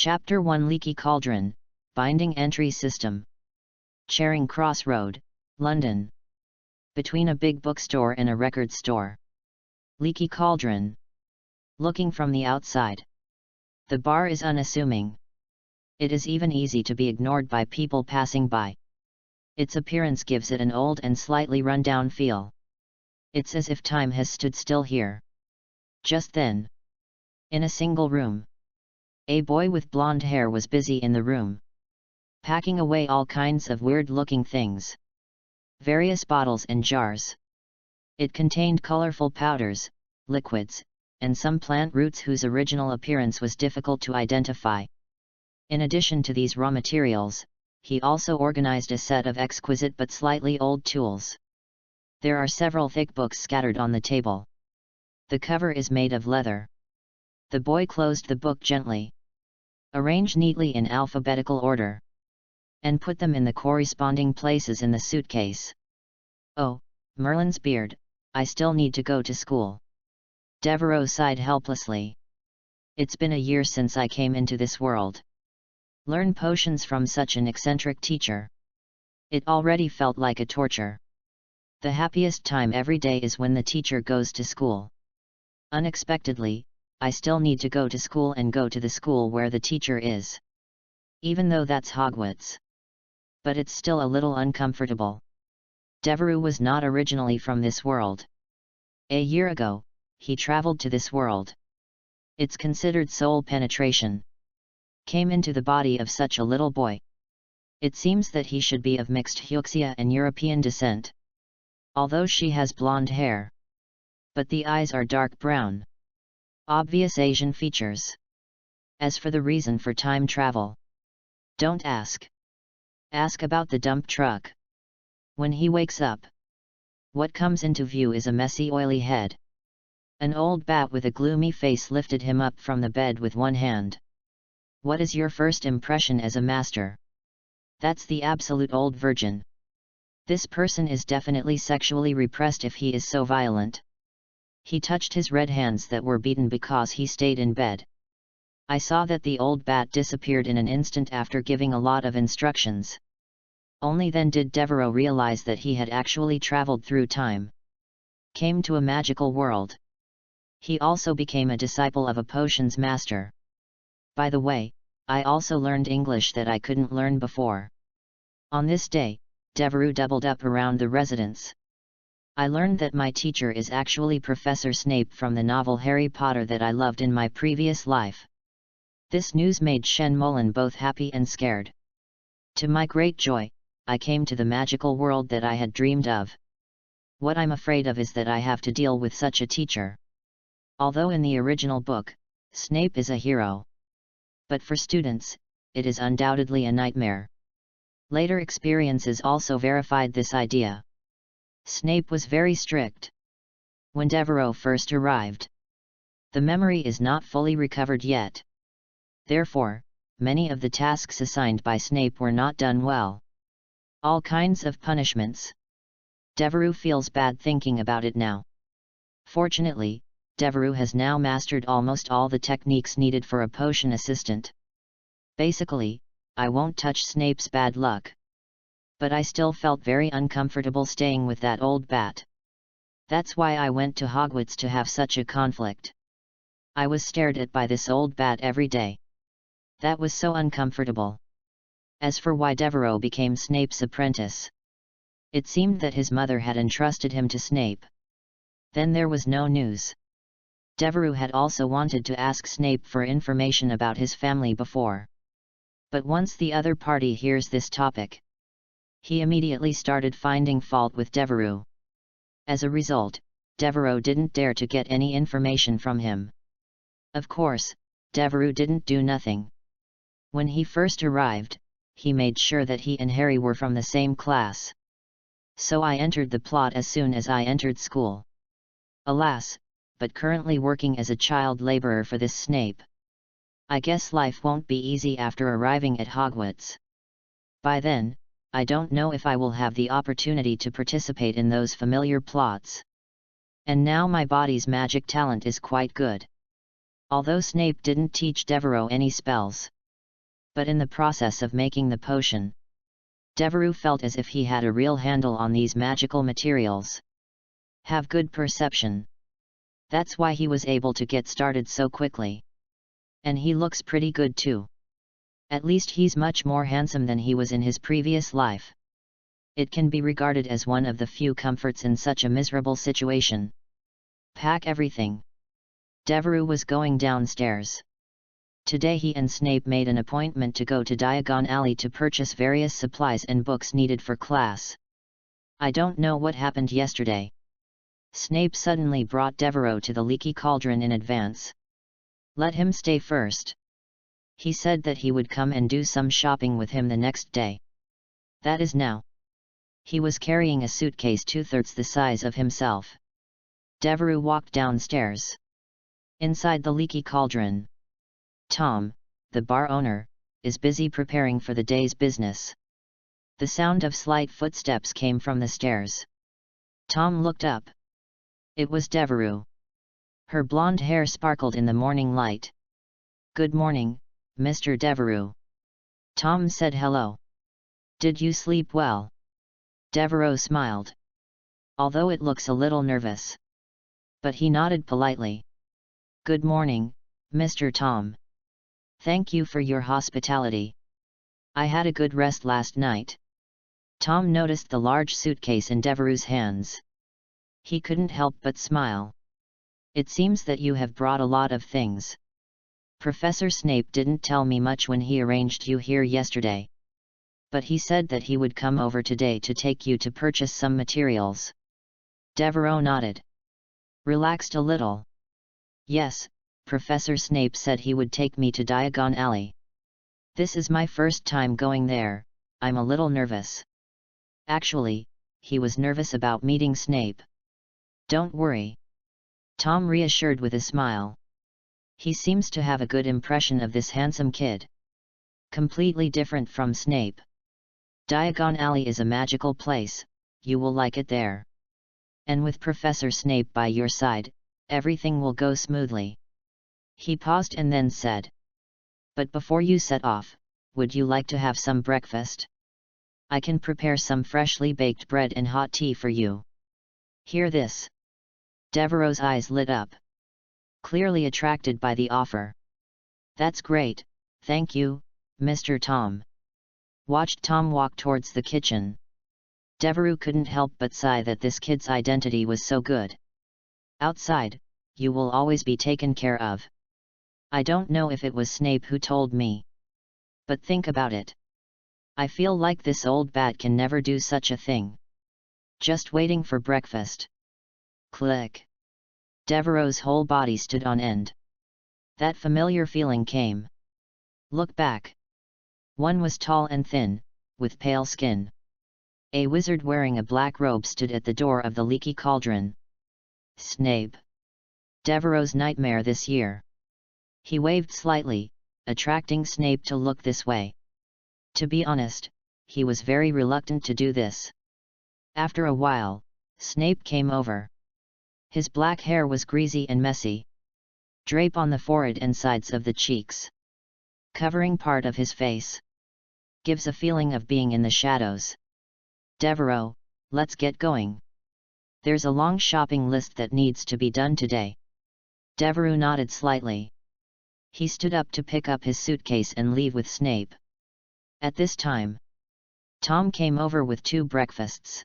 Chapter 1 Leaky Cauldron, Binding Entry System. Charing Cross Road, London. Between a big bookstore and a record store. Leaky Cauldron. Looking from the outside. The bar is unassuming. It is even easy to be ignored by people passing by. Its appearance gives it an old and slightly run-down feel. It's as if time has stood still here. Just then, in a single room, a boy with blonde hair was busy in the room, packing away all kinds of weird-looking things. Various bottles and jars. It contained colorful powders, liquids, and some plant roots whose original appearance was difficult to identify. In addition to these raw materials, he also organized a set of exquisite but slightly old tools. There are several thick books scattered on the table. The cover is made of leather. The boy closed the book gently, arranged neatly in alphabetical order, and put them in the corresponding places in the suitcase. Oh, Merlin's beard, I still need to go to school. Devereux sighed helplessly. It's been a year since I came into this world. Learn potions from such an eccentric teacher. It already felt like a torture. The happiest time every day is when the teacher goes to school. Unexpectedly, I still need to go to school and go to the school where the teacher is. Even though that's Hogwarts. But it's still a little uncomfortable. Devereux was not originally from this world. A year ago, he traveled to this world. It's considered soul penetration. Came into the body of such a little boy. It seems that he should be of mixed Huxia and European descent. Although she has blonde hair. But the eyes are dark brown. Obvious Asian features. As for the reason for time travel, don't ask. Ask about the dump truck. When he wakes up, what comes into view is a messy oily head. An old bat with a gloomy face lifted him up from the bed with one hand. What is your first impression as a master? That's the absolute old virgin. This person is definitely sexually repressed if he is so violent. He touched his red hands that were beaten because he stayed in bed. I saw that the old bat disappeared in an instant after giving a lot of instructions. Only then did Devereux realize that he had actually traveled through time. Came to a magical world. He also became a disciple of a potions master. By the way, I also learned English that I couldn't learn before. On this day, Devereux doubled up around the residence. I learned that my teacher is actually Professor Snape from the novel Harry Potter that I loved in my previous life. This news made Shen-Moulin both happy and scared. To my great joy, I came to the magical world that I had dreamed of. What I'm afraid of is that I have to deal with such a teacher. Although in the original book, Snape is a hero. But for students, it is undoubtedly a nightmare. Later experiences also verified this idea. Snape was very strict. When Devereux first arrived, the memory is not fully recovered yet. Therefore, many of the tasks assigned by Snape were not done well. All kinds of punishments. Devereux feels bad thinking about it now. Fortunately, Devereux has now mastered almost all the techniques needed for a potion assistant. Basically, I won't touch Snape's bad luck. But I still felt very uncomfortable staying with that old bat. That's why I went to Hogwarts to have such a conflict. I was stared at by this old bat every day. That was so uncomfortable. As for why Devereux became Snape's apprentice, it seemed that his mother had entrusted him to Snape. Then there was no news. Devereux had also wanted to ask Snape for information about his family before. But once the other party hears this topic, he immediately started finding fault with Devereux. As a result, Devereux didn't dare to get any information from him. Of course, Devereux didn't do nothing. When he first arrived, he made sure that he and Harry were from the same class. So I entered the plot as soon as I entered school. Alas, but currently working as a child laborer for this Snape. I guess life won't be easy after arriving at Hogwarts. By then, I don't know if I will have the opportunity to participate in those familiar plots. And now my body's magic talent is quite good. Although Snape didn't teach Devereux any spells, But in the process of making the potion, Devereux felt as if he had a real handle on these magical materials. Have good perception. That's why he was able to get started so quickly. And he looks pretty good too. At least he's much more handsome than he was in his previous life. It can be regarded as one of the few comforts in such a miserable situation. Pack everything. Devereux was going downstairs. Today he and Snape made an appointment to go to Diagon Alley to purchase various supplies and books needed for class. I don't know what happened yesterday. Snape suddenly brought Devereux to the leaky cauldron in advance. Let him stay first. He said that he would come and do some shopping with him the next day. That is now. He was carrying a suitcase 2/3 the size of himself. Devereux walked downstairs. Inside the leaky cauldron, Tom, the bar owner, is busy preparing for the day's business. The sound of slight footsteps came from the stairs. Tom looked up. It was Devereux. Her blonde hair sparkled in the morning light. Good morning, Mr. Devereux. Tom said hello. Did you sleep well? Devereux smiled. Although it looks a little nervous. But he nodded politely. Good morning, Mr. Tom. Thank you for your hospitality. I had a good rest last night. Tom noticed the large suitcase in Devereux's hands. He couldn't help but smile. It seems that you have brought a lot of things. Professor Snape didn't tell me much when he arranged you here yesterday. But he said that he would come over today to take you to purchase some materials. Devereux nodded. Relaxed a little. Yes, Professor Snape said he would take me to Diagon Alley. This is my first time going there, I'm a little nervous. Actually, he was nervous about meeting Snape. Don't worry. Tom reassured with a smile. He seems to have a good impression of this handsome kid. Completely different from Snape. Diagon Alley is a magical place, you will like it there. And with Professor Snape by your side, everything will go smoothly. He paused and then said. But before you set off, would you like to have some breakfast? I can prepare some freshly baked bread and hot tea for you. Hear this. Devereux's eyes lit up. Clearly attracted by the offer. That's great, thank you, Mr. Tom. Watched Tom walk towards the kitchen. Devereux couldn't help but sigh that this kid's identity was so good. Outside, you will always be taken care of. I don't know if it was Snape who told me. But think about it. I feel like this old bat can never do such a thing. Just waiting for breakfast. Click. Devereux's whole body stood on end. That familiar feeling came. Look back. One was tall and thin, with pale skin. A wizard wearing a black robe stood at the door of the leaky cauldron. Snape. Devereux's nightmare this year. He waved slightly, attracting Snape to look this way. To be honest, he was very reluctant to do this. After a while, Snape came over. His black hair was greasy and messy. Drape on the forehead and sides of the cheeks. Covering part of his face. Gives a feeling of being in the shadows. Devereux, let's get going. There's a long shopping list that needs to be done today. Devereux nodded slightly. He stood up to pick up his suitcase and leave with Snape. At this time, Tom came over with 2 breakfasts.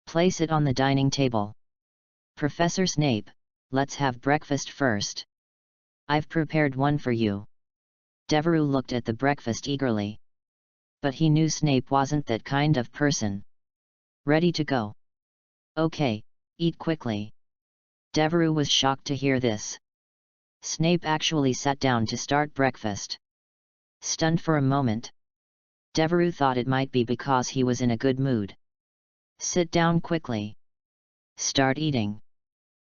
Place it on the dining table. Professor Snape, let's have breakfast first. I've prepared one for you. Devereux looked at the breakfast eagerly. But he knew Snape wasn't that kind of person. Ready to go. Okay, eat quickly. Devereux was shocked to hear this. Snape actually sat down to start breakfast. Stunned for a moment. Devereux thought it might be because he was in a good mood. Sit down quickly. Start eating.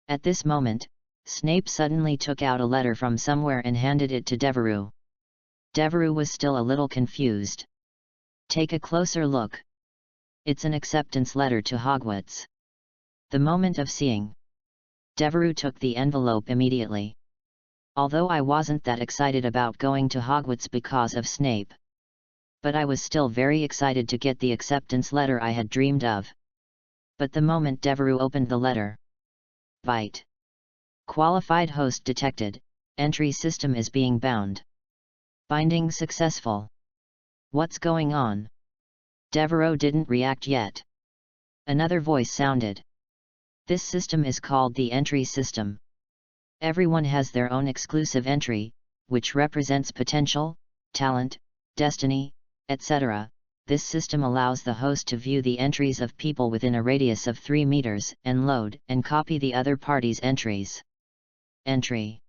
At this moment, Snape suddenly took out a letter from somewhere and handed it to Devereux. Devereux was still a little confused. Take a closer look. It's an acceptance letter to Hogwarts. The moment of seeing. Devereux took the envelope immediately. although I wasn't that excited about going to Hogwarts because of Snape. But I was still very excited to get the acceptance letter I had dreamed of. But the moment Devereux opened the letter, Vite. Qualified host detected, entry system is being bound. Binding successful. What's going on? Devereux didn't react yet. Another voice sounded. This system is called the entry system. Everyone has their own exclusive entry, which represents potential, talent, destiny, etc. This system allows the host to view the entries of people within a radius of 3 meters and load and copy the other party's entries. Entry.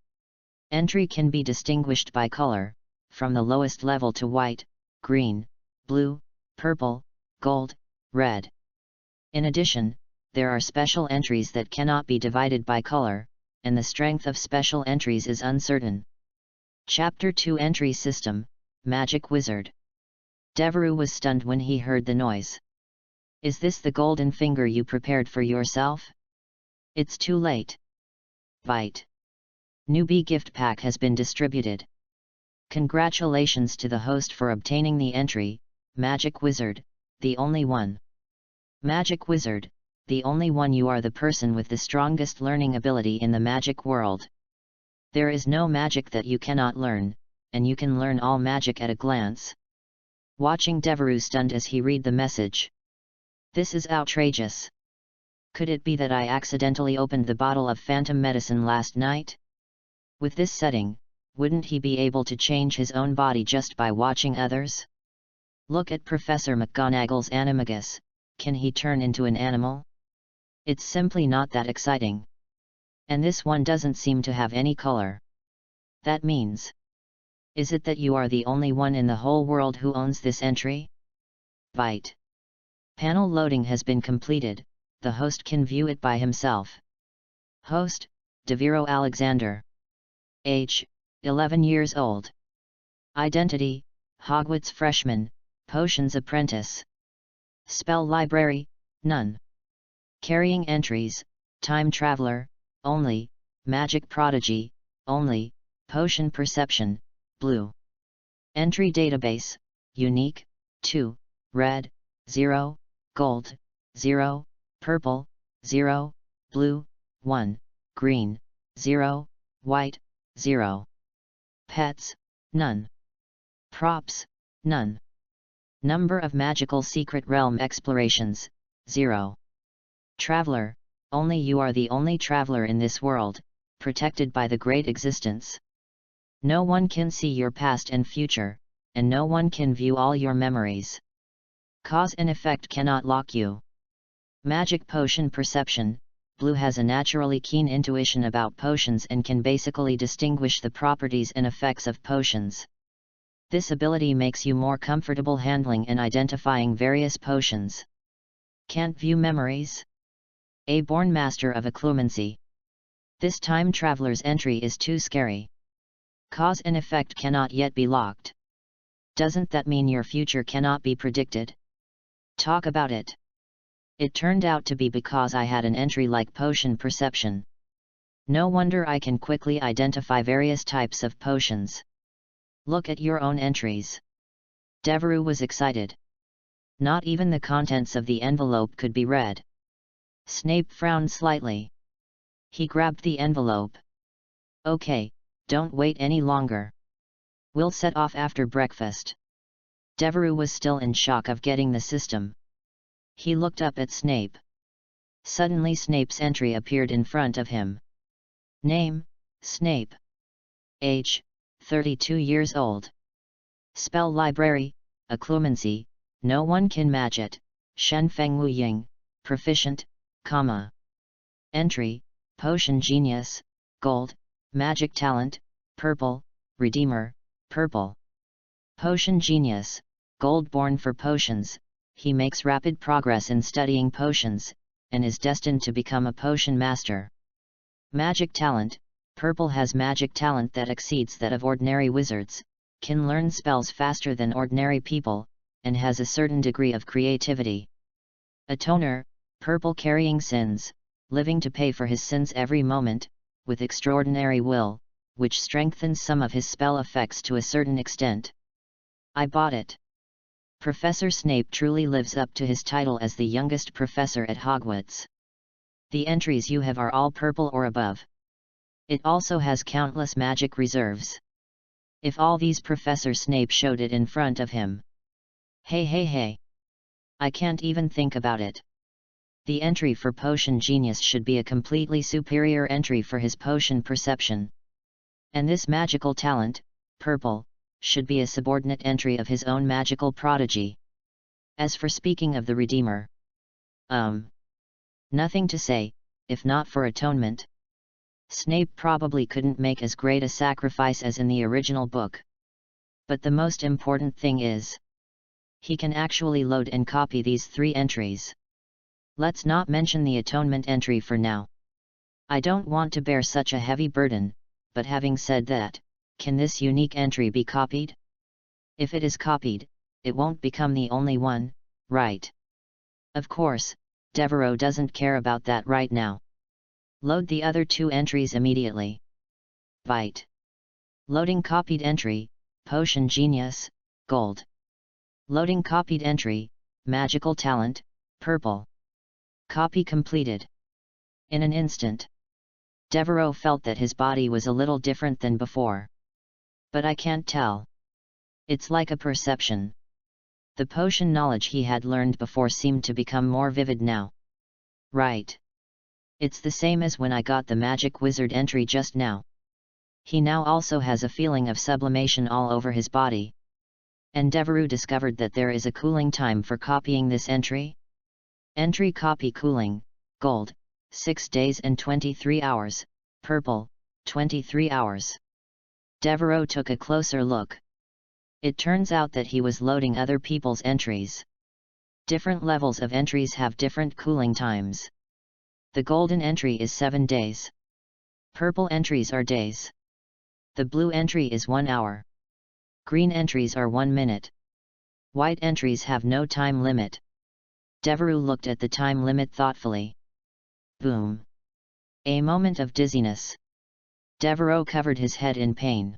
Entry can be distinguished by color, from the lowest level to white, green, blue, purple, gold, red. In addition, there are special entries that cannot be divided by color, and the strength of special entries is uncertain. Chapter 2 Entry System, Magic Wizard. Devereux was stunned when he heard the noise. Is this the golden finger you prepared for yourself? It's too late. Vite. Newbie gift pack has been distributed. Congratulations to the host for obtaining the entry, Magic Wizard, the only one. Magic Wizard, the only one. You are the person with the strongest learning ability in the magic world. There is no magic that you cannot learn, and you can learn all magic at a glance. Watching Devereux stunned as he read the message. This is outrageous. Could it be that I accidentally opened the bottle of phantom medicine last night? With this setting, wouldn't he be able to change his own body just by watching others? Look at Professor McGonagall's animagus, can he turn into an animal? It's simply not that exciting. And this one doesn't seem to have any color. That means... Is it that you are the only one in the whole world who owns this entry? Vite. Panel loading has been completed, the host can view it by himself. Host, Devero Alexander. Age, 11 years old. Identity, Hogwarts freshman, potions apprentice. Spell library, none. Carrying entries, time traveler, only, magic prodigy, only, potion perception, blue. Entry database, unique, 2, red, 0, gold, 0, purple, 0, blue, 1, green, 0, white, 0. Pets, none. Props, none. Number of magical secret realm explorations, 0. Traveler, only you are the only traveler in this world, protected by the great existence. No one can see your past and future, and no one can view all your memories. Cause and effect cannot lock you. Magic potion perception, blue has a naturally keen intuition about potions and can basically distinguish the properties and effects of potions. This ability makes you more comfortable handling and identifying various potions. Can't view memories? A born master of occlumency. This time traveler's entry is too scary. Cause and effect cannot yet be locked. Doesn't that mean your future cannot be predicted? Talk about it. It turned out to be because I had an entry like potion perception. No wonder I can quickly identify various types of potions. Look at your own entries. Devereux was excited. Not even the contents of the envelope could be read. Snape frowned slightly. He grabbed the envelope. Okay, don't wait any longer. We'll set off after breakfast. Devereux was still in shock of getting the system. He looked up at Snape. Suddenly Snape's entry appeared in front of him. Name, Snape. Age, 32 years old. Spell library, occlumency, no one can match it, Shen Feng Wu Ying, proficient, comma. Entry, potion genius, gold, magic talent, purple, redeemer, purple. Potion genius, gold. Born for potions, he makes rapid progress in studying potions, and is destined to become a potion master. Magic talent, purple. Has magic talent that exceeds that of ordinary wizards, can learn spells faster than ordinary people, and has a certain degree of creativity. Atoner, purple. Carrying sins, living to pay for his sins every moment, with extraordinary will, which strengthens some of his spell effects to a certain extent. I bought it. Professor Snape truly lives up to his title as the youngest professor at Hogwarts. The entries you have are all purple or above. It also has countless magic reserves. If all these Professor Snape showed it in front of him. Hey. I can't even think about it. The entry for Potion Genius should be a completely superior entry for his potion perception. And this magical talent, purple, should be a subordinate entry of his own magical prodigy. As for speaking of the Redeemer. Nothing to say, if not for atonement. Snape probably couldn't make as great a sacrifice as in the original book. But the most important thing is, he can actually load and copy these 3 entries. Let's not mention the atonement entry for now. I don't want to bear such a heavy burden, but having said that, can this unique entry be copied? If it is copied, it won't become the only one, right? Of course, Devereux doesn't care about that right now. Load the other 2 entries immediately. Byte. Loading copied entry, Potion Genius, gold. Loading copied entry, magical talent, purple. Copy completed. In an instant, Devereux felt that his body was a little different than before. But I can't tell. It's like a perception. The potion knowledge he had learned before seemed to become more vivid now. Right. It's the same as when I got the magic wizard entry just now. He now also has a feeling of sublimation all over his body. And Devereux discovered that there is a cooling time for copying this entry. Entry copy cooling, gold, 6 days and 23 hours, purple, 23 hours. Devereux took a closer look. It turns out that he was loading other people's entries. Different levels of entries have different cooling times. The golden entry is 7 days. Purple entries are days. The blue entry is 1 hour. Green entries are 1 minute. White entries have no time limit. Devereux looked at the time limit thoughtfully. Boom. A moment of dizziness. Devereux covered his head in pain.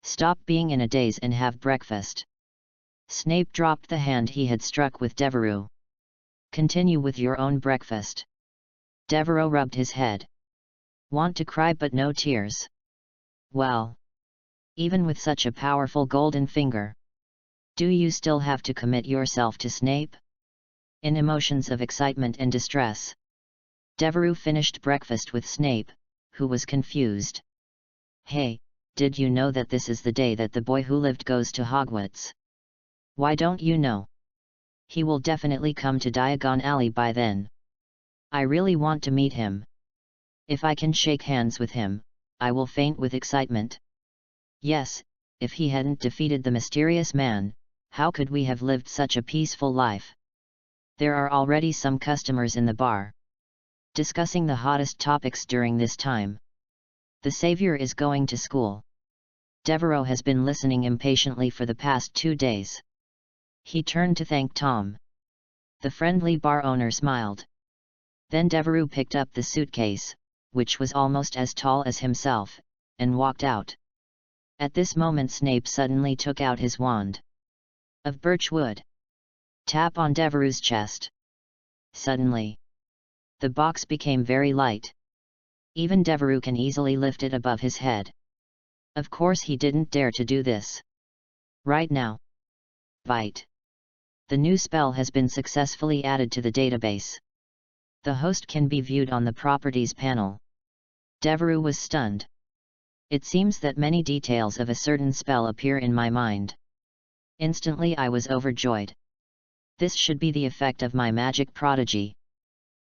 Stop being in a daze and have breakfast. Snape dropped the hand he had struck with Devereux. Continue with your own breakfast. Devereux rubbed his head. Want to cry but no tears. Well. Even with such a powerful golden finger. Do you still have to commit yourself to Snape? In emotions of excitement and distress. Devereux finished breakfast with Snape, who was confused. Hey, did you know that this is the day that the boy who lived goes to Hogwarts? Why don't you know? He will definitely come to Diagon Alley by then. I really want to meet him. If I can shake hands with him, I will faint with excitement. Yes, if he hadn't defeated the mysterious man, how could we have lived such a peaceful life? There are already some customers in the bar, discussing the hottest topics during this time. The Savior is going to school. Devereux has been listening impatiently for the past 2 days. He turned to thank Tom. The friendly bar owner smiled. Then Devereux picked up the suitcase, which was almost as tall as himself, and walked out. At this moment Snape suddenly took out his wand. Of birch wood. Tap on Devereux's chest. Suddenly, the box became very light. Even Devereux can easily lift it above his head. Of course he didn't dare to do this. Right now. Bite. The new spell has been successfully added to the database. The host can be viewed on the Properties panel. Devereux was stunned. It seems that many details of a certain spell appear in my mind. Instantly I was overjoyed. This should be the effect of my magic prodigy.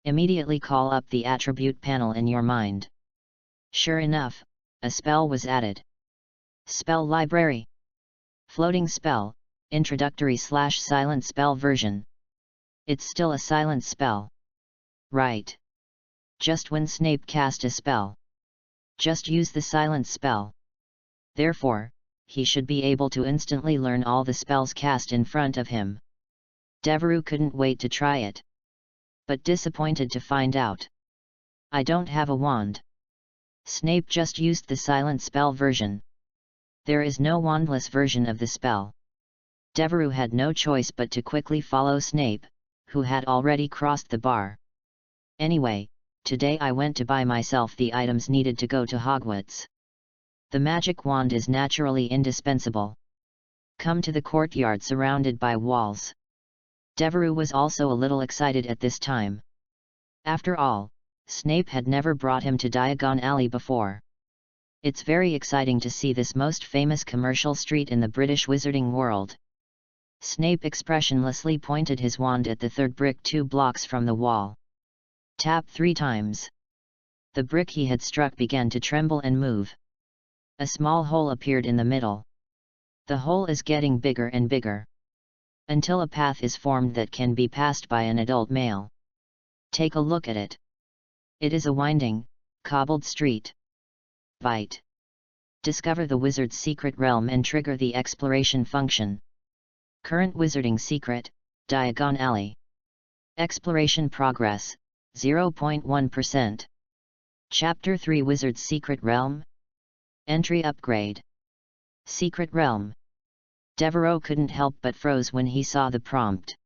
Immediately call up the attribute panel in your mind. Sure enough, a spell was added. Spell library. Floating spell, introductory/silent spell version. It's still a silent spell. Right. Just when Snape cast a spell. Just use the silent spell. Therefore, he should be able to instantly learn all the spells cast in front of him. Devereux couldn't wait to try it. But disappointed to find out. I don't have a wand. Snape just used the silent spell version. There is no wandless version of the spell. Devereux had no choice but to quickly follow Snape, who had already crossed the bar. Anyway, today I went to buy myself the items needed to go to Hogwarts. The magic wand is naturally indispensable. Come to the courtyard surrounded by walls. Devereux was also a little excited at this time. After all, Snape had never brought him to Diagon Alley before. It's very exciting to see this most famous commercial street in the British wizarding world. Snape expressionlessly pointed his wand at the third brick 2 blocks from the wall. Tap 3 times. The brick he had struck began to tremble and move. A small hole appeared in the middle. The hole is getting bigger and bigger, until a path is formed that can be passed by an adult male. Take a look at it. It is a winding, cobbled street. Bite. Discover the wizard's secret realm and trigger the exploration function. Current wizarding secret, Diagon Alley. Exploration progress, 0.1%. Chapter 3 Wizard's Secret Realm. Entry upgrade. Secret Realm. Devereux couldn't help but froze when he saw the prompt.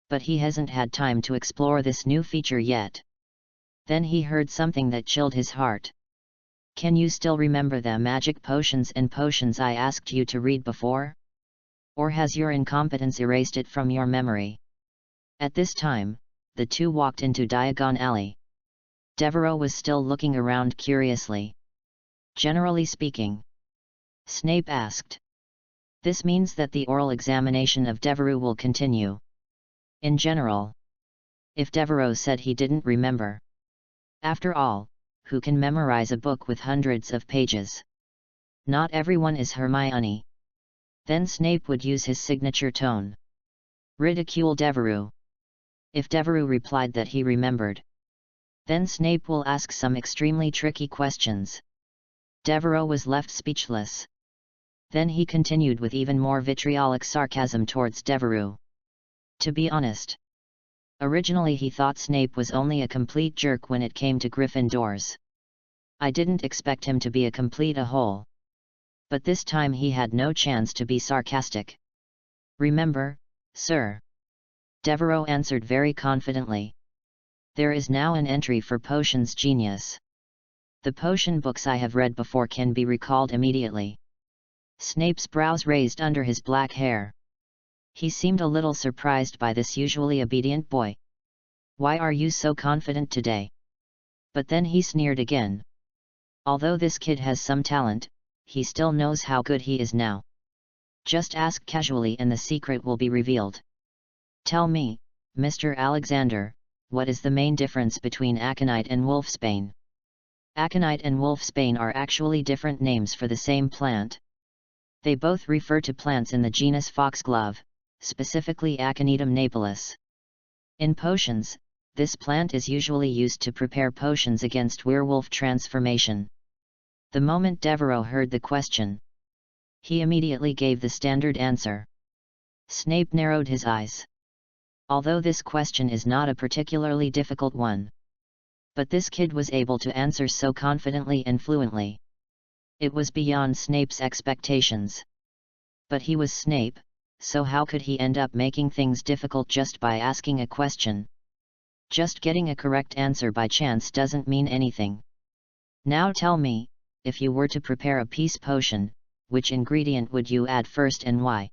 But he hasn't had time to explore this new feature yet. Then he heard something that chilled his heart. Can you still remember the magic potions and potions I asked you to read before? Or has your incompetence erased it from your memory? At this time, the two walked into Diagon Alley. Devereux was still looking around curiously. Generally speaking, Snape asked. This means that the oral examination of Devereux will continue. In general. If Devereux said he didn't remember. After all, who can memorize a book with hundreds of pages? Not everyone is Hermione. Then Snape would use his signature tone. Ridicule Devereux. If Devereux replied that he remembered, then Snape will ask some extremely tricky questions. Devereux was left speechless. Then he continued with even more vitriolic sarcasm towards Devereux. To be honest, originally he thought Snape was only a complete jerk when it came to Gryffindors. I didn't expect him to be a complete a-hole. But this time he had no chance to be sarcastic. Remember, sir. Devereux answered very confidently. There is now an entry for Potions Genius. The potion books I have read before can be recalled immediately. Snape's brows raised under his black hair. He seemed a little surprised by this usually obedient boy. Why are you so confident today? But then he sneered again. Although this kid has some talent, he still knows how good he is now. Just ask casually and the secret will be revealed. Tell me, Mr. Alexander, what is the main difference between aconite and wolfsbane? Aconite and wolfsbane are actually different names for the same plant. They both refer to plants in the genus foxglove, specifically Aconitum napellus. In potions, this plant is usually used to prepare potions against werewolf transformation. The moment Devereux heard the question, he immediately gave the standard answer. Snape narrowed his eyes. Although this question is not a particularly difficult one, but this kid was able to answer so confidently and fluently. It was beyond Snape's expectations. But he was Snape, so how could he end up making things difficult just by asking a question? Just getting a correct answer by chance doesn't mean anything. Now tell me, if you were to prepare a peace potion, which ingredient would you add first and why?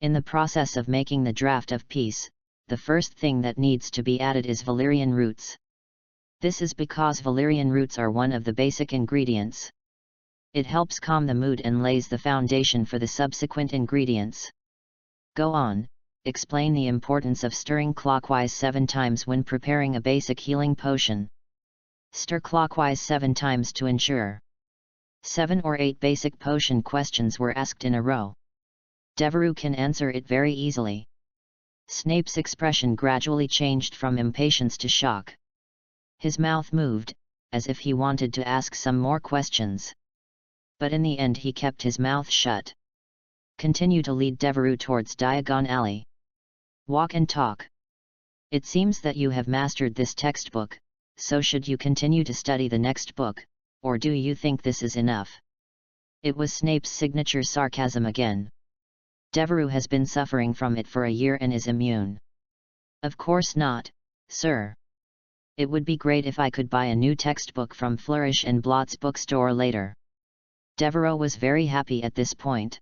In the process of making the draught of peace, the first thing that needs to be added is valerian roots. This is because valerian roots are one of the basic ingredients. It helps calm the mood and lays the foundation for the subsequent ingredients. Go on, explain the importance of stirring clockwise 7 times when preparing a basic healing potion. Stir clockwise 7 times to ensure. 7 or 8 basic potion questions were asked in a row. Devereux can answer it very easily. Snape's expression gradually changed from impatience to shock. His mouth moved, as if he wanted to ask some more questions. But in the end he kept his mouth shut. Continue to lead Devereux towards Diagon Alley. Walk and talk. It seems that you have mastered this textbook, so should you continue to study the next book, or do you think this is enough? It was Snape's signature sarcasm again. Devereux has been suffering from it for a year and is immune. Of course not, sir. It would be great if I could buy a new textbook from Flourish and Blott's bookstore later. Devereux was very happy at this point.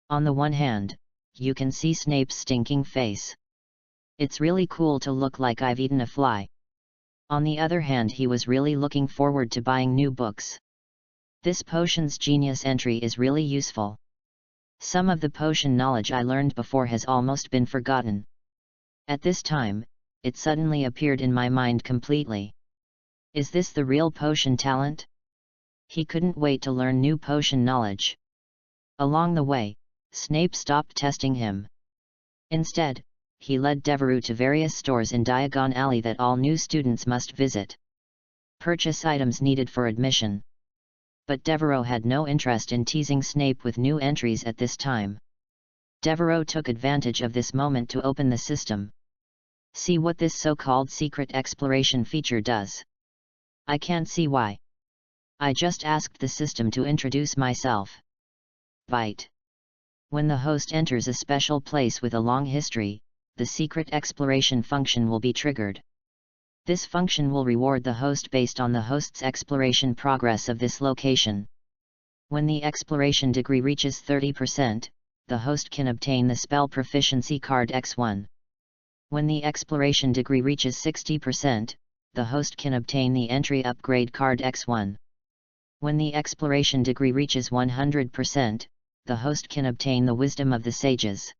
On the one hand, you can see Snape's stinking face. It's really cool to look like I've eaten a fly. On the other hand, he was really looking forward to buying new books. This potion's genius entry is really useful. Some of the potion knowledge I learned before has almost been forgotten. At this time, it suddenly appeared in my mind completely. Is this the real potion talent? He couldn't wait to learn new potion knowledge. Along the way, Snape stopped testing him. Instead, he led Devereux to various stores in Diagon Alley that all new students must visit. Purchase items needed for admission. But Devereux had no interest in teasing Snape with new entries at this time. Devereux took advantage of this moment to open the system. See what this so-called secret exploration feature does. I can't see why. I just asked the system to introduce myself. Byte. When the host enters a special place with a long history, the secret exploration function will be triggered. This function will reward the host based on the host's exploration progress of this location. When the exploration degree reaches 30%, the host can obtain the spell proficiency card X1. When the exploration degree reaches 60%, the host can obtain the entry upgrade card X1. When the exploration degree reaches 100%, the host can obtain the Wisdom of the Sages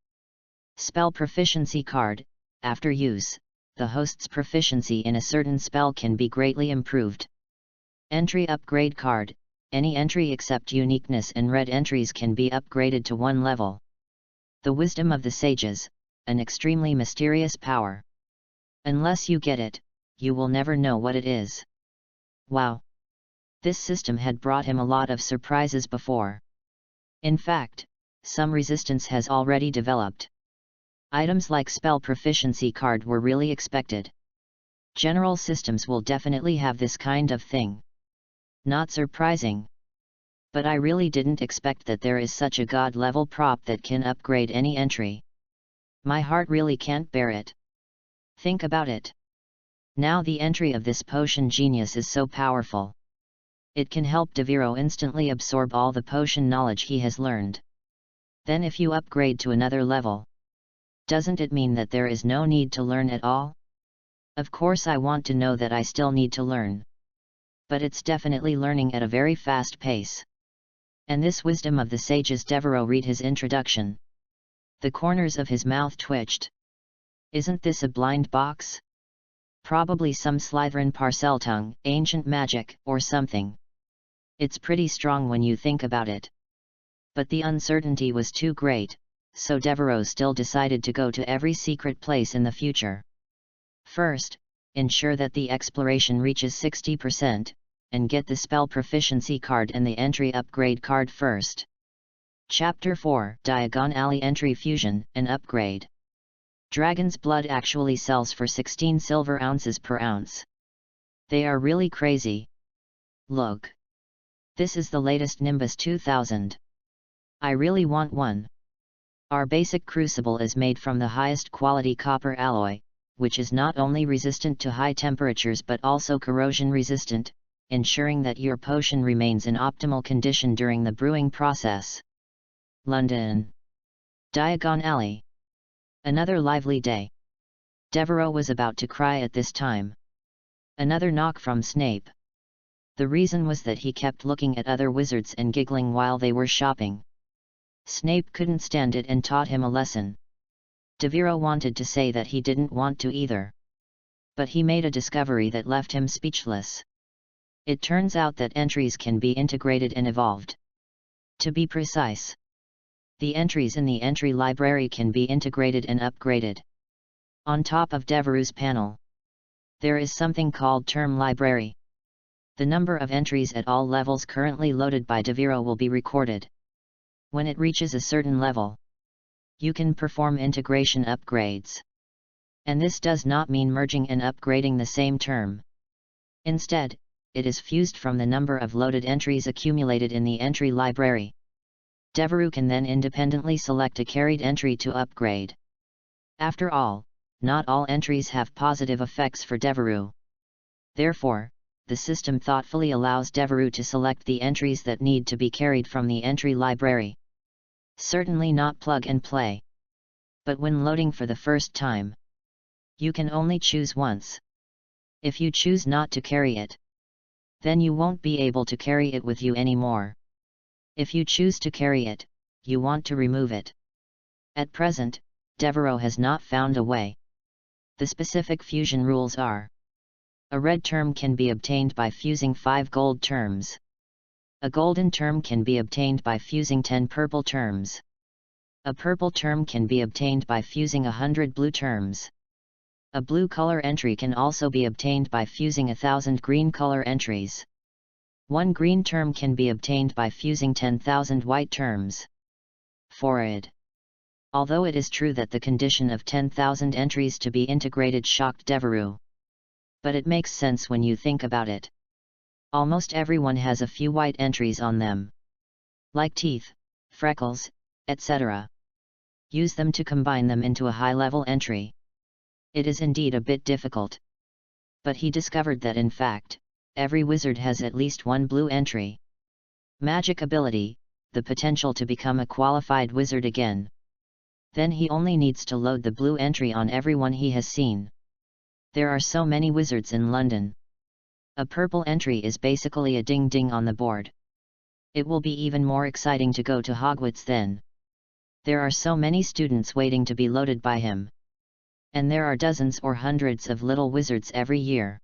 spell proficiency card. After use, the host's proficiency in a certain spell can be greatly improved. Entry upgrade card. Any entry except uniqueness and red entries can be upgraded to 1 level. The Wisdom of the Sages, an extremely mysterious power. Unless you get it, you will never know what it is. Wow! This system had brought him a lot of surprises before. In fact, some resistance has already developed. Items like spell proficiency card were really expected. General systems will definitely have this kind of thing. Not surprising. But I really didn't expect that there is such a god-level prop that can upgrade any entry. My heart really can't bear it. Think about it. Now the entry of this potion genius is so powerful. It can help Devereux instantly absorb all the potion knowledge he has learned. Then if you upgrade to another level, doesn't it mean that there is no need to learn at all? Of course I want to know that I still need to learn. But it's definitely learning at a very fast pace. And this Wisdom of the Sages. Devereux read his introduction. The corners of his mouth twitched. Isn't this a blind box? Probably some Slytherin Parseltongue, ancient magic, or something. It's pretty strong when you think about it. But the uncertainty was too great, so Devereux still decided to go to every secret place in the future. First, ensure that the exploration reaches 60%, and get the spell proficiency card and the entry upgrade card first. Chapter 4: Diagon Alley Entry Fusion and Upgrade. Dragon's blood actually sells for 16 silver ounces per ounce. They are really crazy. Look. This is the latest Nimbus 2000. I really want one. Our basic crucible is made from the highest quality copper alloy, which is not only resistant to high temperatures but also corrosion resistant, ensuring that your potion remains in optimal condition during the brewing process. London. Diagon Alley. Another lively day. Devereux was about to cry at this time. Another knock from Snape. The reason was that he kept looking at other wizards and giggling while they were shopping. Snape couldn't stand it and taught him a lesson. Devereux wanted to say that he didn't want to either. But he made a discovery that left him speechless. It turns out that entries can be integrated and evolved. To be precise, the entries in the entry library can be integrated and upgraded. On top of Devereux's panel, there is something called Term Library. The number of entries at all levels currently loaded by Devereux will be recorded. When it reaches a certain level, you can perform integration upgrades. And this does not mean merging and upgrading the same term. Instead, it is fused from the number of loaded entries accumulated in the entry library. Devereux can then independently select a carried entry to upgrade. After all, not all entries have positive effects for Devereux. Therefore, the system thoughtfully allows Devereux to select the entries that need to be carried from the entry library. Certainly not plug and play. But when loading for the first time, you can only choose once. If you choose not to carry it, then you won't be able to carry it with you anymore. If you choose to carry it, you want to remove it. At present, Devereux has not found a way. The specific fusion rules are: a red term can be obtained by fusing 5 gold terms. A golden term can be obtained by fusing 10 purple terms. A purple term can be obtained by fusing 100 blue terms. A blue color entry can also be obtained by fusing 1,000 green color entries. One green term can be obtained by fusing 10,000 white terms. Forward. Although it is true that the condition of 10,000 entries to be integrated shocked Devereux. But it makes sense when you think about it. Almost everyone has a few white entries on them. Like teeth, freckles, etc. Use them to combine them into a high-level entry. It is indeed a bit difficult. But he discovered that in fact, every wizard has at least one blue entry. Magic ability, the potential to become a qualified wizard again. Then he only needs to load the blue entry on everyone he has seen. There are so many wizards in London. A purple entry is basically a ding-ding on the board. It will be even more exciting to go to Hogwarts then. There are so many students waiting to be loaded by him. And there are dozens or hundreds of little wizards every year,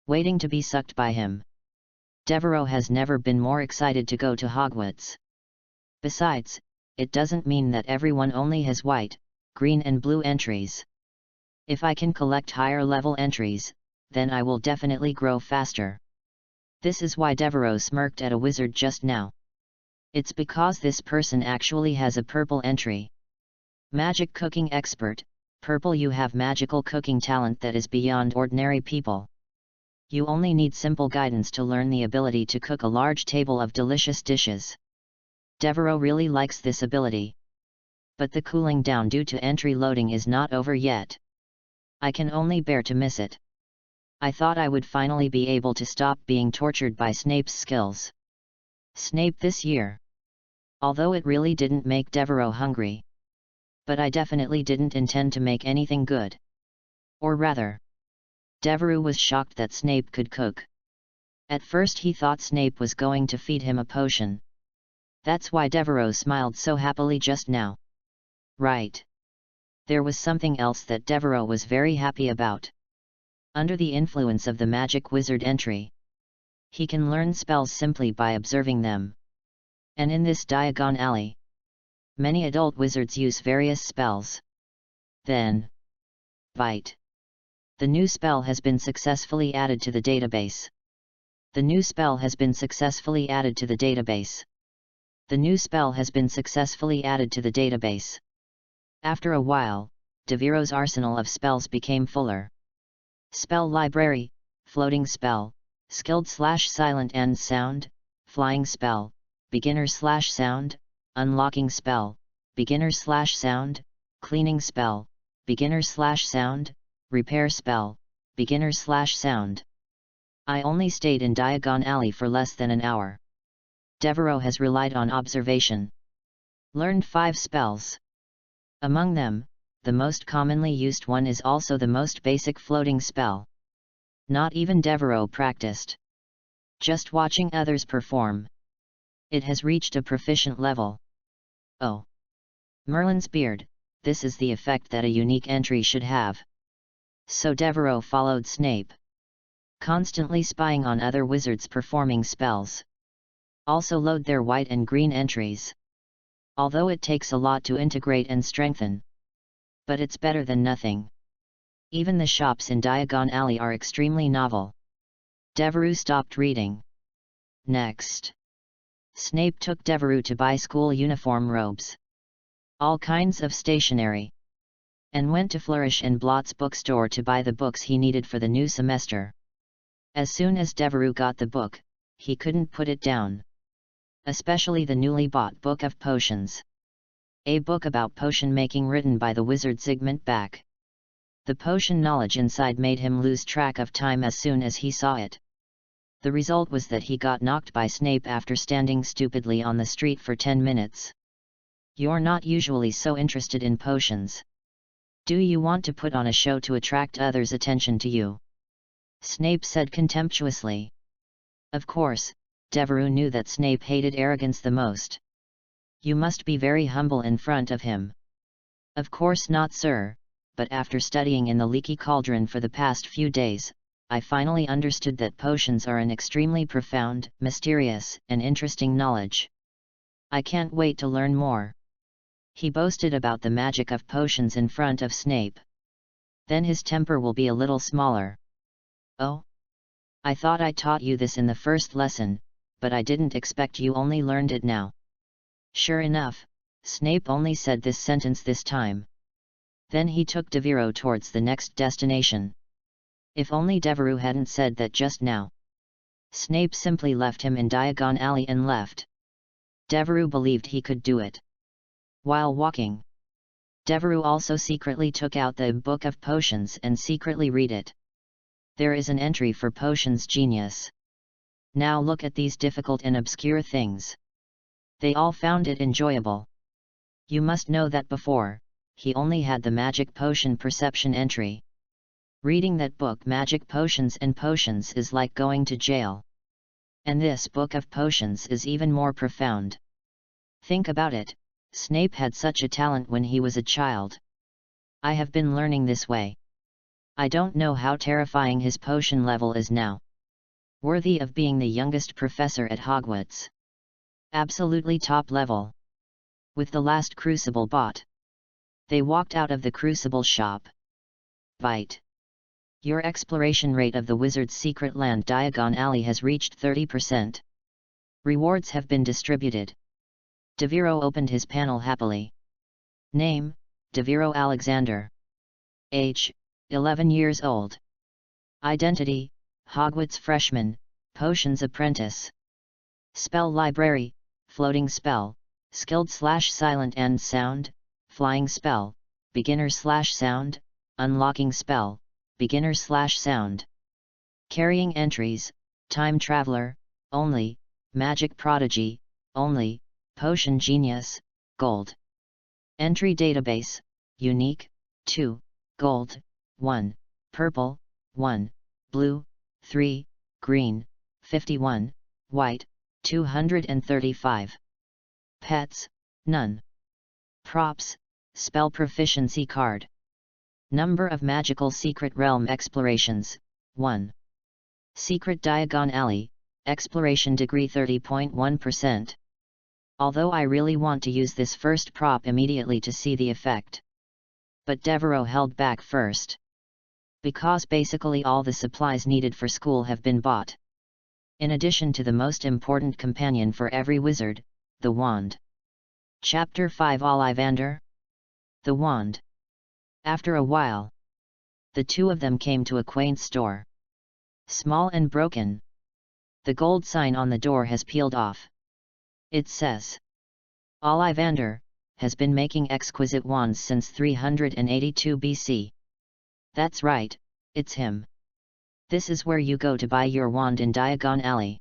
waiting to be sucked by him. Devereux has never been more excited to go to Hogwarts. Besides, it doesn't mean that everyone only has white, green and blue entries. If I can collect higher level entries, then I will definitely grow faster. This is why Devereux smirked at a wizard just now. It's because this person actually has a purple entry. Magic cooking expert, purple. You have magical cooking talent that is beyond ordinary people. You only need simple guidance to learn the ability to cook a large table of delicious dishes. Devereux really likes this ability. But the cooling down due to entry loading is not over yet. I can only bear to miss it. I thought I would finally be able to stop being tortured by Snape's skills. Snape this year. Although it really didn't make Devereux hungry. But I definitely didn't intend to make anything good. Or rather, Devereux was shocked that Snape could cook. At first he thought Snape was going to feed him a potion. That's why Devereux smiled so happily just now. Right. There was something else that Devereux was very happy about. Under the influence of the magic wizard entry, he can learn spells simply by observing them. And in this Diagon Alley, many adult wizards use various spells. Then, Bite. The new spell has been successfully added to the database. The new spell has been successfully added to the database. The new spell has been successfully added to the database. After a while, Devereux's arsenal of spells became fuller. Spell library, floating spell, skilled/silent and sound, flying spell, beginner/sound, unlocking spell, beginner/sound, cleaning spell, beginner/sound, repair spell, beginner/sound. I only stayed in Diagon Alley for less than an hour. Devereux has relied on observation. Learned 5 spells. Among them, the most commonly used one is also the most basic floating spell. Not even Devereux practiced. Just watching others perform. It has reached a proficient level. Oh. Merlin's beard, this is the effect that a unique entry should have. So Devereux followed Snape. Constantly spying on other wizards performing spells. Also load their white and green entries. Although it takes a lot to integrate and strengthen. But it's better than nothing. Even the shops in Diagon Alley are extremely novel. Devereux stopped reading. Next. Snape took Devereux to buy school uniform robes. All kinds of stationery. And went to Flourish and Blott's bookstore to buy the books he needed for the new semester. As soon as Devereux got the book, he couldn't put it down. Especially the newly bought Book of Potions. A book about potion making written by the wizard Zygmunt Bach. The potion knowledge inside made him lose track of time as soon as he saw it. The result was that he got knocked by Snape after standing stupidly on the street for 10 minutes. You're not usually so interested in potions. Do you want to put on a show to attract others' attention to you? Snape said contemptuously. Of course, Devereux knew that Snape hated arrogance the most. You must be very humble in front of him. Of course not, sir, but after studying in the leaky cauldron for the past few days, I finally understood that potions are an extremely profound, mysterious, and interesting knowledge. I can't wait to learn more. He boasted about the magic of potions in front of Snape. Then his temper will be a little smaller. Oh? I thought I taught you this in the first lesson, but I didn't expect you only learned it now. Sure enough, Snape only said this sentence this time. Then he took Devereux towards the next destination. If only Devereux hadn't said that just now. Snape simply left him in Diagon Alley and left. Devereux believed he could do it. While walking, Devereux also secretly took out the Book of Potions and secretly read it. There is an entry for Potions Genius. Now look at these difficult and obscure things. They all found it enjoyable. You must know that before, he only had the Magic Potion Perception entry. Reading that book Magic Potions and Potions is like going to jail. And this Book of Potions is even more profound. Think about it, Snape had such a talent when he was a child. I have been learning this way. I don't know how terrifying his potion level is now. Worthy of being the youngest professor at Hogwarts. Absolutely top level. With the last crucible bought, they walked out of the crucible shop. Bite. Your exploration rate of the wizard's secret land Diagon Alley has reached 30%. Rewards have been distributed. Devereux opened his panel happily. Name, Devereux Alexander. Age, 11 years old. Identity, Hogwarts freshman, Potions apprentice. Spell library, floating spell, skilled/silent and sound, flying spell, beginner/sound, unlocking spell, beginner/sound. Carrying entries, time traveler, only, magic prodigy, only, potion genius, gold. Entry database, unique, 2, gold, 1, purple, 1, blue, 3, green, 51, white, 235. Pets, none. Props, spell proficiency card. Number of magical secret realm explorations, 1. Secret Diagon Alley, exploration degree 30.1%. Although I really want to use this first prop immediately to see the effect. But Devereux held back first. Because basically all the supplies needed for school have been bought. In addition to the most important companion for every wizard, the wand. Chapter 5 Ollivander? The wand. After a while, the two of them came to a quaint store. Small and broken. The gold sign on the door has peeled off. It says, Ollivander has been making exquisite wands since 382 BC. That's right, it's him. This is where you go to buy your wand in Diagon Alley.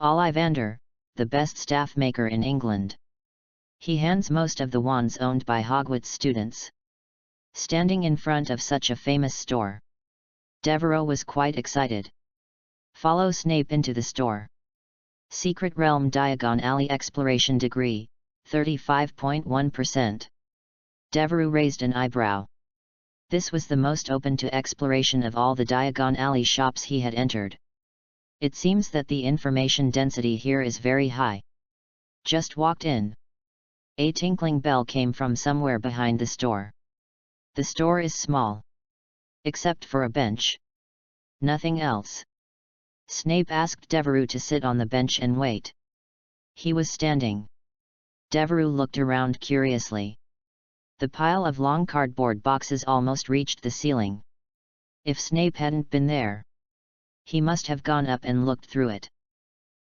Ollivander, the best staff maker in England. He hands most of the wands owned by Hogwarts students. Standing in front of such a famous store, Devereux was quite excited. Follow Snape into the store. Secret Realm Diagon Alley Exploration Degree, 35.1%. Devereux raised an eyebrow. This was the most open to exploration of all the Diagon Alley shops he had entered. It seems that the information density here is very high. Just walked in. A tinkling bell came from somewhere behind the store. The store is small. Except for a bench. Nothing else. Snape asked Devereux to sit on the bench and wait. He was standing. Devereux looked around curiously. The pile of long cardboard boxes almost reached the ceiling. If Snape hadn't been there, He must have gone up and looked through it.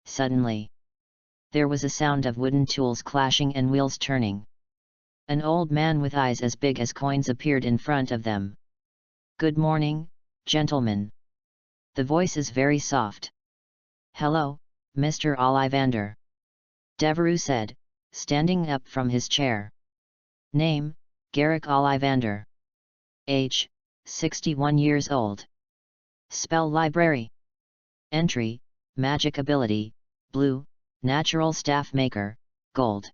Suddenly, there was a sound of wooden tools clashing and wheels turning. An old man with eyes as big as coins appeared in front of them. "Good morning, gentlemen." The voice is very soft. "Hello, Mr. Ollivander," Devereux said, standing up from his chair. "Name, Garrick Ollivander. Age, 61 years old. Spell library. Entry, magic ability, blue, natural staff maker, gold.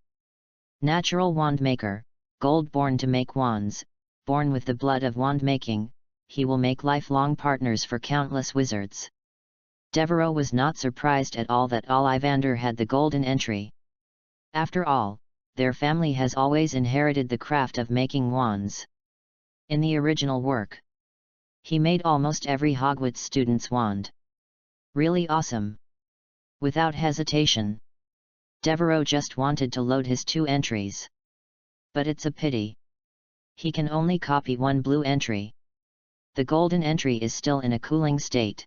Natural wand maker, gold. Born to make wands, born with the blood of wand making, he will make lifelong partners for countless wizards." Devereux was not surprised at all that Ollivander had the golden entry. After all, their family has always inherited the craft of making wands. In the original work, he made almost every Hogwarts student's wand. Really awesome. Without hesitation, Devereux just wanted to load his 2 entries. But it's a pity. He can only copy 1 blue entry. The golden entry is still in a cooling state.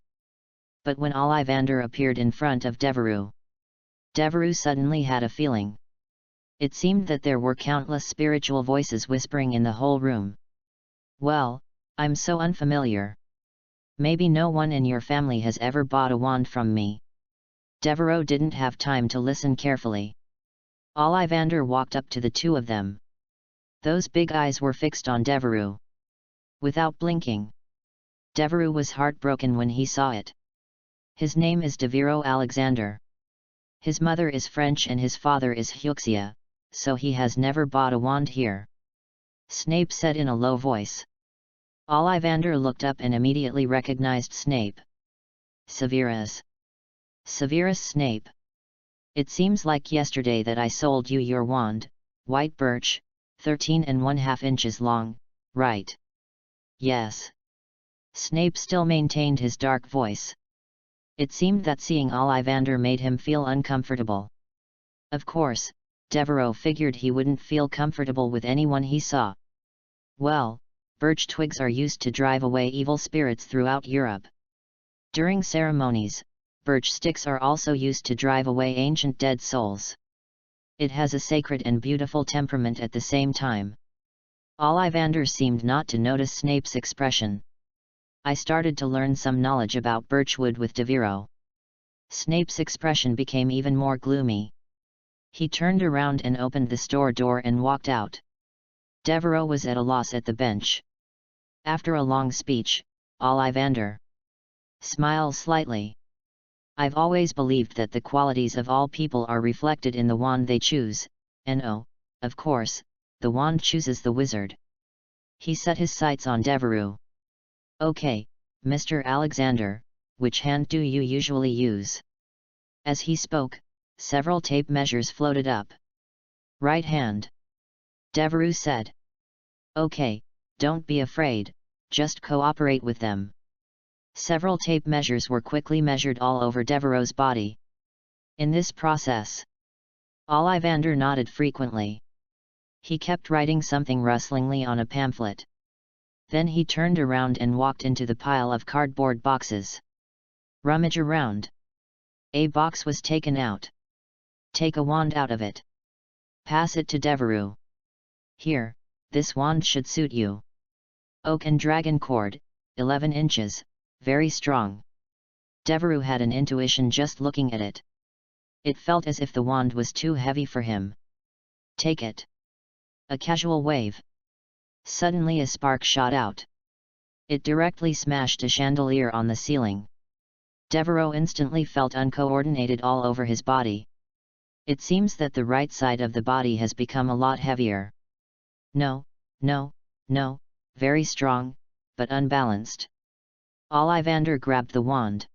But when Ollivander appeared in front of Devereux suddenly had a feeling. It seemed that there were countless spiritual voices whispering in the whole room. "Well, I'm so unfamiliar. Maybe no one in your family has ever bought a wand from me." Devereux didn't have time to listen carefully. Ollivander walked up to the 2 of them. Those big eyes were fixed on Devereux. Without blinking, Devereux was heartbroken when he saw it. His name is Devereux Alexander. His mother is French and his father is Huxia, so he has never bought a wand here. Snape said in a low voice. Ollivander looked up and immediately recognized Snape. "Severus. Severus Snape. It seems like yesterday that I sold you your wand, white birch, 13½ inches long, right?" "Yes." Snape still maintained his dark voice. It seemed that seeing Ollivander made him feel uncomfortable. Of course, Devereux figured he wouldn't feel comfortable with anyone he saw. Well, birch twigs are used to drive away evil spirits throughout Europe. During ceremonies, birch sticks are also used to drive away ancient dead souls. It has a sacred and beautiful temperament at the same time. Ollivander seemed not to notice Snape's expression. "I started to learn some knowledge about birchwood with Devereux." Snape's expression became even more gloomy. He turned around and opened the store door and walked out. Devereux was at a loss at the bench. After a long speech, Ollivander smiled slightly. "I've always believed that the qualities of all people are reflected in the wand they choose, and oh, of course, the wand chooses the wizard." He set his sights on Devereux. "Okay, Mr. Alexander, which hand do you usually use?" As he spoke, several tape measures floated up. "Right hand," Devereux said. "Okay, don't be afraid, just cooperate with them." Several tape measures were quickly measured all over Devereux's body. In this process, Ollivander nodded frequently. He kept writing something rustlingly on a pamphlet. Then he turned around and walked into the pile of cardboard boxes. "Rummage around." A box was taken out. "Take a wand out of it. Pass it to Devereux. Here, this wand should suit you. Oak and dragon cord, 11 inches, very strong." Devereux had an intuition just looking at it. It felt as if the wand was too heavy for him. "Take it." A casual wave. Suddenly a spark shot out. It directly smashed a chandelier on the ceiling. Devereux instantly felt uncoordinated all over his body. It seems that the right side of the body has become a lot heavier. No, very strong, but unbalanced. Ollivander grabbed the wand.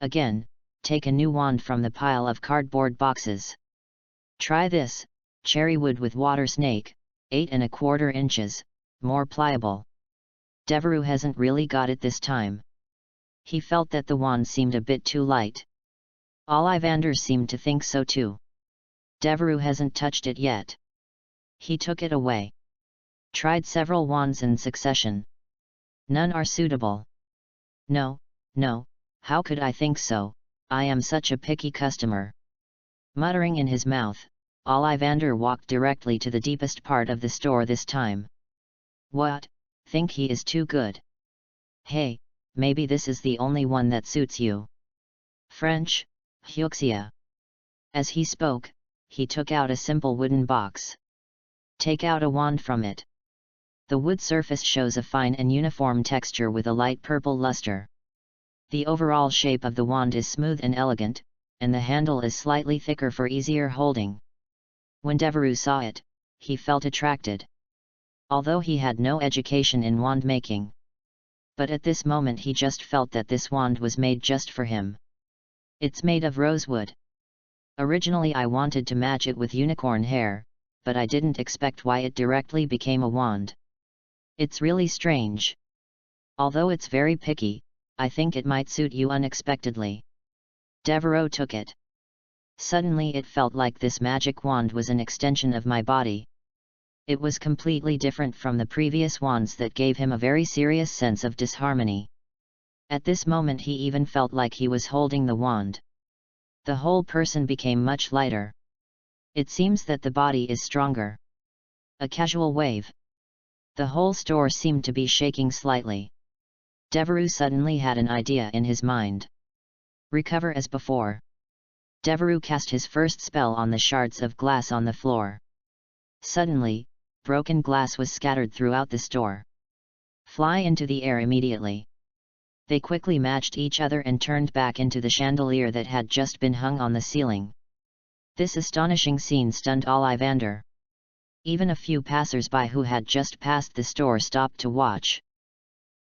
"Again, take a new wand from the pile of cardboard boxes. Try this, cherry wood with water snake, 8¼ inches, more pliable." Devereux hasn't really got it this time. He felt that the wand seemed a bit too light. Ollivander seemed to think so too. Devereux hasn't touched it yet. He took it away. Tried several wands in succession. None are suitable. No, How could I think so, I am such a picky customer. Muttering in his mouth, Ollivander walked directly to the deepest part of the store this time. What? Think he is too good? Hey, maybe this is the only one that suits you. French, Huxia. As he spoke, he took out a simple wooden box. Take out a wand from it. The wood surface shows a fine and uniform texture with a light purple luster. The overall shape of the wand is smooth and elegant, and the handle is slightly thicker for easier holding. When Devereux saw it, he felt attracted. Although he had no education in wand making. But at this moment he just felt that this wand was made just for him. It's made of rosewood. Originally I wanted to match it with unicorn hair, but I didn't expect why it directly became a wand. It's really strange. Although it's very picky, I think it might suit you unexpectedly. Devereux took it. Suddenly it felt like this magic wand was an extension of my body. It was completely different from the previous wands that gave him a very serious sense of disharmony. At this moment he even felt like he was holding the wand. The whole person became much lighter. It seems that the body is stronger. A casual wave. The whole store seemed to be shaking slightly. Devereux suddenly had an idea in his mind. Recover as before. Devereux cast his first spell on the shards of glass on the floor. Suddenly, broken glass was scattered throughout the store. Fly into the air immediately. They quickly matched each other and turned back into the chandelier that had just been hung on the ceiling. This astonishing scene stunned Ollivander. Even a few passers-by who had just passed the store stopped to watch.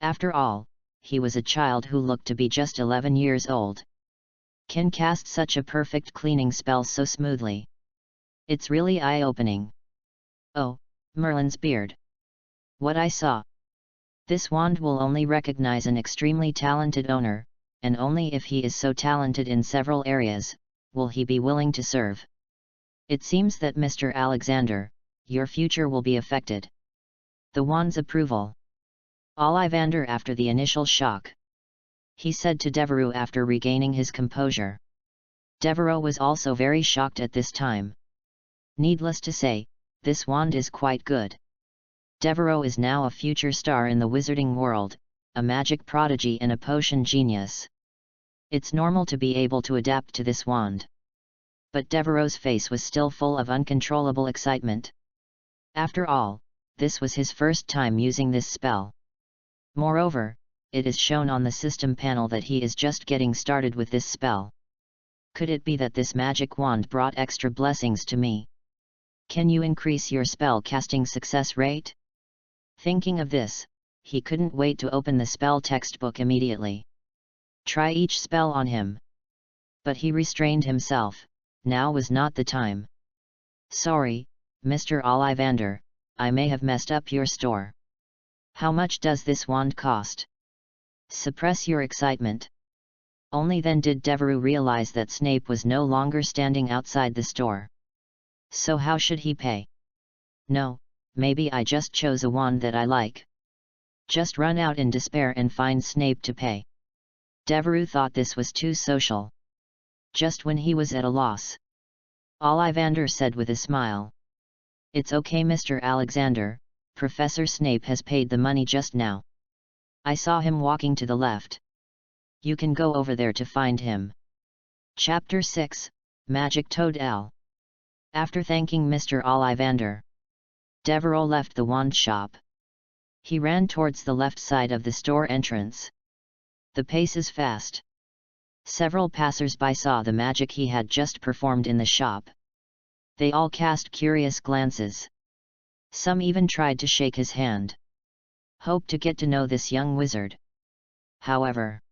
After all, he was a child who looked to be just 11 years old. Can cast such a perfect cleaning spell so smoothly. It's really eye-opening. Oh, Merlin's beard. What I saw. This wand will only recognize an extremely talented owner, and only if he is so talented in several areas, will he be willing to serve. It seems that Mr. Alexander, your future will be affected. The wand's approval. Ollivander after the initial shock. He said to Devereux after regaining his composure. Devereux was also very shocked at this time. Needless to say, this wand is quite good. Devereux is now a future star in the wizarding world, a magic prodigy and a potion genius. It's normal to be able to adapt to this wand. But Devereux's face was still full of uncontrollable excitement. After all, this was his first time using this spell. Moreover, it is shown on the system panel that he is just getting started with this spell. Could it be that this magic wand brought extra blessings to me? Can you increase your spell casting success rate? Thinking of this, he couldn't wait to open the spell textbook immediately. Try each spell on him. But he restrained himself, now was not the time. Sorry, Mr. Ollivander, I may have messed up your store. How much does this wand cost? Suppress your excitement. Only then did Devereux realize that Snape was no longer standing outside the store. So how should he pay? No, maybe I just chose a wand that I like. Just run out in despair and find Snape to pay. Devereux thought this was too social. Just when he was at a loss, Ollivander said with a smile. It's okay, Mr. Alexander, Professor Snape has paid the money just now. I saw him walking to the left. You can go over there to find him. Chapter 6, Magic Toad L. After thanking Mr. Ollivander, Devereux left the wand shop. He ran towards the left side of the store entrance. The pace is fast. Several passers-by saw the magic he had just performed in the shop. They all cast curious glances. Some even tried to shake his hand. Hope to get to know this young wizard. However,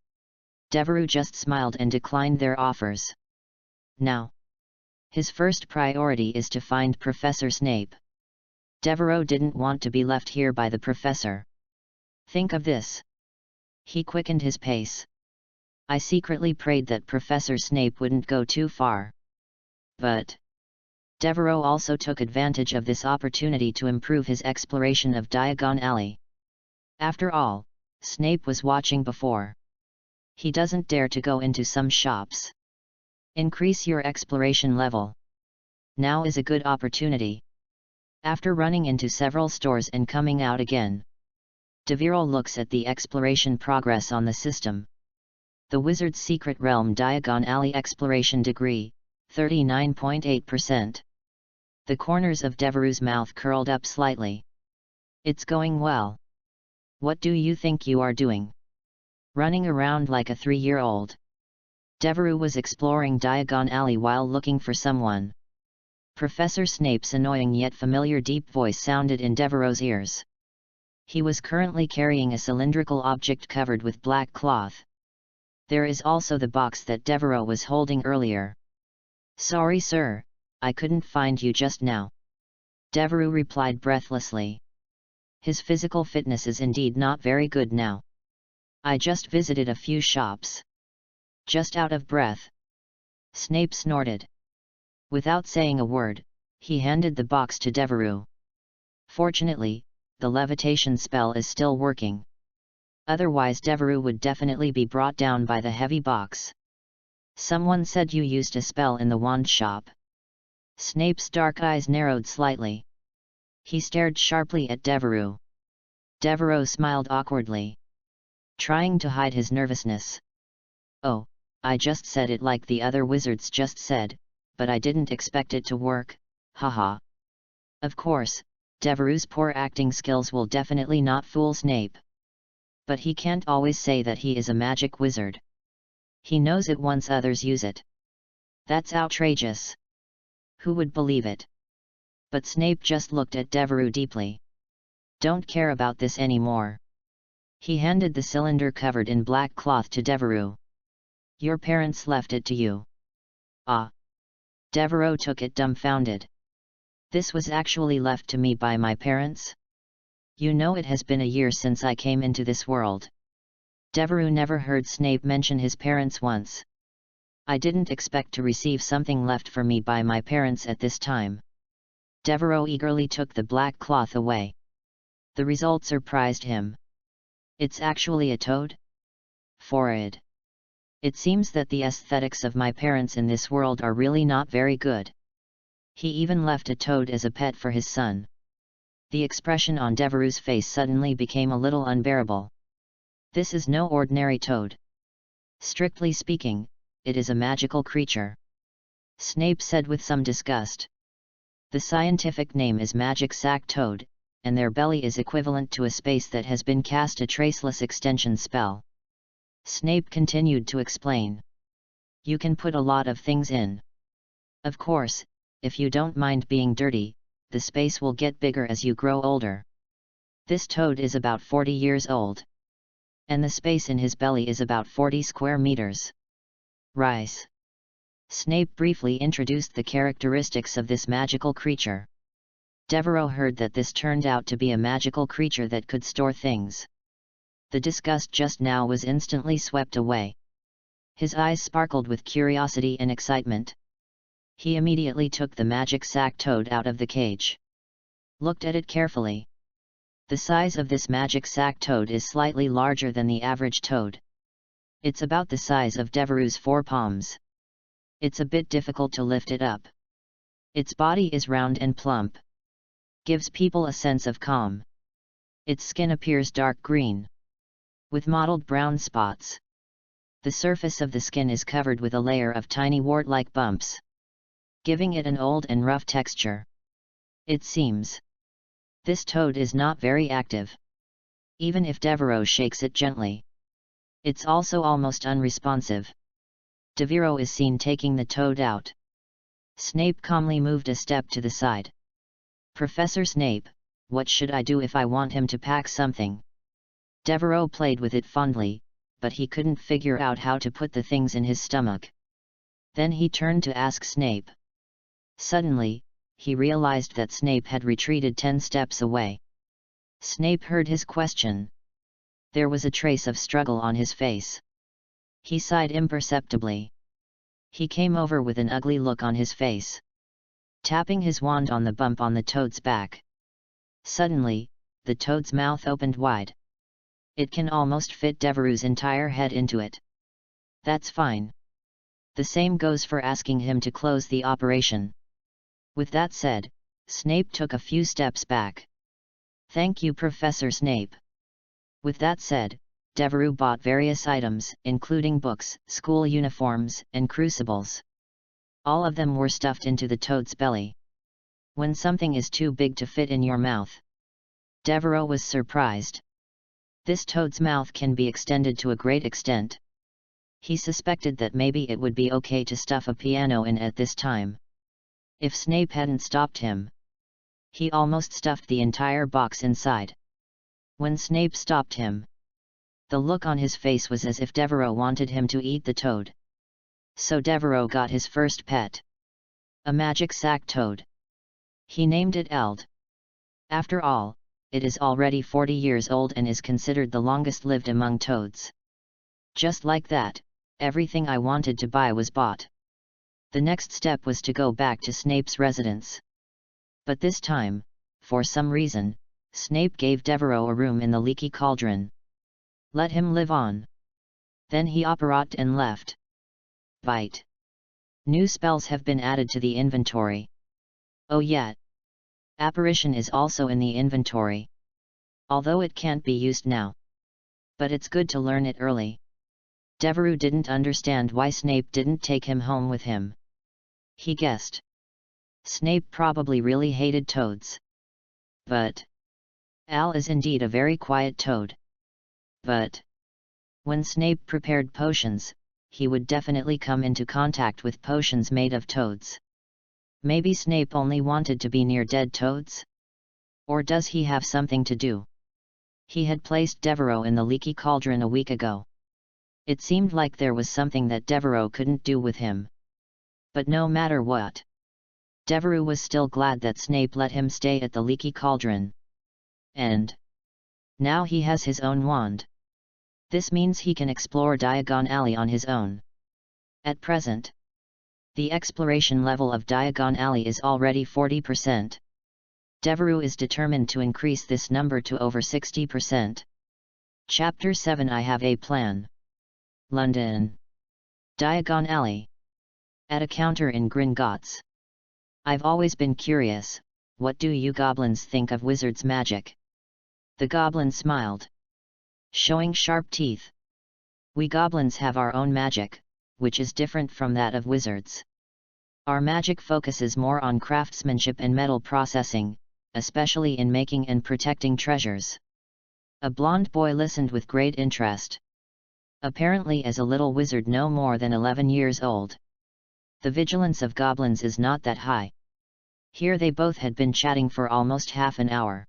Devereux just smiled and declined their offers. Now, his first priority is to find Professor Snape. Devereux didn't want to be left here by the professor. Think of this. He quickened his pace. I secretly prayed that Professor Snape wouldn't go too far. But Devereux also took advantage of this opportunity to improve his exploration of Diagon Alley. After all, Snape was watching before. He doesn't dare to go into some shops. Increase your exploration level. Now is a good opportunity. After running into several stores and coming out again, Devereux looks at the exploration progress on the system. The Wizard's Secret Realm Diagon Alley Exploration Degree, 39.8%. The corners of Devereux's mouth curled up slightly. It's going well. What do you think you are doing? Running around like a 3-year-old. Devereux was exploring Diagon Alley while looking for someone. Professor Snape's annoying yet familiar deep voice sounded in Devereux's ears. He was currently carrying a cylindrical object covered with black cloth. There is also the box that Devereux was holding earlier. Sorry sir, I couldn't find you just now. Devereux replied breathlessly. His physical fitness is indeed not very good now. I just visited a few shops. Just out of breath. Snape snorted. Without saying a word, he handed the box to Devereux. Fortunately, the levitation spell is still working. Otherwise Devereux would definitely be brought down by the heavy box. Someone said you used a spell in the wand shop. Snape's dark eyes narrowed slightly. He stared sharply at Devereux. Devereux smiled awkwardly, trying to hide his nervousness. Oh, I just said it like the other wizards just said, but I didn't expect it to work, haha. Of course, Devereux's poor acting skills will definitely not fool Snape. But he can't always say that he is a magic wizard. He knows it once others use it. That's outrageous. Who would believe it? But Snape just looked at Devereux deeply. Don't care about this anymore. He handed the cylinder covered in black cloth to Devereux. Your parents left it to you. Ah. Devereux took it dumbfounded. This was actually left to me by my parents? You know it has been a year since I came into this world. Devereux never heard Snape mention his parents once. I didn't expect to receive something left for me by my parents at this time. Devereux eagerly took the black cloth away. The result surprised him. It's actually a toad? Forward. It seems that the aesthetics of my parents in this world are really not very good. He even left a toad as a pet for his son. The expression on Devereux's face suddenly became a little unbearable. This is no ordinary toad. Strictly speaking, it is a magical creature. Snape said with some disgust. The scientific name is magic sack toad, and their belly is equivalent to a space that has been cast a traceless extension spell. Snape continued to explain. You can put a lot of things in. Of course, if you don't mind being dirty, the space will get bigger as you grow older. This toad is about 40 years old. And the space in his belly is about 40 square meters. Rise. Snape briefly introduced the characteristics of this magical creature. Devereux heard that this turned out to be a magical creature that could store things. The disgust just now was instantly swept away. His eyes sparkled with curiosity and excitement. He immediately took the magic sack toad out of the cage. Looked at it carefully. The size of this magic sack toad is slightly larger than the average toad. It's about the size of Devereux's forepalms. It's a bit difficult to lift it up. Its body is round and plump. Gives people a sense of calm. Its skin appears dark green, with mottled brown spots. The surface of the skin is covered with a layer of tiny wart-like bumps, giving it an old and rough texture. It seems this toad is not very active. Even if Devereux shakes it gently, it's also almost unresponsive. Devereux is seen taking the toad out. Snape calmly moved a step to the side. Professor Snape, what should I do if I want him to pack something? Devereux played with it fondly, but he couldn't figure out how to put the things in his stomach. Then he turned to ask Snape. Suddenly, he realized that Snape had retreated 10 steps away. Snape heard his question. There was a trace of struggle on his face. He sighed imperceptibly. He came over with an ugly look on his face, tapping his wand on the bump on the toad's back. Suddenly, the toad's mouth opened wide. It can almost fit Devereux's entire head into it. That's fine. The same goes for asking him to close the operation. With that said, Snape took a few steps back. Thank you, Professor Snape. With that said, Devereux bought various items, including books, school uniforms, and crucibles. All of them were stuffed into the toad's belly. When something is too big to fit in your mouth. Devereux was surprised. This toad's mouth can be extended to a great extent. He suspected that maybe it would be okay to stuff a piano in at this time. If Snape hadn't stopped him. He almost stuffed the entire box inside. When Snape stopped him, the look on his face was as if Devereux wanted him to eat the toad. So Devereux got his first pet. A magic sack toad. He named it Eld. After all, it is already 40 years old and is considered the longest lived among toads. Just like that, everything I wanted to buy was bought. The next step was to go back to Snape's residence. But this time, for some reason, Snape gave Devereux a room in the leaky cauldron. Let him live on. Then he apparat and left. Bite. New spells have been added to the inventory. Oh yeah. Apparition is also in the inventory. Although it can't be used now. But it's good to learn it early. Devereux didn't understand why Snape didn't take him home with him. He guessed. Snape probably really hated toads. But Al is indeed a very quiet toad. But when Snape prepared potions, he would definitely come into contact with potions made of toads. Maybe Snape only wanted to be near dead toads? Or does he have something to do? He had placed Devereux in the leaky cauldron a week ago. It seemed like there was something that Devereux couldn't do with him. But no matter what, Devereux was still glad that Snape let him stay at the leaky cauldron. And now he has his own wand. This means he can explore Diagon Alley on his own. At present, the exploration level of Diagon Alley is already 40%. Devereux is determined to increase this number to over 60%. Chapter 7 I Have a Plan. London. Diagon Alley. At a counter in Gringotts. I've always been curious, what do you goblins think of wizards' magic? The goblin smiled, showing sharp teeth. We goblins have our own magic, which is different from that of wizards. Our magic focuses more on craftsmanship and metal processing, especially in making and protecting treasures. A blond boy listened with great interest. Apparently as a little wizard no more than 11 years old. The vigilance of goblins is not that high. Here they both had been chatting for almost half an hour.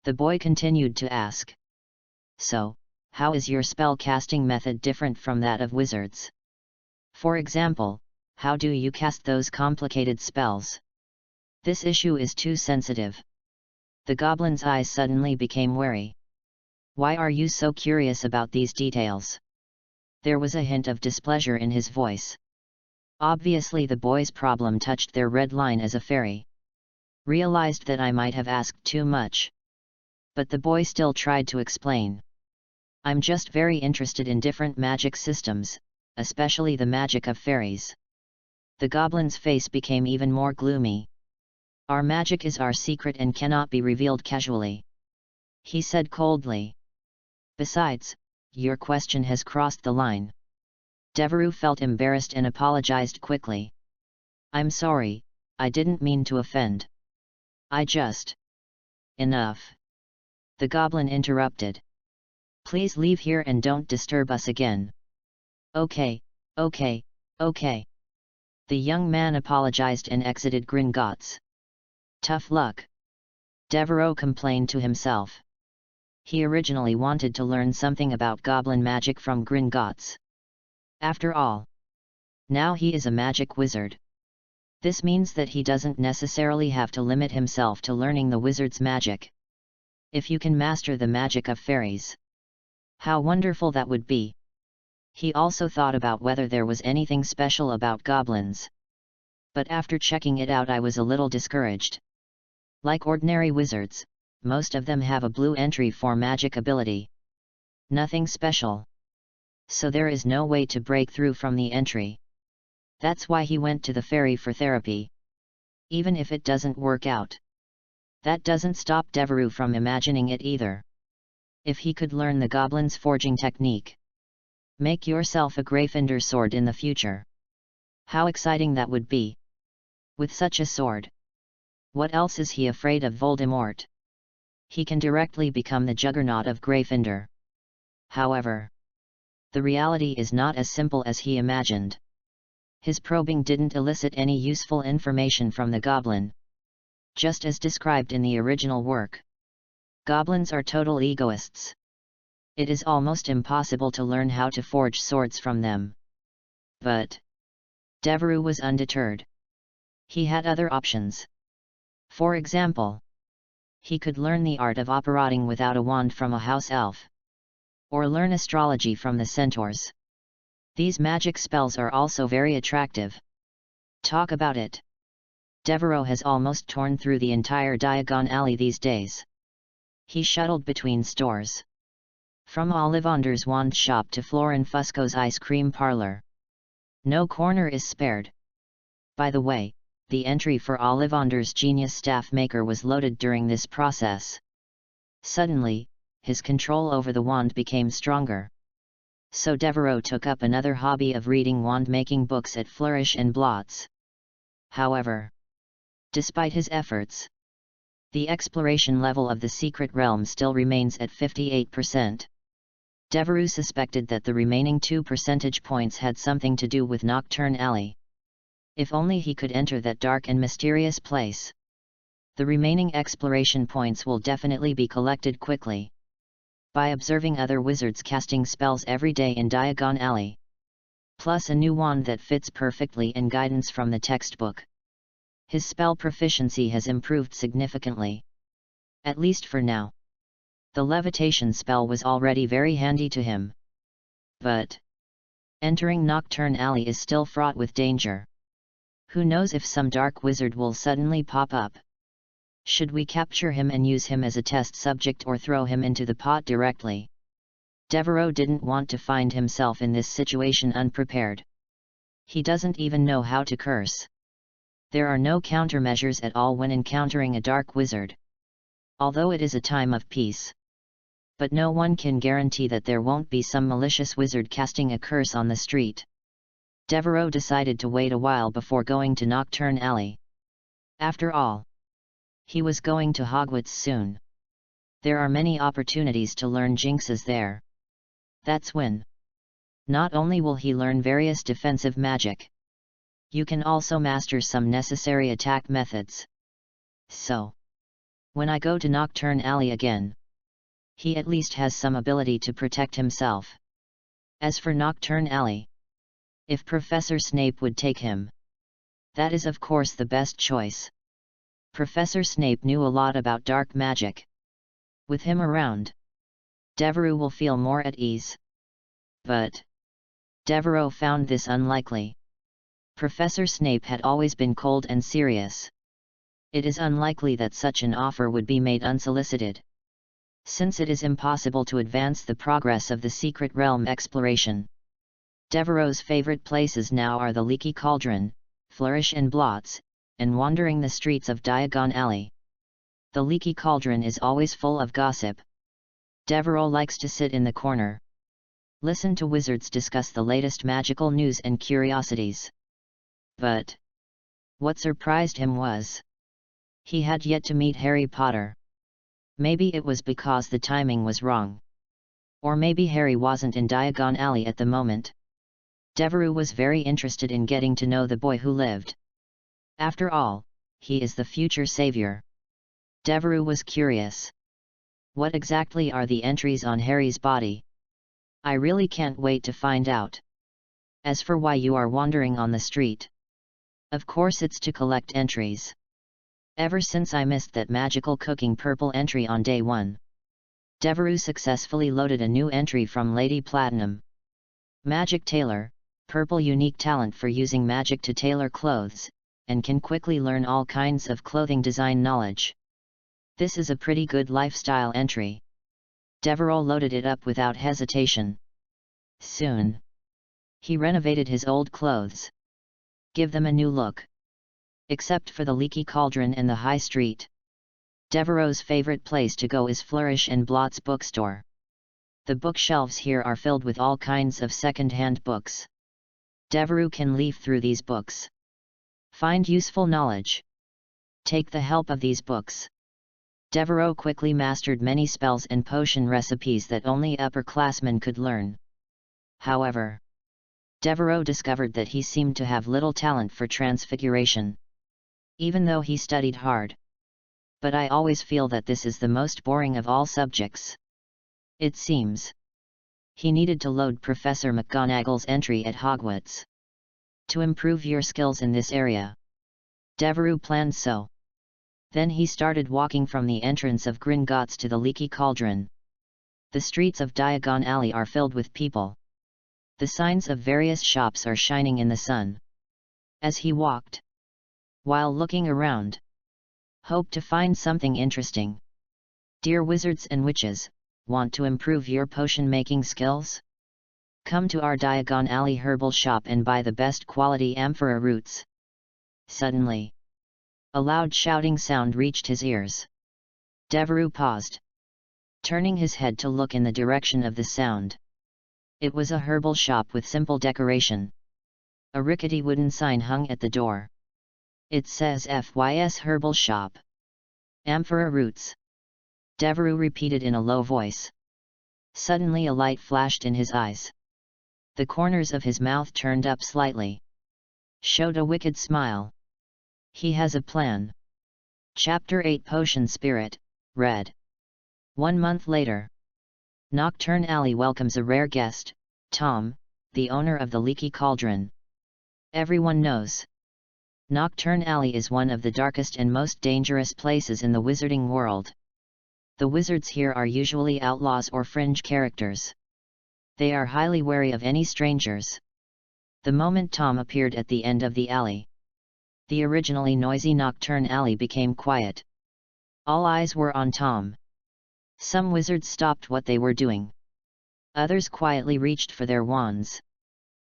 The boy continued to ask. So, how is your spell casting method different from that of wizards? For example, how do you cast those complicated spells? This issue is too sensitive. The goblin's eyes suddenly became wary. Why are you so curious about these details? There was a hint of displeasure in his voice. Obviously the boy's problem touched their red line as a fairy. Realized that I might have asked too much. But the boy still tried to explain. I'm just very interested in different magic systems, especially the magic of fairies. The goblin's face became even more gloomy. Our magic is our secret and cannot be revealed casually. He said coldly. Besides, your question has crossed the line. Devereux felt embarrassed and apologized quickly. I'm sorry, I didn't mean to offend. I just... Enough. The goblin interrupted. Please leave here and don't disturb us again. Okay, okay, okay. The young man apologized and exited Gringotts. Tough luck. Devereux complained to himself. He originally wanted to learn something about goblin magic from Gringotts. After all, now he is a magic wizard. This means that he doesn't necessarily have to limit himself to learning the wizard's magic. If you can master the magic of fairies, how wonderful that would be. He also thought about whether there was anything special about goblins. But after checking it out I was a little discouraged. Like ordinary wizards, most of them have a blue entry for magic ability. Nothing special. so there is no way to break through from the entry. That's why he went to the ferry for therapy. Even if it doesn't work out, that doesn't stop Devereux from imagining it either. If he could learn the goblin's forging technique, make yourself a Gryffindor sword in the future. How exciting that would be! With such a sword, what else is he afraid of Voldemort? He can directly become the juggernaut of Gryffindor. However, the reality is not as simple as he imagined. His probing didn't elicit any useful information from the goblin. Just as described in the original work, goblins are total egoists. It is almost impossible to learn how to forge swords from them. But Devereux was undeterred. He had other options. For example, he could learn the art of operating without a wand from a house elf, or learn astrology from the centaurs. These magic spells are also very attractive. Talk about it. Devereux has almost torn through the entire Diagon Alley these days. He shuttled between stores. From Ollivander's wand shop to Florin Fusco's ice cream parlor. No corner is spared. By the way, the entry for Ollivander's genius staff maker was loaded during this process. Suddenly, his control over the wand became stronger. So Devereux took up another hobby of reading wand-making books at Flourish and Blotts. However, despite his efforts, the exploration level of the secret realm still remains at 58%. Devereux suspected that the remaining 2 percentage points had something to do with Nocturne Alley. If only he could enter that dark and mysterious place. The remaining exploration points will definitely be collected quickly by observing other wizards casting spells every day in Diagon Alley. Plus a new wand that fits perfectly and guidance from the textbook. His spell proficiency has improved significantly. At least for now. The levitation spell was already very handy to him. But entering Nocturne Alley is still fraught with danger. Who knows if some dark wizard will suddenly pop up? Should we capture him and use him as a test subject or throw him into the pot directly? Devereux didn't want to find himself in this situation unprepared. He doesn't even know how to curse. There are no countermeasures at all when encountering a dark wizard. Although it is a time of peace. But no one can guarantee that there won't be some malicious wizard casting a curse on the street. Devereux decided to wait a while before going to Nocturne Alley. After all, he was going to Hogwarts soon. There are many opportunities to learn jinxes there. That's when. Not only will he learn various defensive magic, you can also master some necessary attack methods. So, when I go to Nocturne Alley again, he at least has some ability to protect himself. As for Nocturne Alley, if Professor Snape would take him, that is of course the best choice. Professor Snape knew a lot about dark magic. With him around, Devereux will feel more at ease. But Devereux found this unlikely. Professor Snape had always been cold and serious. It is unlikely that such an offer would be made unsolicited, since it is impossible to advance the progress of the secret realm exploration. Devereux's favorite places now are the Leaky Cauldron, Flourish and Blotts, and wandering the streets of Diagon Alley. The Leaky Cauldron is always full of gossip. Devereux likes to sit in the corner, listen to wizards discuss the latest magical news and curiosities. But what surprised him was, he had yet to meet Harry Potter. Maybe it was because the timing was wrong. Or maybe Harry wasn't in Diagon Alley at the moment. Devereux was very interested in getting to know the boy who lived. After all, he is the future savior. Devereux was curious. What exactly are the entries on Harry's body? I really can't wait to find out. As for why you are wandering on the street, of course it's to collect entries. Ever since I missed that magical cooking purple entry on day 1, Devereux successfully loaded a new entry from Lady Platinum. Magic Tailor, purple unique talent for using magic to tailor clothes, and can quickly learn all kinds of clothing design knowledge. This is a pretty good lifestyle entry. Devereux loaded it up without hesitation. Soon, he renovated his old clothes. Give them a new look. Except for the leaky cauldron and the high street. Devereux's favorite place to go is Flourish and Blott's bookstore. The bookshelves here are filled with all kinds of second-hand books. Devereux can leaf through these books. Find useful knowledge. Take the help of these books. Devereux quickly mastered many spells and potion recipes that only upperclassmen could learn. However, Devereux discovered that he seemed to have little talent for transfiguration. Even though he studied hard. But I always feel that this is the most boring of all subjects. It seems. He needed to load Professor McGonagall's entry at Hogwarts. To improve your skills in this area. Devereux planned so. Then he started walking from the entrance of Gringotts to the leaky cauldron. The streets of Diagon Alley are filled with people. The signs of various shops are shining in the sun. As he walked, while looking around, hope to find something interesting. Dear wizards and witches, want to improve your potion-making skills? Come to our Diagon Alley herbal shop and buy the best quality amphora roots. Suddenly, a loud shouting sound reached his ears. Devereux paused, turning his head to look in the direction of the sound. It was a herbal shop with simple decoration. A rickety wooden sign hung at the door. It says FYS Herbal Shop. Amphora Roots. Devereux repeated in a low voice. Suddenly a light flashed in his eyes. The corners of his mouth turned up slightly. Showed a wicked smile. He has a plan. Chapter 8 Potion Spirit, read. 1 month later. Nocturne Alley welcomes a rare guest, Tom, the owner of the leaky cauldron. Everyone knows. Nocturne Alley is one of the darkest and most dangerous places in the wizarding world. The wizards here are usually outlaws or fringe characters. They are highly wary of any strangers. The moment Tom appeared at the end of the alley, the originally noisy Nocturne Alley became quiet. All eyes were on Tom. Some wizards stopped what they were doing. Others quietly reached for their wands.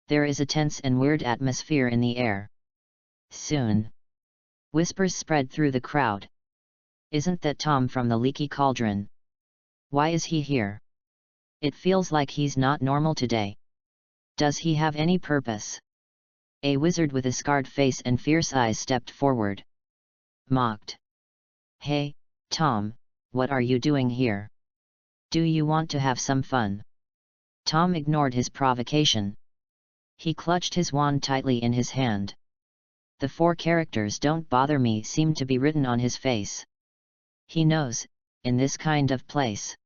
There is a tense and weird atmosphere in the air. Soon, whispers spread through the crowd. Isn't that Tom from the leaky cauldron? Why is he here? It feels like he's not normal today. Does he have any purpose? A wizard with a scarred face and fierce eyes stepped forward. Mocked. Hey, Tom, what are you doing here? Do you want to have some fun? Tom ignored his provocation. He clutched his wand tightly in his hand. The 4 characters "Don't bother me" seemed to be written on his face. He knows, in this kind of place,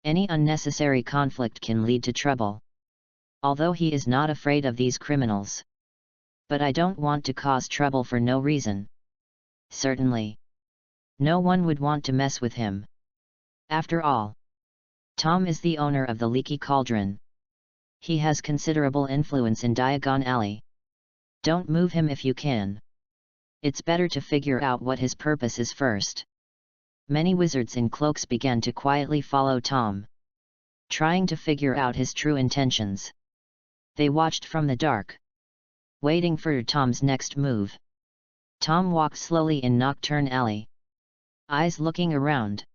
any unnecessary conflict can lead to trouble. Although he is not afraid of these criminals. But I don't want to cause trouble for no reason. Certainly. No one would want to mess with him. After all, Tom is the owner of the leaky cauldron. He has considerable influence in Diagon Alley. Don't move him if you can. It's better to figure out what his purpose is first. Many wizards in cloaks began to quietly follow Tom, trying to figure out his true intentions. They watched from the dark, waiting for Tom's next move. Tom walked slowly in Nocturne Alley, eyes looking around.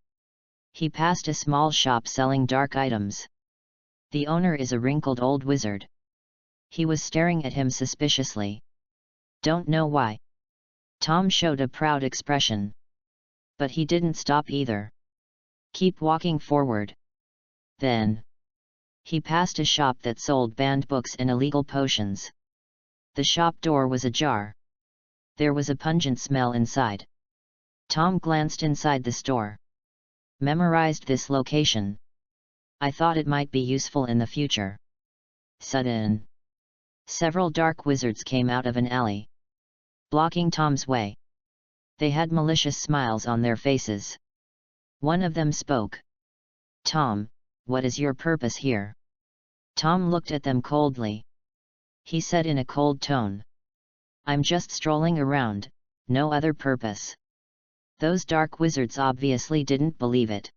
He passed a small shop selling dark items. The owner is a wrinkled old wizard. He was staring at him suspiciously. Don't know why. Tom showed a proud expression. But he didn't stop either. Keep walking forward. Then, he passed a shop that sold banned books and illegal potions. The shop door was ajar. There was a pungent smell inside. Tom glanced inside the store. Memorized this location. I thought it might be useful in the future. Sudden. Several dark wizards came out of an alley, blocking Tom's way. They had malicious smiles on their faces. One of them spoke. Tom, what is your purpose here? Tom looked at them coldly. He said in a cold tone. I'm just strolling around, no other purpose. Those dark wizards obviously didn't believe it.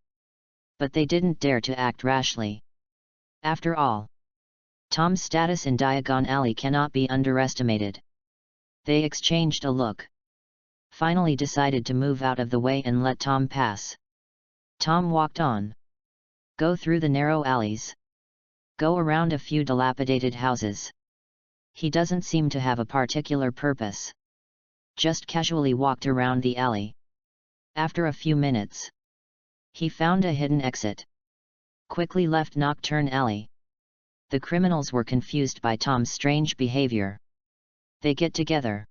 But they didn't dare to act rashly. After all, Tom's status in Diagon Alley cannot be underestimated. They exchanged a look. Finally decided to move out of the way and let Tom pass. Tom walked on. Go through the narrow alleys. Go around a few dilapidated houses. He doesn't seem to have a particular purpose. Just casually walked around the alley. After a few minutes, he found a hidden exit. Quickly left Nocturne Alley. The criminals were confused by Tom's strange behavior. They get together.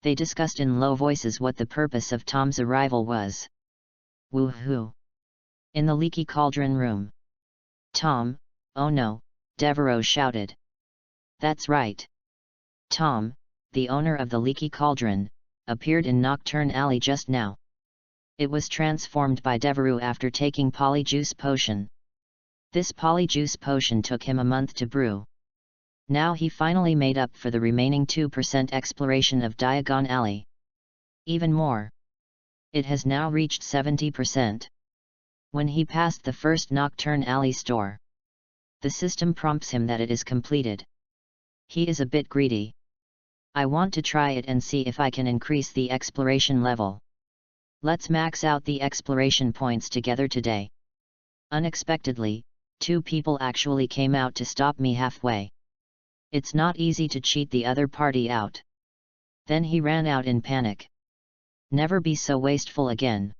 They discussed in low voices what the purpose of Tom's arrival was. Woohoo! In the leaky cauldron room. Tom, oh no, Devereaux shouted. That's right. Tom, the owner of the leaky cauldron, appeared in Nocturne Alley just now. It was transformed by Devereaux after taking Polyjuice Potion. This Polyjuice Potion took him a month to brew. Now he finally made up for the remaining 2% exploration of Diagon Alley. Even more. It has now reached 70%. When he passed the first Nocturne Alley store, the system prompts him that it is completed. He is a bit greedy. I want to try it and see if I can increase the exploration level. Let's max out the exploration points together today. Unexpectedly, 2 people actually came out to stop me halfway. It's not easy to cheat the other party out. Then he ran out in panic. Never be so wasteful again.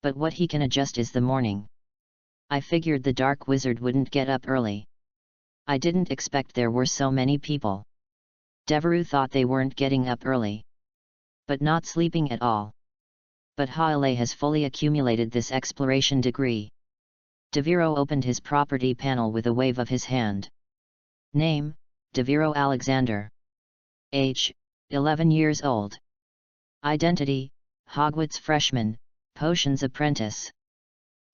But what he can adjust is the morning. I figured the dark wizard wouldn't get up early. I didn't expect there were so many people. Devereaux thought they weren't getting up early. But not sleeping at all. But Haile has fully accumulated this exploration degree. Devereaux opened his property panel with a wave of his hand. Name, Devereaux Alexander. Age, 11 years old. Identity, Hogwarts freshman, Potions apprentice.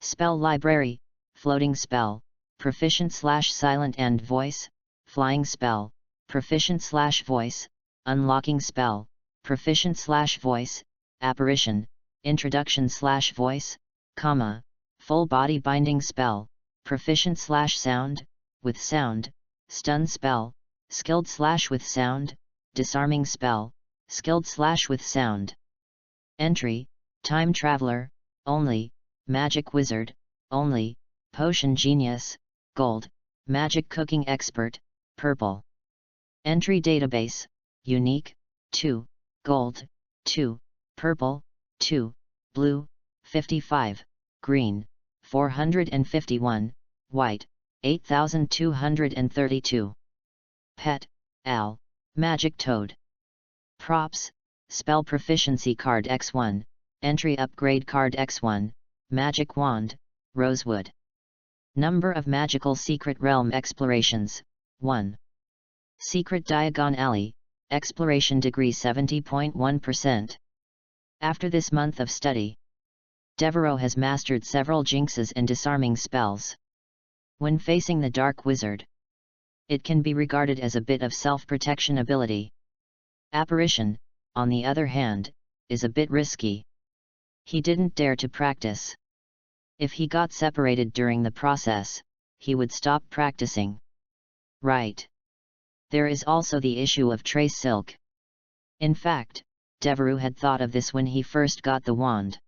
Spell library, floating spell, proficient/silent and voice, flying spell, proficient/voice, unlocking spell, proficient/voice, apparition, introduction/voice, comma, full body binding spell, proficient/sound, with sound, stun spell, skilled/with sound, disarming spell, skilled/with sound. Entry, time traveler, only, magic wizard, only, potion genius, gold, magic cooking expert, purple. Entry database, unique, 2, gold, 2, purple, 2, blue, 55, green, 451, white, 8232. Pet, Al, Magic Toad. Props, Spell Proficiency Card X1, Entry Upgrade Card X1, Magic Wand, Rosewood. Number of Magical Secret Realm Explorations, 1. Secret Diagon Alley, Exploration Degree 70.1%. After this month of study, Devereaux has mastered several jinxes and disarming spells. When facing the Dark Wizard, it can be regarded as a bit of self-protection ability. Apparition, on the other hand, is a bit risky. He didn't dare to practice. If he got separated during the process, he would stop practicing. Right. There is also the issue of trace silk. In fact, Devereaux had thought of this when he first got the wand.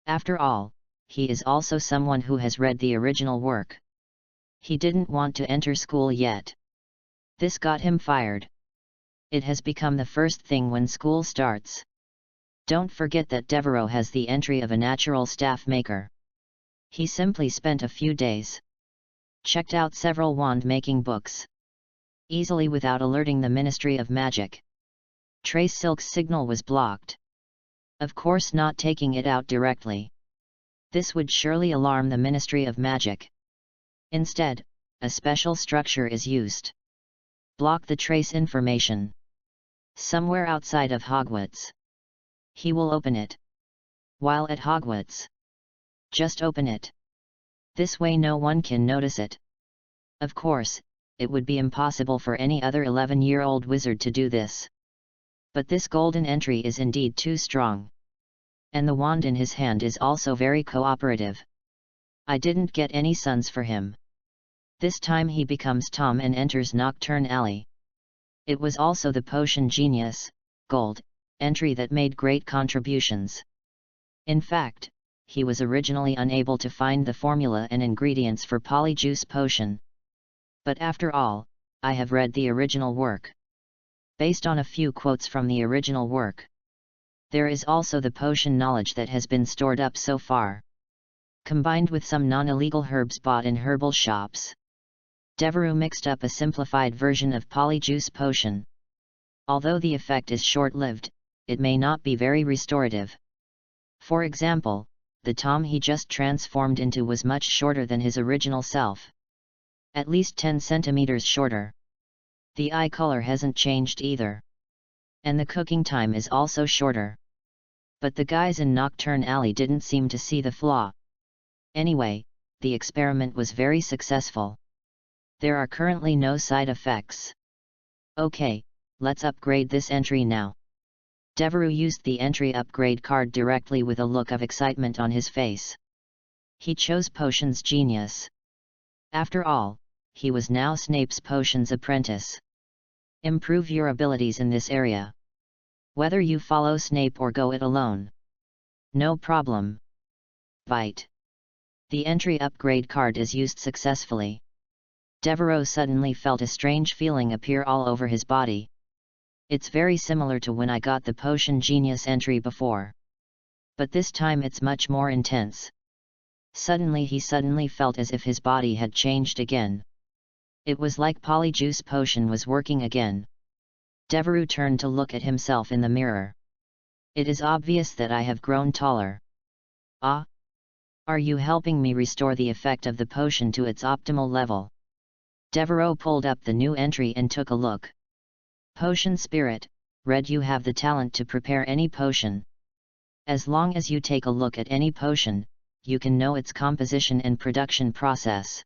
After all, he is also someone who has read the original work. He didn't want to enter school yet. This got him fired. It has become the first thing when school starts. Don't forget that Devereaux has the entry of a natural staff maker. He simply spent a few days. Checked out several wand-making books. Easily without alerting the Ministry of Magic. Trace Silk's signal was blocked. Of course not taking it out directly. This would surely alarm the Ministry of Magic. Instead, a special structure is used. Block the trace information. Somewhere outside of Hogwarts. He will open it. While at Hogwarts. Just open it. This way no one can notice it. Of course, it would be impossible for any other 11-year-old wizard to do this. But this golden entry is indeed too strong. And the wand in his hand is also very cooperative. I didn't get any sons for him. This time he becomes Tom and enters Nocturne Alley. It was also the Potion Genius, Gold, entry that made great contributions. In fact, he was originally unable to find the formula and ingredients for Polyjuice Potion. But after all, I have read the original work. Based on a few quotes from the original work, there is also the potion knowledge that has been stored up so far, combined with some non-illegal herbs bought in herbal shops. Devereux mixed up a simplified version of Polyjuice Potion. Although the effect is short-lived, it may not be very restorative. For example, the Tom he just transformed into was much shorter than his original self. At least 10 centimeters shorter. The eye color hasn't changed either. And the cooking time is also shorter. But the guys in Nocturne Alley didn't seem to see the flaw. Anyway, the experiment was very successful. There are currently no side effects. Okay, let's upgrade this entry now. Devereux used the entry upgrade card directly with a look of excitement on his face. He chose Potions Genius. After all, he was now Snape's Potions Apprentice. Improve your abilities in this area. Whether you follow Snape or go it alone. No problem. Bite. The entry upgrade card is used successfully. Devereux suddenly felt a strange feeling appear all over his body. It's very similar to when I got the Potion Genius entry before. But this time it's much more intense. Suddenly he felt as if his body had changed again. It was like Polyjuice Potion was working again. Devereux turned to look at himself in the mirror. It is obvious that I have grown taller. Ah? Are you helping me restore the effect of the potion to its optimal level? Devereux pulled up the new entry and took a look. Potion Spirit, Red. You have the talent to prepare any potion. As long as you take a look at any potion, you can know its composition and production process.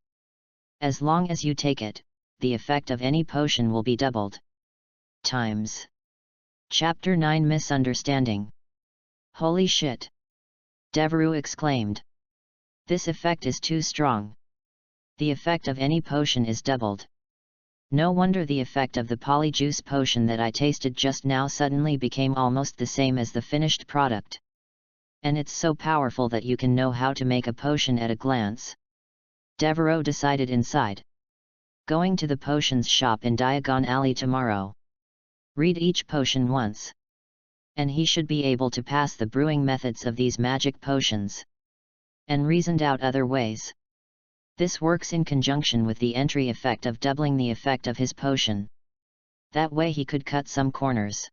As long as you take it, the effect of any potion will be doubled. Times. Chapter 9 Misunderstanding. Holy shit! Devereux exclaimed. This effect is too strong. The effect of any potion is doubled. No wonder the effect of the Polyjuice Potion that I tasted just now suddenly became almost the same as the finished product. And it's so powerful that you can know how to make a potion at a glance. Devereux decided inside. Going to the potions shop in Diagon Alley tomorrow. Read each potion once. And he should be able to pass the brewing methods of these magic potions. And reasoned out other ways. This works in conjunction with the entry effect of doubling the effect of his potion. That way he could cut some corners.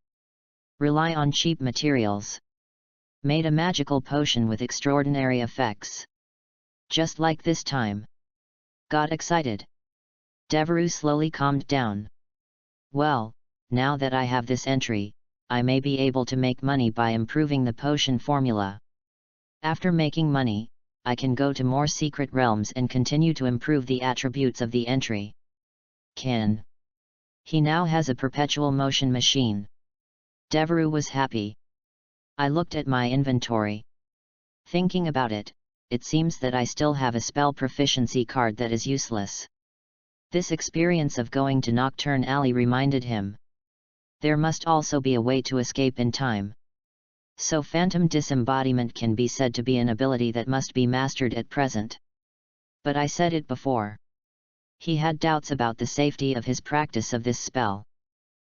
Rely on cheap materials. Made a magical potion with extraordinary effects. Just like this time. Got excited. Devereux slowly calmed down. Well, now that I have this entry, I may be able to make money by improving the potion formula. After making money, I can go to more secret realms and continue to improve the attributes of the entry. He now has a perpetual motion machine. Devereux was happy. I looked at my inventory. Thinking about it, it seems that I still have a spell proficiency card that is useless. This experience of going to Nocturne Alley reminded him. There must also be a way to escape in time. So phantom disembodiment can be said to be an ability that must be mastered at present. But I said it before. He had doubts about the safety of his practice of this spell.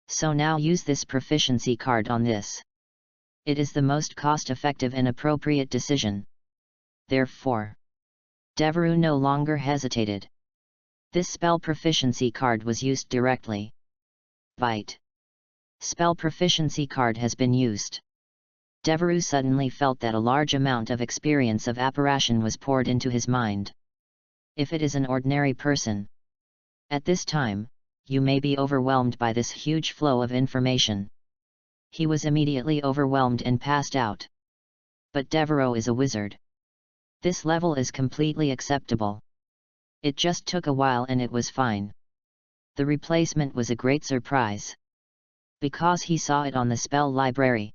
So now use this proficiency card on this. It is the most cost-effective and appropriate decision. Therefore, Devereux no longer hesitated. This spell proficiency card was used directly. Bite. Spell proficiency card has been used. Devereux suddenly felt that a large amount of experience of apparition was poured into his mind. If it is an ordinary person, at this time, you may be overwhelmed by this huge flow of information. He was immediately overwhelmed and passed out. But Devereux is a wizard. This level is completely acceptable. It just took a while and it was fine. The replacement was a great surprise. Because he saw it on the spell library.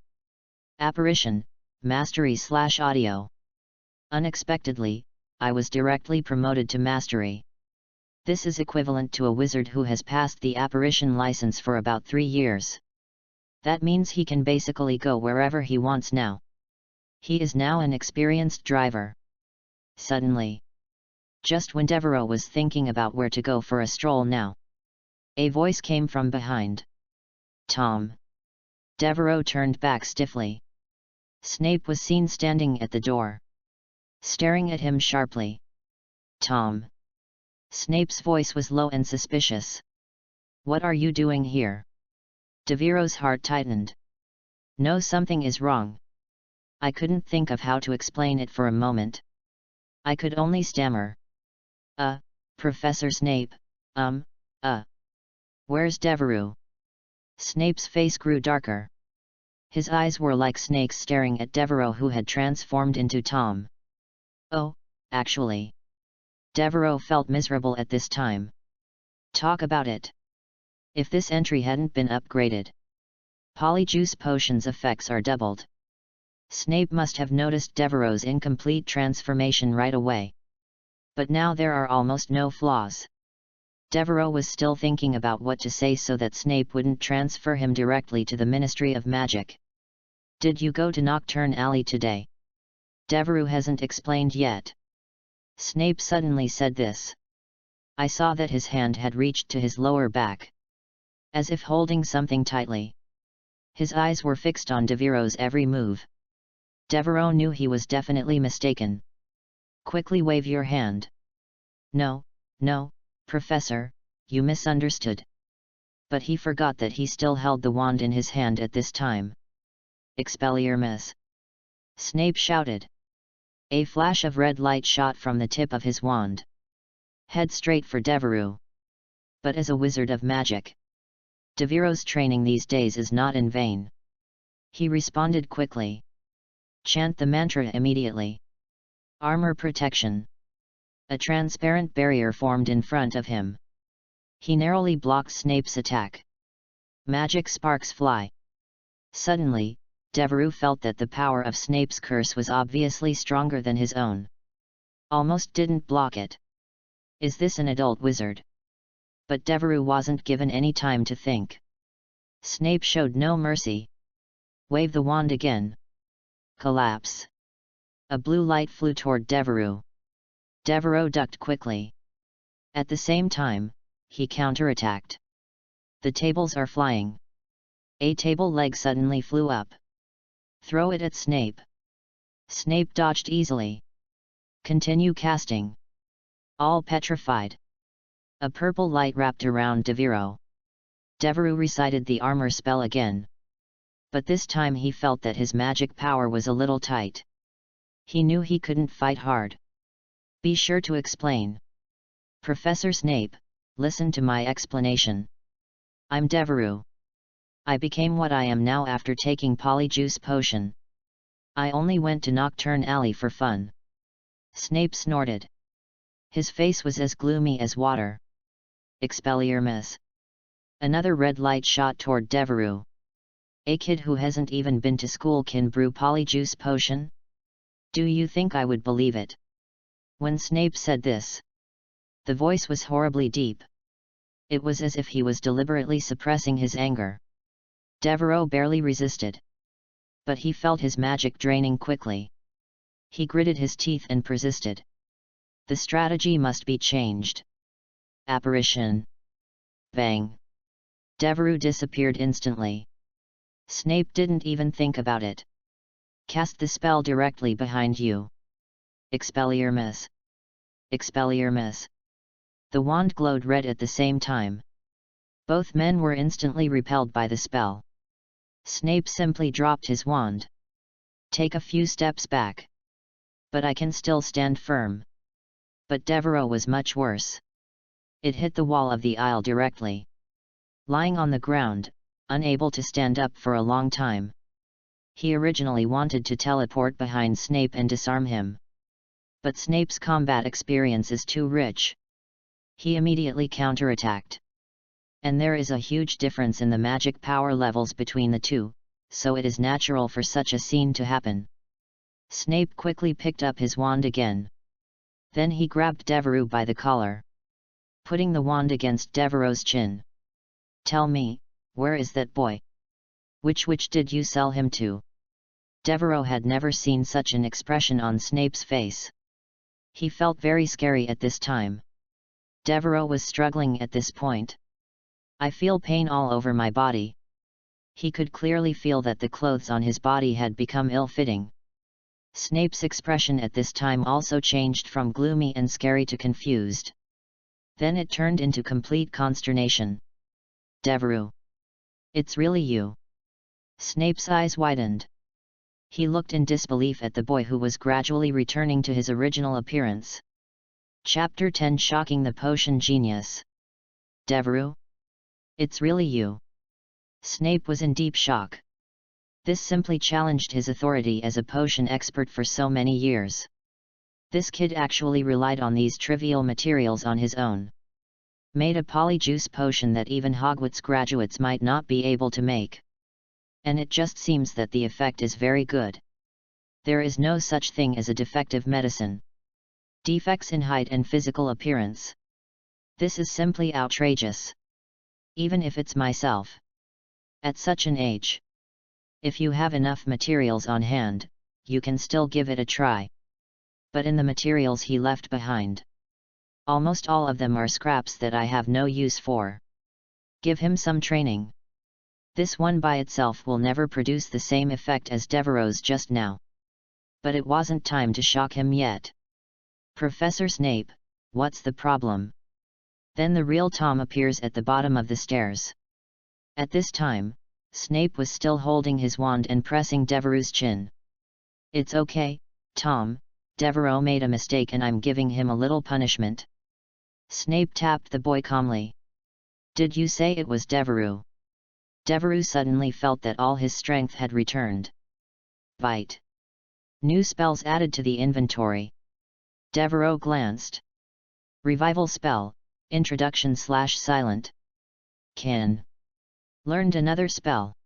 Apparition, Mastery/Audio. Unexpectedly, I was directly promoted to Mastery. This is equivalent to a wizard who has passed the apparition license for about 3 years. That means he can basically go wherever he wants now. He is now an experienced driver. Suddenly, just when Devereaux was thinking about where to go for a stroll now, a voice came from behind. Tom. Devereaux turned back stiffly. Snape was seen standing at the door, staring at him sharply. Tom. Snape's voice was low and suspicious. What are you doing here? Devereaux's heart tightened. No, something is wrong. I couldn't think of how to explain it for a moment. I could only stammer. Professor Snape, Where's Devereaux? Snape's face grew darker. His eyes were like snakes staring at Devereaux, who had transformed into Tom. Oh, actually. Devereaux felt miserable at this time. Talk about it. If this entry hadn't been upgraded, Polyjuice Potion's effects are doubled. Snape must have noticed Devereaux's incomplete transformation right away. But now there are almost no flaws. Devereaux was still thinking about what to say so that Snape wouldn't transfer him directly to the Ministry of Magic. Did you go to Nocturne Alley today? Devereaux hasn't explained yet. Snape suddenly said this. I saw that his hand had reached to his lower back, as if holding something tightly. His eyes were fixed on Devereaux's every move. Devereaux knew he was definitely mistaken. Quickly wave your hand. No, Professor, you misunderstood. But he forgot that he still held the wand in his hand at this time. Expelliarmus! Snape shouted. A flash of red light shot from the tip of his wand. Head straight for Devereaux. But as a wizard of magic, Devereaux's training these days is not in vain. He responded quickly. Chant the mantra immediately. Armor protection. A transparent barrier formed in front of him. He narrowly blocked Snape's attack. Magic sparks fly. Suddenly, Devereaux felt that the power of Snape's curse was obviously stronger than his own. Almost didn't block it. Is this an adult wizard? But Devereaux wasn't given any time to think. Snape showed no mercy. Wave the wand again. Collapse. A blue light flew toward Devereaux. Devereaux ducked quickly. At the same time, he counterattacked. The tables are flying. A table leg suddenly flew up. Throw it at Snape. Snape dodged easily. Continue casting. All petrified. A purple light wrapped around Devereaux. Devereaux recited the armor spell again. But this time he felt that his magic power was a little tight. He knew he couldn't fight hard. Be sure to explain. Professor Snape, listen to my explanation. I'm Devereaux. I became what I am now after taking Polyjuice Potion. I only went to Nocturne Alley for fun. Snape snorted. His face was as gloomy as water. Expelliarmus! Another red light shot toward Devereaux. A kid who hasn't even been to school can brew Polyjuice Potion? Do you think I would believe it? When Snape said this, the voice was horribly deep. It was as if he was deliberately suppressing his anger. Devereaux barely resisted. But he felt his magic draining quickly. He gritted his teeth and persisted. The strategy must be changed. Apparition. Bang. Devereaux disappeared instantly. Snape didn't even think about it. Cast the spell directly behind you. Expelliarmus! Expelliarmus! The wand glowed red at the same time. Both men were instantly repelled by the spell. Snape simply dropped his wand. Take a few steps back. But I can still stand firm. But Devereaux was much worse. It hit the wall of the aisle directly. Lying on the ground, unable to stand up for a long time. He originally wanted to teleport behind Snape and disarm him. But Snape's combat experience is too rich. He immediately counterattacked. And there is a huge difference in the magic power levels between the two, so it is natural for such a scene to happen. Snape quickly picked up his wand again. Then he grabbed Devereaux by the collar. putting the wand against Devereux's chin. "Tell me, where is that boy? Which did you sell him to?" Devereux had never seen such an expression on Snape's face. He felt very scary at this time. Devereux was struggling at this point. "I feel pain all over my body." He could clearly feel that the clothes on his body had become ill-fitting. Snape's expression at this time also changed from gloomy and scary to confused. Then it turned into complete consternation. "Devereux! It's really you!" Snape's eyes widened. He looked in disbelief at the boy who was gradually returning to his original appearance. Chapter 10: Shocking the Potion Genius. "Devereux? It's really you?" Snape was in deep shock. This simply challenged his authority as a potion expert for so many years. This kid actually relied on these trivial materials on his own. Made a polyjuice potion that even Hogwarts graduates might not be able to make. And it just seems that the effect is very good. There is no such thing as a defective medicine. Defects in height and physical appearance. This is simply outrageous. Even if it's myself. At such an age. If you have enough materials on hand, you can still give it a try. But in the materials he left behind, almost all of them are scraps that I have no use for. Give him some training. This one by itself will never produce the same effect as Devereux's just now. But it wasn't time to shock him yet. "Professor Snape, what's the problem?" Then the real Tom appears at the bottom of the stairs. At this time, Snape was still holding his wand and pressing Devereux's chin. "It's okay, Tom, Devereux made a mistake and I'm giving him a little punishment." Snape tapped the boy calmly. "Did you say it was Devereux?" Devereux suddenly felt that all his strength had returned. Bite. New spells added to the inventory. Devereux glanced. Revival spell, introduction/silent. Can. Learned another spell.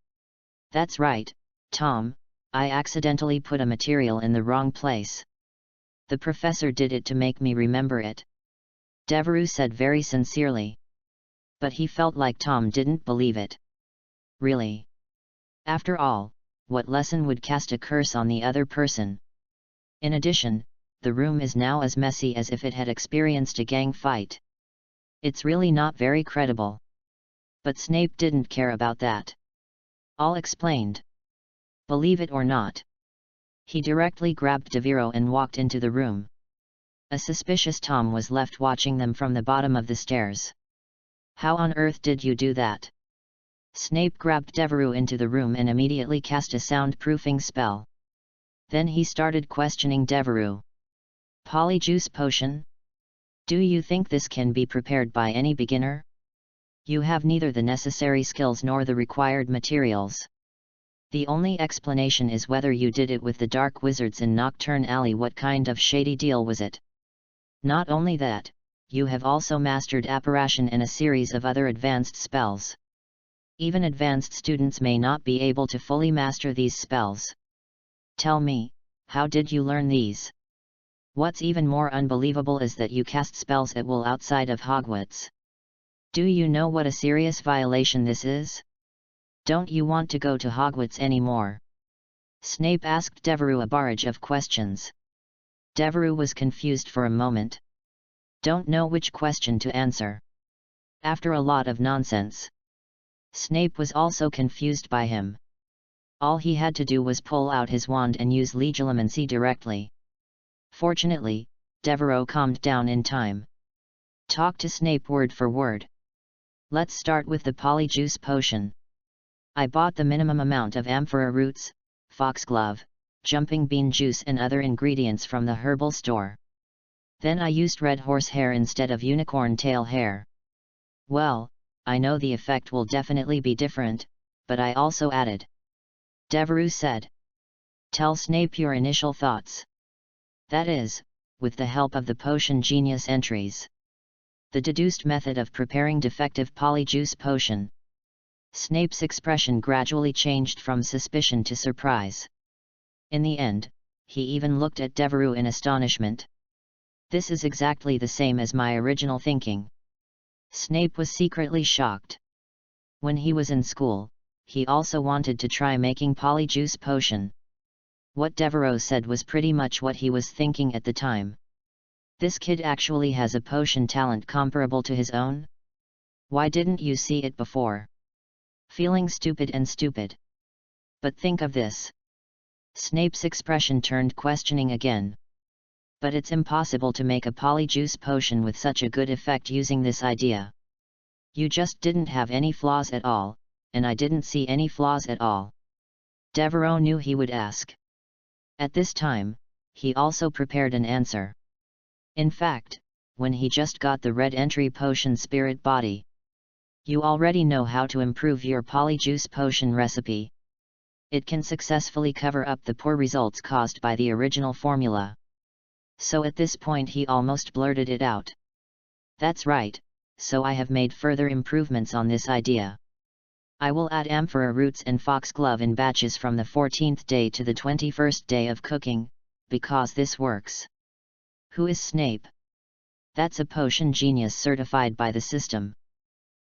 "That's right, Tom, I accidentally put a material in the wrong place. The professor did it to make me remember it," Devereux said very sincerely. But he felt like Tom didn't believe it. Really? After all, what lesson would cast a curse on the other person? In addition, the room is now as messy as if it had experienced a gang fight. It's really not very credible. But Snape didn't care about that. All explained. Believe it or not. He directly grabbed Devereux and walked into the room. A suspicious Tom was left watching them from the bottom of the stairs. "How on earth did you do that?" Snape grabbed Devereux into the room and immediately cast a soundproofing spell. Then he started questioning Devereux. "Polyjuice potion? Do you think this can be prepared by any beginner? You have neither the necessary skills nor the required materials. The only explanation is whether you did it with the dark wizards in Nocturne Alley. What kind of shady deal was it? Not only that, you have also mastered apparition and a series of other advanced spells. Even advanced students may not be able to fully master these spells. Tell me, how did you learn these? What's even more unbelievable is that you cast spells at will outside of Hogwarts. Do you know what a serious violation this is? Don't you want to go to Hogwarts anymore?" Snape asked Devereux a barrage of questions. Devereux was confused for a moment. Don't know which question to answer. After a lot of nonsense. Snape was also confused by him. All he had to do was pull out his wand and use legilimency directly. Fortunately, Devereux calmed down in time. Talk to Snape word for word. "Let's start with the polyjuice potion. I bought the minimum amount of amphora roots, foxglove, jumping bean juice and other ingredients from the herbal store. Then I used red horsehair instead of unicorn tail hair. Well, I know the effect will definitely be different, but I also added." Devereux said. "Tell Snape your initial thoughts." That is, with the help of the potion genius entries. The deduced method of preparing defective polyjuice potion. Snape's expression gradually changed from suspicion to surprise. In the end, he even looked at Devereux in astonishment. "This is exactly the same as my original thinking. Snape was secretly shocked. When he was in school, he also wanted to try making polyjuice potion. What Devereaux said was pretty much what he was thinking at the time. This kid actually has a potion talent comparable to his own? Why didn't you see it before? Feeling stupid and stupid. But think of this. Snape's expression turned questioning again. But it's impossible to make a polyjuice potion with such a good effect using this idea. You just didn't have any flaws at all, and I didn't see any flaws at all. Devereaux knew he would ask. At this time, he also prepared an answer. In fact, when he just got the red entry potion spirit body. You already know how to improve your polyjuice potion recipe. It can successfully cover up the poor results caused by the original formula. So at this point he almost blurted it out. That's right, so I have made further improvements on this idea. I will add amphora roots and foxglove in batches from the 14th day to the 21st day of cooking, because this works. Who is Snape? That's a potion genius certified by the system.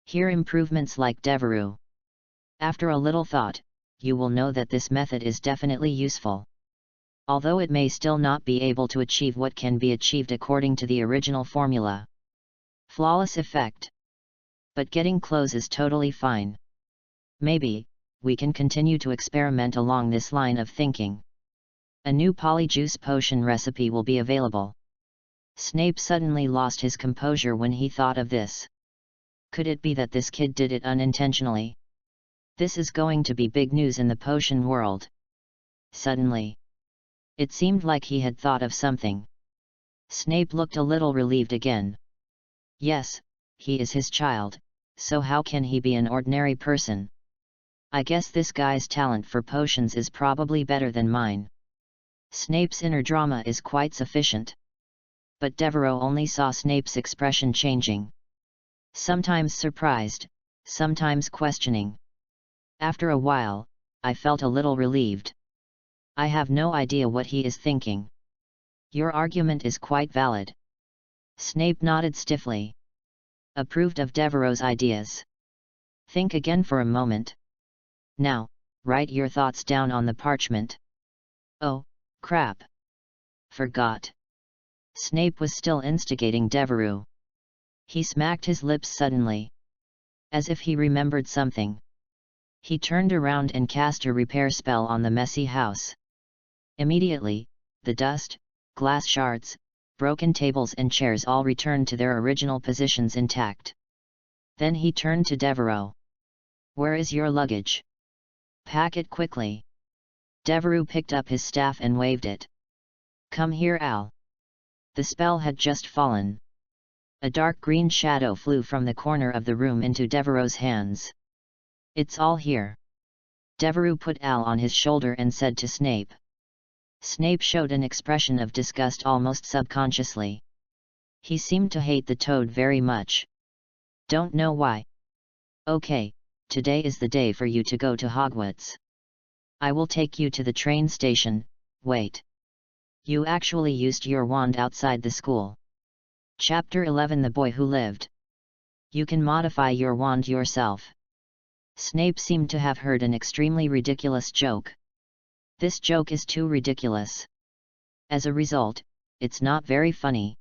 Here improvements like Devereaux. After a little thought, you will know that this method is definitely useful. Although it may still not be able to achieve what can be achieved according to the original formula. Flawless effect. But getting close is totally fine. Maybe, we can continue to experiment along this line of thinking. A new polyjuice potion recipe will be available. Snape suddenly lost his composure when he thought of this. Could it be that this kid did it unintentionally? This is going to be big news in the potion world. Suddenly. It seemed like he had thought of something. Snape looked a little relieved again. Yes, he is his child, so how can he be an ordinary person? I guess this guy's talent for potions is probably better than mine. Snape's inner drama is quite sufficient. But Devereaux only saw Snape's expression changing. Sometimes surprised, sometimes questioning. After a while, I felt a little relieved. I have no idea what he is thinking. Your argument is quite valid. Snape nodded stiffly. Approved of Devereaux's ideas. Think again for a moment. Now, write your thoughts down on the parchment. Oh, crap. Forgot. Snape was still instigating Devereaux. He smacked his lips suddenly. As if he remembered something. He turned around and cast a repair spell on the messy house. Immediately, the dust, glass shards, broken tables and chairs all returned to their original positions intact. Then he turned to Devereaux. Where is your luggage? Pack it quickly. Devereaux picked up his staff and waved it. Come here, Al. The spell had just fallen. A dark green shadow flew from the corner of the room into Devereaux's hands. It's all here. Devereaux put Al on his shoulder and said to Snape. Snape showed an expression of disgust almost subconsciously. He seemed to hate the toad very much. Don't know why. Okay, today is the day for you to go to Hogwarts. I will take you to the train station. Wait. You actually used your wand outside the school. Chapter 11 The Boy Who Lived. You can modify your wand yourself. Snape seemed to have heard an extremely ridiculous joke. This joke is too ridiculous. As a result, it's not very funny.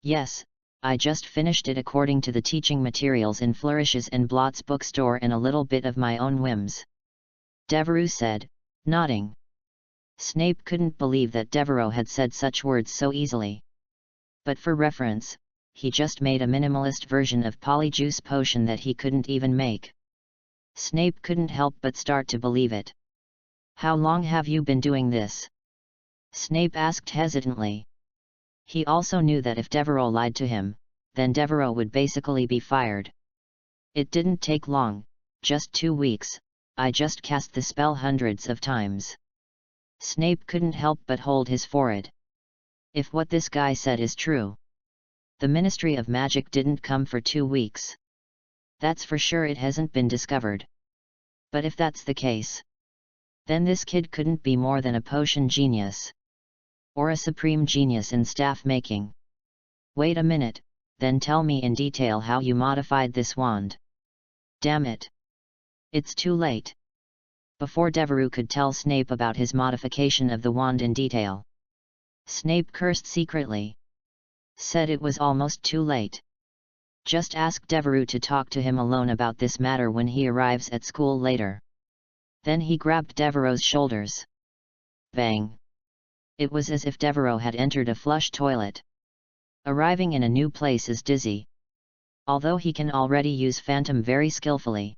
Yes, I just finished it according to the teaching materials in Flourishes and Blots bookstore and a little bit of my own whims. Devereaux said, nodding. Snape couldn't believe that Devereaux had said such words so easily. But for reference, he just made a minimalist version of polyjuice potion that he couldn't even make. Snape couldn't help but start to believe it. How long have you been doing this? Snape asked hesitantly. He also knew that if Devereaux lied to him, then Devereaux would basically be fired. It didn't take long, just 2 weeks, I just cast the spell hundreds of times. Snape couldn't help but hold his forehead. If what this guy said is true. The Ministry of Magic didn't come for 2 weeks. That's for sure, it hasn't been discovered. But if that's the case, then this kid couldn't be more than a potion genius. Or a supreme genius in staff making. Wait a minute, then tell me in detail how you modified this wand. Damn it! It's too late. Before Devereux could tell Snape about his modification of the wand in detail, Snape cursed secretly. Said it was almost too late. Just ask Devereux to talk to him alone about this matter when he arrives at school later. Then he grabbed Devereux's shoulders. Bang! It was as if Devereux had entered a flush toilet. Arriving in a new place is dizzy. Although he can already use Phantom very skillfully.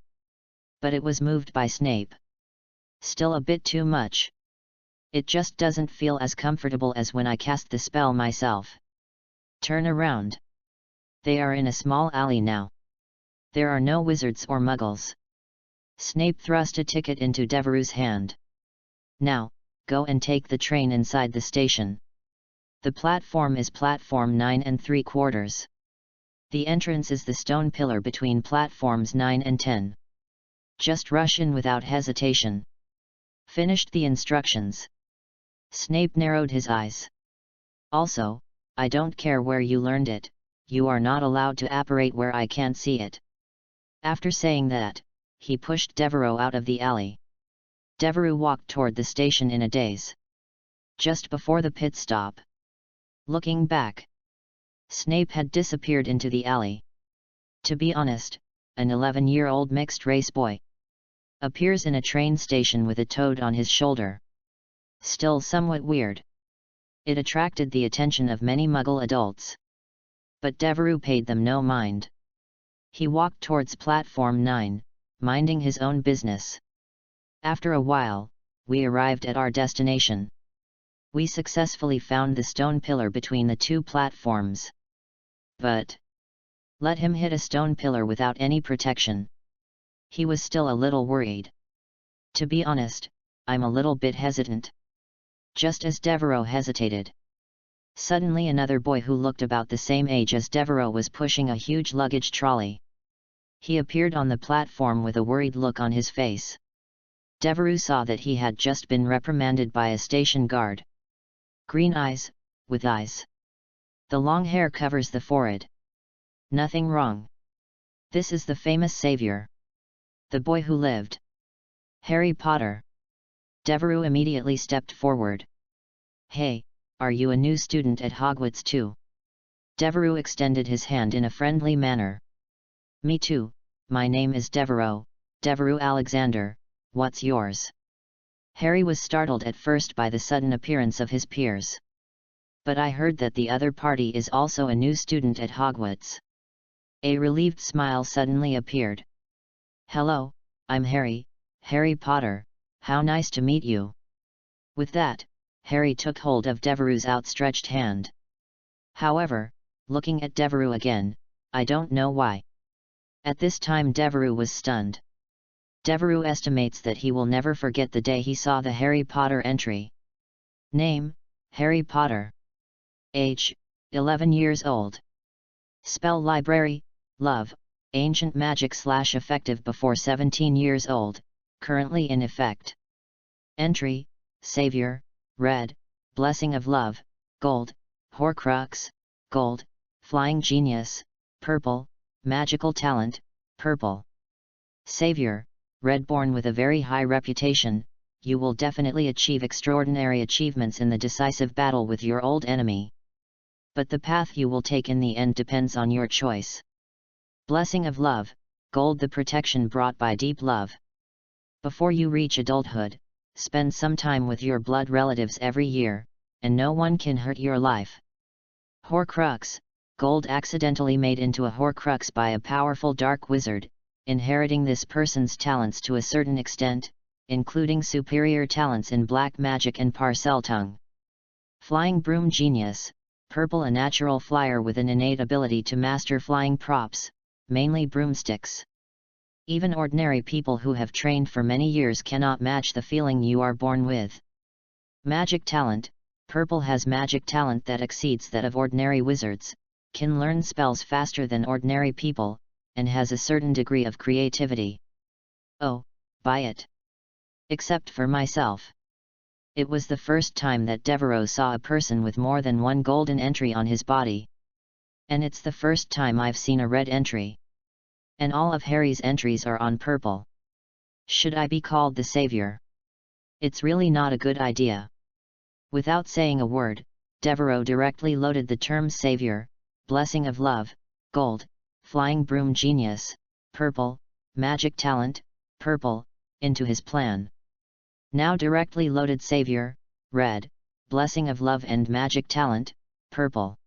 But it was moved by Snape. Still a bit too much. It just doesn't feel as comfortable as when I cast the spell myself. Turn around. They are in a small alley now. There are no wizards or muggles. Snape thrust a ticket into Devereux's hand. Now, go and take the train inside the station. The platform is platform 9 3/4. The entrance is the stone pillar between platforms 9 and 10. Just rush in without hesitation. Finished the instructions. Snape narrowed his eyes. Also, I don't care where you learned it, you are not allowed to apparate where I can't see it. After saying that, he pushed Devereux out of the alley. Devereux walked toward the station in a daze. Just before the pit stop. Looking back, Snape had disappeared into the alley. To be honest, an 11-year-old mixed-race boy appears in a train station with a toad on his shoulder. Still somewhat weird. It attracted the attention of many Muggle adults. But Devereux paid them no mind. He walked towards platform 9, minding his own business. After a while, we arrived at our destination. We successfully found the stone pillar between the two platforms. But let him hit a stone pillar without any protection. He was still a little worried. To be honest, I'm a little bit hesitant. Just as Devereux hesitated, suddenly another boy who looked about the same age as Devereux was pushing a huge luggage trolley. He appeared on the platform with a worried look on his face. Devereux saw that he had just been reprimanded by a station guard. Green eyes, with eyes. The long hair covers the forehead. Nothing wrong. This is the famous savior. The boy who lived. Harry Potter. Devereux immediately stepped forward. Hey, are you a new student at Hogwarts too? Devereux extended his hand in a friendly manner. Me too, my name is Devereux, Devereux Alexander, what's yours? Harry was startled at first by the sudden appearance of his peers. But I heard that the other party is also a new student at Hogwarts. A relieved smile suddenly appeared. Hello, I'm Harry, Harry Potter, how nice to meet you. With that, Harry took hold of Devereux's outstretched hand. However, looking at Devereux again, I don't know why. At this time Devereux was stunned. Devereux estimates that he will never forget the day he saw the Harry Potter entry. Name, Harry Potter. Age, 11 years old. Spell library, love, ancient magic / effective before 17 years old, currently in effect. Entry, Savior, red, Blessing of Love, gold, Horcrux, gold, Flying Genius, purple, Magical Talent, purple. Savior, red. Born with a very high reputation, you will definitely achieve extraordinary achievements in the decisive battle with your old enemy. But the path you will take in the end depends on your choice. Blessing of Love, gold. The protection brought by deep love. Before you reach adulthood, spend some time with your blood relatives every year, and no one can hurt your life. Horcrux, gold. Accidentally made into a Horcrux by a powerful dark wizard, inheriting this person's talents to a certain extent, including superior talents in black magic and Parseltongue. Flying Broom Genius, purple. A natural flyer with an innate ability to master flying props, mainly broomsticks. Even ordinary people who have trained for many years cannot match the feeling you are born with. Magic Talent, purple. Has magic talent that exceeds that of ordinary wizards, can learn spells faster than ordinary people, and has a certain degree of creativity. Oh, buy it. Except for myself. It was the first time that Devereux saw a person with more than one golden entry on his body. And it's the first time I've seen a red entry. And all of Harry's entries are on purple. Should I be called the savior? It's really not a good idea. Without saying a word, Devereux directly loaded the terms savior, blessing of love, gold, flying broom genius, purple, magic talent, purple, into his plan. Now directly loaded savior, red, blessing of love and magic talent, purple.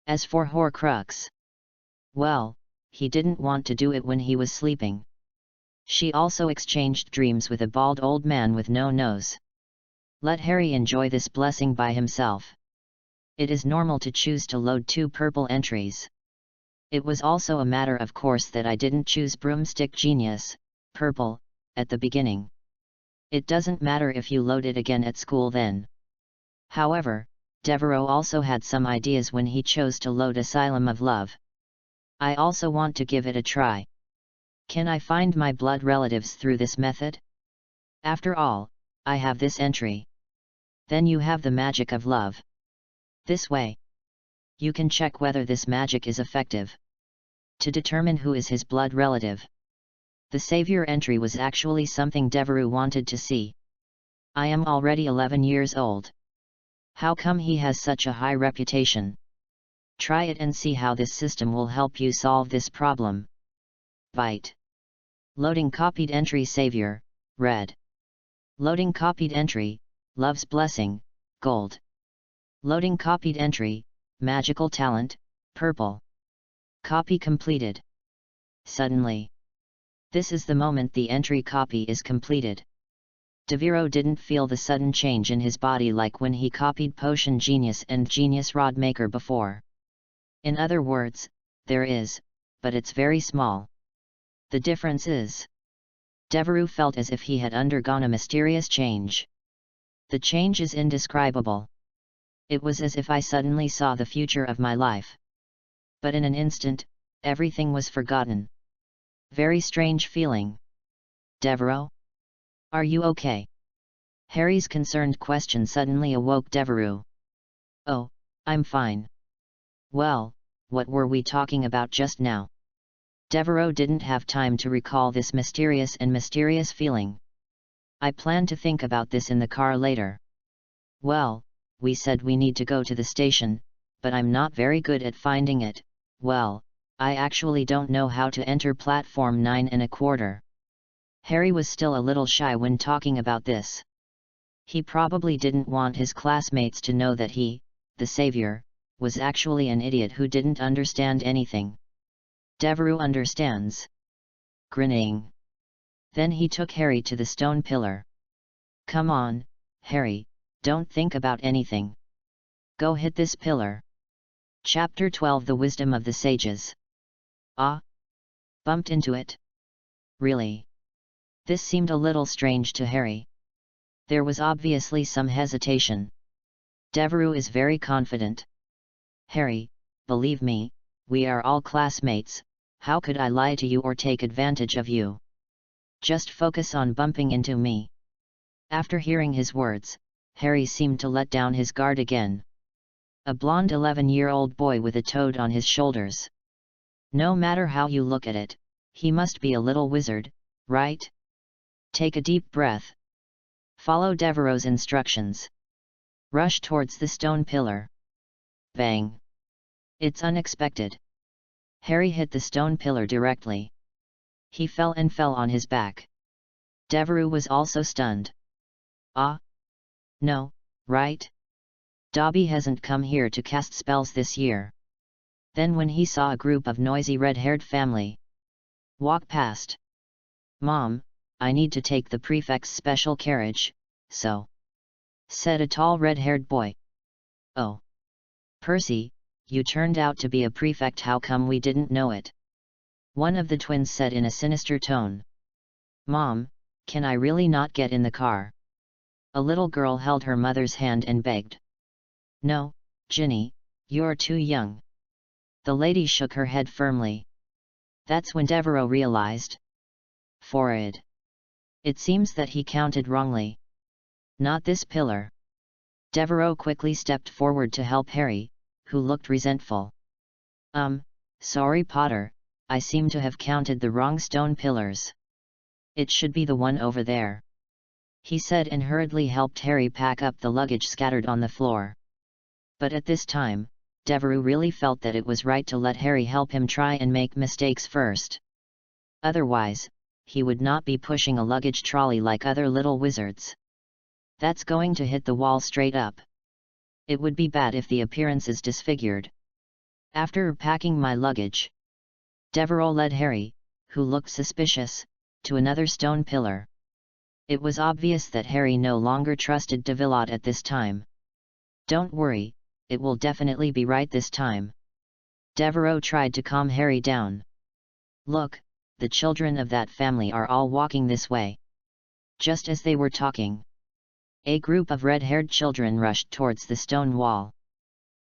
As for Horcrux, well, he didn't want to do it when he was sleeping. She also exchanged dreams with a bald old man with no nose. Let Harry enjoy this blessing by himself. It is normal to choose to load 2 purple entries. It was also a matter of course that I didn't choose broomstick genius, purple, at the beginning. It doesn't matter if you load it again at school then. However, Devereux also had some ideas when he chose to load Asylum of Love. I also want to give it a try. Can I find my blood relatives through this method? After all, I have this entry. Then you have the magic of love. This way, you can check whether this magic is effective. To determine who is his blood relative. The savior entry was actually something Devereux wanted to see. I am already 11 years old. How come he has such a high reputation? Try it and see how this system will help you solve this problem. Byte. Loading copied entry savior, red. Loading copied entry, love's blessing, gold. Loading copied entry, magical talent, purple. Copy completed. Suddenly. This is the moment the entry copy is completed. Devereux didn't feel the sudden change in his body like when he copied Potion Genius and Genius Rod Maker before. In other words, there is, but it's very small. The difference is. Devereux felt as if he had undergone a mysterious change. The change is indescribable. It was as if I suddenly saw the future of my life. But in an instant, everything was forgotten. Very strange feeling. Devereux? Are you okay? Harry's concerned question suddenly awoke Devereux. Oh, I'm fine. Well, what were we talking about just now? Devereux didn't have time to recall this mysterious feeling. I plan to think about this in the car later. Well, we said we need to go to the station, but I'm not very good at finding it. Well, I actually don't know how to enter platform 9 1/4. Harry was still a little shy when talking about this. He probably didn't want his classmates to know that he, the savior, was actually an idiot who didn't understand anything. Devereux understands. Grinning. Then he took Harry to the stone pillar. Come on, Harry, don't think about anything. Go hit this pillar. Chapter 12 The Wisdom of the Sages. Ah! Bumped into it? Really? This seemed a little strange to Harry. There was obviously some hesitation. Devereux is very confident. Harry, believe me, we are all classmates, how could I lie to you or take advantage of you? Just focus on bumping into me. After hearing his words, Harry seemed to let down his guard again. A blonde 11-year-old boy with a toad on his shoulders. No matter how you look at it, he must be a little wizard, right? Take a deep breath. Follow Devereux's instructions. Rush towards the stone pillar. Bang! It's unexpected. Harry hit the stone pillar directly. He fell on his back. Devereux was also stunned. Ah! No, right? Dobby hasn't come here to cast spells this year. Then when he saw a group of noisy red-haired family walk past. Mom, I need to take the prefect's special carriage, so, said a tall red-haired boy. Oh. Percy, you turned out to be a prefect, how come we didn't know it? One of the twins said in a sinister tone. Mom, can I really not get in the car? A little girl held her mother's hand and begged. No, Ginny, you're too young. The lady shook her head firmly. That's when Devereux realized. Forward. It seems that he counted wrongly. Not this pillar. Devereux quickly stepped forward to help Harry, who looked resentful. Sorry Potter, I seem to have counted the wrong stone pillars. It should be the one over there," he said, and hurriedly helped Harry pack up the luggage scattered on the floor. But at this time, Devereux really felt that it was right to let Harry help him try and make mistakes first. Otherwise, he would not be pushing a luggage trolley like other little wizards. That's going to hit the wall straight up. It would be bad if the appearance is disfigured. After packing my luggage, Devereux led Harry, who looked suspicious, to another stone pillar. It was obvious that Harry no longer trusted de Villot at this time. "Don't worry, it will definitely be right this time." Devereux tried to calm Harry down. "Look, the children of that family are all walking this way." Just as they were talking, a group of red-haired children rushed towards the stone wall.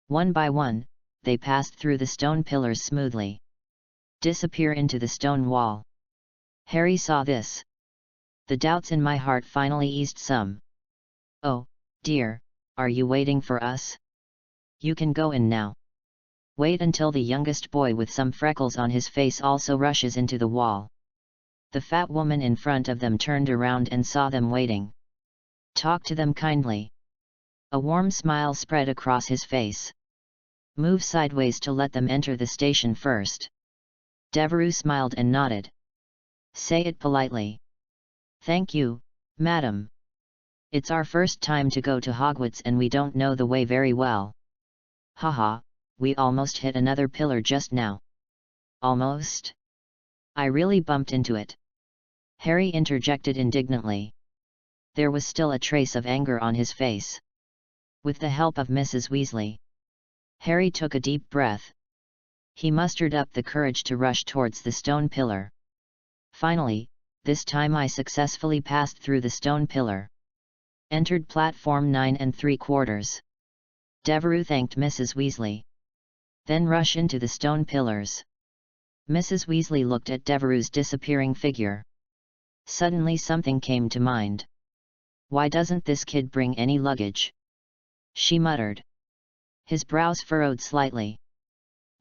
One by one, they passed through the stone pillars smoothly, disappear into the stone wall. Harry saw this. The doubts in my heart finally eased some. "Oh, dear, are you waiting for us? You can go in now. Wait until the youngest boy with some freckles on his face also rushes into the wall." The fat woman in front of them turned around and saw them waiting. "Talk to them kindly." A warm smile spread across his face. "Move sideways to let them enter the station first." Devereux smiled and nodded. "Say it politely." "Thank you, madam. It's our first time to go to Hogwarts and we don't know the way very well." "Haha, we almost hit another pillar just now." "Almost? I really bumped into it," Harry interjected indignantly. There was still a trace of anger on his face. With the help of Mrs. Weasley, Harry took a deep breath. He mustered up the courage to rush towards the stone pillar. "Finally, this time I successfully passed through the stone pillar. Entered platform 9 3/4. Devereux thanked Mrs. Weasley. "Then rush into the stone pillars." Mrs. Weasley looked at Devereux's disappearing figure. Suddenly something came to mind. "Why doesn't this kid bring any luggage?" she muttered. His brows furrowed slightly.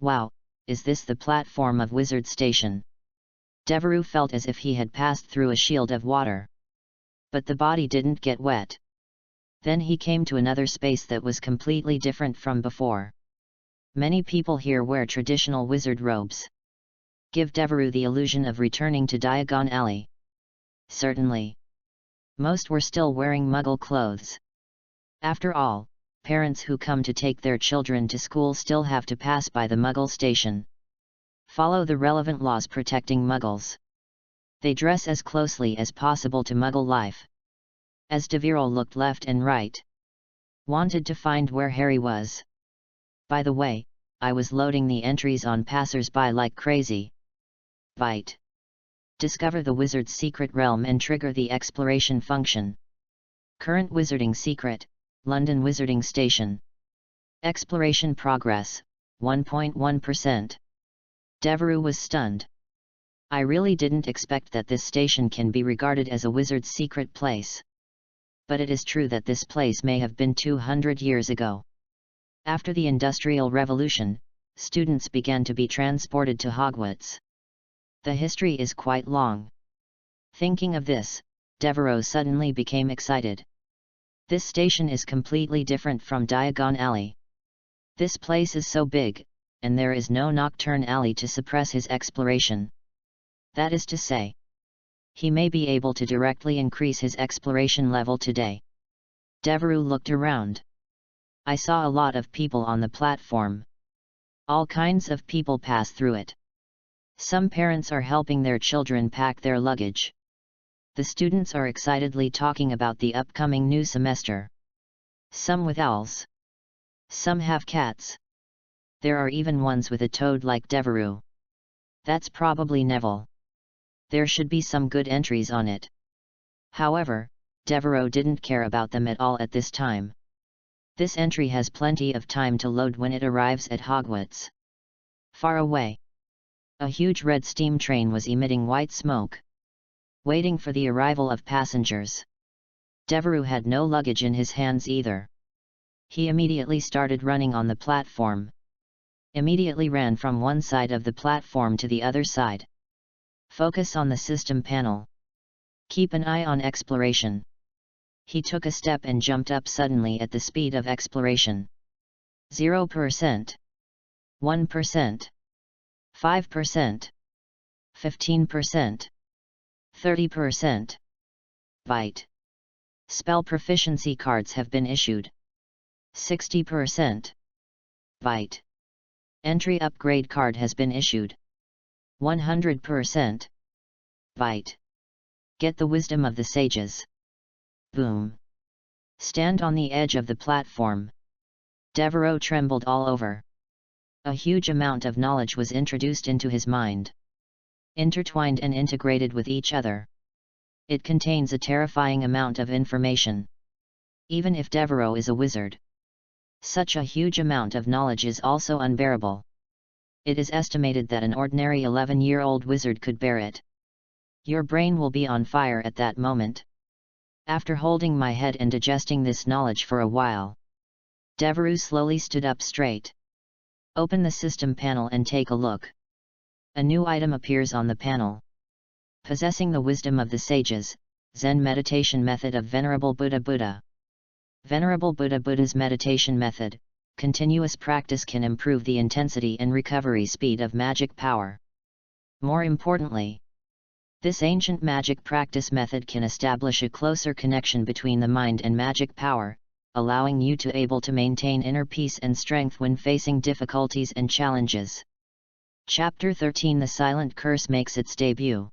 "Wow, is this the platform of Wizard Station?" Devereux felt as if he had passed through a shield of water. But the body didn't get wet. Then he came to another space that was completely different from before. Many people here wear traditional wizard robes. Give Devereux the illusion of returning to Diagon Alley. Certainly. Most were still wearing Muggle clothes. After all, parents who come to take their children to school still have to pass by the Muggle station. Follow the relevant laws protecting Muggles. They dress as closely as possible to Muggle life. As Devereux looked left and right, wanted to find where Harry was. "By the way, I was loading the entries on passers-by like crazy." Bite. Discover the wizard's secret realm and trigger the exploration function. Current wizarding secret, London Wizarding Station. Exploration progress, 1.1%. Devereux was stunned. "I really didn't expect that this station can be regarded as a wizard's secret place. But it is true that this place may have been 200 years ago. After the Industrial Revolution, students began to be transported to Hogwarts. The history is quite long." Thinking of this, Devereux suddenly became excited. This station is completely different from Diagon Alley. This place is so big, and there is no nocturne alley to suppress his exploration. That is to say, he may be able to directly increase his exploration level today. Devereux looked around. "I saw a lot of people on the platform. All kinds of people pass through it. Some parents are helping their children pack their luggage. The students are excitedly talking about the upcoming new semester. Some with owls. Some have cats. There are even ones with a toad like Devereux. That's probably Neville. There should be some good entries on it." However, Devereux didn't care about them at all at this time. This entry has plenty of time to load when it arrives at Hogwarts. Far away, a huge red steam train was emitting white smoke, waiting for the arrival of passengers. Devereux had no luggage in his hands either. He immediately started running on the platform. Immediately ran from one side of the platform to the other side. Focus on the system panel. Keep an eye on exploration. He took a step and jumped up suddenly at the speed of exploration. 0%. 1%. 5%. 15%. 30%. Byte. Spell proficiency cards have been issued. 60%. Byte. Entry upgrade card has been issued. 100%. Byte. Get the wisdom of the sages. Boom. Stand on the edge of the platform. Devereaux trembled all over. A huge amount of knowledge was introduced into his mind. Intertwined and integrated with each other. It contains a terrifying amount of information. Even if Devereaux is a wizard, such a huge amount of knowledge is also unbearable. It is estimated that an ordinary 11-year-old wizard could bear it. Your brain will be on fire at that moment. After holding my head and digesting this knowledge for a while, Devereaux slowly stood up straight. Open the system panel and take a look. A new item appears on the panel. Possessing the wisdom of the sages, Zen meditation method of Venerable Buddha Buddha. Venerable Buddha Buddha's meditation method, continuous practice can improve the intensity and recovery speed of magic power. More importantly, this ancient magic practice method can establish a closer connection between the mind and magic power, allowing you to able to maintain inner peace and strength when facing difficulties and challenges. Chapter 13 The Silent Curse makes its debut.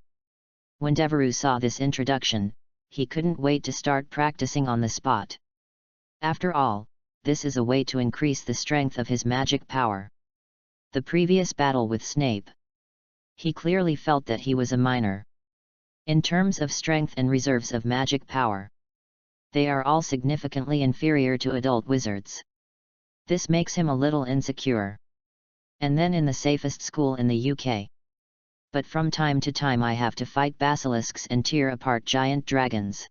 When Devereaux saw this introduction, he couldn't wait to start practicing on the spot. After all, this is a way to increase the strength of his magic power. The previous battle with Snape. He clearly felt that he was a minor. In terms of strength and reserves of magic power, they are all significantly inferior to adult wizards. This makes him a little insecure. And then in the safest school in the UK. But from time to time I have to fight basilisks and tear apart giant dragons.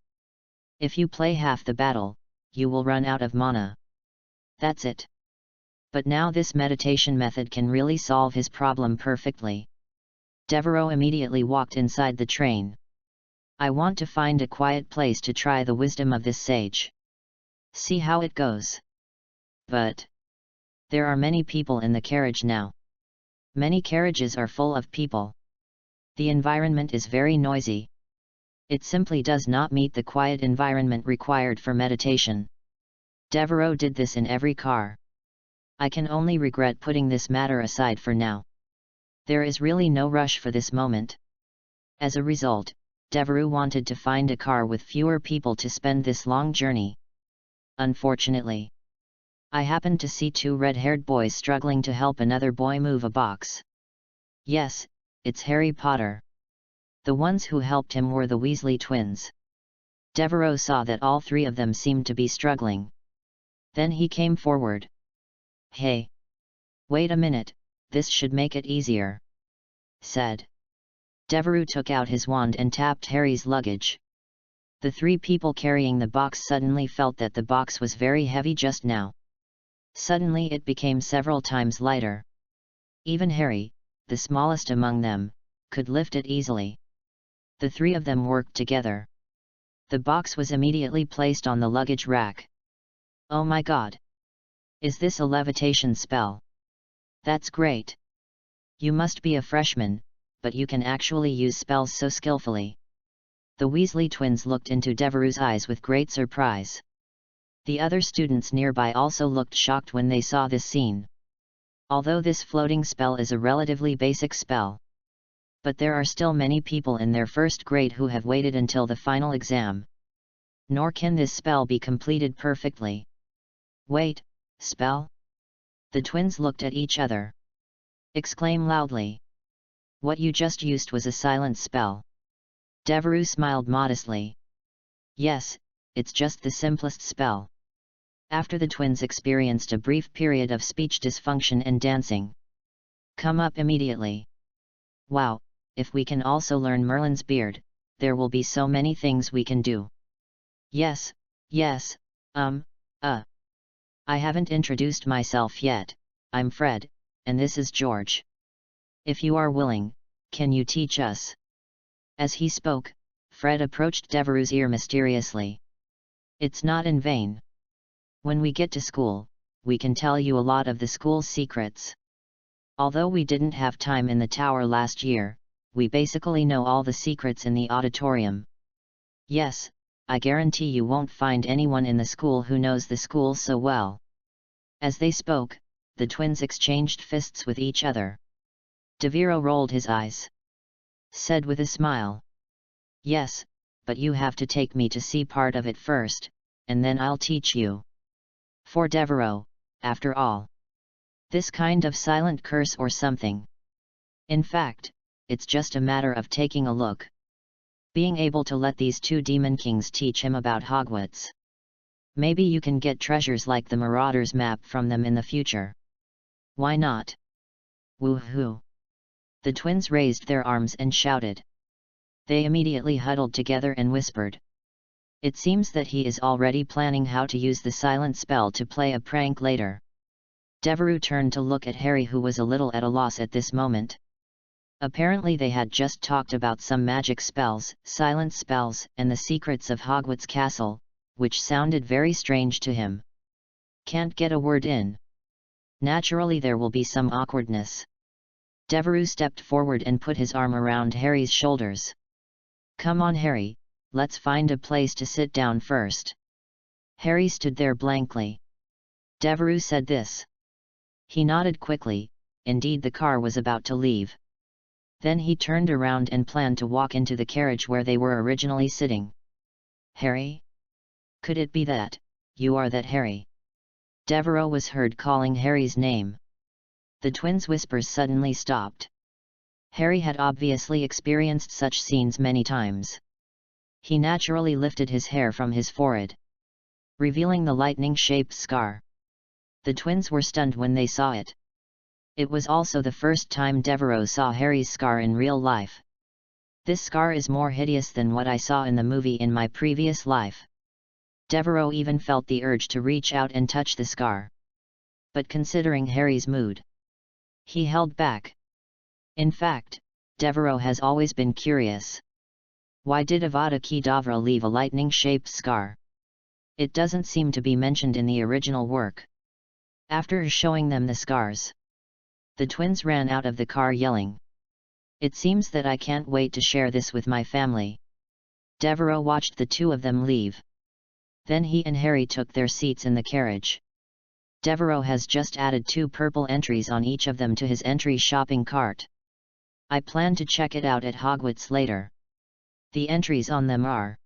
If you play half the battle, you will run out of mana. That's it. But now this meditation method can really solve his problem perfectly. Devereaux immediately walked inside the train. I want to find a quiet place to try the wisdom of this sage. See how it goes. But there are many people in the carriage now. Many carriages are full of people. The environment is very noisy. It simply does not meet the quiet environment required for meditation. Devereaux did this in every car. I can only regret putting this matter aside for now. There is really no rush for this moment. As a result, Devereaux wanted to find a car with fewer people to spend this long journey. Unfortunately, I happened to see two red-haired boys struggling to help another boy move a box. Yes, it's Harry Potter. The ones who helped him were the Weasley twins. Devereaux saw that all three of them seemed to be struggling. Then he came forward. Hey! Wait a minute, this should make it easier, said. Devereaux took out his wand and tapped Harry's luggage. The three people carrying the box suddenly felt that the box was very heavy just now. Suddenly it became several times lighter. Even Harry, the smallest among them, could lift it easily. The three of them worked together. The box was immediately placed on the luggage rack. Oh my God! Is this a levitation spell? That's great! You must be a freshman, but you can actually use spells so skillfully. The Weasley twins looked into Devereaux's eyes with great surprise. The other students nearby also looked shocked when they saw this scene. Although this floating spell is a relatively basic spell, but there are still many people in their first grade who have waited until the final exam. Nor can this spell be completed perfectly. Wait, spell? The twins looked at each other. Exclaim loudly. What you just used was a silent spell. Devereaux smiled modestly. Yes, it's just the simplest spell. After the twins experienced a brief period of speech dysfunction and dancing. Come up immediately. Wow, if we can also learn Merlin's beard, there will be so many things we can do. Yes, I haven't introduced myself yet, I'm Fred, and this is George. If you are willing, can you teach us?" As he spoke, Fred approached Devereaux's ear mysteriously. "It's not in vain. When we get to school, we can tell you a lot of the school's secrets. Although we didn't have time in the tower last year, we basically know all the secrets in the auditorium. Yes, I guarantee you won't find anyone in the school who knows the school so well." As they spoke, the twins exchanged fists with each other. Devereaux rolled his eyes. Said with a smile, "Yes, but you have to take me to see part of it first, and then I'll teach you." For Devereaux, after all, this kind of silent curse or something. In fact, it's just a matter of taking a look. Being able to let these two demon kings teach him about Hogwarts. Maybe you can get treasures like the Marauder's map from them in the future. Why not? Woohoo! The twins raised their arms and shouted. They immediately huddled together and whispered. It seems that he is already planning how to use the silent spell to play a prank later. Devereaux turned to look at Harry, who was a little at a loss at this moment. Apparently they had just talked about some magic spells, silent spells, and the secrets of Hogwarts Castle, which sounded very strange to him. Can't get a word in. Naturally there will be some awkwardness. Devereaux stepped forward and put his arm around Harry's shoulders. "Come on, Harry, let's find a place to sit down first." Harry stood there blankly. Devereaux said this. He nodded quickly, indeed the car was about to leave. Then he turned around and planned to walk into the carriage where they were originally sitting. "Harry? Could it be that, you are that Harry?" Devereaux was heard calling Harry's name. The twins' whispers suddenly stopped. Harry had obviously experienced such scenes many times. He naturally lifted his hair from his forehead, revealing the lightning-shaped scar. The twins were stunned when they saw it. It was also the first time Devereaux saw Harry's scar in real life. "This scar is more hideous than what I saw in the movie in my previous life." Devereaux even felt the urge to reach out and touch the scar. But considering Harry's mood, he held back. In fact, Devereaux has always been curious. Why did Avada Kedavra leave a lightning-shaped scar? It doesn't seem to be mentioned in the original work. After showing them the scars, the twins ran out of the car yelling, "It seems that I can't wait to share this with my family." Devereaux watched the two of them leave. Then he and Harry took their seats in the carriage. Devereaux has just added 2 purple entries on each of them to his entry shopping cart. I plan to check it out at Hogwarts later. The entries on them are: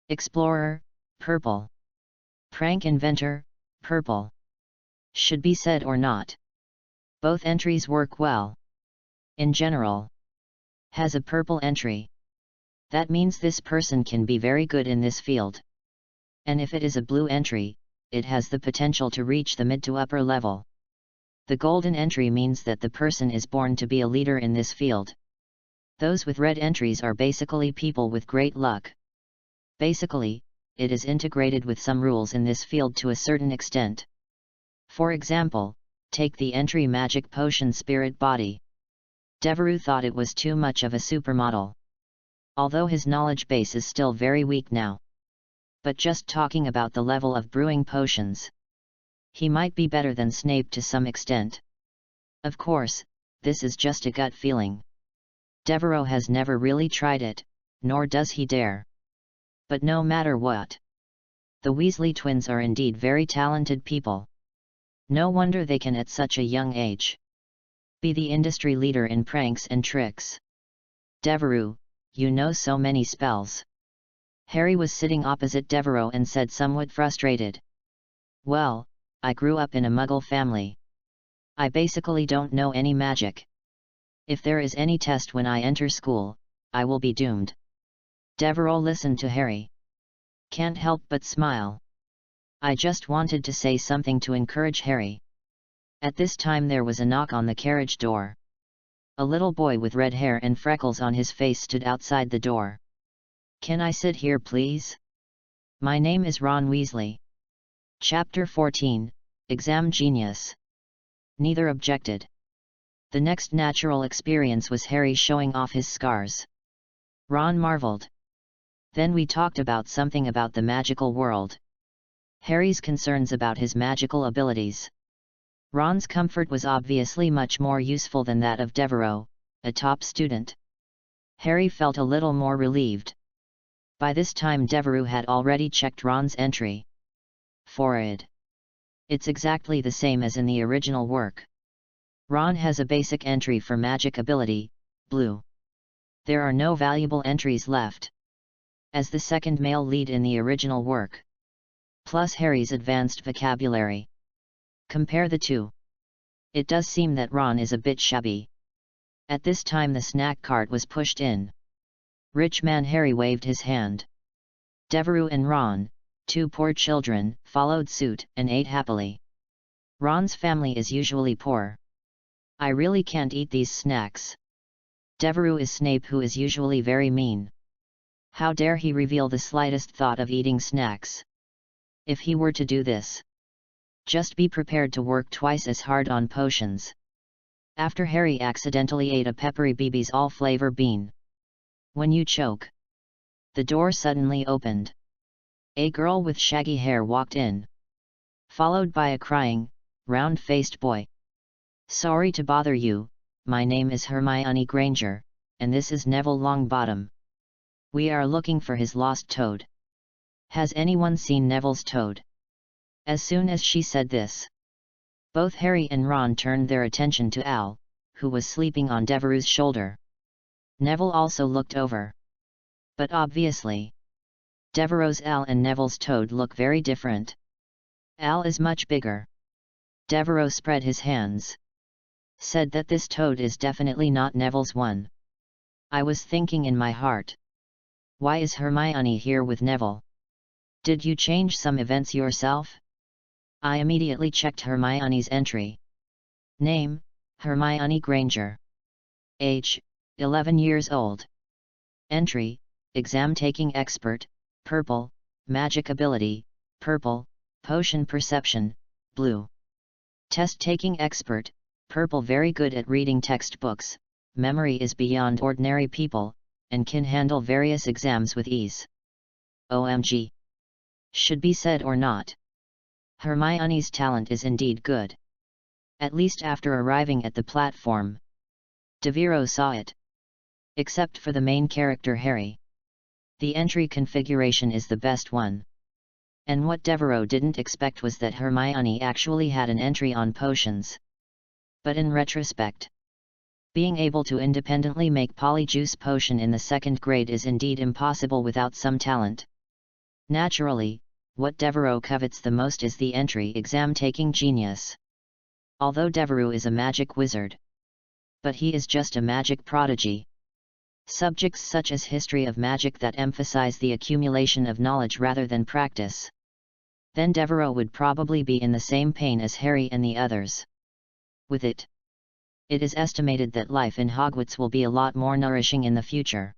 Explorer, purple. Prank Inventor, purple. Should be said or not? Both entries work well. In general, has a purple entry. That means this person can be very good in this field. And if it is a blue entry, it has the potential to reach the mid to upper level. The golden entry means that the person is born to be a leader in this field. Those with red entries are basically people with great luck. Basically, it is integrated with some rules in this field to a certain extent. For example, take the entry Magic Potion Spirit Body. Devereaux thought it was too much of a supermodel. Although his knowledge base is still very weak now. But just talking about the level of brewing potions, he might be better than Snape to some extent. Of course, this is just a gut feeling. Devereaux has never really tried it, nor does he dare. But no matter what, the Weasley twins are indeed very talented people. No wonder they can at such a young age be the industry leader in pranks and tricks. Devereaux, you know so many spells. Harry was sitting opposite Devereaux and said somewhat frustrated. Well, I grew up in a Muggle family. I basically don't know any magic. If there is any test when I enter school, I will be doomed. Devereaux listened to Harry. Can't help but smile. I just wanted to say something to encourage Harry. At this time there was a knock on the carriage door. A little boy with red hair and freckles on his face stood outside the door. Can I sit here please? My name is Ron Weasley. Chapter 14, Exam Genius. Neither objected. The next natural experience was Harry showing off his scars. Ron marveled. Then we talked about something about the magical world. Harry's concerns about his magical abilities. Ron's comfort was obviously much more useful than that of Devereux, a top student. Harry felt a little more relieved. By this time Devereux had already checked Ron's entry. Forward. It's exactly the same as in the original work. Ron has a basic entry for magic ability, blue. There are no valuable entries left. As the second male lead in the original work. Plus Harry's advanced vocabulary. Compare the two. It does seem that Ron is a bit shabby. At this time the snack cart was pushed in. Rich man Harry waved his hand. Devereux and Ron, two poor children, followed suit and ate happily. Ron's family is usually poor. I really can't eat these snacks. Devereux is Snape, who is usually very mean. How dare he reveal the slightest thought of eating snacks? If he were to do this, just be prepared to work twice as hard on potions. After Harry accidentally ate a peppery BB's all-flavor bean. When you choke. The door suddenly opened. A girl with shaggy hair walked in. Followed by a crying, round-faced boy. Sorry to bother you, my name is Hermione Granger, and this is Neville Longbottom. We are looking for his lost toad. Has anyone seen Neville's toad? As soon as she said this, both Harry and Ron turned their attention to Al, who was sleeping on Devereux's shoulder. Neville also looked over. But obviously, Devereux's Al and Neville's toad look very different. Al is much bigger. Devereux spread his hands. Said that this toad is definitely not Neville's one. I was thinking in my heart. Why is Hermione here with Neville? Did you change some events yourself? I immediately checked Hermione's entry. Name, Hermione Granger. Age, 11 years old. Entry, exam-taking expert, purple, magic ability, purple, potion perception, blue. Test-taking expert, purple, very good at reading textbooks, memory is beyond ordinary people, and can handle various exams with ease. OMG. Should be said or not? Hermione's talent is indeed good. At least after arriving at the platform. Devereux saw it. Except for the main character Harry. The entry configuration is the best one. And what Devereux didn't expect was that Hermione actually had an entry on potions. But in retrospect, being able to independently make polyjuice potion in the second grade is indeed impossible without some talent. Naturally, what Devereux covets the most is the entry exam-taking genius. Although Devereux is a magic wizard. But he is just a magic prodigy. Subjects such as history of magic that emphasize the accumulation of knowledge rather than practice. Then Devereux would probably be in the same pain as Harry and the others. With it. It is estimated that life in Hogwarts will be a lot more nourishing in the future.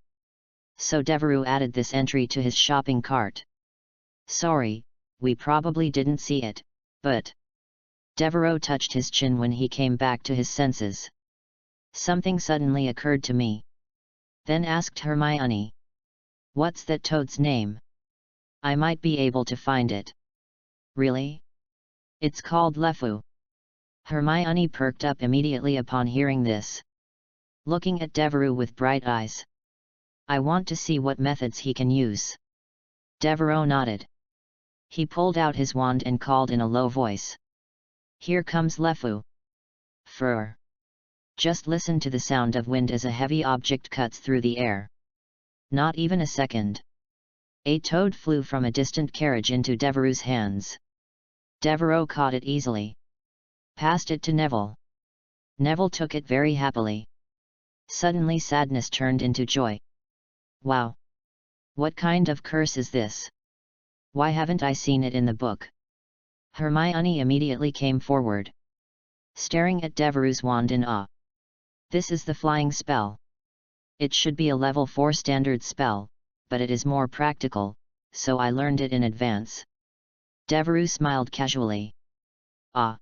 So Devereux added this entry to his shopping cart. Sorry, we probably didn't see it, but... Devereux touched his chin when he came back to his senses. Something suddenly occurred to me. Then asked Hermione. What's that toad's name? I might be able to find it. Really? It's called LeFou. Hermione perked up immediately upon hearing this. Looking at Devereux with bright eyes. I want to see what methods he can use. Devereux nodded. He pulled out his wand and called in a low voice. Here comes LeFou. Fur. Just listen to the sound of wind as a heavy object cuts through the air. Not even a second. A toad flew from a distant carriage into Devereux's hands. Devereux caught it easily. Passed it to Neville. Neville took it very happily. Suddenly sadness turned into joy. Wow! What kind of curse is this? Why haven't I seen it in the book? Hermione immediately came forward. Staring at Devereux's wand in awe. This is the flying spell. It should be a level 4 standard spell, but it is more practical, so I learned it in advance. Devereux smiled casually. Ah!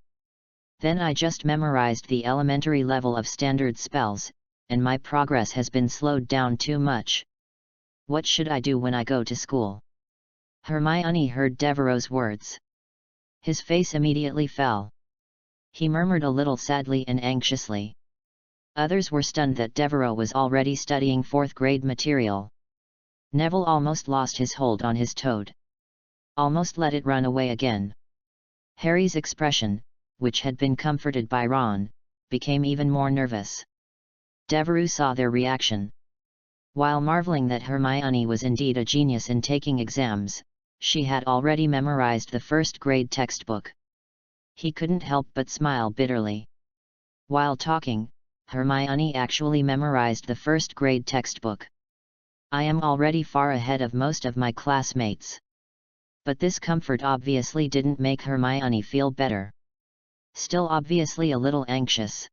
Then I just memorized the elementary level of standard spells, and my progress has been slowed down too much. What should I do when I go to school?" Hermione heard Devereux's words. His face immediately fell. He murmured a little sadly and anxiously. Others were stunned that Devereux was already studying 4th grade material. Neville almost lost his hold on his toad. Almost let it run away again. Harry's expression, which had been comforted by Ron, became even more nervous. Devereux saw their reaction. While marveling that Hermione was indeed a genius in taking exams, she had already memorized the 1st grade textbook. He couldn't help but smile bitterly. While talking, Hermione actually memorized the 1st grade textbook. "I am already far ahead of most of my classmates." But this comfort obviously didn't make Hermione feel better. Still obviously a little anxious.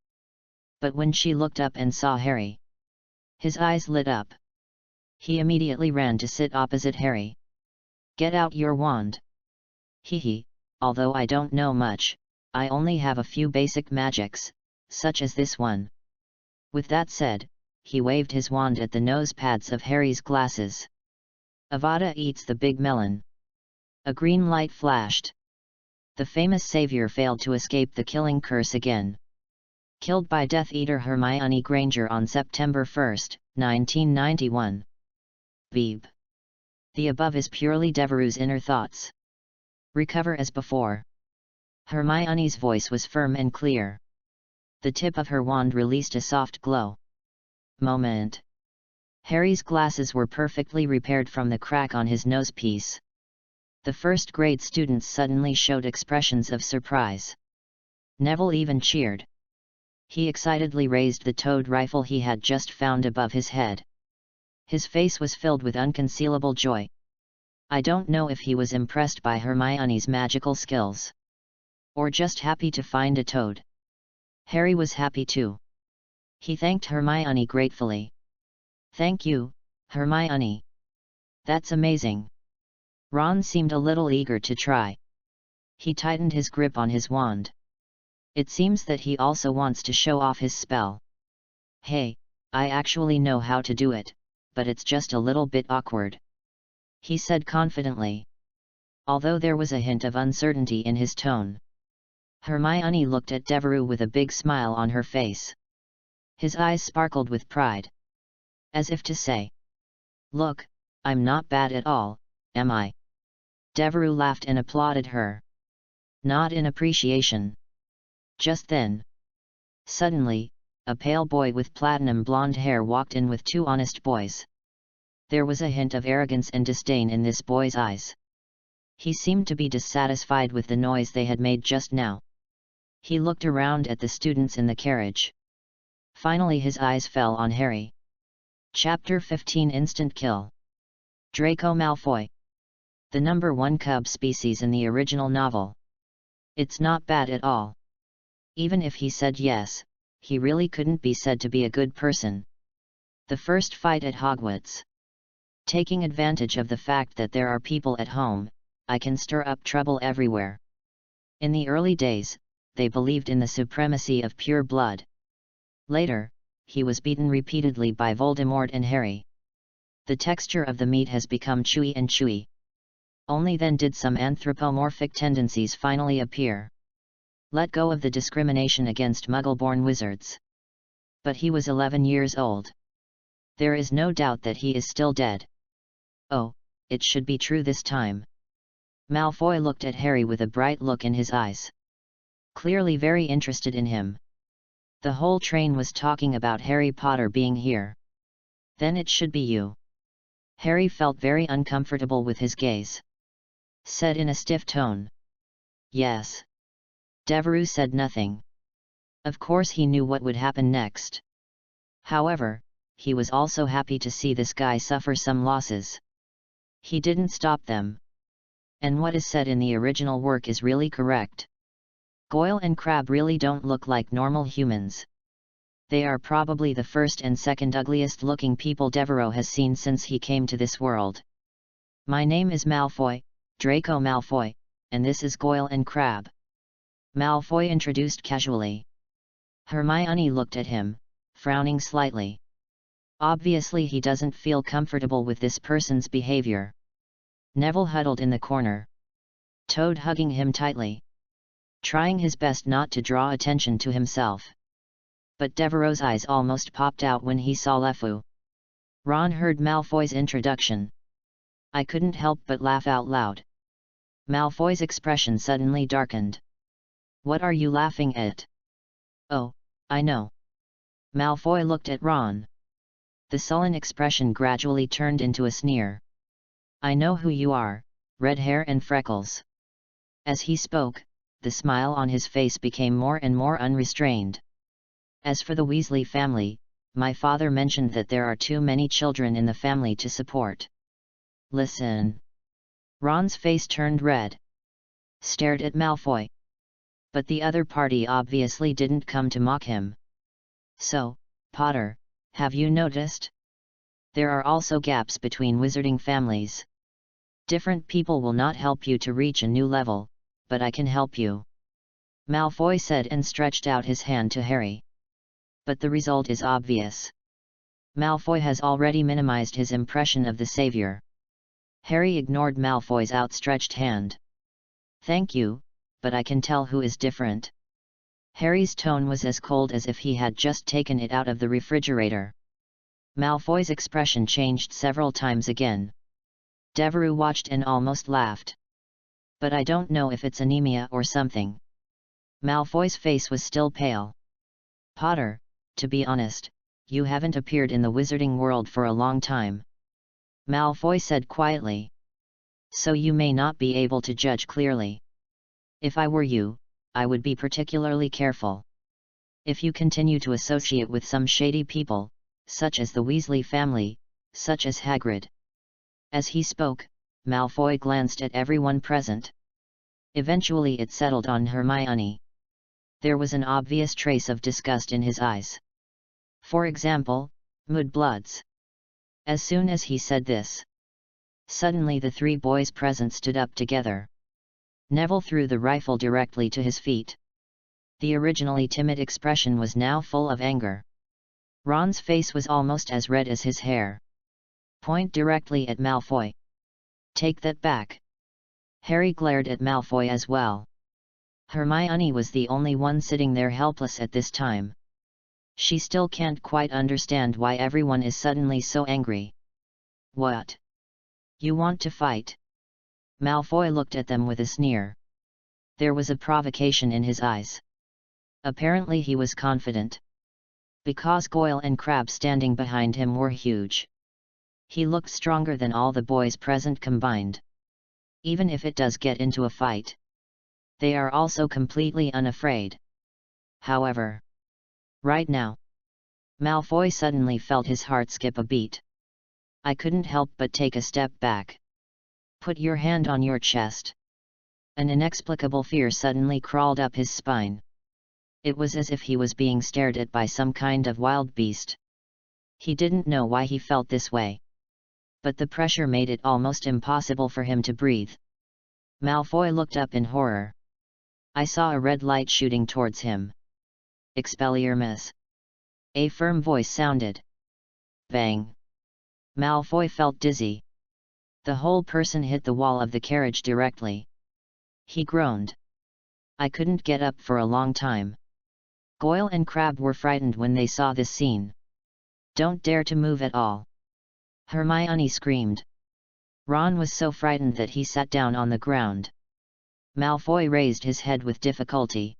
But when she looked up and saw Harry, his eyes lit up. He immediately ran to sit opposite Harry. "Get out your wand." "Hee, although I don't know much, I only have a few basic magics, such as this one." With that said, he waved his wand at the nose pads of Harry's glasses. "Avada eats the big melon." A green light flashed. The famous savior failed to escape the killing curse again. Killed by Death Eater Hermione Granger on September 1, 1991. Beeb. The above is purely Devereux's inner thoughts. Recover as before. Hermione's voice was firm and clear. The tip of her wand released a soft glow. Moment. Harry's glasses were perfectly repaired from the crack on his nosepiece. The 1st grade students suddenly showed expressions of surprise. Neville even cheered. He excitedly raised the towed rifle he had just found above his head. His face was filled with unconcealable joy. I don't know if he was impressed by Hermione's magical skills, or just happy to find a toad. Harry was happy too. He thanked Hermione gratefully. "Thank you, Hermione. That's amazing." Ron seemed a little eager to try. He tightened his grip on his wand. It seems that he also wants to show off his spell. "Hey, I actually know how to do it, but it's just a little bit awkward," he said confidently, although there was a hint of uncertainty in his tone. Hermione looked at Devereux with a big smile on her face. His eyes sparkled with pride, as if to say, "Look, I'm not bad at all, am I?" Devereux laughed and applauded her. Not in appreciation. Just then, suddenly, a pale boy with platinum blonde hair walked in with 2 honest boys. There was a hint of arrogance and disdain in this boy's eyes. He seemed to be dissatisfied with the noise they had made just now. He looked around at the students in the carriage. Finally his eyes fell on Harry. Chapter 15 Instant Kill. Draco Malfoy. The number 1 cub species in the original novel. It's not bad at all. Even if he said yes, he really couldn't be said to be a good person. The first fight at Hogwarts. Taking advantage of the fact that there are people at home, I can stir up trouble everywhere. In the early days, they believed in the supremacy of pure blood. Later, he was beaten repeatedly by Voldemort and Harry. The texture of the meat has become chewy and chewy. Only then did some anthropomorphic tendencies finally appear. Let go of the discrimination against Muggle-born wizards. But he was 11 years old. There is no doubt that he is still dead. Oh, it should be true this time. Malfoy looked at Harry with a bright look in his eyes. Clearly very interested in him. The whole train was talking about Harry Potter being here. Then it should be you. Harry felt very uncomfortable with his gaze. Said in a stiff tone. Yes. Devereux said nothing. Of course he knew what would happen next. However, he was also happy to see this guy suffer some losses. He didn't stop them. And what is said in the original work is really correct. Goyle and Crabbe really don't look like normal humans. They are probably the first and second ugliest looking people Devereux has seen since he came to this world. My name is Malfoy, Draco Malfoy, and this is Goyle and Crabbe. Malfoy introduced casually. Hermione looked at him, frowning slightly. Obviously he doesn't feel comfortable with this person's behavior. Neville huddled in the corner, Toad hugging him tightly, trying his best not to draw attention to himself. But Devereaux's eyes almost popped out when he saw LeFou. Ron heard Malfoy's introduction. I couldn't help but laugh out loud. Malfoy's expression suddenly darkened. What are you laughing at? Oh, I know. Malfoy looked at Ron. The sullen expression gradually turned into a sneer. I know who you are, red hair and freckles. As he spoke, the smile on his face became more and more unrestrained. As for the Weasley family, my father mentioned that there are too many children in the family to support. Listen. Ron's face turned red. Stared at Malfoy. But the other party obviously didn't come to mock him. So, Potter, have you noticed? There are also gaps between wizarding families. Different people will not help you to reach a new level, but I can help you. Malfoy said and stretched out his hand to Harry. But the result is obvious. Malfoy has already minimized his impression of the savior. Harry ignored Malfoy's outstretched hand. Thank you, but I can tell who is different. Harry's tone was as cold as if he had just taken it out of the refrigerator. Malfoy's expression changed several times again. Devereux watched and almost laughed. But I don't know if it's anemia or something. Malfoy's face was still pale. Potter, to be honest, you haven't appeared in the wizarding world for a long time. Malfoy said quietly. So you may not be able to judge clearly. If I were you, I would be particularly careful. If you continue to associate with some shady people, such as the Weasley family, such as Hagrid. As he spoke, Malfoy glanced at everyone present. Eventually it settled on Hermione. There was an obvious trace of disgust in his eyes. For example, Mudbloods. As soon as he said this, suddenly the three boys present stood up together. Neville threw the rifle directly to his feet. The originally timid expression was now full of anger. Ron's face was almost as red as his hair. Point directly at Malfoy. Take that back. Harry glared at Malfoy as well. Hermione was the only one sitting there helpless at this time. She still can't quite understand why everyone is suddenly so angry. What? You want to fight? Malfoy looked at them with a sneer. There was a provocation in his eyes. Apparently he was confident. Because Goyle and Crabbe standing behind him were huge. He looked stronger than all the boys present combined. Even if it does get into a fight, they are also completely unafraid. However, right now, Malfoy suddenly felt his heart skip a beat. I couldn't help but take a step back. Put your hand on your chest. An inexplicable fear suddenly crawled up his spine. It was as if he was being stared at by some kind of wild beast. He didn't know why he felt this way. But the pressure made it almost impossible for him to breathe. Malfoy looked up in horror. I saw a red light shooting towards him. Expelliarmus. A firm voice sounded. Bang. Malfoy felt dizzy. The whole person hit the wall of the carriage directly. He groaned. I couldn't get up for a long time. Goyle and Crabbe were frightened when they saw this scene. Don't dare to move at all. Hermione screamed. Ron was so frightened that he sat down on the ground. Malfoy raised his head with difficulty,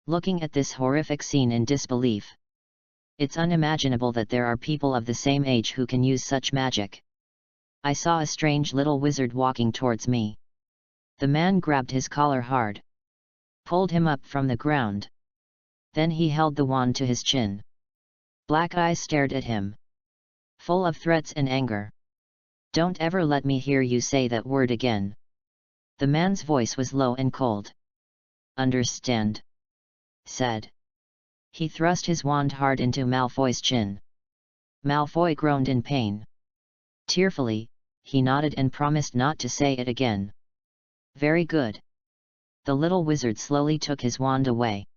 looking at this horrific scene in disbelief. It's unimaginable that there are people of the same age who can use such magic. I saw a strange little wizard walking towards me. The man grabbed his collar hard, pulled him up from the ground. Then he held the wand to his chin. Black eyes stared at him, full of threats and anger. Don't ever let me hear you say that word again. The man's voice was low and cold. Understand? Said. He thrust his wand hard into Malfoy's chin. Malfoy groaned in pain. Tearfully, he nodded and promised not to say it again. Very good. The little wizard slowly took his wand away.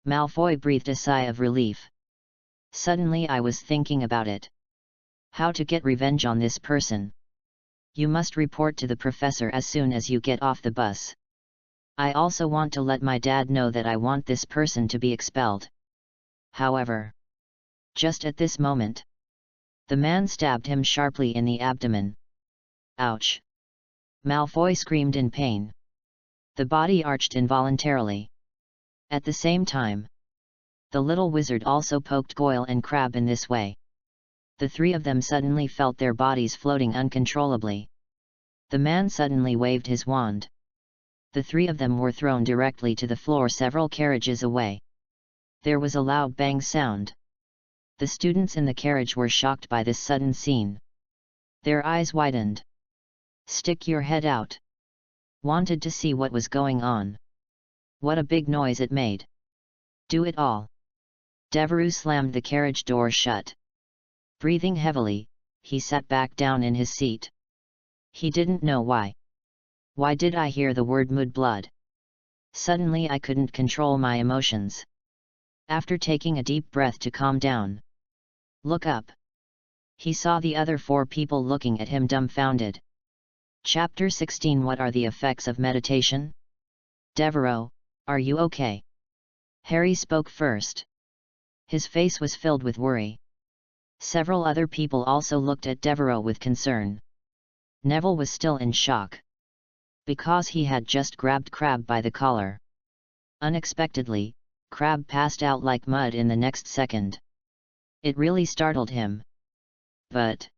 Malfoy breathed a sigh of relief. Suddenly I was thinking about it. How to get revenge on this person. You must report to the professor as soon as you get off the bus. I also want to let my dad know that I want this person to be expelled. However, just at this moment, the man stabbed him sharply in the abdomen. Ouch! Malfoy screamed in pain. The body arched involuntarily. At the same time, the little wizard also poked Goyle and Crabbe in this way. The three of them suddenly felt their bodies floating uncontrollably. The man suddenly waved his wand. The three of them were thrown directly to the floor several carriages away. There was a loud bang sound. The students in the carriage were shocked by this sudden scene. Their eyes widened. Stick your head out. Wanted to see what was going on. What a big noise it made. Do it all. Devereux slammed the carriage door shut. Breathing heavily, he sat back down in his seat. He didn't know why. Why did I hear the word mudblood? Suddenly I couldn't control my emotions. After taking a deep breath to calm down. Look up. He saw the other four people looking at him dumbfounded. Chapter 16. What are the effects of meditation? Devereux, are you okay? Harry spoke first. His face was filled with worry. Several other people also looked at Devereux with concern. Neville was still in shock. Because he had just grabbed Crabbe by the collar. Unexpectedly, Crabbe passed out like mud in the next second. It really startled him. But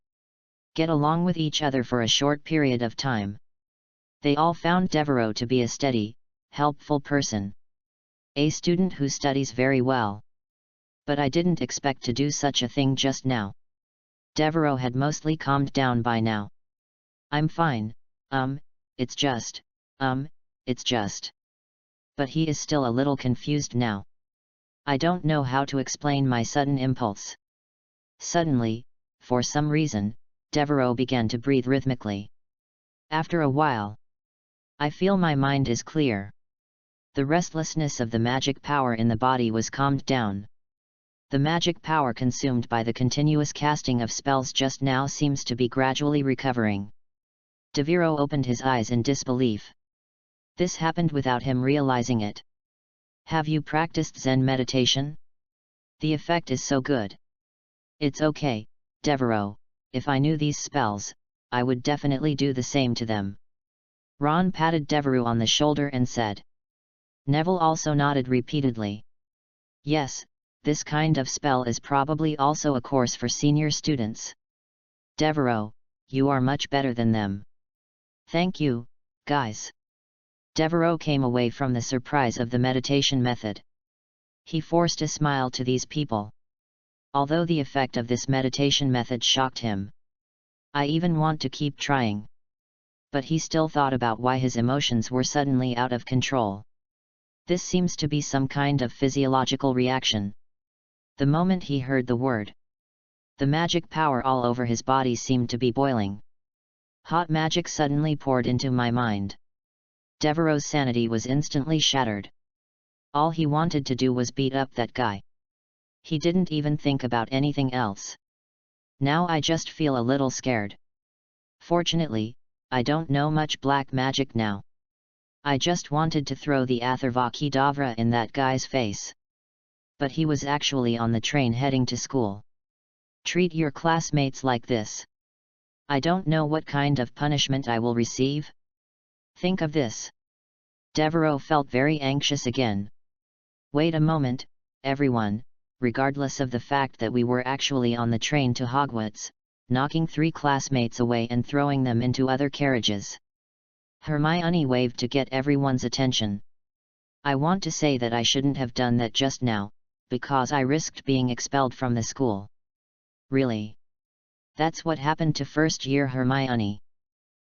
get along with each other for a short period of time. They all found Devereux to be a steady, helpful person. A student who studies very well. But I didn't expect to do such a thing just now. Devereux had mostly calmed down by now. I'm fine, it's just. But he is still a little confused now. I don't know how to explain my sudden impulse. Suddenly, for some reason, Devereux began to breathe rhythmically. After a while, I feel my mind is clear. The restlessness of the magic power in the body was calmed down. The magic power consumed by the continuous casting of spells just now seems to be gradually recovering. Devereux opened his eyes in disbelief. This happened without him realizing it. Have you practiced Zen meditation? The effect is so good. It's okay, Devereux, if I knew these spells, I would definitely do the same to them. Ron patted Devereux on the shoulder and said. Neville also nodded repeatedly. Yes, this kind of spell is probably also a course for senior students. Devereux, you are much better than them. Thank you, guys. Devereux came away from the surprise of the meditation method. He forced a smile to these people. Although the effect of this meditation method shocked him. I even want to keep trying. But he still thought about why his emotions were suddenly out of control. This seems to be some kind of physiological reaction. The moment he heard the word, the magic power all over his body seemed to be boiling. Hot magic suddenly poured into my mind. Devereux's sanity was instantly shattered. All he wanted to do was beat up that guy. He didn't even think about anything else. Now I just feel a little scared. Fortunately, I don't know much black magic now. I just wanted to throw the Atharva Kedavra in that guy's face. But he was actually on the train heading to school. Treat your classmates like this. I don't know what kind of punishment I will receive. Think of this. Devereux felt very anxious again. Wait a moment, everyone, regardless of the fact that we were actually on the train to Hogwarts, knocking 3 classmates away and throwing them into other carriages. Hermione waved to get everyone's attention. I want to say that I shouldn't have done that just now, because I risked being expelled from the school. Really? That's what happened to first-year Hermione.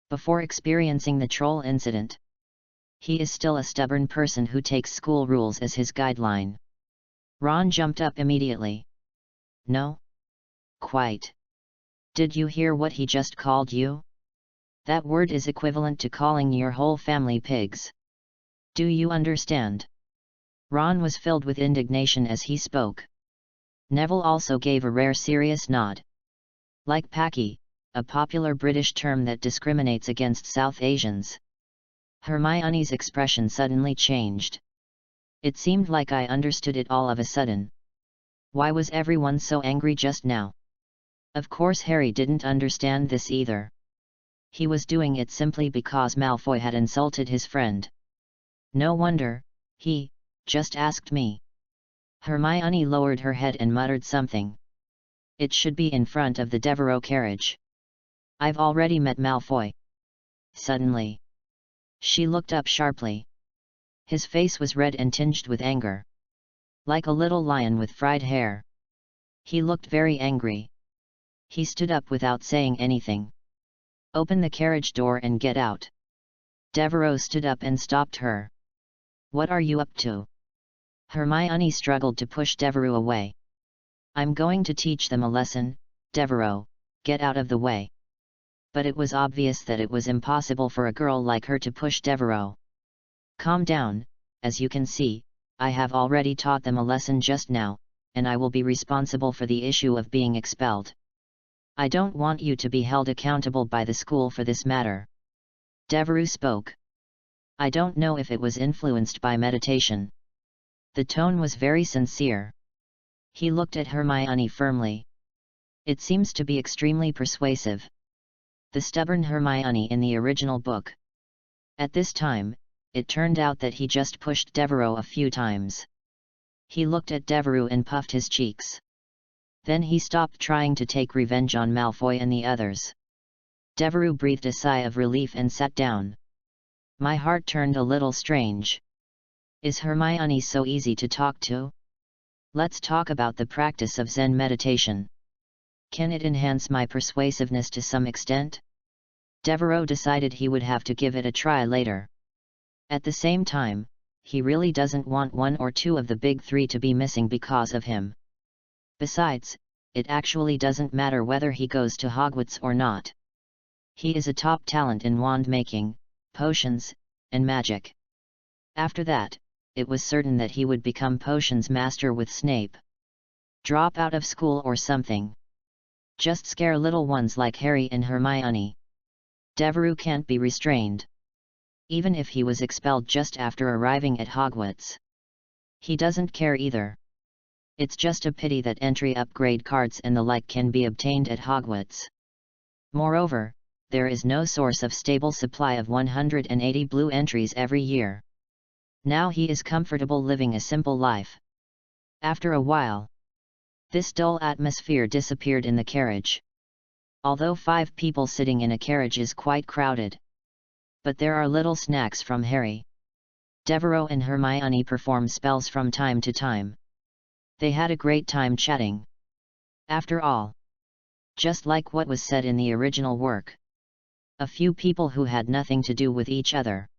Before experiencing the troll incident. He is still a stubborn person who takes school rules as his guideline. Ron jumped up immediately. No? Quite. Did you hear what he just called you? That word is equivalent to calling your whole family pigs. Do you understand? Ron was filled with indignation as he spoke. Neville also gave a rare serious nod. Like Paki, a popular British term that discriminates against South Asians. Hermione's expression suddenly changed. It seemed like I understood it all of a sudden. Why was everyone so angry just now? Of course Harry didn't understand this either. He was doing it simply because Malfoy had insulted his friend. No wonder, he just asked me. Hermione lowered her head and muttered something. It should be in front of the Devereux carriage. I've already met Malfoy. Suddenly, she looked up sharply. His face was red and tinged with anger. Like a little lion with fried hair. He looked very angry. He stood up without saying anything. Open the carriage door and get out. Devereux stood up and stopped her. What are you up to? Hermione struggled to push Devereux away. I'm going to teach them a lesson, Devereux, get out of the way. But it was obvious that it was impossible for a girl like her to push Devereux. Calm down, as you can see, I have already taught them a lesson just now, and I will be responsible for the issue of being expelled. I don't want you to be held accountable by the school for this matter. Devereux spoke. I don't know if it was influenced by meditation. The tone was very sincere. He looked at Hermione firmly. It seems to be extremely persuasive. The stubborn Hermione in the original book. At this time, it turned out that he just pushed Devereux a few times. He looked at Devereux and puffed his cheeks. Then he stopped trying to take revenge on Malfoy and the others. Devereux breathed a sigh of relief and sat down. My heart turned a little strange. Is Hermione so easy to talk to? Let's talk about the practice of Zen meditation. Can it enhance my persuasiveness to some extent? Devereux decided he would have to give it a try later. At the same time, he really doesn't want one or two of the big three to be missing because of him. Besides, it actually doesn't matter whether he goes to Hogwarts or not. He is a top talent in wand making, potions, and magic. After that, it was certain that he would become potions master with Snape. Drop out of school or something. Just scare little ones like Harry and Hermione. Devereux can't be restrained. Even if he was expelled just after arriving at Hogwarts. He doesn't care either. It's just a pity that entry upgrade cards and the like can be obtained at Hogwarts. Moreover, there is no source of stable supply of 180 blue entries every year. Now he is comfortable living a simple life. After a while, this dull atmosphere disappeared in the carriage. Although 5 people sitting in a carriage is quite crowded. But there are little snacks from Harry. Devereux and Hermione perform spells from time to time. They had a great time chatting. After all, just like what was said in the original work. A few people who had nothing to do with each other.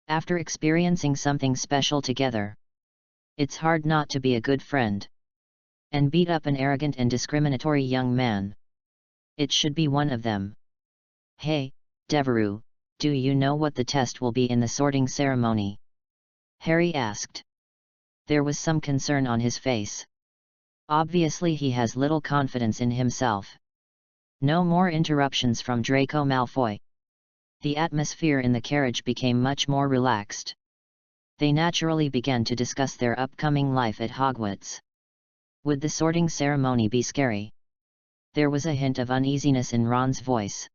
After experiencing something special together, it's hard not to be a good friend. And beat up an arrogant and discriminatory young man. It should be one of them. Hey, Devereux, do you know what the test will be in the sorting ceremony? Harry asked. There was some concern on his face. Obviously he has little confidence in himself. No more interruptions from Draco Malfoy. The atmosphere in the carriage became much more relaxed. They naturally began to discuss their upcoming life at Hogwarts. Would the sorting ceremony be scary? There was a hint of uneasiness in Ron's voice.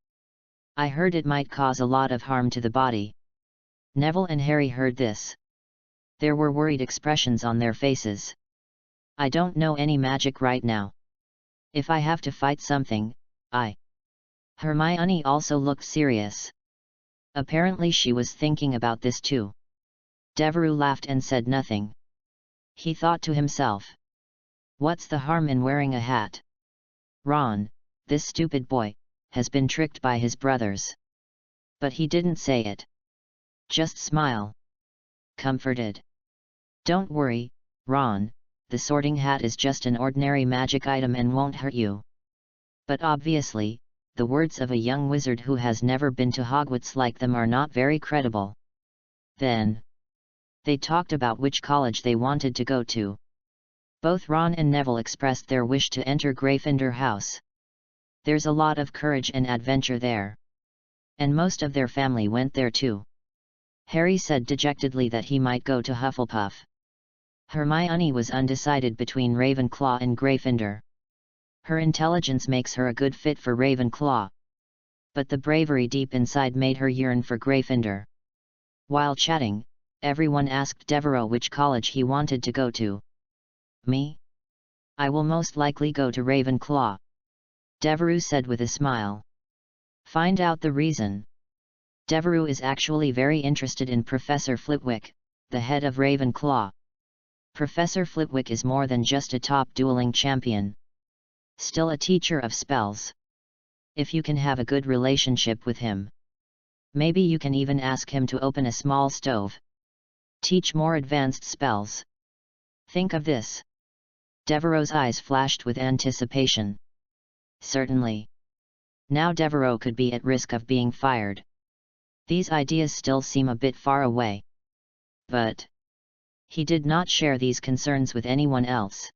I heard it might cause a lot of harm to the body. Neville and Harry heard this. There were worried expressions on their faces. I don't know any magic right now. If I have to fight something, Hermione also looked serious. Apparently she was thinking about this too. Devereux laughed and said nothing. He thought to himself. What's the harm in wearing a hat? Ron, this stupid boy, has been tricked by his brothers. But he didn't say it. Just smile. Comforted. Don't worry, Ron, the sorting hat is just an ordinary magic item and won't hurt you. But obviously, the words of a young wizard who has never been to Hogwarts like them are not very credible. Then, They talked about which college they wanted to go to. Both Ron and Neville expressed their wish to enter Gryffindor House. There's a lot of courage and adventure there. And most of their family went there too. Harry said dejectedly that he might go to Hufflepuff. Hermione was undecided between Ravenclaw and Gryffindor. Her intelligence makes her a good fit for Ravenclaw. But the bravery deep inside made her yearn for Gryffindor. While chatting, everyone asked Devereux which college he wanted to go to. Me? I will most likely go to Ravenclaw, Devereux said with a smile. Find out the reason. Devereux is actually very interested in Professor Flitwick, the head of Ravenclaw. Professor Flitwick is more than just a top dueling champion. Still a teacher of spells. If you can have a good relationship with him, maybe you can even ask him to open a small stove. Teach more advanced spells. Think of this. Devereux's eyes flashed with anticipation. Certainly. Now Devereux could be at risk of being fired. These ideas still seem a bit far away. But he did not share these concerns with anyone else.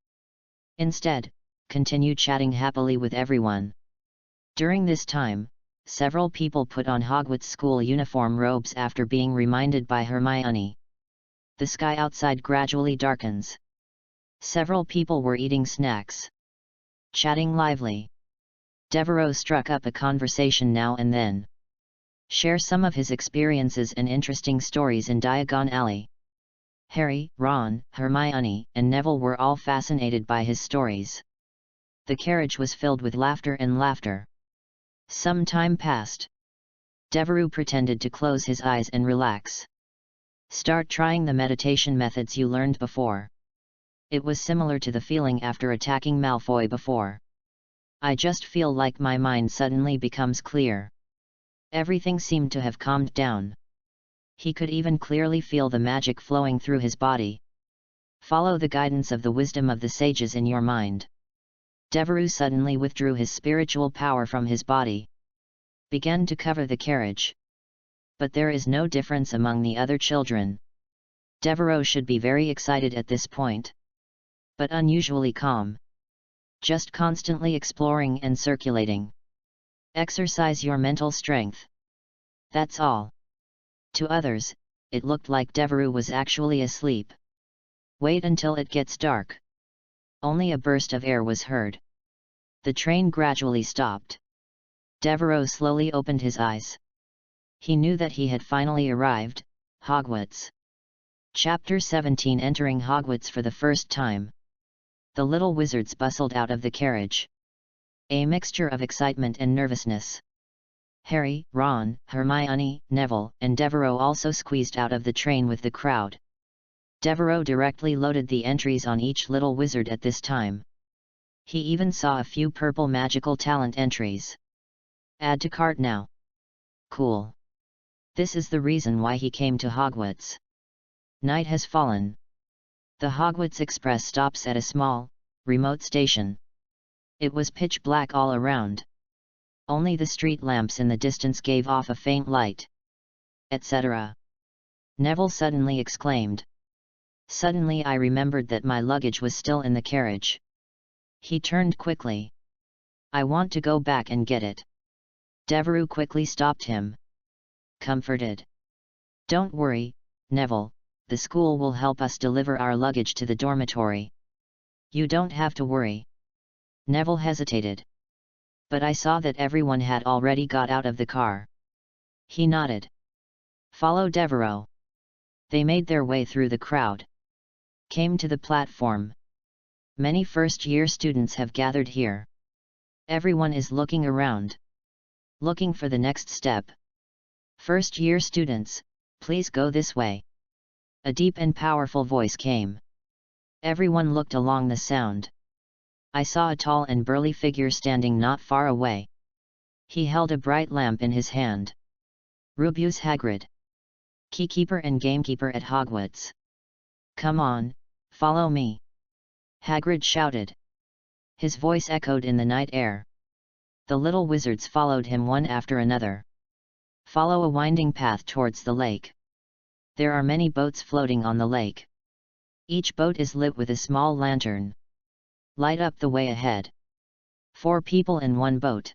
Instead, continued chatting happily with everyone. During this time, several people put on Hogwarts school uniform robes after being reminded by Hermione. The sky outside gradually darkens. Several people were eating snacks. Chatting lively. Devereux struck up a conversation now and then. Share some of his experiences and interesting stories in Diagon Alley. Harry, Ron, Hermione, and Neville were all fascinated by his stories. The carriage was filled with laughter and laughter. Some time passed. Devereux pretended to close his eyes and relax. Start trying the meditation methods you learned before. It was similar to the feeling after attacking Malfoy before. I just feel like my mind suddenly becomes clear. Everything seemed to have calmed down. He could even clearly feel the magic flowing through his body. Follow the guidance of the wisdom of the sages in your mind. Devereux suddenly withdrew his spiritual power from his body. Began to cover the carriage. But there is no difference among the other children. Devereux should be very excited at this point. But unusually calm. Just constantly exploring and circulating. Exercise your mental strength. That's all. To others, it looked like Devereux was actually asleep. Wait until it gets dark. Only a burst of air was heard. The train gradually stopped. Devereux slowly opened his eyes. He knew that he had finally arrived, Hogwarts. Chapter 17 Entering Hogwarts for the first time. The little wizards bustled out of the carriage. A mixture of excitement and nervousness. Harry, Ron, Hermione, Neville, and Devereux also squeezed out of the train with the crowd. Devereux directly loaded the entries on each little wizard at this time. He even saw a few purple magical talent entries. Add to cart now. Cool. This is the reason why he came to Hogwarts. Night has fallen. The Hogwarts Express stops at a small, remote station. It was pitch black all around. Only the street lamps in the distance gave off a faint light. Etc. Neville suddenly exclaimed. Suddenly I remembered that my luggage was still in the carriage. He turned quickly. I want to go back and get it. Devereux quickly stopped him. Comforted. Don't worry, Neville, the school will help us deliver our luggage to the dormitory. You don't have to worry. Neville hesitated. But I saw that everyone had already got out of the car. He nodded. Follow Devereux. They made their way through the crowd. Came to the platform. Many first-year students have gathered here. Everyone is looking around. Looking for the next step. First-year students, please go this way. A deep and powerful voice came. Everyone looked along the sound. I saw a tall and burly figure standing not far away. He held a bright lamp in his hand. Rubeus Hagrid. Keykeeper and gamekeeper at Hogwarts. Come on, follow me. Hagrid shouted. His voice echoed in the night air. The little wizards followed him one after another. Follow a winding path towards the lake. There are many boats floating on the lake. Each boat is lit with a small lantern. Light up the way ahead. 4 people in one boat.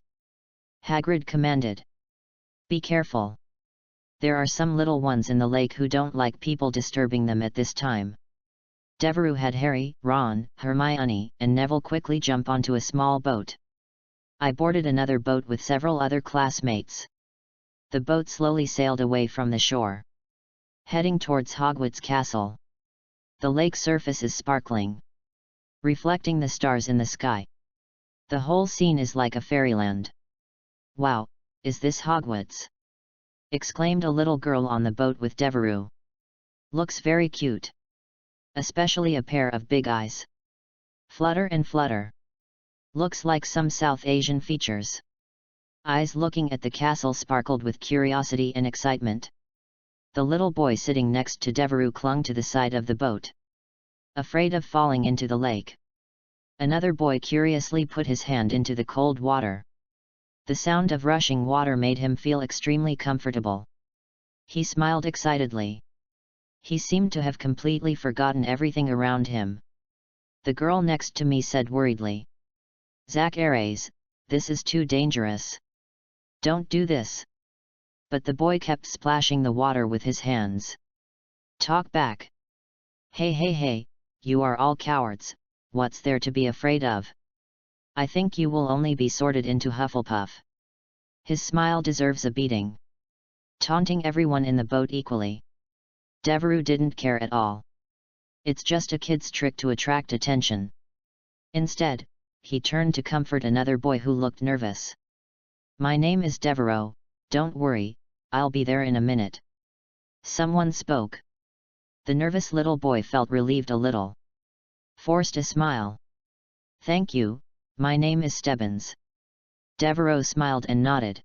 Hagrid commanded. Be careful. There are some little ones in the lake who don't like people disturbing them at this time. Devereux had Harry, Ron, Hermione, and Neville quickly jump onto a small boat. I boarded another boat with several other classmates. The boat slowly sailed away from the shore, heading towards Hogwarts Castle. The lake surface is sparkling, reflecting the stars in the sky. The whole scene is like a fairyland. Wow, is this Hogwarts? Exclaimed a little girl on the boat with Devereux. Looks very cute. Especially a pair of big eyes. Flutter and flutter. Looks like some South Asian features. Eyes looking at the castle sparkled with curiosity and excitement. The little boy sitting next to Devereux clung to the side of the boat, afraid of falling into the lake. Another boy curiously put his hand into the cold water. The sound of rushing water made him feel extremely comfortable. He smiled excitedly. He seemed to have completely forgotten everything around him. The girl next to me said worriedly, "Zacharias, this is too dangerous. Don't do this." But the boy kept splashing the water with his hands. Talk back. Hey, you are all cowards, what's there to be afraid of? I think you will only be sorted into Hufflepuff. His smile deserves a beating. Taunting everyone in the boat equally. Devereux didn't care at all. It's just a kid's trick to attract attention. Instead, he turned to comfort another boy who looked nervous. My name is Devereux, don't worry, I'll be there in a minute. Someone spoke. The nervous little boy felt relieved a little. Forced a smile. Thank you, my name is Stebbins. Devereux smiled and nodded.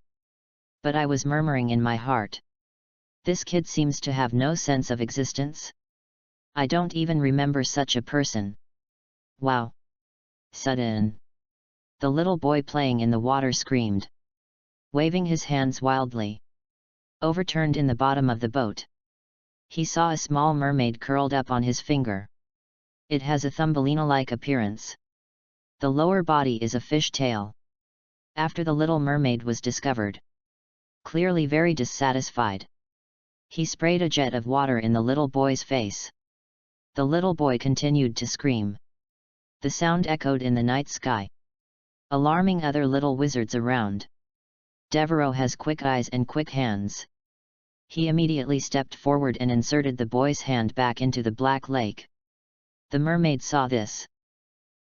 But I was murmuring in my heart. This kid seems to have no sense of existence. I don't even remember such a person. Wow! Sudden! The little boy playing in the water screamed, waving his hands wildly. Overturned in the bottom of the boat. He saw a small mermaid curled up on his finger. It has a Thumbelina-like appearance. The lower body is a fish tail. After the little mermaid was discovered, clearly very dissatisfied, he sprayed a jet of water in the little boy's face. The little boy continued to scream. The sound echoed in the night sky, alarming other little wizards around. Devereux has quick eyes and quick hands. He immediately stepped forward and inserted the boy's hand back into the black lake. The mermaid saw this,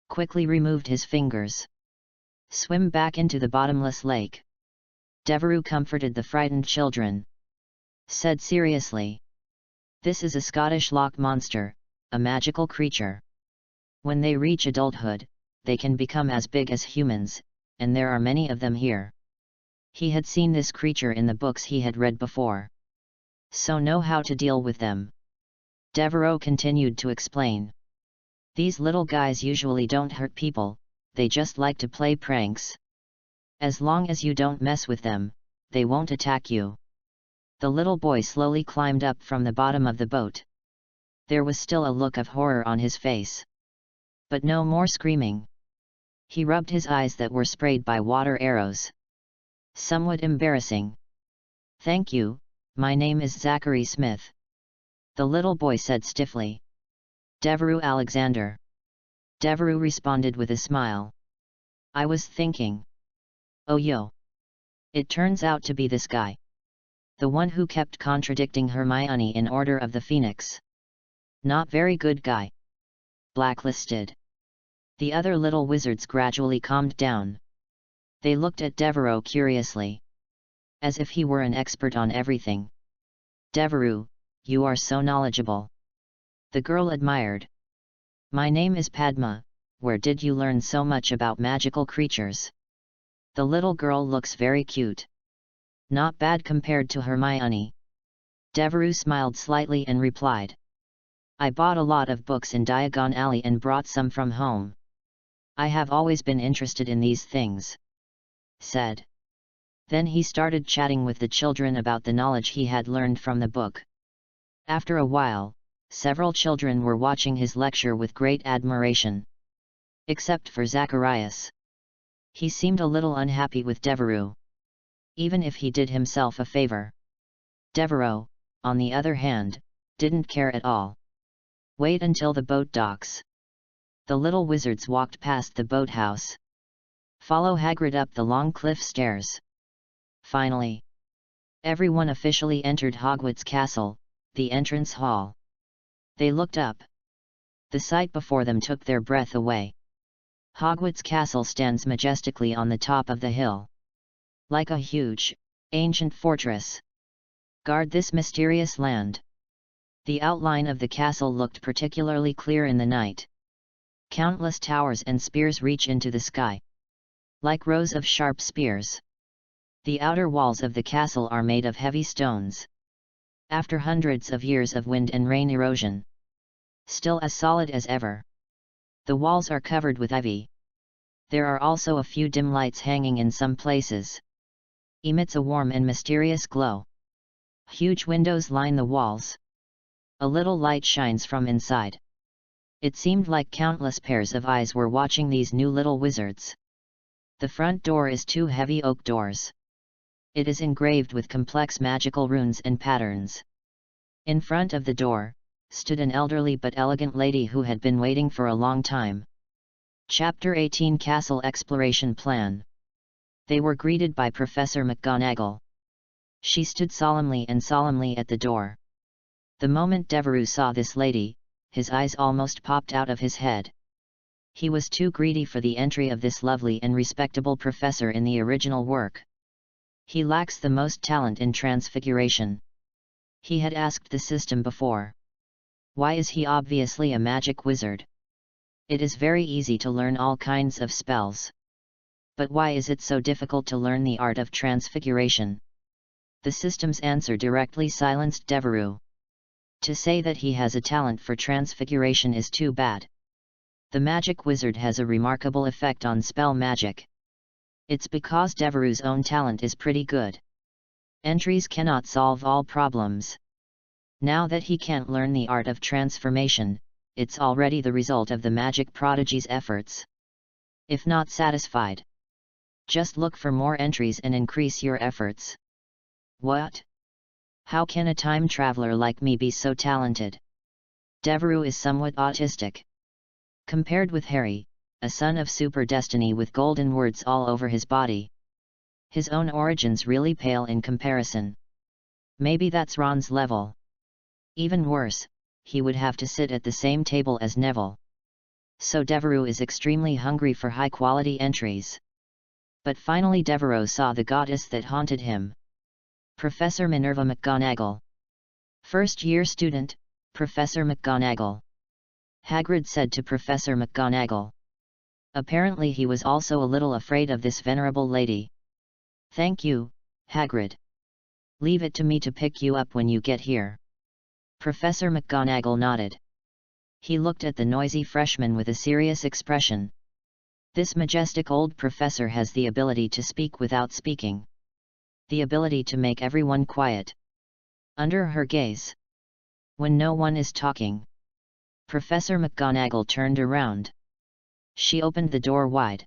quickly removed his fingers. Swim back into the bottomless lake. Devereux comforted the frightened children. Said seriously, "This is a Scottish loch monster, a magical creature. When they reach adulthood, they can become as big as humans, and there are many of them here." He had seen this creature in the books he had read before, so know how to deal with them. Devereux continued to explain. These little guys usually don't hurt people, they just like to play pranks. As long as you don't mess with them, they won't attack you. The little boy slowly climbed up from the bottom of the boat. There was still a look of horror on his face, but no more screaming. He rubbed his eyes that were sprayed by water arrows. Somewhat embarrassing. "Thank you, my name is Zachary Smith," the little boy said stiffly. "Devereux Alexander." Devereux responded with a smile. "I was thinking. Oh yo. It turns out to be this guy. The one who kept contradicting Hermione in Order of the Phoenix. Not very good guy. Blacklisted." The other little wizards gradually calmed down. They looked at Devereux curiously, as if he were an expert on everything. "Devereux, you are so knowledgeable." The girl admired. "My name is Padma, where did you learn so much about magical creatures?" The little girl looks very cute. Not bad compared to Hermione. Devereux smiled slightly and replied, "I bought a lot of books in Diagon Alley and brought some from home. I have always been interested in these things," said. Then he started chatting with the children about the knowledge he had learned from the book. After a while, several children were watching his lecture with great admiration. Except for Zacharias. He seemed a little unhappy with Devereux. Even if he did himself a favor. Devereux, on the other hand, didn't care at all. Wait until the boat docks. The little wizards walked past the boathouse. Follow Hagrid up the long cliff stairs. Finally, everyone officially entered Hogwarts Castle, the entrance hall. They looked up. The sight before them took their breath away. Hogwarts Castle stands majestically on the top of the hill. Like a huge, ancient fortress. Guard this mysterious land. The outline of the castle looked particularly clear in the night. Countless towers and spears reach into the sky. Like rows of sharp spears. The outer walls of the castle are made of heavy stones. After hundreds of years of wind and rain erosion. Still as solid as ever. The walls are covered with ivy. There are also a few dim lights hanging in some places. Emits a warm and mysterious glow. Huge windows line the walls. A little light shines from inside. It seemed like countless pairs of eyes were watching these new little wizards. The front door is two heavy oak doors. It is engraved with complex magical runes and patterns. In front of the door, stood an elderly but elegant lady who had been waiting for a long time. Chapter 18 Castle Exploration Plan. They were greeted by Professor McGonagall. She stood solemnly at the door. The moment Devereux saw this lady, his eyes almost popped out of his head. He was too greedy for the entry of this lovely and respectable professor in the original work. He lacks the most talent in transfiguration. He had asked the system before. Why is he obviously a magic wizard? It is very easy to learn all kinds of spells. But why is it so difficult to learn the art of transfiguration? The system's answer directly silenced Devereux. To say that he has a talent for transfiguration is too bad. The magic wizard has a remarkable effect on spell magic. It's because Devereux's own talent is pretty good. Entries cannot solve all problems. Now that he can't learn the art of transformation, it's already the result of the magic prodigy's efforts. If not satisfied, just look for more entries and increase your efforts. What? How can a time traveler like me be so talented? Devereux is somewhat autistic. Compared with Harry, a son of super destiny with golden words all over his body. His own origins really pale in comparison. Maybe that's Ron's level. Even worse, he would have to sit at the same table as Neville. So Devereux is extremely hungry for high-quality entries. But finally Devereux saw the goddess that haunted him. Professor Minerva McGonagall. First-year student, Professor McGonagall. Hagrid said to Professor McGonagall. Apparently he was also a little afraid of this venerable lady. Thank you, Hagrid. Leave it to me to pick you up when you get here. Professor McGonagall nodded. He looked at the noisy freshman with a serious expression. This majestic old professor has the ability to speak without speaking. The ability to make everyone quiet. Under her gaze. When no one is talking. Professor McGonagall turned around. She opened the door wide.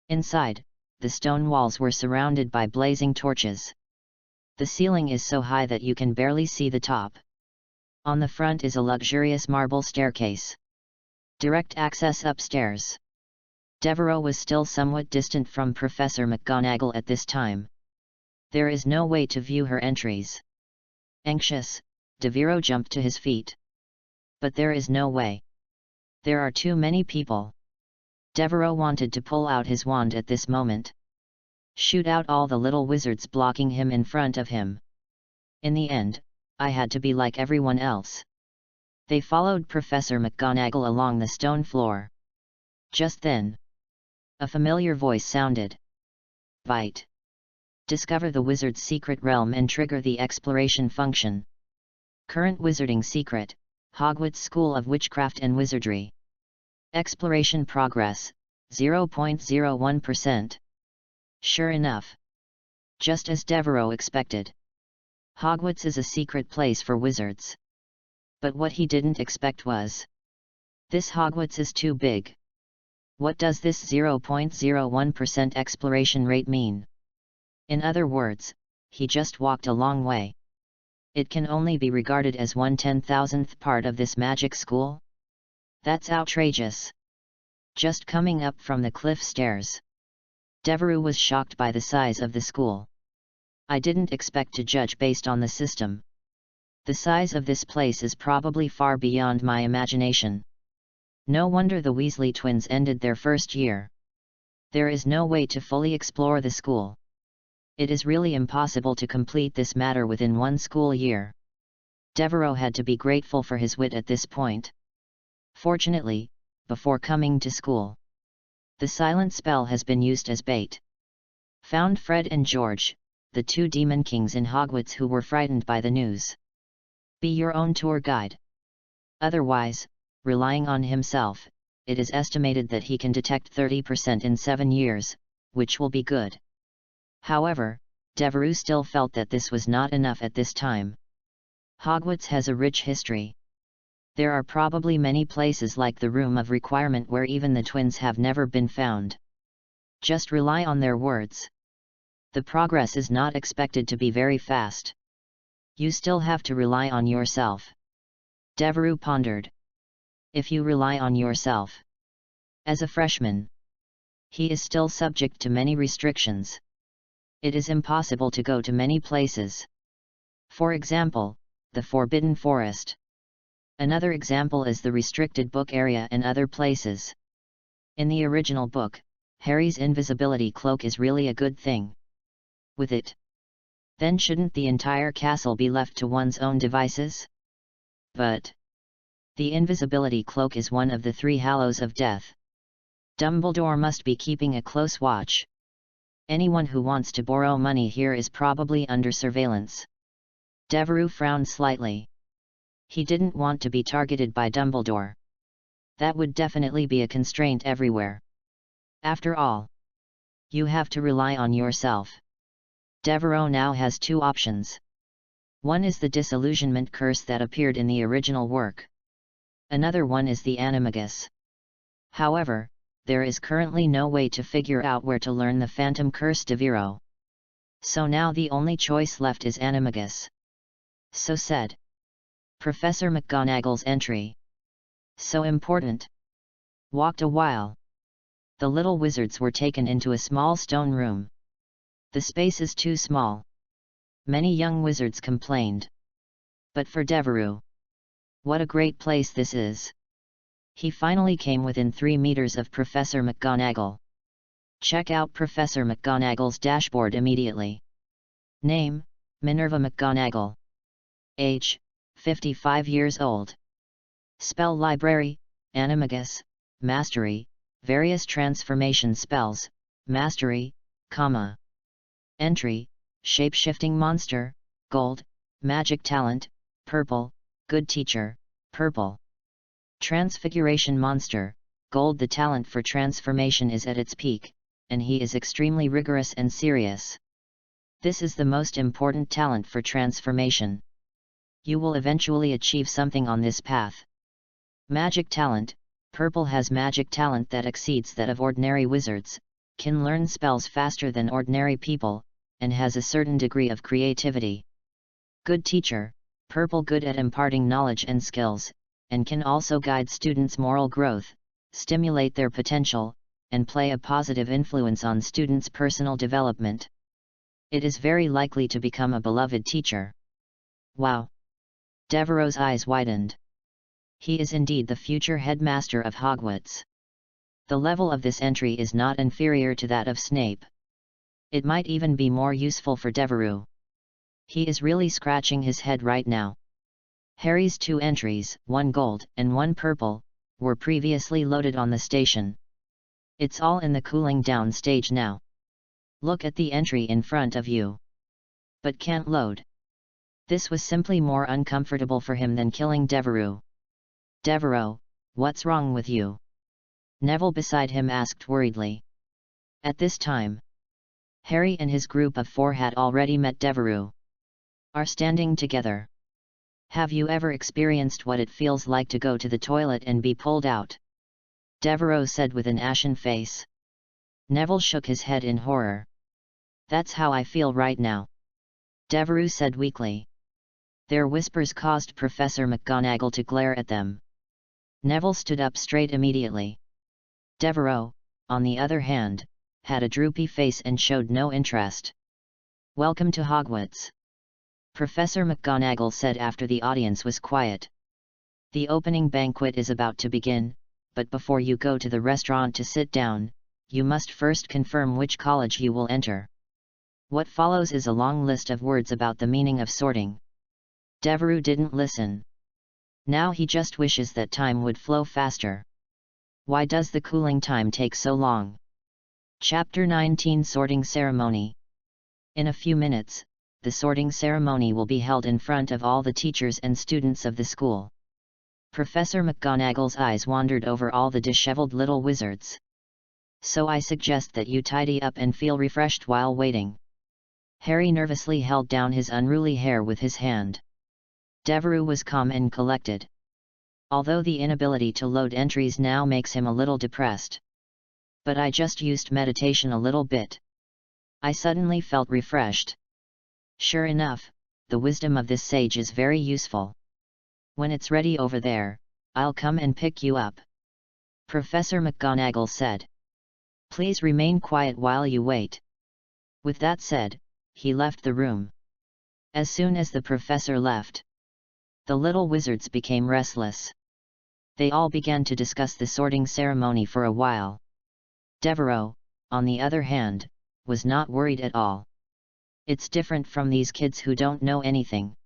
Inside, the stone walls were surrounded by blazing torches. The ceiling is so high that you can barely see the top. On the front is a luxurious marble staircase. Direct access upstairs. Devereux was still somewhat distant from Professor McGonagall at this time. There is no way to view her entries. Anxious, Devereux jumped to his feet. But there is no way. There are too many people. Devereux wanted to pull out his wand at this moment. Shoot out all the little wizards blocking him in front of him. In the end, I had to be like everyone else. They followed Professor McGonagall along the stone floor. Just then, a familiar voice sounded. Bite. Discover the wizard's secret realm and trigger the exploration function. Current wizarding secret, Hogwarts School of Witchcraft and Wizardry. Exploration progress, 0.01%. Sure enough. Just as Devereux expected. Hogwarts is a secret place for wizards. But what he didn't expect was, this Hogwarts is too big. What does this 0.01% exploration rate mean? In other words, he just walked a long way. It can only be regarded as 1/10,000th part of this magic school? That's outrageous. Just coming up from the cliff stairs, Devereux was shocked by the size of the school. I didn't expect to judge based on the system. The size of this place is probably far beyond my imagination. No wonder the Weasley twins ended their first year. There is no way to fully explore the school. It is really impossible to complete this matter within one school year. Devereux had to be grateful for his wit at this point. Fortunately, before coming to school, the silent spell has been used as bait. Found Fred and George, the two demon kings in Hogwarts who were frightened by the news. Be your own tour guide. Otherwise, relying on himself, it is estimated that he can detect 30% in 7 years, which will be good. However, Devereux still felt that this was not enough at this time. Hogwarts has a rich history. There are probably many places like the Room of Requirement where even the twins have never been found. Just rely on their words. The progress is not expected to be very fast. You still have to rely on yourself. Devereux pondered. If you rely on yourself. As a freshman, he is still subject to many restrictions. It is impossible to go to many places. For example, the Forbidden Forest. Another example is the restricted book area and other places. In the original book, Harry's invisibility cloak is really a good thing. With it, then shouldn't the entire castle be left to one's own devices? But the invisibility cloak is one of the 3 hallows of death. Dumbledore must be keeping a close watch. Anyone who wants to borrow money here is probably under surveillance. Devereux frowned slightly. He didn't want to be targeted by Dumbledore. That would definitely be a constraint everywhere. After all, you have to rely on yourself. Devereux now has 2 options. One is the disillusionment curse that appeared in the original work. Another one is the animagus. However, there is currently no way to figure out where to learn the Phantom Curse de Viro. So now the only choice left is animagus. So said Professor McGonagall's entry. So important. Walked a while. The little wizards were taken into a small stone room. The space is too small. Many young wizards complained. But for Devereux, what a great place this is. He finally came within 3 meters of Professor McGonagall. Check out Professor McGonagall's dashboard immediately. Name, Minerva McGonagall. Age, 55 years old. Spell library, animagus, mastery, various transformation spells, mastery, comma. Entry, shape-shifting monster, gold, magic talent, purple, good teacher, purple. Transfiguration monster, gold. The talent for transformation is at its peak, and he is extremely rigorous and serious. This is the most important talent for transformation. You will eventually achieve something on this path. Magic talent, purple has magic talent that exceeds that of ordinary wizards, can learn spells faster than ordinary people, and has a certain degree of creativity. Good teacher, purple good at imparting knowledge and skills, and can also guide students' moral growth, stimulate their potential, and play a positive influence on students' personal development. It is very likely to become a beloved teacher. Wow! Devereux's eyes widened. He is indeed the future headmaster of Hogwarts. The level of this entry is not inferior to that of Snape. It might even be more useful for Devereux. He is really scratching his head right now. Harry's 2 entries, 1 gold and 1 purple, were previously loaded on the station. It's all in the cooling down stage now. Look at the entry in front of you. But can't load. This was simply more uncomfortable for him than killing Devereux. Devereux, what's wrong with you? Neville beside him asked worriedly. At this time, Harry and his group of 4 had already met Devereux. Are standing together. Have you ever experienced what it feels like to go to the toilet and be pulled out? Devereaux said with an ashen face. Neville shook his head in horror. That's how I feel right now, Devereaux said weakly. Their whispers caused Professor McGonagall to glare at them. Neville stood up straight immediately. Devereaux, on the other hand, had a droopy face and showed no interest. Welcome to Hogwarts, Professor McGonagall said after the audience was quiet. The opening banquet is about to begin, but before you go to the restaurant to sit down, you must first confirm which college you will enter. What follows is a long list of words about the meaning of sorting. Devereaux didn't listen. Now he just wishes that time would flow faster. Why does the cooling time take so long? Chapter 19 Sorting Ceremony. In a few minutes, the sorting ceremony will be held in front of all the teachers and students of the school. Professor McGonagall's eyes wandered over all the disheveled little wizards. So I suggest that you tidy up and feel refreshed while waiting. Harry nervously held down his unruly hair with his hand. Devereaux was calm and collected. Although the inability to load entries now makes him a little depressed. But I just used meditation a little bit. I suddenly felt refreshed. Sure enough, the wisdom of this sage is very useful. When it's ready over there, I'll come and pick you up, Professor McGonagall said. Please remain quiet while you wait. With that said, he left the room. As soon as the professor left, the little wizards became restless. They all began to discuss the sorting ceremony for a while. Devereaux, on the other hand, was not worried at all. It's different from these kids who don't know anything.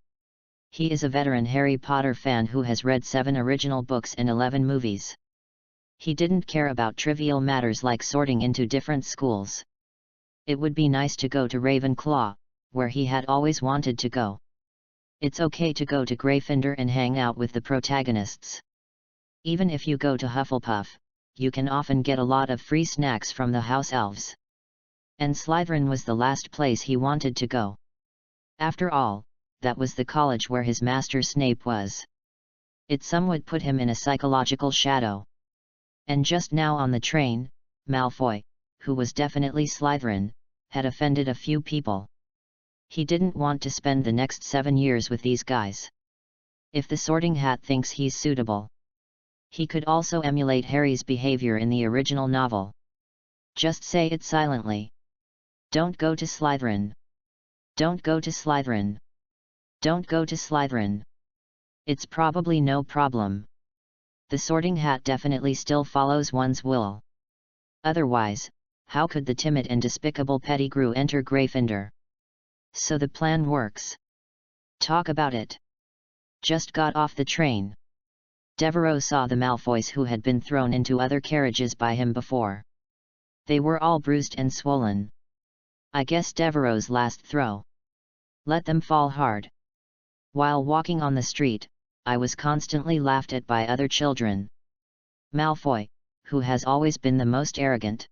He is a veteran Harry Potter fan who has read 7 original books and 11 movies. He didn't care about trivial matters like sorting into different schools. It would be nice to go to Ravenclaw, where he had always wanted to go. It's okay to go to Gryffindor and hang out with the protagonists. Even if you go to Hufflepuff, you can often get a lot of free snacks from the house elves. And Slytherin was the last place he wanted to go. After all, that was the college where his master Snape was. It somewhat put him in a psychological shadow. And just now on the train, Malfoy, who was definitely Slytherin, had offended a few people. He didn't want to spend the next 7 years with these guys. If the Sorting Hat thinks he's suitable, he could also emulate Harry's behavior in the original novel. Just say it silently. Don't go to Slytherin. Don't go to Slytherin. Don't go to Slytherin. It's probably no problem. The Sorting Hat definitely still follows one's will. Otherwise, how could the timid and despicable Pettigrew enter Gryffindor? So the plan works. Talk about it. Just got off the train. Devereaux saw the Malfoys who had been thrown into other carriages by him before. They were all bruised and swollen. I guess Devereaux's last throw. Let them fall hard. While walking on the street, I was constantly laughed at by other children. Malfoy, who has always been the most arrogant.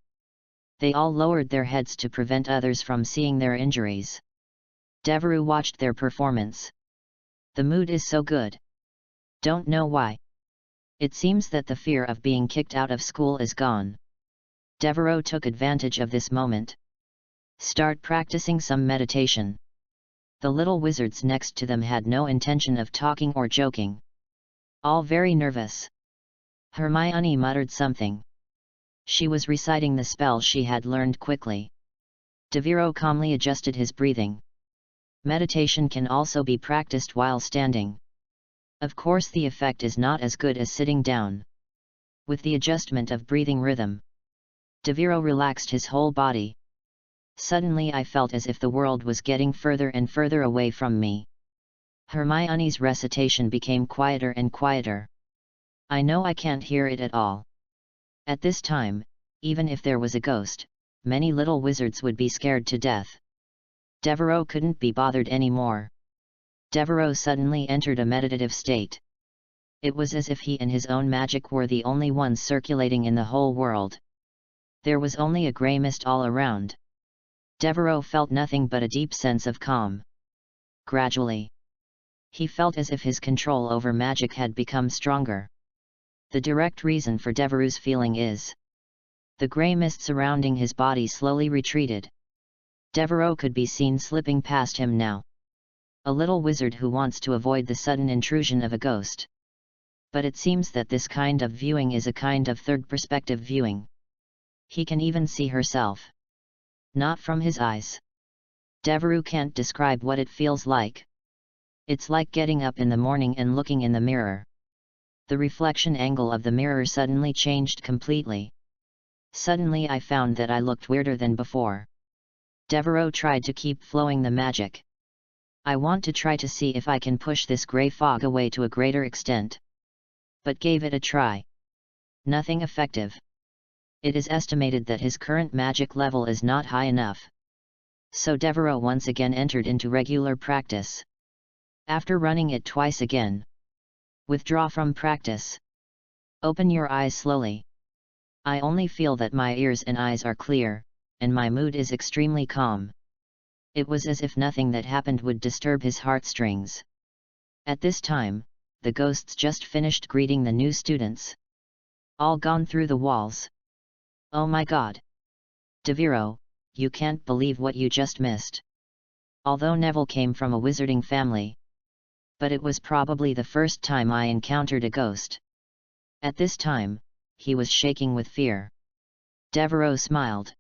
They all lowered their heads to prevent others from seeing their injuries. Devereaux watched their performance. The mood is so good. Don't know why. It seems that the fear of being kicked out of school is gone. Devereaux took advantage of this moment. Start practicing some meditation. The little wizards next to them had no intention of talking or joking. All very nervous. Hermione muttered something. She was reciting the spell she had learned quickly. Devereaux calmly adjusted his breathing. Meditation can also be practiced while standing. Of course the effect is not as good as sitting down. With the adjustment of breathing rhythm, Devereaux relaxed his whole body. Suddenly I felt as if the world was getting further and further away from me. Hermione's recitation became quieter and quieter. I know I can't hear it at all. At this time, even if there was a ghost, many little wizards would be scared to death. Devereaux couldn't be bothered anymore. Devereaux suddenly entered a meditative state. It was as if he and his own magic were the only ones circulating in the whole world. There was only a grey mist all around. Devereaux felt nothing but a deep sense of calm. Gradually, He felt as if his control over magic had become stronger. The direct reason for Devereux's feeling is the grey mist surrounding his body slowly retreated. Devereux could be seen slipping past him now. A little wizard who wants to avoid the sudden intrusion of a ghost. But it seems that this kind of viewing is a kind of third-perspective viewing. He can even see herself. Not from his eyes. Devereux can't describe what it feels like. It's like getting up in the morning and looking in the mirror. The reflection angle of the mirror suddenly changed completely. Suddenly I found that I looked weirder than before. Devereux tried to keep flowing the magic. I want to try to see if I can push this grey fog away to a greater extent. But gave it a try. Nothing effective. It is estimated that his current magic level is not high enough. So Devereux once again entered into regular practice. After running it twice again. Withdraw from practice. Open your eyes slowly. I only feel that my ears and eyes are clear, and my mood is extremely calm. It was as if nothing that happened would disturb his heartstrings. At this time, the ghosts just finished greeting the new students. All gone through the walls. Oh my God! Devereux, you can't believe what you just missed. Although Neville came from a wizarding family. But it was probably the first time I encountered a ghost. At this time, he was shaking with fear. Devereux smiled.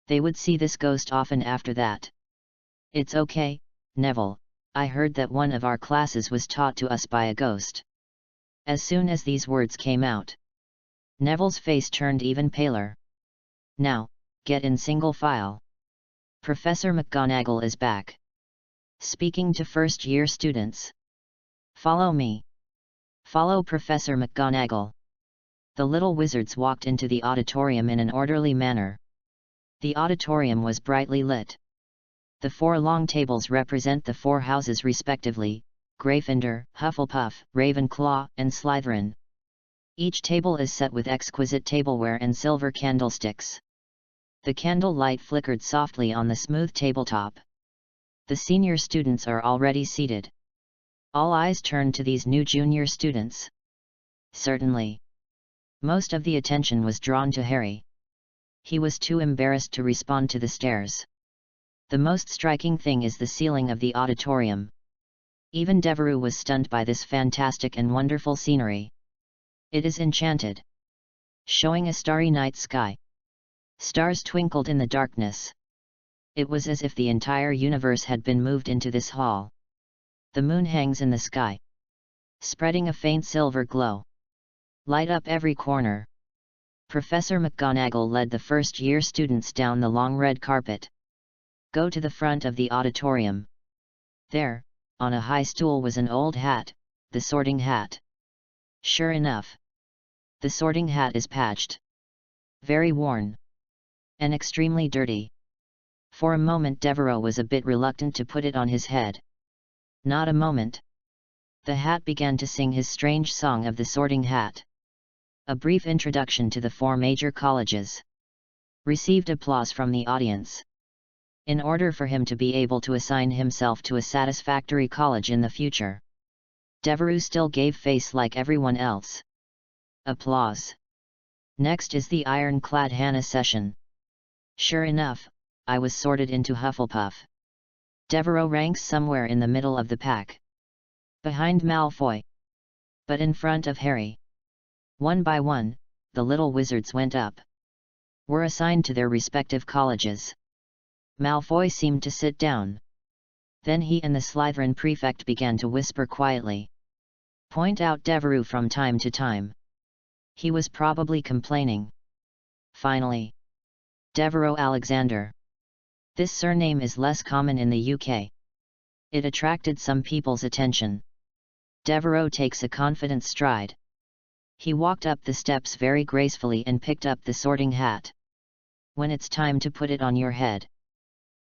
They would see this ghost often after that. It's okay, Neville, I heard that one of our classes was taught to us by a ghost. As soon as these words came out, Neville's face turned even paler. Now, get in single file. Professor McGonagall is back. Speaking to first-year students. Follow me. Follow Professor McGonagall. The little wizards walked into the auditorium in an orderly manner. The auditorium was brightly lit. The 4 long tables represent the 4 houses respectively, Gryffindor, Hufflepuff, Ravenclaw, and Slytherin. Each table is set with exquisite tableware and silver candlesticks. The candle light flickered softly on the smooth tabletop. The senior students are already seated. All eyes turned to these new junior students. Certainly. Most of the attention was drawn to Harry. He was too embarrassed to respond to the stares. The most striking thing is the ceiling of the auditorium. Even Devereux was stunned by this fantastic and wonderful scenery. It is enchanted. Showing a starry night sky. Stars twinkled in the darkness. It was as if the entire universe had been moved into this hall. The moon hangs in the sky, spreading a faint silver glow. Light up every corner. Professor McGonagall led the first-year students down the long red carpet. Go to the front of the auditorium. There, on a high stool was an old hat, the Sorting Hat. Sure enough. The Sorting Hat is patched. Very worn. And extremely dirty. For a moment Devereux was a bit reluctant to put it on his head. Not a moment. The hat began to sing his strange song of the Sorting Hat. A brief introduction to the 4 major colleges. Received applause from the audience. In order for him to be able to assign himself to a satisfactory college in the future, Devereux still gave face like everyone else. Applause. Next is the ironclad Hannah session. Sure enough, I was sorted into Hufflepuff. Devereux ranks somewhere in the middle of the pack. Behind Malfoy. But in front of Harry. One by one, the little wizards went up. Were assigned to their respective colleges. Malfoy seemed to sit down. Then he and the Slytherin prefect began to whisper quietly. Point out Devereux from time to time. He was probably complaining. Finally. Devereux Alexander. This surname is less common in the UK. It attracted some people's attention. Devereux takes a confident stride. He walked up the steps very gracefully and picked up the Sorting Hat. When it's time to put it on your head.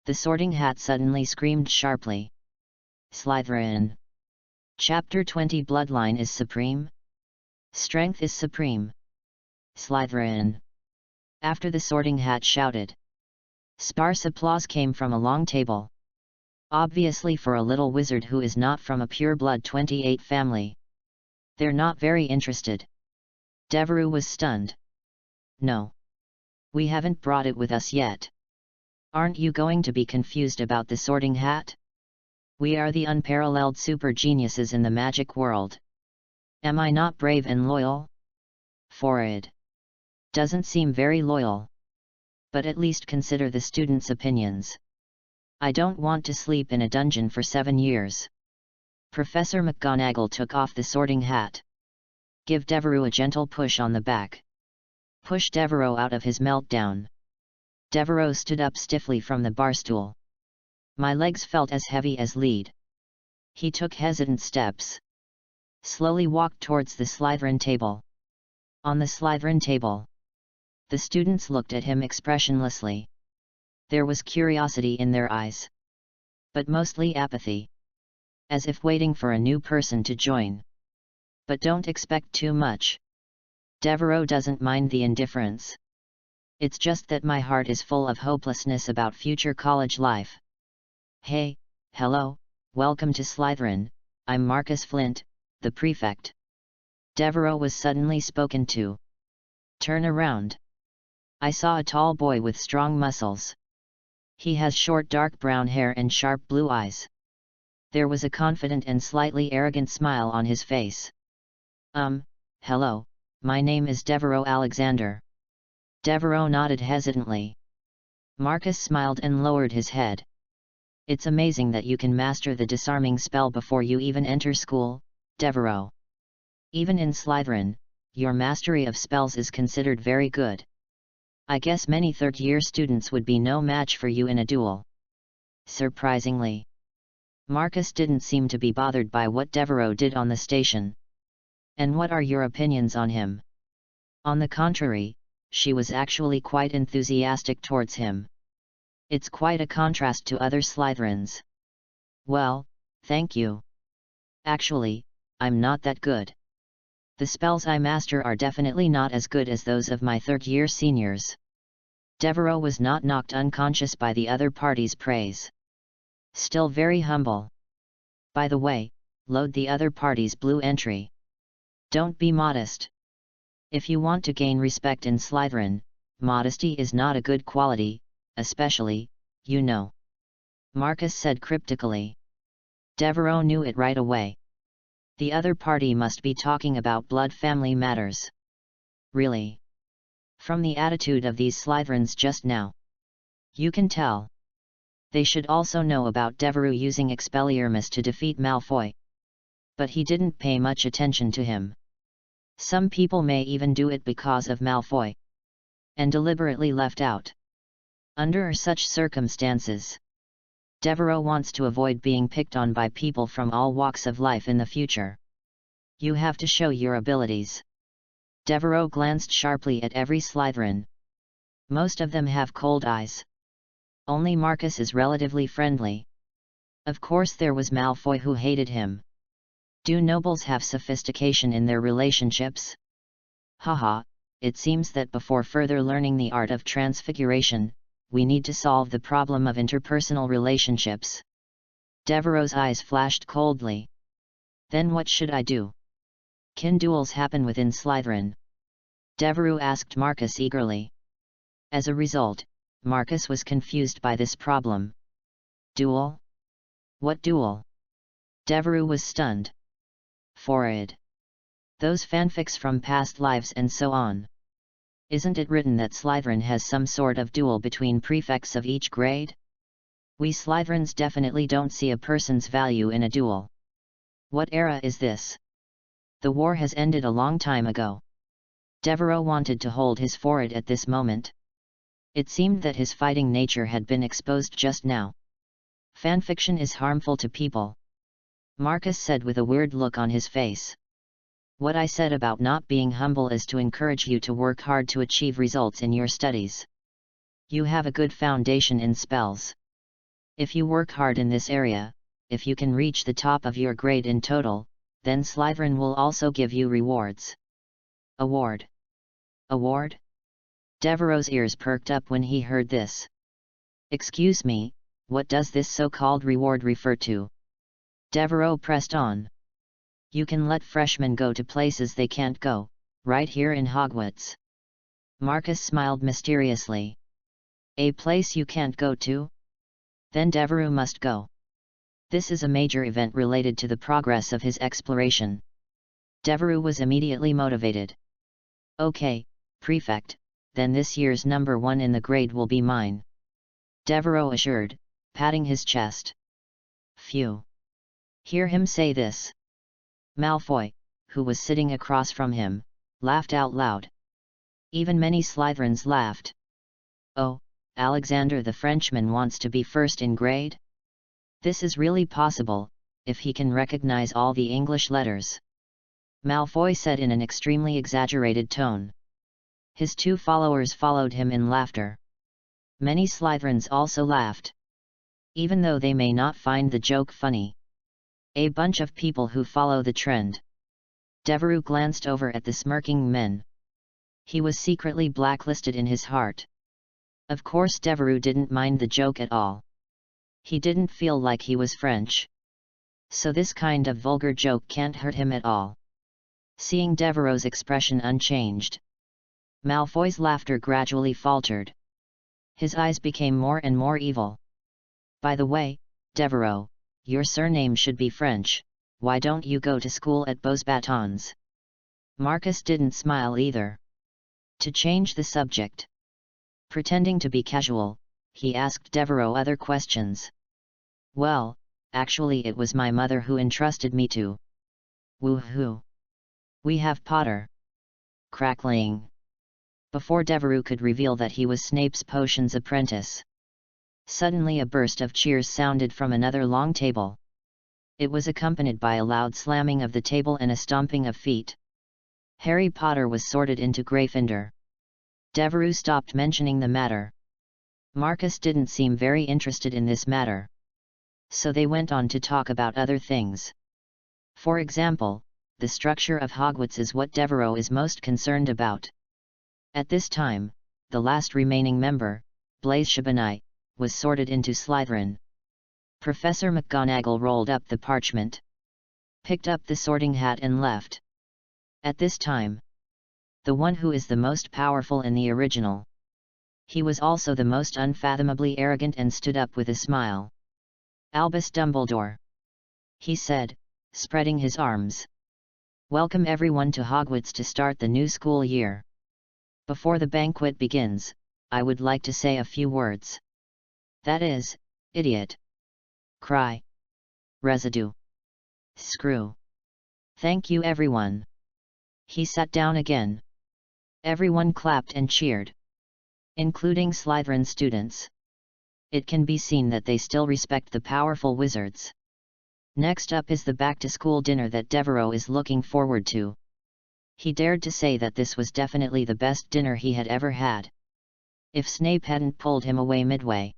The Sorting Hat suddenly screamed sharply. Slytherin. Chapter 20 Bloodline is supreme. Strength is supreme. Slytherin. After the Sorting Hat shouted. Sparse applause came from a long table. Obviously for a little wizard who is not from a pure-blood 28 family. They're not very interested. Devereux was stunned. No. We haven't brought it with us yet. Aren't you going to be confused about the Sorting Hat? We are the unparalleled super geniuses in the magic world. Am I not brave and loyal? Forward. Doesn't seem very loyal. But at least consider the students' opinions. I don't want to sleep in a dungeon for 7 years. Professor McGonagall took off the Sorting Hat. Give Devereux a gentle push on the back. Push Devereux out of his meltdown. Devereux stood up stiffly from the barstool. My legs felt as heavy as lead. He took hesitant steps. Slowly walked towards the Slytherin table. On the Slytherin table. The students looked at him expressionlessly. There was curiosity in their eyes. But mostly apathy. As if waiting for a new person to join. But don't expect too much. Devereux doesn't mind the indifference. It's just that my heart is full of hopelessness about future college life. Hey, hello, welcome to Slytherin, I'm Marcus Flint, the prefect. Devereux was suddenly spoken to. Turn around. I saw a tall boy with strong muscles. He has short dark brown hair and sharp blue eyes. There was a confident and slightly arrogant smile on his face. Hello, my name is Devereux Alexander. Devereux nodded hesitantly. Marcus smiled and lowered his head. It's amazing that you can master the disarming spell before you even enter school, Devereux. Even in Slytherin, your mastery of spells is considered very good. I guess many third-year students would be no match for you in a duel. Surprisingly, Marcus didn't seem to be bothered by what Devereux did on the station. And what are your opinions on him? On the contrary, she was actually quite enthusiastic towards him. It's quite a contrast to other Slytherins. Well, thank you. Actually, I'm not that good. The spells I master are definitely not as good as those of my third-year seniors. Devereux was not knocked unconscious by the other party's praise. Still very humble. By the way, load the other party's blue entry. Don't be modest. If you want to gain respect in Slytherin, modesty is not a good quality, especially, you know. Marcus said cryptically. Devereux knew it right away. The other party must be talking about blood family matters. Really? From the attitude of these Slytherins just now. You can tell. They should also know about Devereux using Expelliarmus to defeat Malfoy. But he didn't pay much attention to him. Some people may even do it because of Malfoy. And deliberately left out. Under such circumstances, Devereux wants to avoid being picked on by people from all walks of life in the future. You have to show your abilities. Devereux glanced sharply at every Slytherin. Most of them have cold eyes. Only Marcus is relatively friendly. Of course there was Malfoy who hated him. Do nobles have sophistication in their relationships? Haha, it seems that before further learning the art of transfiguration, we need to solve the problem of interpersonal relationships. Devereux's eyes flashed coldly. Then what should I do? Can duels happen within Slytherin? Devereux asked Marcus eagerly. As a result, Marcus was confused by this problem. Duel? What duel? Devereux was stunned. Forward. Those fanfics from past lives and so on. Isn't it written that Slytherin has some sort of duel between prefects of each grade? We Slytherins definitely don't see a person's value in a duel. What era is this? The war has ended a long time ago. Devereux wanted to hold his forehead at this moment. It seemed that his fighting nature had been exposed just now. Fanfiction is harmful to people. Marcus said with a weird look on his face. What I said about not being humble is to encourage you to work hard to achieve results in your studies. You have a good foundation in spells. If you work hard in this area, if you can reach the top of your grade in total, then Slytherin will also give you rewards. Award. Award? Devereux's ears perked up when he heard this. Excuse me, what does this so-called reward refer to? Devereaux pressed on. You can let freshmen go to places they can't go, right here in Hogwarts. Marcus smiled mysteriously. A place you can't go to? Then Devereaux must go. This is a major event related to the progress of his exploration. Devereaux was immediately motivated. Okay, Prefect, then this year's number 1 in the grade will be mine. Devereaux assured, patting his chest. Phew. Hear him say this. Malfoy, who was sitting across from him, laughed out loud. Even many Slytherins laughed. Oh, Alexander the Frenchman wants to be first in grade? This is really possible, if he can recognize all the English letters. Malfoy said in an extremely exaggerated tone. His 2 followers followed him in laughter. Many Slytherins also laughed. Even though they may not find the joke funny. A bunch of people who follow the trend. Devereaux glanced over at the smirking men. He was secretly blacklisted in his heart. Of course Devereaux didn't mind the joke at all. He didn't feel like he was French. So this kind of vulgar joke can't hurt him at all. Seeing Devereaux's expression unchanged, Malfoy's laughter gradually faltered. His eyes became more and more evil. By the way, Devereaux, your surname should be French, why don't you go to school at Beauxbatons? Marcus didn't smile either. To change the subject. Pretending to be casual, he asked Devereaux other questions. Well, actually it was my mother who entrusted me to. Woohoo! We have Potter. Crackling. Before Devereaux could reveal that he was Snape's potions apprentice. Suddenly a burst of cheers sounded from another long table. It was accompanied by a loud slamming of the table and a stomping of feet. Harry Potter was sorted into Gryffindor. Devereaux stopped mentioning the matter. Marcus didn't seem very interested in this matter. So they went on to talk about other things. For example, the structure of Hogwarts is what Devereaux is most concerned about. At this time, the last remaining member, Blaise Shabani, was sorted into Slytherin. Professor McGonagall rolled up the parchment, picked up the sorting hat and left. At this time, the one who is the most powerful in the original. He was also the most unfathomably arrogant and stood up with a smile. Albus Dumbledore. He said, spreading his arms. Welcome everyone to Hogwarts to start the new school year. Before the banquet begins, I would like to say a few words. That is, idiot. Cry. Residue. Screw. Thank you everyone. He sat down again. Everyone clapped and cheered. Including Slytherin students. It can be seen that they still respect the powerful wizards. Next up is the back-to-school dinner that Devereaux is looking forward to. He dared to say that this was definitely the best dinner he had ever had. If Snape hadn't pulled him away midway.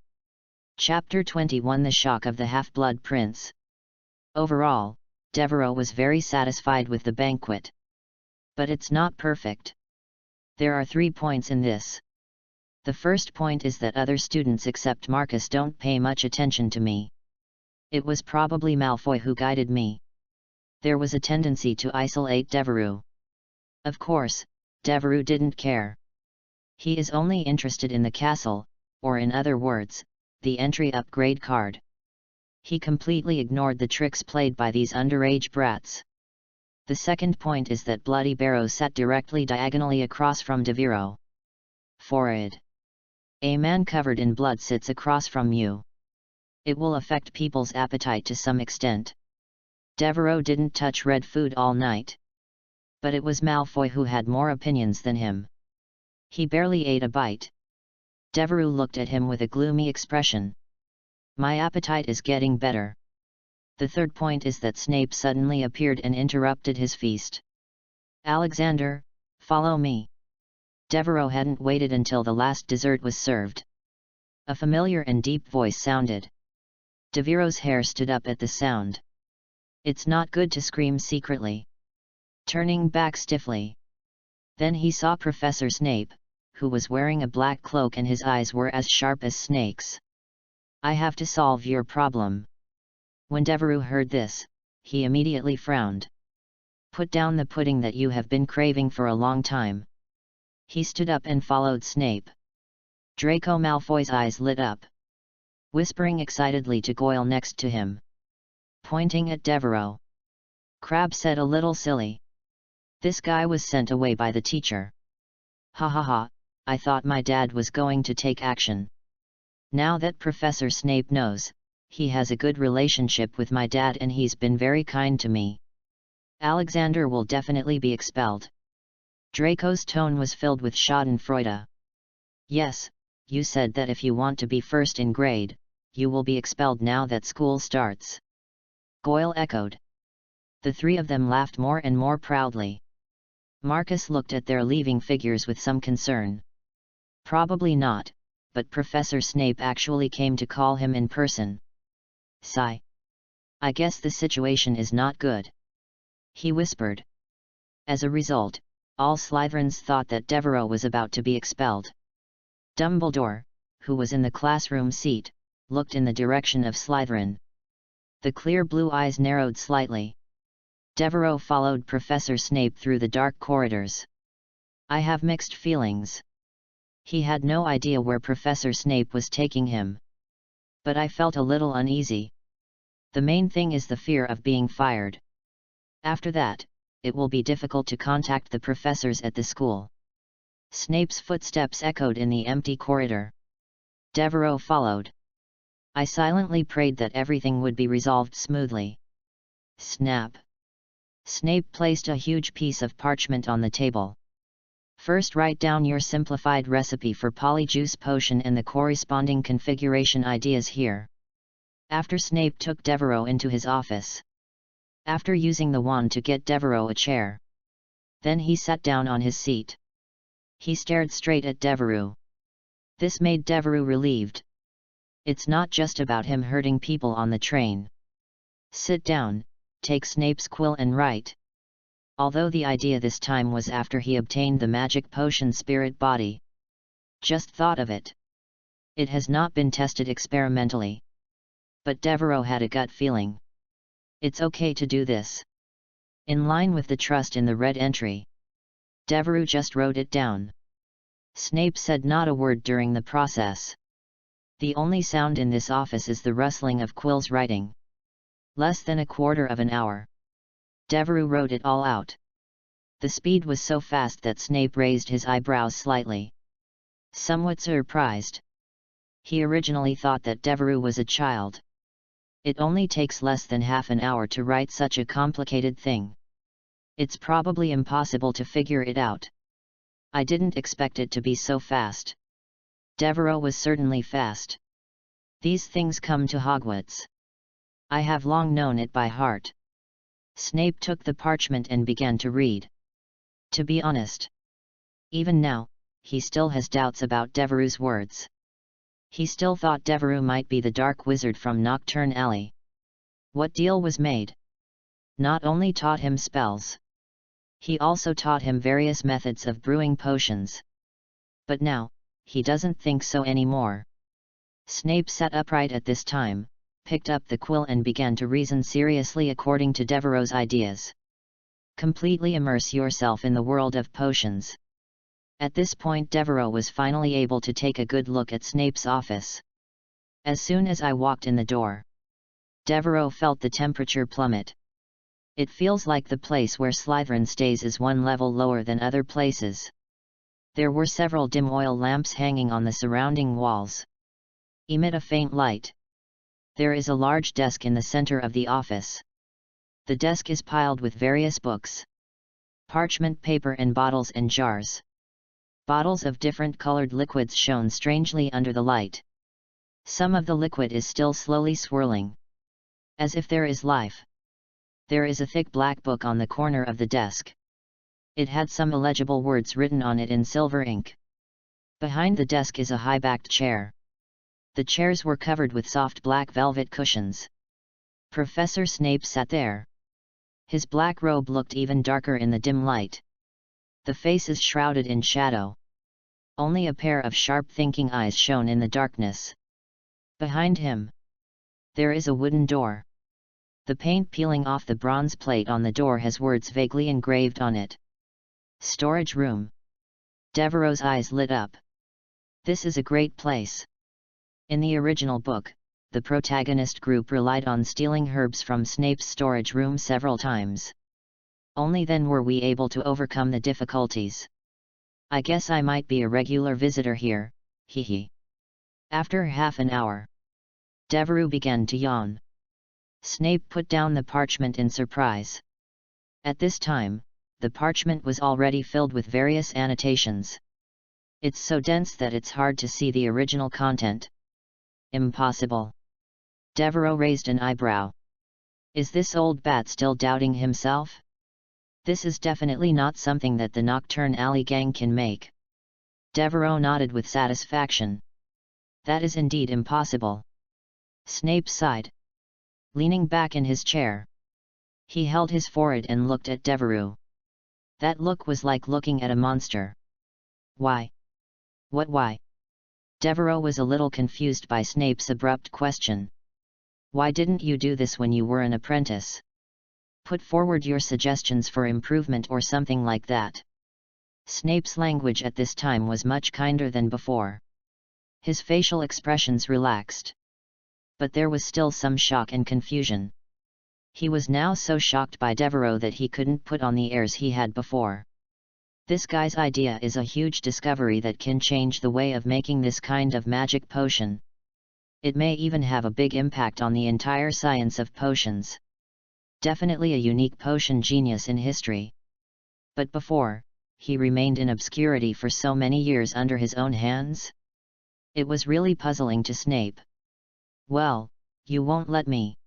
Chapter 21 The Shock of the Half-Blood Prince. Overall, Devereaux was very satisfied with the banquet. But it's not perfect. There are 3 points in this. The first point is that other students except Marcus don't pay much attention to me. It was probably Malfoy who guided me. There was a tendency to isolate Devereaux. Of course, Devereaux didn't care. He is only interested in the castle, or in other words, the entry upgrade card. He completely ignored the tricks played by these underage brats. The second point is that Bloody Barrow sat directly diagonally across from Devereaux. Forehead. A man covered in blood sits across from you. It will affect people's appetite to some extent. Devereaux didn't touch red food all night. But it was Malfoy who had more opinions than him. He barely ate a bite. Devereaux looked at him with a gloomy expression. My appetite is getting better. The third point is that Snape suddenly appeared and interrupted his feast. Alexander, follow me. Devereaux hadn't waited until the last dessert was served. A familiar and deep voice sounded. Devereaux's hair stood up at the sound. It's not good to scream secretly. Turning back stiffly. Then he saw Professor Snape, who was wearing a black cloak and his eyes were as sharp as snakes. I have to solve your problem." When Devereux heard this, he immediately frowned. "Put down the pudding that you have been craving for a long time." He stood up and followed Snape. Draco Malfoy's eyes lit up, whispering excitedly to Goyle next to him, pointing at Devereux. Crabbe said a little silly. "This guy was sent away by the teacher. Ha ha ha, I thought my dad was going to take action. Now that Professor Snape knows, he has a good relationship with my dad and he's been very kind to me. Alexander will definitely be expelled." Draco's tone was filled with schadenfreude. "Yes, you said that if you want to be first in grade, you will be expelled now that school starts," Goyle echoed. The three of them laughed more and more proudly. Marcus looked at their leaving figures with some concern. Probably not, but Professor Snape actually came to call him in person. "Sigh. I guess the situation is not good," he whispered. As a result, all Slytherins thought that Devereux was about to be expelled. Dumbledore, who was in the classroom seat, looked in the direction of Slytherin. The clear blue eyes narrowed slightly. Devereux followed Professor Snape through the dark corridors. "I have mixed feelings." He had no idea where Professor Snape was taking him. "But I felt a little uneasy. The main thing is the fear of being fired. After that, it will be difficult to contact the professors at the school." Snape's footsteps echoed in the empty corridor. Devereux followed. "I silently prayed that everything would be resolved smoothly." Snap! Snape placed a huge piece of parchment on the table. "First write down your simplified recipe for Polyjuice Potion and the corresponding configuration ideas here." After Snape took Devereux into his office. After using the wand to get Devereux a chair. Then he sat down on his seat. He stared straight at Devereux. This made Devereux relieved. It's not just about him hurting people on the train. "Sit down, take Snape's quill and write." Although the idea this time was after he obtained the magic potion Spirit Body. Just thought of it. It has not been tested experimentally. But Devereux had a gut feeling. It's okay to do this. In line with the trust in the red entry. Devereux just wrote it down. Snape said not a word during the process. The only sound in this office is the rustling of quills writing. Less than a quarter of an hour. Devereux wrote it all out. The speed was so fast that Snape raised his eyebrows slightly. Somewhat surprised. He originally thought that Devereux was a child. It only takes less than half an hour to write such a complicated thing. It's probably impossible to figure it out. I didn't expect it to be so fast. Devereux was certainly fast. These things come to Hogwarts. I have long known it by heart. Snape took the parchment and began to read. To be honest, even now, he still has doubts about Devereux's words. He still thought Devereux might be the dark wizard from Nocturne Alley. What deal was made? Not only taught him spells. He also taught him various methods of brewing potions. But now, he doesn't think so anymore. Snape sat upright at this time, picked up the quill and began to reason seriously according to Devereux's ideas. Completely immerse yourself in the world of potions. At this point Devereux was finally able to take a good look at Snape's office. As soon as I walked in the door, Devereux felt the temperature plummet. It feels like the place where Slytherin stays is one level lower than other places. There were several dim oil lamps hanging on the surrounding walls. Emit a faint light. There is a large desk in the center of the office. The desk is piled with various books, parchment paper and bottles and jars. Bottles of different colored liquids shone strangely under the light. Some of the liquid is still slowly swirling. As if there is life. There is a thick black book on the corner of the desk. It had some illegible words written on it in silver ink. Behind the desk is a high-backed chair. The chairs were covered with soft black velvet cushions. Professor Snape sat there. His black robe looked even darker in the dim light. The face is shrouded in shadow. Only a pair of sharp thinking eyes shone in the darkness. Behind him, there is a wooden door. The paint peeling off the bronze plate on the door has words vaguely engraved on it. Storage room. Devereaux's eyes lit up. This is a great place. In the original book, the protagonist group relied on stealing herbs from Snape's storage room several times. Only then were we able to overcome the difficulties. I guess I might be a regular visitor here, hee. After half an hour, Devereux began to yawn. Snape put down the parchment in surprise. At this time, the parchment was already filled with various annotations. It's so dense that it's hard to see the original content. Impossible. Devereux raised an eyebrow. Is this old bat still doubting himself? This is definitely not something that the Nocturne Alley gang can make. Devereux nodded with satisfaction. That is indeed impossible. Snape sighed. Leaning back in his chair, he held his forehead and looked at Devereux. That look was like looking at a monster. Why? What why? Devereux was a little confused by Snape's abrupt question. Why didn't you do this when you were an apprentice? Put forward your suggestions for improvement or something like that. Snape's language at this time was much kinder than before. His facial expressions relaxed. But there was still some shock and confusion. He was now so shocked by Devereux that he couldn't put on the airs he had before. This guy's idea is a huge discovery that can change the way of making this kind of magic potion. It may even have a big impact on the entire science of potions. Definitely a unique potion genius in history. But before, he remained in obscurity for so many years under his own hands? It was really puzzling to Snape. Well, you won't let me.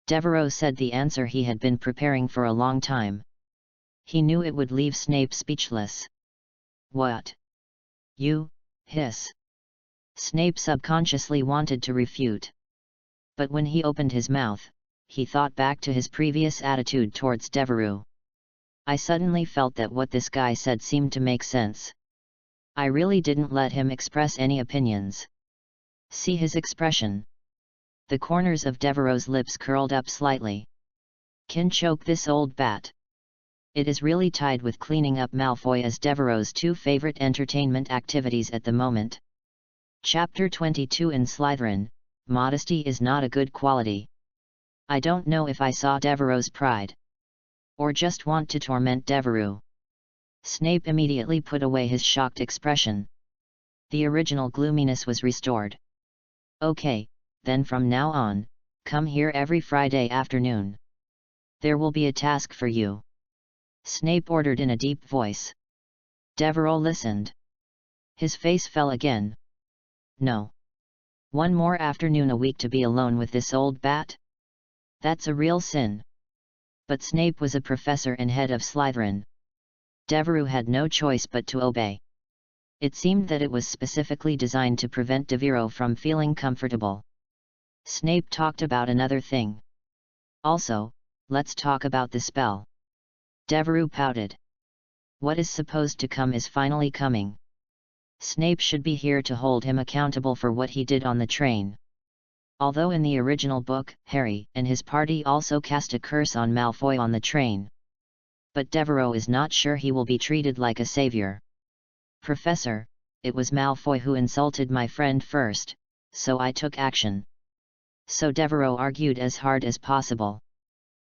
Devereux said the answer he had been preparing for a long time. He knew it would leave Snape speechless. What? You, hiss. Snape subconsciously wanted to refute. But when he opened his mouth, he thought back to his previous attitude towards Devereux. I suddenly felt that what this guy said seemed to make sense. I really didn't let him express any opinions. See his expression. The corners of Devereux's lips curled up slightly. Can choke this old bat. It is really tied with cleaning up Malfoy as Devereux's two favorite entertainment activities at the moment. Chapter 22 in Slytherin, modesty is not a good quality. I don't know if I saw Devereux's pride. Or just want to torment Devereux. Snape immediately put away his shocked expression. The original gloominess was restored. Okay, then from now on, come here every Friday afternoon. There will be a task for you. Snape ordered in a deep voice. Devereux listened. His face fell again. No. One more afternoon a week to be alone with this old bat? That's a real sin. But Snape was a professor and head of Slytherin. Devereux had no choice but to obey. It seemed that it was specifically designed to prevent Devereux from feeling comfortable. Snape talked about another thing. Also, let's talk about the spell. Devereux pouted. What is supposed to come is finally coming. Snape should be here to hold him accountable for what he did on the train. Although in the original book, Harry and his party also cast a curse on Malfoy on the train. But Devereux is not sure he will be treated like a savior. Professor, it was Malfoy who insulted my friend first, so I took action. So Devereux argued as hard as possible.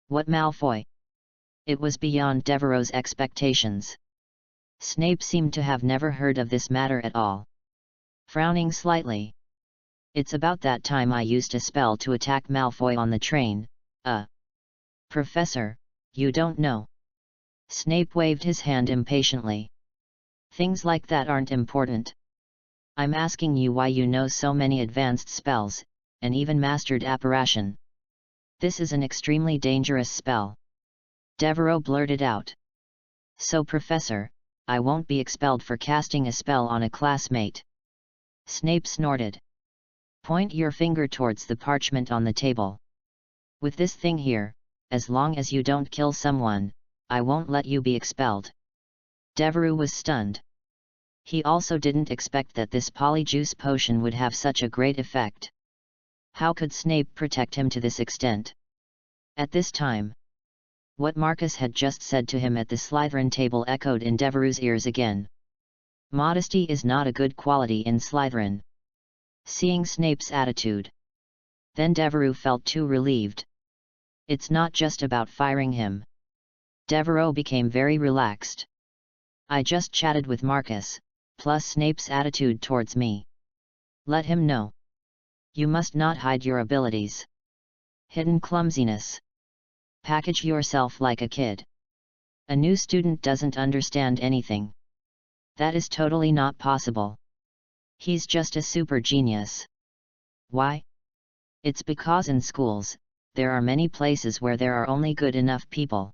What Malfoy? It was beyond Devereux's expectations. Snape seemed to have never heard of this matter at all. Frowning slightly. It's about that time I used a spell to attack Malfoy on the train. Professor, you don't know. Snape waved his hand impatiently. Things like that aren't important. I'm asking you why you know so many advanced spells, and even mastered apparition. This is an extremely dangerous spell. Devereux blurted out. So Professor, I won't be expelled for casting a spell on a classmate. Snape snorted. Point your finger towards the parchment on the table. With this thing here, as long as you don't kill someone, I won't let you be expelled. Devereux was stunned. He also didn't expect that this polyjuice potion would have such a great effect. How could Snape protect him to this extent? At this time, what Marcus had just said to him at the Slytherin table echoed in Devereux's ears again. Modesty is not a good quality in Slytherin. Seeing Snape's attitude, then Devereux felt too relieved. It's not just about firing him. Devereux became very relaxed. I just chatted with Marcus, plus Snape's attitude towards me. Let him know. You must not hide your abilities. Hidden clumsiness. Package yourself like a kid. A new student doesn't understand anything. That is totally not possible. He's just a super genius. Why? It's because in schools, there are many places where there are only good enough people.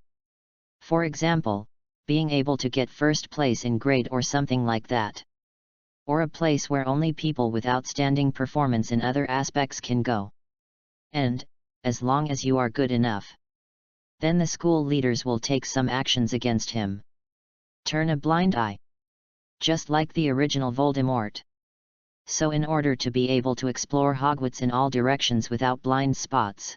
For example, being able to get first place in grade or something like that. Or a place where only people with outstanding performance in other aspects can go. And, as long as you are good enough, then the school leaders will take some actions against him. Turn a blind eye. Just like the original Voldemort. So in order to be able to explore Hogwarts in all directions without blind spots.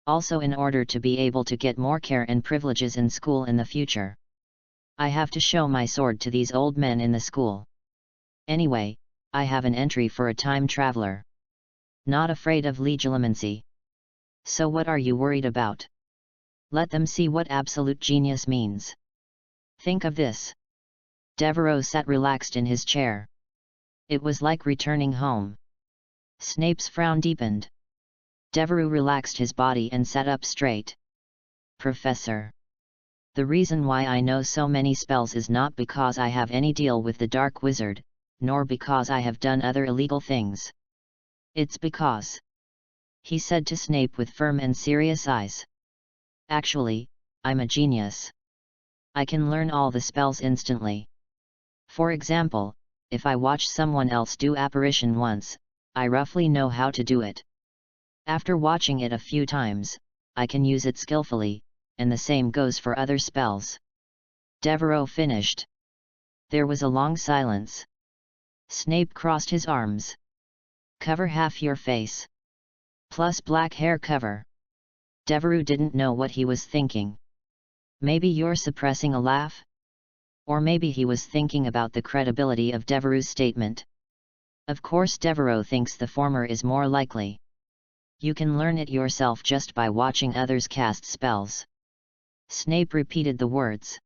Also in order to be able to get more care and privileges in school in the future, I have to show my sword to these old men in the school. Anyway, I have an entry for a time traveler. Not afraid of legilimency. So what are you worried about? Let them see what absolute genius means. Think of this. Devereux sat relaxed in his chair. It was like returning home. Snape's frown deepened. Devereux relaxed his body and sat up straight. Professor. The reason why I know so many spells is not because I have any deal with the Dark Wizard, nor because I have done other illegal things. It's because, he said to Snape with firm and serious eyes. Actually, I'm a genius. I can learn all the spells instantly. For example, if I watch someone else do apparition once, I roughly know how to do it. After watching it a few times, I can use it skillfully, and the same goes for other spells. Devereux finished. There was a long silence. Snape crossed his arms. Cover half your face. Plus black hair cover. Devereux didn't know what he was thinking. Maybe you're suppressing a laugh? Or maybe he was thinking about the credibility of Devereux's statement. Of course Devereux thinks the former is more likely. You can learn it yourself just by watching others cast spells. Snape repeated the words.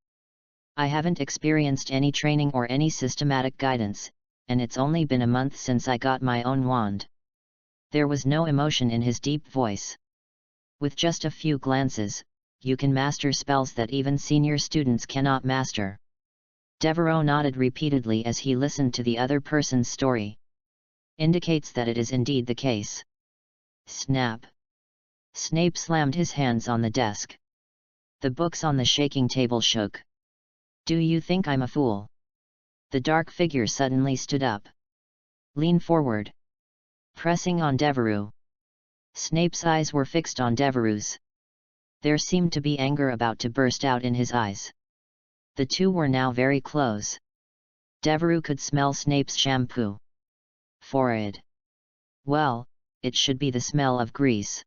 I haven't experienced any training or any systematic guidance, and it's only been a month since I got my own wand. There was no emotion in his deep voice. With just a few glances, you can master spells that even senior students cannot master. Devereux nodded repeatedly as he listened to the other person's story. Indicates that it is indeed the case. Snap. Snape slammed his hands on the desk. The books on the shaking table shook. Do you think I'm a fool? The dark figure suddenly stood up. Lean forward. Pressing on Devereux. Snape's eyes were fixed on Devereux's. There seemed to be anger about to burst out in his eyes. The two were now very close. Devereux could smell Snape's shampoo. Forehead. Well, it should be the smell of grease.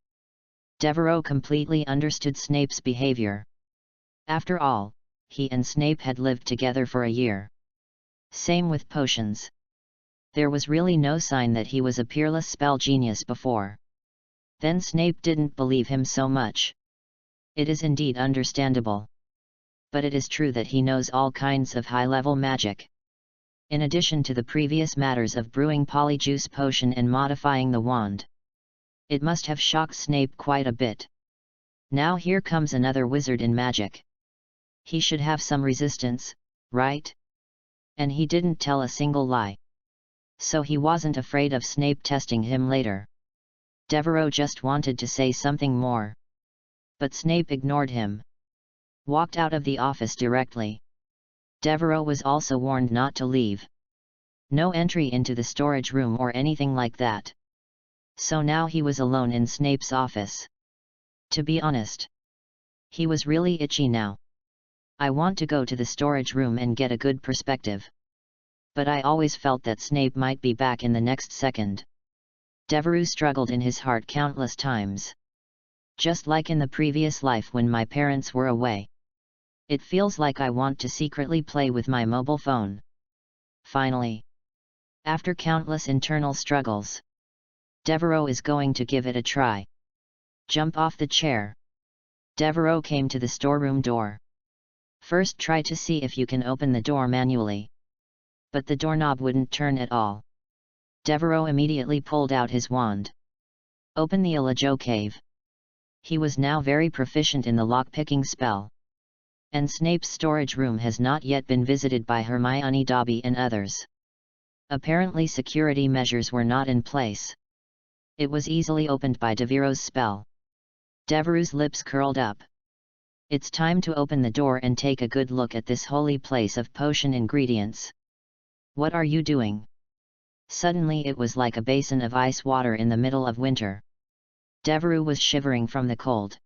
Devereux completely understood Snape's behavior. After all, he and Snape had lived together for a year. Same with potions. There was really no sign that he was a peerless spell genius before. Then Snape didn't believe him so much. It is indeed understandable. But it is true that he knows all kinds of high-level magic. In addition to the previous matters of brewing polyjuice potion and modifying the wand. It must have shocked Snape quite a bit. Now here comes another wizard in magic. He should have some resistance, right? And he didn't tell a single lie. So he wasn't afraid of Snape testing him later. Devereux just wanted to say something more. But Snape ignored him. Walked out of the office directly. Devereux was also warned not to leave. No entry into the storage room or anything like that. So now he was alone in Snape's office. To be honest, he was really itchy now. I want to go to the storage room and get a good perspective. But I always felt that Snape might be back in the next second. Devereux struggled in his heart countless times. Just like in the previous life when my parents were away. It feels like I want to secretly play with my mobile phone. Finally. After countless internal struggles. Devereux is going to give it a try. Jump off the chair. Devereux came to the storeroom door. First try to see if you can open the door manually. But the doorknob wouldn't turn at all. Devereux immediately pulled out his wand. Open the Elijah cave. He was now very proficient in the lock-picking spell. And Snape's storage room has not yet been visited by Hermione, Dobby and others. Apparently security measures were not in place. It was easily opened by Devereux's spell. Devereux's lips curled up. It's time to open the door and take a good look at this holy place of potion ingredients. What are you doing? Suddenly it was like a basin of ice water in the middle of winter. Devereux was shivering from the cold.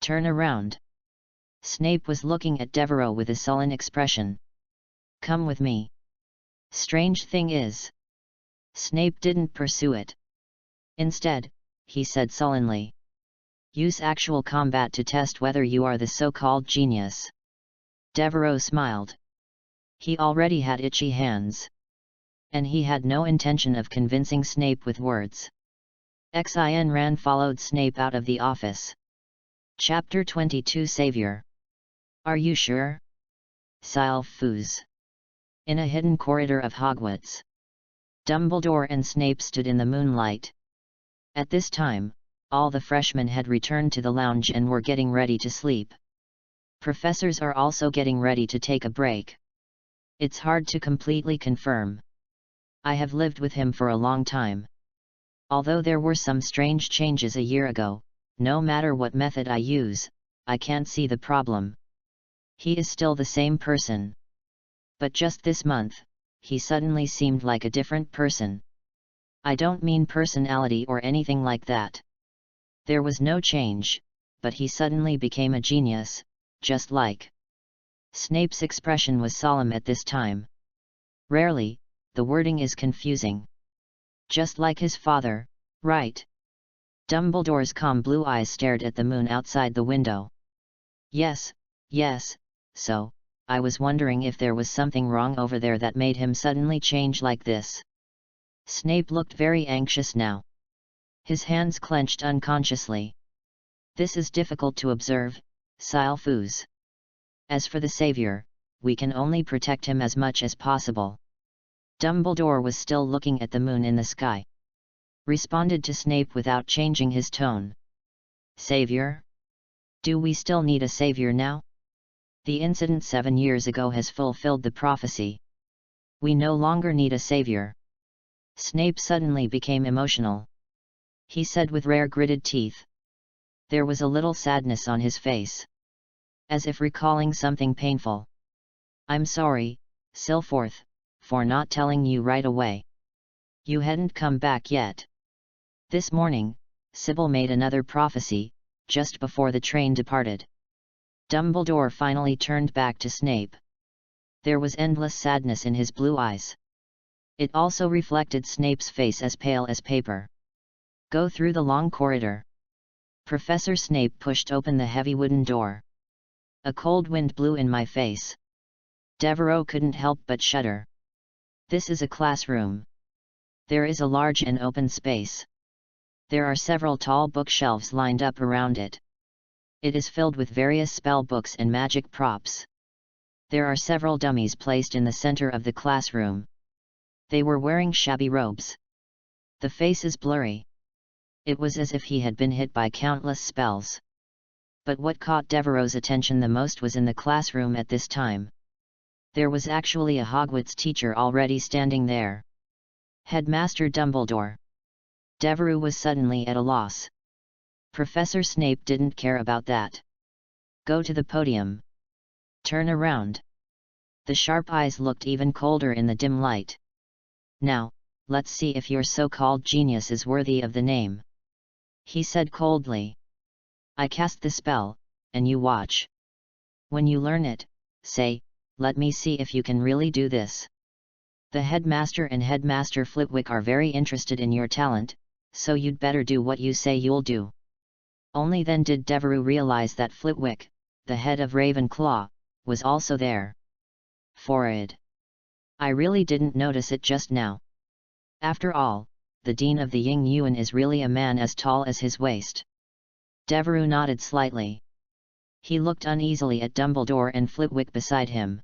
Turn around. Snape was looking at Devereux with a sullen expression. Come with me. Strange thing is. Snape didn't pursue it. Instead, he said sullenly. Use actual combat to test whether you are the so-called genius. Devereux smiled. He already had itchy hands. And he had no intention of convincing Snape with words. Xin Ran followed Snape out of the office. Chapter 22 Savior. Are you sure? Sci-fi. In a hidden corridor of Hogwarts. Dumbledore and Snape stood in the moonlight. At this time, all the freshmen had returned to the lounge and were getting ready to sleep. Professors are also getting ready to take a break. It's hard to completely confirm. I have lived with him for a long time. Although there were some strange changes a year ago, no matter what method I use, I can't see the problem. He is still the same person. But just this month, he suddenly seemed like a different person. I don't mean personality or anything like that. There was no change, but he suddenly became a genius, just like. Snape's expression was solemn at this time. Rarely, the wording is confusing. Just like his father, right? Dumbledore's calm blue eyes stared at the moon outside the window. Yes, so, I was wondering if there was something wrong over there that made him suddenly change like this. Snape looked very anxious now. His hands clenched unconsciously. This is difficult to observe, sci-fi. As for the Savior, we can only protect him as much as possible. Dumbledore was still looking at the moon in the sky. Responded to Snape without changing his tone. Savior? Do we still need a savior now? The incident 7 years ago has fulfilled the prophecy. We no longer need a savior. Snape suddenly became emotional. He said with rare gritted teeth. There was a little sadness on his face. As if recalling something painful. I'm sorry, Silforth, for not telling you right away. You hadn't come back yet. This morning, Sybil made another prophecy, just before the train departed. Dumbledore finally turned back to Snape. There was endless sadness in his blue eyes. It also reflected Snape's face as pale as paper. Go through the long corridor. Professor Snape pushed open the heavy wooden door. A cold wind blew in my face. Devereux couldn't help but shudder. This is a classroom. There is a large and open space. There are several tall bookshelves lined up around it. It is filled with various spell books and magic props. There are several dummies placed in the center of the classroom. They were wearing shabby robes. The face is blurry. It was as if he had been hit by countless spells. But what caught Devereux's attention the most was in the classroom at this time. There was actually a Hogwarts teacher already standing there. Headmaster Dumbledore. Devereux was suddenly at a loss. Professor Snape didn't care about that. Go to the podium. Turn around. The sharp eyes looked even colder in the dim light. Now, let's see if your so-called genius is worthy of the name. He said coldly. I cast the spell, and you watch. When you learn it, say, let me see if you can really do this. The headmaster and Headmaster Flitwick are very interested in your talent, so you'd better do what you say you'll do. Only then did Devereux realize that Flitwick, the head of Ravenclaw, was also there. Forward. I really didn't notice it just now. After all, the Dean of the Ying Yuan is really a man as tall as his waist. Devereux nodded slightly. He looked uneasily at Dumbledore and Flitwick beside him.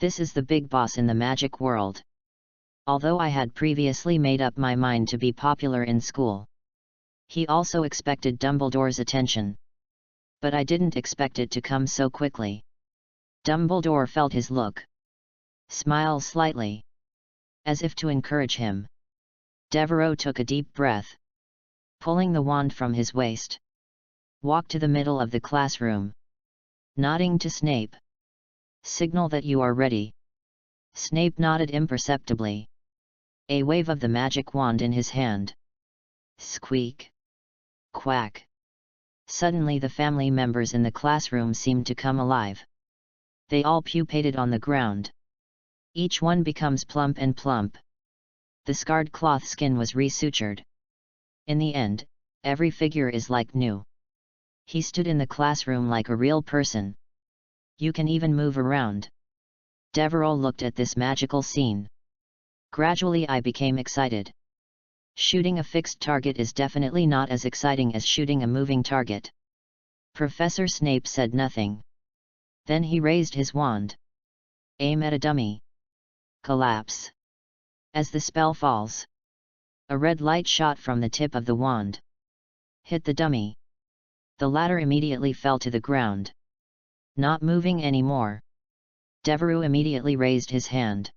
This is the big boss in the magic world. Although I had previously made up my mind to be popular in school. He also expected Dumbledore's attention. But I didn't expect it to come so quickly. Dumbledore felt his look. Smiled slightly. As if to encourage him. Devereux took a deep breath. Pulling the wand from his waist. Walked to the middle of the classroom. Nodding to Snape. Signal that you are ready. Snape nodded imperceptibly. A wave of the magic wand in his hand. Squeak. Quack. Suddenly the family members in the classroom seemed to come alive. They all pupated on the ground. Each one becomes plump and plump. The scarred cloth skin was resutured. In the end, every figure is like new. He stood in the classroom like a real person. You can even move around. Devereux looked at this magical scene. Gradually I became excited. Shooting a fixed target is definitely not as exciting as shooting a moving target. Professor Snape said nothing. Then he raised his wand. Aim at a dummy. Collapse. As the spell falls. A red light shot from the tip of the wand. Hit the dummy. The latter immediately fell to the ground. Not moving anymore. Devereux immediately raised his hand.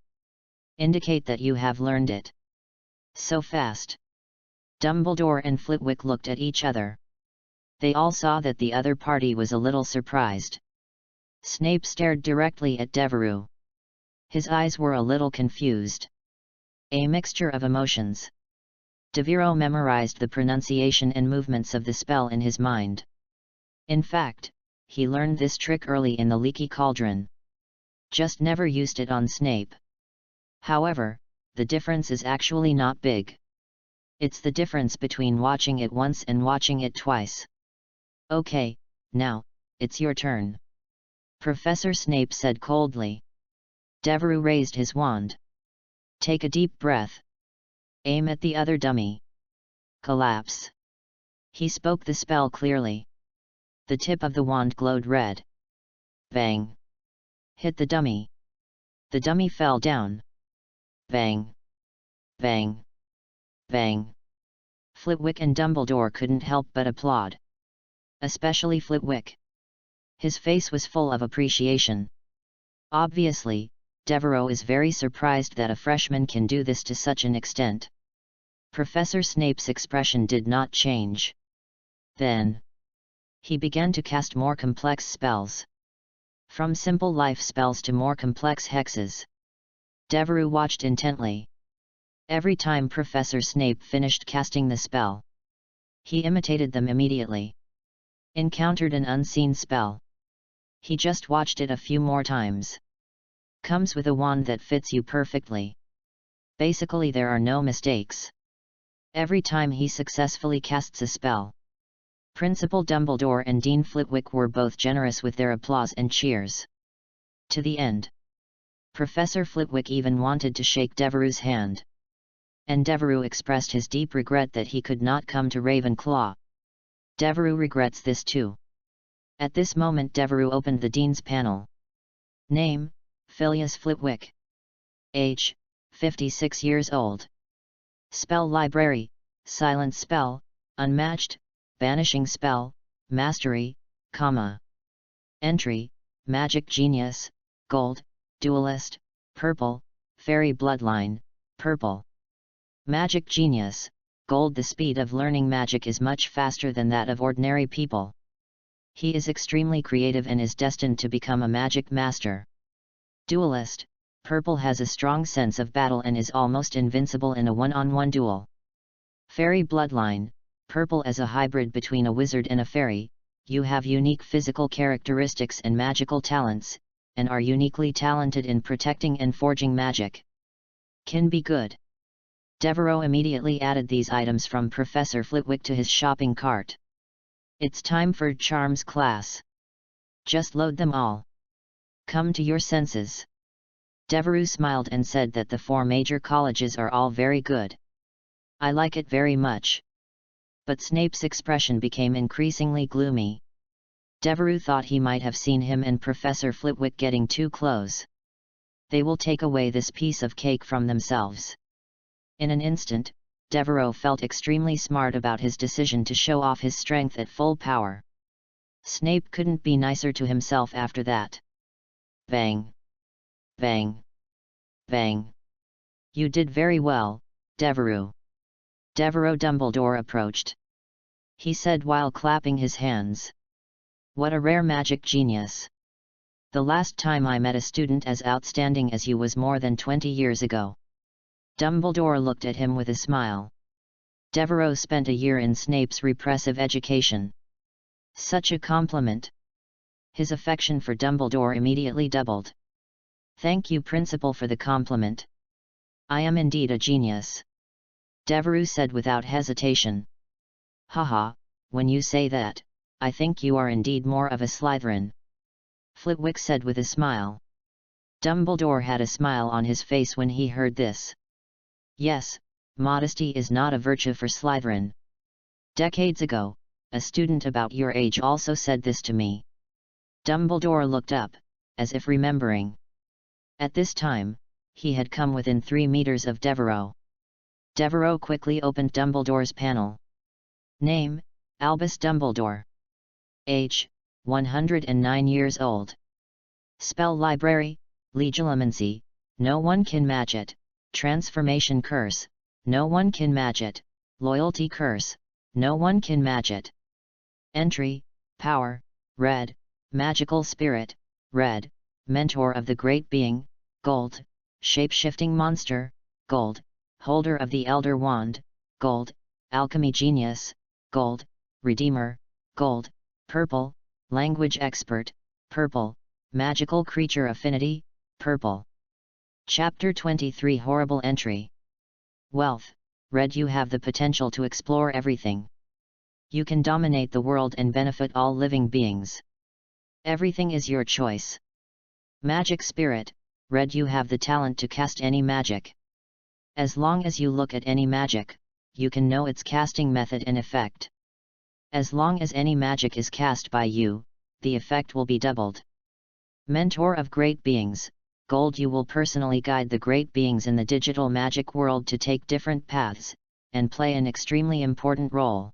Indicate that you have learned it. So fast. Dumbledore and Flitwick looked at each other. They all saw that the other party was a little surprised. Snape stared directly at Devereux. His eyes were a little confused. A mixture of emotions. Devereux memorized the pronunciation and movements of the spell in his mind. In fact, he learned this trick early in the Leaky Cauldron. Just never used it on Snape. However, the difference is actually not big. It's the difference between watching it once and watching it twice. Okay, now, it's your turn. Professor Snape said coldly. Devereux raised his wand. Take a deep breath. Aim at the other dummy. Collapse. He spoke the spell clearly. The tip of the wand glowed red. Bang. Hit the dummy. The dummy fell down. Bang. Bang. Bang. Flitwick and Dumbledore couldn't help but applaud. Especially Flitwick. His face was full of appreciation. Obviously, Devereux is very surprised that a freshman can do this to such an extent. Professor Snape's expression did not change. Then, he began to cast more complex spells. From simple life spells to more complex hexes. Devereux watched intently. Every time Professor Snape finished casting the spell, he imitated them immediately. Encountered an unseen spell. He just watched it a few more times. Comes with a wand that fits you perfectly. Basically there are no mistakes. Every time he successfully casts a spell. Principal Dumbledore and Dean Flitwick were both generous with their applause and cheers. To the end. Professor Flitwick even wanted to shake Devereux's hand. And Devereux expressed his deep regret that he could not come to Ravenclaw. Devereux regrets this too. At this moment Devereux opened the Dean's panel. Name, Phileas Flitwick. Age, 56 years old. Spell library, silent spell, unmatched, banishing spell, mastery, comma. Entry, magic genius, gold, duelist, purple, fairy bloodline, purple. Magic genius, gold. The speed of learning magic is much faster than that of ordinary people. He is extremely creative and is destined to become a magic master. Duelist, purple. Has a strong sense of battle and is almost invincible in a one-on-one duel. Fairy bloodline, purple. As a hybrid between a wizard and a fairy, you have unique physical characteristics and magical talents, and are uniquely talented in protecting and forging magic. Can be good. Devereaux immediately added these items from Professor Flitwick to his shopping cart. It's time for charms class. Just load them all. Come to your senses. Devereaux smiled and said that the 4 major colleges are all very good. I like it very much. But Snape's expression became increasingly gloomy. Devereaux thought he might have seen him and Professor Flitwick getting too close. They will take away this piece of cake from themselves. In an instant, Devereaux felt extremely smart about his decision to show off his strength at full power. Snape couldn't be nicer to himself after that. Bang! Bang! Bang! You did very well, Devereaux. Devereaux Dumbledore approached. He said while clapping his hands. What a rare magic genius! The last time I met a student as outstanding as you was more than 20 years ago. Dumbledore looked at him with a smile. Devereaux spent a year in Snape's repressive education. Such a compliment! His affection for Dumbledore immediately doubled. Thank you, Principal, for the compliment. I am indeed a genius. Devereaux said without hesitation. Haha, when you say that, I think you are indeed more of a Slytherin. Flitwick said with a smile. Dumbledore had a smile on his face when he heard this. Yes, modesty is not a virtue for Slytherin. Decades ago, a student about your age also said this to me. Dumbledore looked up, as if remembering. At this time, he had come within 3 meters of Devereaux. Devereaux quickly opened Dumbledore's panel. Name, Albus Dumbledore. Age, 109 years old. Spell library, Legilimency, no one can match it. Transformation curse, no one can match it. Loyalty curse, no one can match it. Entry, power, red. Magical spirit, red. Mentor of the great being, gold. Shape-shifting monster, gold. Holder of the elder wand, gold. Alchemy genius, gold. Redeemer, gold. Purple. Language expert, purple. Magical creature affinity, purple. Chapter 23 Horrible entry. Wealth, red. You have the potential to explore everything. You can dominate the world and benefit all living beings. Everything is your choice. Magic spirit, red. You have the talent to cast any magic. As long as you look at any magic, you can know its casting method and effect. As long as any magic is cast by you, the effect will be doubled. Mentor of great beings, gold. You will personally guide the great beings in the digital magic world to take different paths, and play an extremely important role.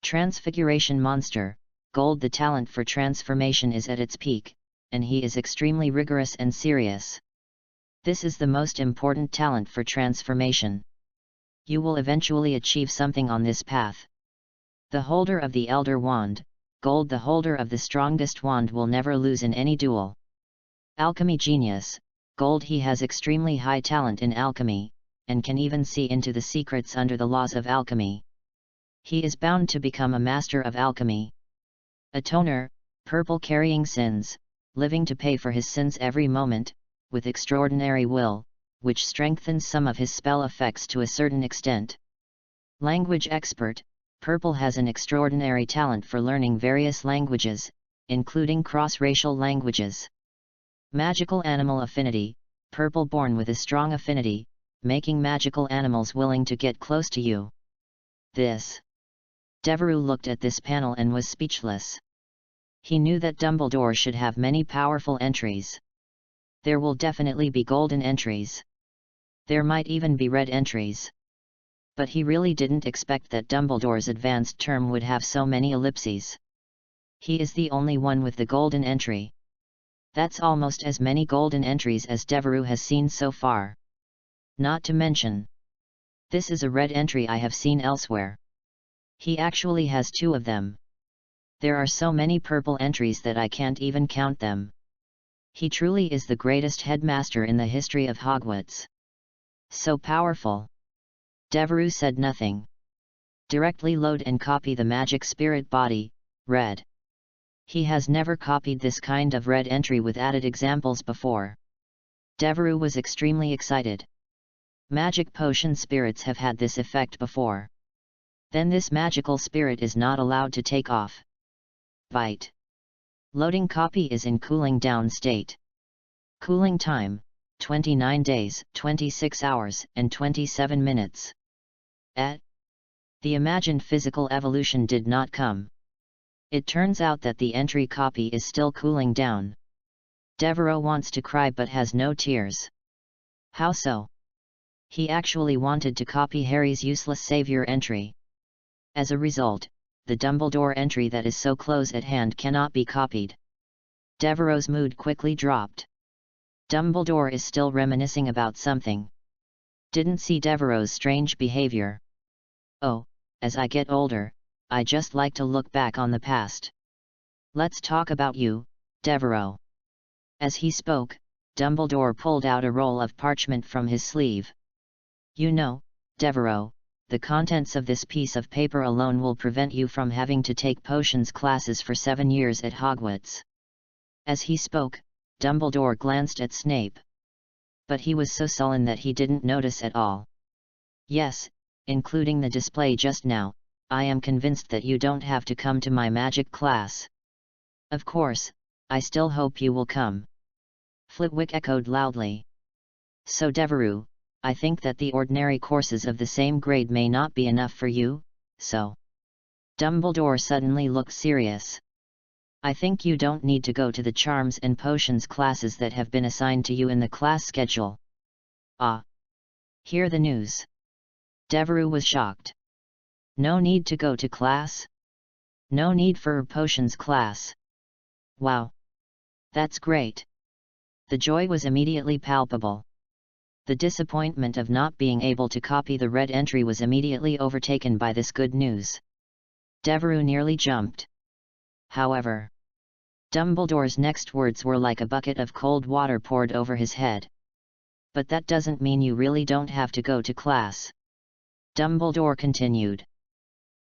Transfiguration monster, gold. The talent for transformation is at its peak, and he is extremely rigorous and serious. This is the most important talent for transformation. You will eventually achieve something on this path. The holder of the Elder Wand, gold. The holder of the strongest wand will never lose in any duel. Alchemy genius, gold. He has extremely high talent in alchemy, and can even see into the secrets under the laws of alchemy. He is bound to become a master of alchemy. Atoner, purple. Carrying sins, living to pay for his sins every moment, with extraordinary will, which strengthens some of his spell effects to a certain extent. Language expert, purple. Has an extraordinary talent for learning various languages, including cross-racial languages. Magical animal affinity, purple. Born with a strong affinity, making magical animals willing to get close to you. This. Devereaux looked at this panel and was speechless. He knew that Dumbledore should have many powerful entries. There will definitely be golden entries. There might even be red entries. But he really didn't expect that Dumbledore's advanced term would have so many ellipses. He is the only one with the golden entry. That's almost as many golden entries as Devereaux has seen so far. Not to mention, this is a red entry I have seen elsewhere. He actually has 2 of them. There are so many purple entries that I can't even count them. He truly is the greatest headmaster in the history of Hogwarts. So powerful. Devereaux said nothing. Directly load and copy the magic spirit body, red. He has never copied this kind of red entry with added examples before. Devereaux was extremely excited. Magic potion spirits have had this effect before. Then this magical spirit is not allowed to take off. Byte. Loading copy is in cooling down state. Cooling time, 29 days, 26 hours, and 27 minutes. The imagined physical evolution did not come. It turns out that the entry copy is still cooling down. Devereaux wants to cry but has no tears. How so? He actually wanted to copy Harry's useless savior entry. As a result, the Dumbledore entry that is so close at hand cannot be copied. Devereaux's mood quickly dropped. Dumbledore is still reminiscing about something. Didn't see Devereaux's strange behavior. Oh, as I get older, I just like to look back on the past. Let's talk about you, Devereaux. As he spoke, Dumbledore pulled out a roll of parchment from his sleeve. You know, Devereaux, the contents of this piece of paper alone will prevent you from having to take potions classes for 7 years at Hogwarts. As he spoke, Dumbledore glanced at Snape. But he was so sullen that he didn't notice at all. Yes, including the display just now, I am convinced that you don't have to come to my magic class. Of course, I still hope you will come. Flitwick echoed loudly. So Devereux, I think that the ordinary courses of the same grade may not be enough for you, so. Dumbledore suddenly looked serious. I think you don't need to go to the charms and potions classes that have been assigned to you in the class schedule. Ah. Hear the news. Devereux was shocked. No need to go to class? No need for a potions class. Wow. That's great. The joy was immediately palpable. The disappointment of not being able to copy the red entry was immediately overtaken by this good news. Devereux nearly jumped. However, Dumbledore's next words were like a bucket of cold water poured over his head. But that doesn't mean you really don't have to go to class. Dumbledore continued.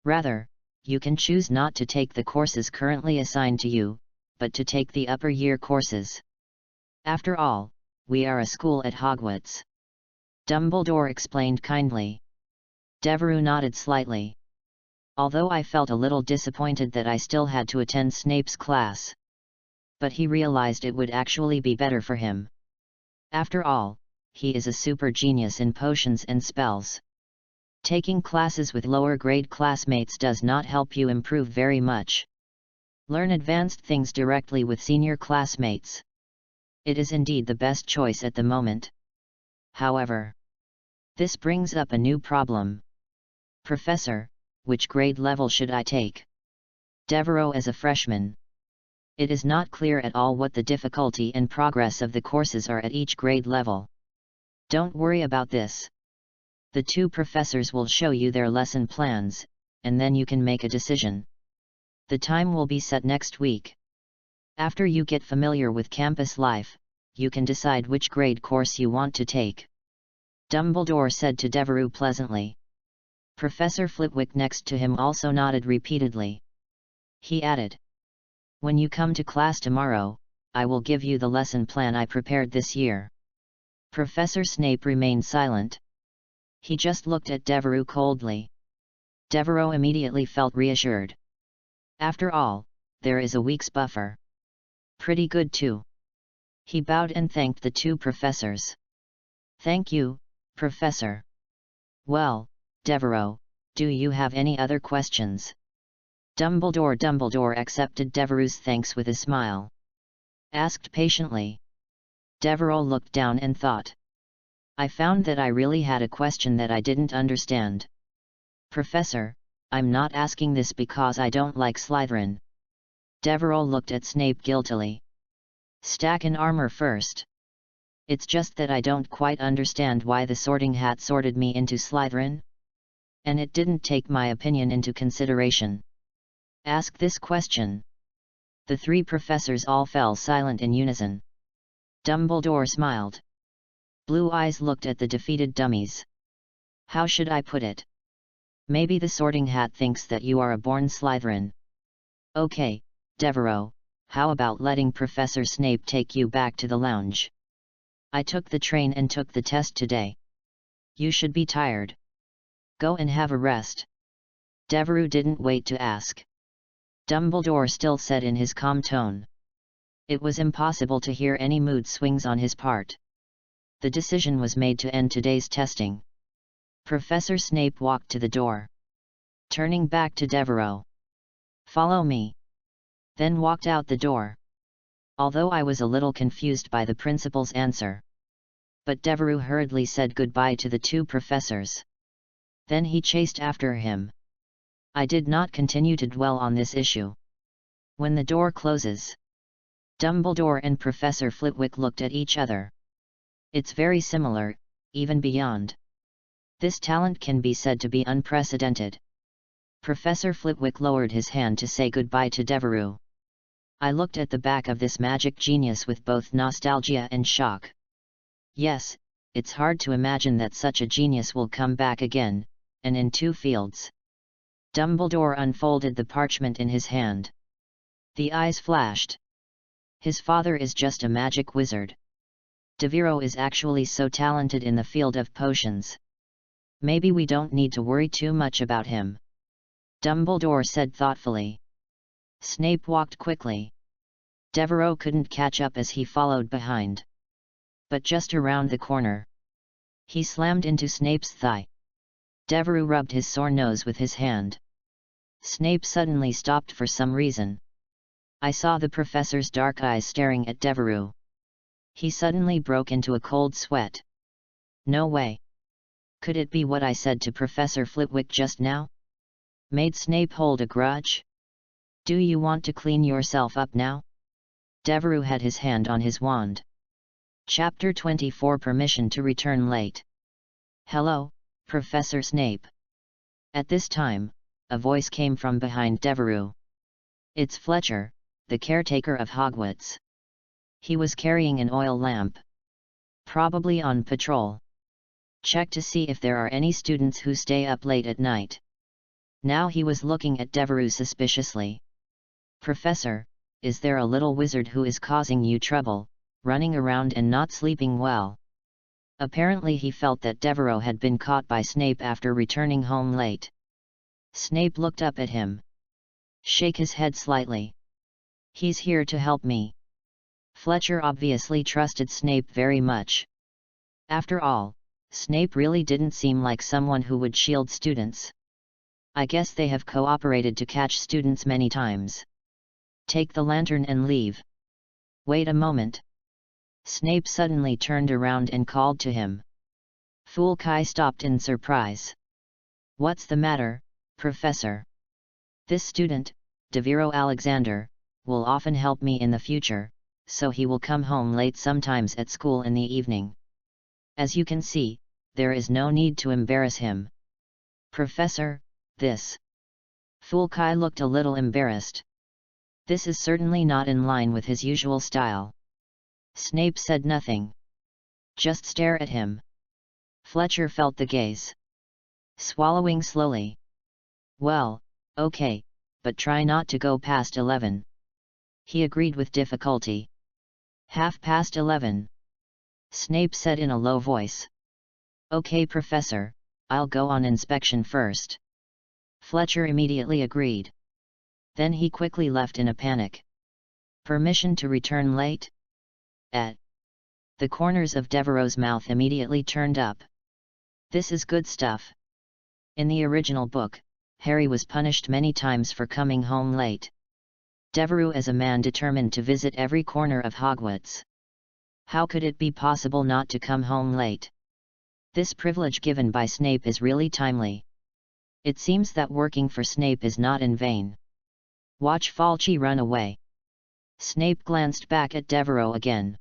Rather, you can choose not to take the courses currently assigned to you, but to take the upper year courses. After all, we are a school at Hogwarts. Dumbledore explained kindly. Devereux nodded slightly. Although I felt a little disappointed that I still had to attend Snape's class. But he realized it would actually be better for him. After all, he is a super genius in potions and spells. Taking classes with lower grade classmates does not help you improve very much. Learn advanced things directly with senior classmates. It is indeed the best choice at the moment. However, this brings up a new problem. Professor, which grade level should I take? Devereux as a freshman. It is not clear at all what the difficulty and progress of the courses are at each grade level. Don't worry about this. The two professors will show you their lesson plans, and then you can make a decision. The time will be set next week. After you get familiar with campus life, you can decide which grade course you want to take. Dumbledore said to Devereux pleasantly. Professor Flitwick next to him also nodded repeatedly. He added. When you come to class tomorrow, I will give you the lesson plan I prepared this year. Professor Snape remained silent. He just looked at Devereux coldly. Devereux immediately felt reassured. After all, there is a week's buffer. Pretty good too. He bowed and thanked the two professors. Thank you, Professor. Well, Devereux, do you have any other questions? Dumbledore accepted Devereux's thanks with a smile. Asked patiently. Devereux looked down and thought. I found that I really had a question that I didn't understand. Professor, I'm not asking this because I don't like Slytherin. Devereux looked at Snape guiltily. Stack in armor first. It's just that I don't quite understand why the Sorting Hat sorted me into Slytherin. And it didn't take my opinion into consideration. Ask this question. The three professors all fell silent in unison. Dumbledore smiled. Blue eyes looked at the defeated dummies. How should I put it? Maybe the Sorting Hat thinks that you are a born Slytherin. Okay, Devereux, how about letting Professor Snape take you back to the lounge? I took the train and took the test today. You should be tired. Go and have a rest. Devereux didn't wait to ask. Dumbledore still said in his calm tone. It was impossible to hear any mood swings on his part. The decision was made to end today's testing. Professor Snape walked to the door. Turning back to Devereux. Follow me. Then walked out the door. Although I was a little confused by the principal's answer. But Devereux hurriedly said goodbye to the two professors. Then he chased after him. I did not continue to dwell on this issue. When the door closes, Dumbledore and Professor Flitwick looked at each other. It's very similar, even beyond. This talent can be said to be unprecedented. Professor Flitwick lowered his hand to say goodbye to Devereux. I looked at the back of this magic genius with both nostalgia and shock. Yes, it's hard to imagine that such a genius will come back again, and in two fields. Dumbledore unfolded the parchment in his hand. The eyes flashed. His father is just a magic wizard. Devereux is actually so talented in the field of potions. Maybe we don't need to worry too much about him. Dumbledore said thoughtfully. Snape walked quickly. Devereux couldn't catch up as he followed behind. But just around the corner, he slammed into Snape's thigh. Devereux rubbed his sore nose with his hand. Snape suddenly stopped for some reason. I saw the professor's dark eyes staring at Devereux. He suddenly broke into a cold sweat. No way. Could it be what I said to Professor Flitwick just now? Made Snape hold a grudge? Do you want to clean yourself up now? Devereux had his hand on his wand. Chapter 24 Permission to Return Late. Hello, Professor Snape. At this time, a voice came from behind Devereux. It's Fletcher, the caretaker of Hogwarts. He was carrying an oil lamp. Probably on patrol. Check to see if there are any students who stay up late at night. Now he was looking at Devereux suspiciously. Professor, is there a little wizard who is causing you trouble, running around and not sleeping well? Apparently he felt that Devereux had been caught by Snape after returning home late. Snape looked up at him. Shake his head slightly. He's here to help me. Fletcher obviously trusted Snape very much. After all, Snape really didn't seem like someone who would shield students. I guess they have cooperated to catch students many times. Take the lantern and leave. Wait a moment. Snape suddenly turned around and called to him. Fool Kai stopped in surprise. What's the matter, Professor? This student, Devereux Alexander, will often help me in the future, so he will come home late sometimes at school in the evening. As you can see, there is no need to embarrass him. Professor, this. Fool Kai looked a little embarrassed. This is certainly not in line with his usual style. Snape said nothing. Just stare at him. Fletcher felt the gaze. Swallowing slowly. Well, okay, but try not to go past 11. He agreed with difficulty. 11:30. Snape said in a low voice. Okay, Professor, I'll go on inspection first. Fletcher immediately agreed. Then he quickly left in a panic. Permission to return late? The corners of Devereux's mouth immediately turned up. This is good stuff. In the original book, Harry was punished many times for coming home late. Devereux is a man determined to visit every corner of Hogwarts. How could it be possible not to come home late? This privilege given by Snape is really timely. It seems that working for Snape is not in vain. Watch Falchi run away. Snape glanced back at Devereux again.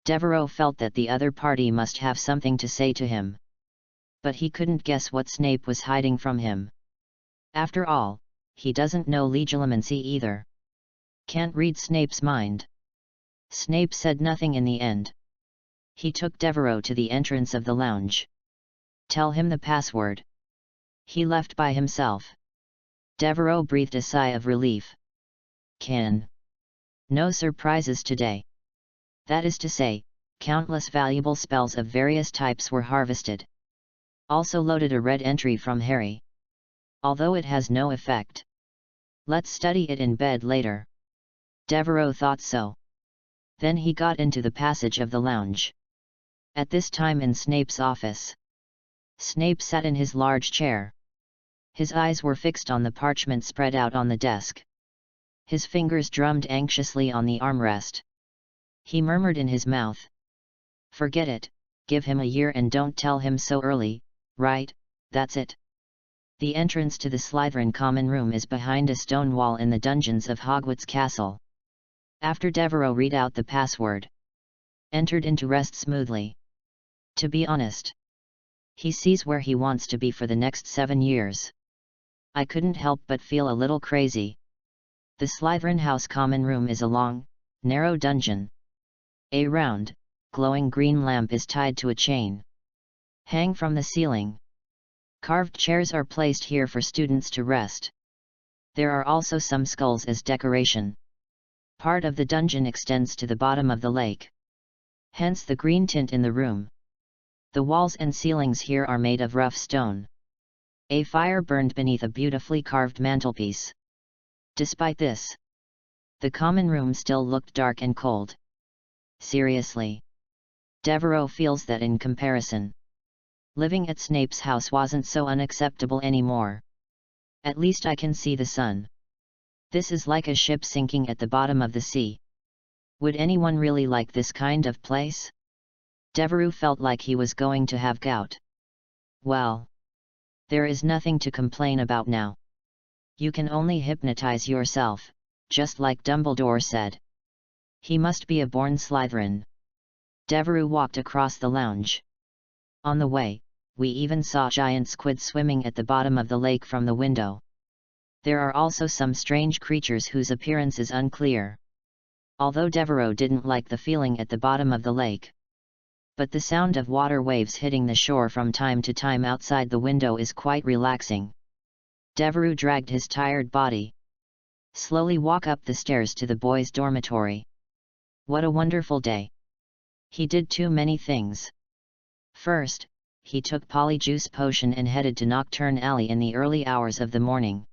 Devereux felt that the other party must have something to say to him. But he couldn't guess what Snape was hiding from him. After all, he doesn't know legilimency either. Can't read Snape's mind. Snape said nothing in the end. He took Devereux to the entrance of the lounge. Tell him the password. He left by himself. Devereux breathed a sigh of relief. No surprises today. That is to say, countless valuable spells of various types were harvested. Also loaded a red entry from Harry. Although it has no effect. Let's study it in bed later. Devereux thought so. Then he got into the passage of the lounge. At this time in Snape's office. Snape sat in his large chair. His eyes were fixed on the parchment spread out on the desk. His fingers drummed anxiously on the armrest. He murmured in his mouth. Forget it, give him a year and don't tell him so early, right, that's it. The entrance to the Slytherin common room is behind a stone wall in the dungeons of Hogwarts Castle. After Devereux read out the password. Entered into rest smoothly. To be honest. He sees where he wants to be for the next 7 years. I couldn't help but feel a little crazy. The Slytherin house common room is a long, narrow dungeon. A round, glowing green lamp is tied to a chain. Hang from the ceiling. Carved chairs are placed here for students to rest. There are also some skulls as decoration. Part of the dungeon extends to the bottom of the lake. Hence the green tint in the room. The walls and ceilings here are made of rough stone. A fire burned beneath a beautifully carved mantelpiece. Despite this, the common room still looked dark and cold. Seriously. Devereux feels that in comparison, living at Snape's house wasn't so unacceptable anymore. At least I can see the sun. This is like a ship sinking at the bottom of the sea. Would anyone really like this kind of place? Devereux felt like he was going to have gout. Well, there is nothing to complain about now. You can only hypnotize yourself, just like Dumbledore said. He must be a born Slytherin. Devereux walked across the lounge. On the way, we even saw giant squid swimming at the bottom of the lake from the window. There are also some strange creatures whose appearance is unclear. Although Devereux didn't like the feeling at the bottom of the lake. But the sound of water waves hitting the shore from time to time outside the window is quite relaxing. Devereux dragged his tired body. Slowly walk up the stairs to the boys' dormitory. What a wonderful day. He did too many things. First, he took Polyjuice Potion and headed to Nocturne Alley in the early hours of the morning.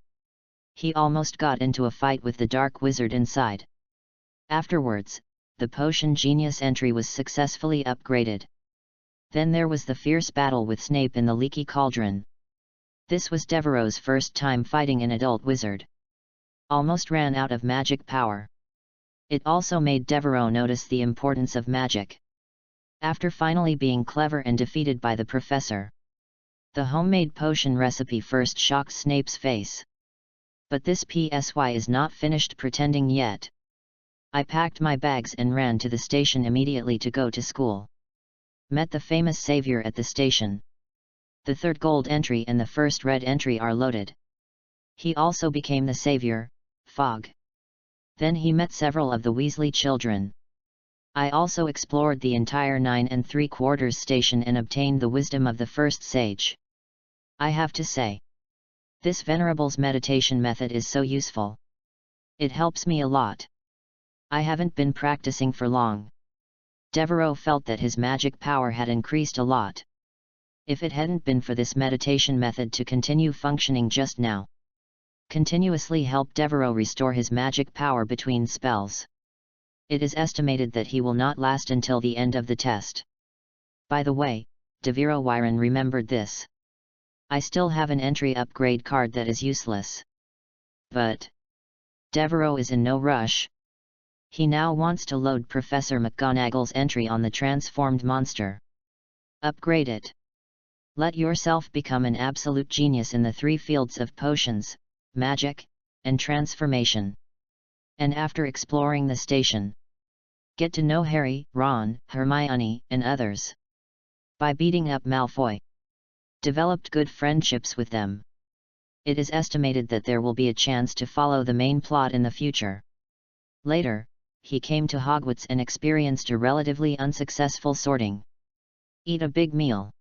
He almost got into a fight with the Dark Wizard inside. Afterwards, the Potion Genius entry was successfully upgraded. Then there was the fierce battle with Snape in the Leaky Cauldron. This was Devereux's first time fighting an adult wizard. Almost ran out of magic power. It also made Devereux notice the importance of magic. After finally being clever and defeated by the professor. The homemade potion recipe first shocked Snape's face. But this PSY is not finished pretending yet. I packed my bags and ran to the station immediately to go to school. Met the famous savior at the station. The third gold entry and the first red entry are loaded. He also became the savior, Fog. Then he met several of the Weasley children. I also explored the entire 9 3/4 station and obtained the wisdom of the first sage. I have to say, this venerable's meditation method is so useful. It helps me a lot. I haven't been practicing for long. Devereux felt that his magic power had increased a lot. If it hadn't been for this meditation method to continue functioning just now. Continuously help Devereux restore his magic power between spells. It is estimated that he will not last until the end of the test. By the way, Devereux remembered this. I still have an entry upgrade card that is useless. But Devereux is in no rush. He now wants to load Professor McGonagall's entry on the transformed monster. Upgrade it. Let yourself become an absolute genius in the 3 fields of potions, magic, and transformation. And after exploring the station, get to know Harry, Ron, Hermione, and others. By beating up Malfoy, developed good friendships with them. It is estimated that there will be a chance to follow the main plot in the future. Later, he came to Hogwarts and experienced a relatively unsuccessful sorting. Eat a big meal.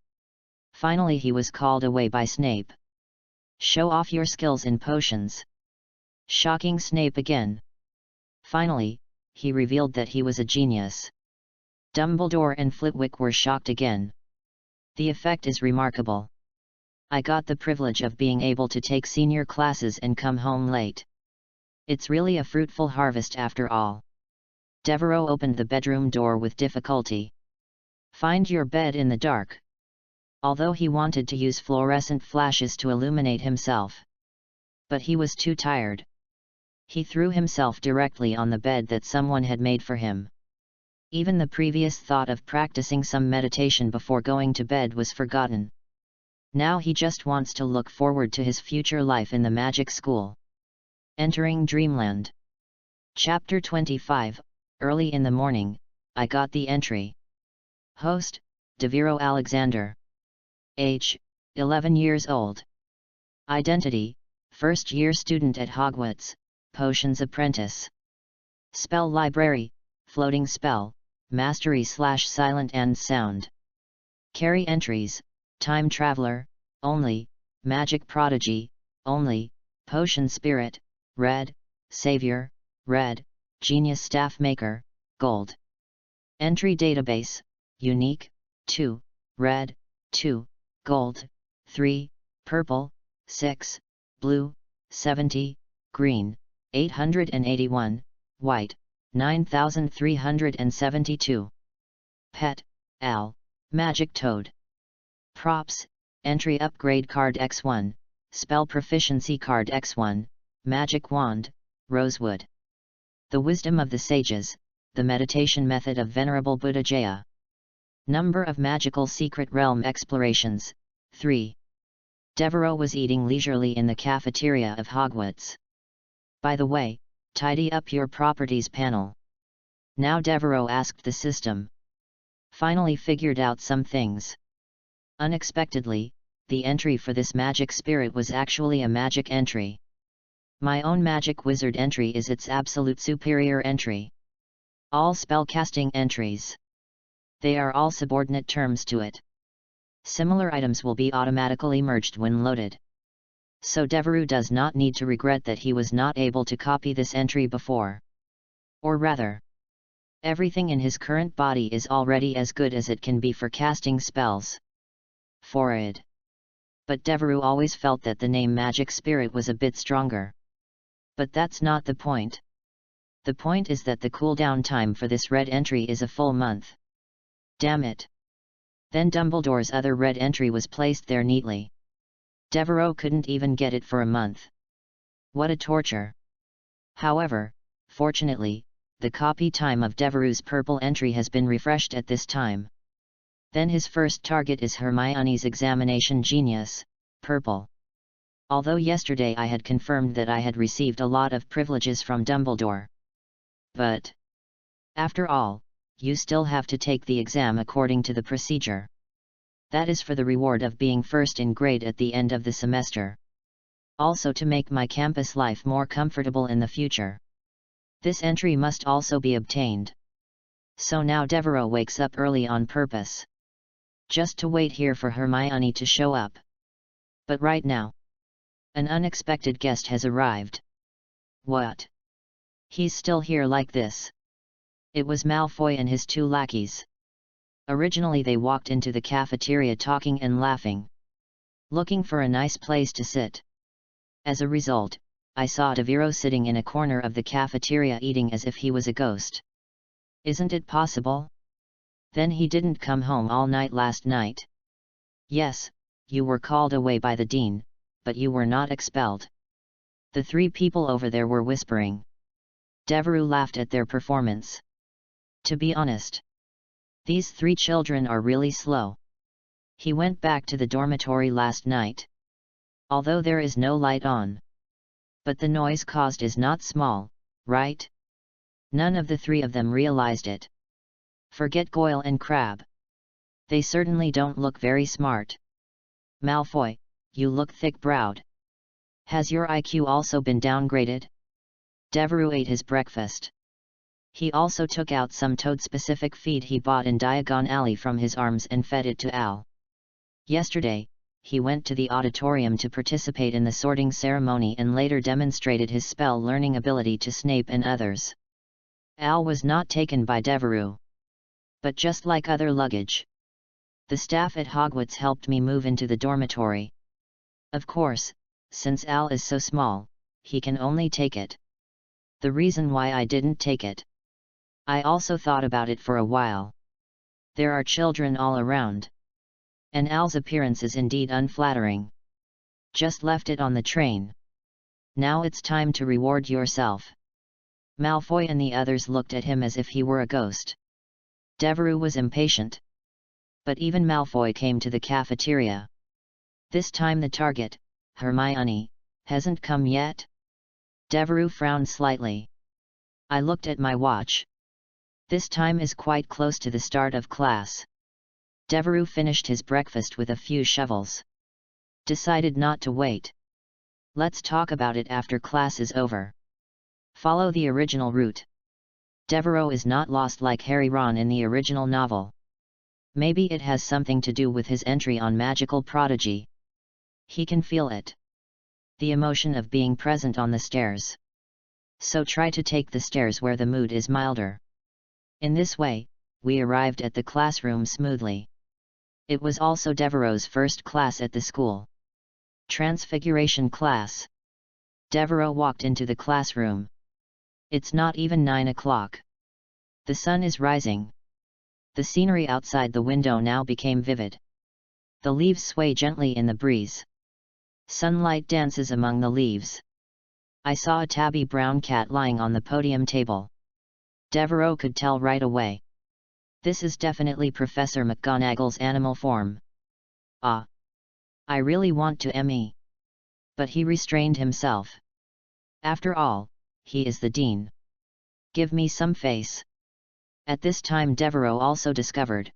Finally he was called away by Snape. Show off your skills in potions. Shocking Snape again. Finally, he revealed that he was a genius. Dumbledore and Flitwick were shocked again. The effect is remarkable. I got the privilege of being able to take senior classes and come home late. It's really a fruitful harvest after all. Devereaux opened the bedroom door with difficulty. Find your bed in the dark. Although he wanted to use fluorescent flashes to illuminate himself. But he was too tired. He threw himself directly on the bed that someone had made for him. Even the previous thought of practicing some meditation before going to bed was forgotten. Now he just wants to look forward to his future life in the magic school. Entering Dreamland. Chapter 25, Early in the morning, I got the entry. Host, Devereaux Alexander. Age, 11 years old. Identity, first-year student at Hogwarts, Potions Apprentice. Spell Library, Floating Spell, Mastery/Silent and Sound. Carry entries, Time Traveler, only, Magic Prodigy, only, Potion Spirit, red, Savior, red, Genius Staff Maker, gold. Entry Database, Unique, 2, red, 2, gold, 3, purple, 6, blue, 70, green, 881, white, 9372. Pet, Al, Magic Toad. Props, Entry Upgrade Card X1, Spell Proficiency Card X1, Magic Wand, Rosewood. The Wisdom of the Sages, the Meditation Method of Venerable Buddha Jaya. Number of Magical Secret Realm Explorations, 3. Devereaux was eating leisurely in the cafeteria of Hogwarts. By the way, tidy up your properties panel. Now Devereaux asked the system. Finally figured out some things. Unexpectedly, the entry for this magic spirit was actually a magic entry. My own magic wizard entry is its absolute superior entry. All spellcasting entries. They are all subordinate terms to it. Similar items will be automatically merged when loaded. So Devereaux does not need to regret that he was not able to copy this entry before. Or rather, everything in his current body is already as good as it can be for casting spells. Forward. But Devereaux always felt that the name Magic Spirit was a bit stronger. But that's not the point. The point is that the cooldown time for this red entry is a full month. Damn it. Then Dumbledore's other red entry was placed there neatly. Devereaux couldn't even get it for a month. What a torture. However, fortunately, the copy time of Devereaux's purple entry has been refreshed at this time. Then his first target is Hermione's examination genius, purple. Although yesterday I had confirmed that I had received a lot of privileges from Dumbledore. But, after all, you still have to take the exam according to the procedure. That is for the reward of being first in grade at the end of the semester. Also to make my campus life more comfortable in the future. This entry must also be obtained. So now Devereaux wakes up early on purpose. Just to wait here for Hermione to show up. But right now, an unexpected guest has arrived. What? He's still here like this? It was Malfoy and his two lackeys. Originally they walked into the cafeteria talking and laughing. Looking for a nice place to sit. As a result, I saw Devereaux sitting in a corner of the cafeteria eating as if he was a ghost. Isn't it possible? Then he didn't come home all night last night. Yes, you were called away by the dean, but you were not expelled. The three people over there were whispering. Devereaux laughed at their performance. To be honest, these three children are really slow. He went back to the dormitory last night. Although there is no light on. But the noise caused is not small, right? None of the three of them realized it. Forget Goyle and Crabbe. They certainly don't look very smart. Malfoy, you look thick-browed. Has your IQ also been downgraded? Devereaux ate his breakfast. He also took out some toad-specific feed he bought in Diagon Alley from his arms and fed it to Al. Yesterday, he went to the auditorium to participate in the sorting ceremony and later demonstrated his spell-learning ability to Snape and others. Al was not taken by Devereaux. But just like other luggage, the staff at Hogwarts helped me move into the dormitory. Of course, since Al is so small, he can only take it. The reason why I didn't take it. I also thought about it for a while. There are children all around. And Al's appearance is indeed unflattering. Just left it on the train. Now it's time to reward yourself. Malfoy and the others looked at him as if he were a ghost. Devereux was impatient. But even Malfoy came to the cafeteria. This time the target, Hermione, hasn't come yet? Devereux frowned slightly. I looked at my watch. This time is quite close to the start of class. Devereux finished his breakfast with a few shovels. Decided not to wait. Let's talk about it after class is over. Follow the original route. Devereux is not lost like Harry Ron in the original novel. Maybe it has something to do with his entry on Magical Prodigy. He can feel it. The emotion of being present on the stairs. So try to take the stairs where the mood is milder. In this way, we arrived at the classroom smoothly. It was also Devereux's first class at the school. Transfiguration class. Devereux walked into the classroom. It's not even 9 o'clock. The sun is rising. The scenery outside the window now became vivid. The leaves sway gently in the breeze. Sunlight dances among the leaves. I saw a tabby brown cat lying on the podium table. Devereux could tell right away. This is definitely Professor McGonagall's animal form. Ah! I really want to Emmy. But he restrained himself. After all, he is the dean. Give me some face. At this time Devereux also discovered.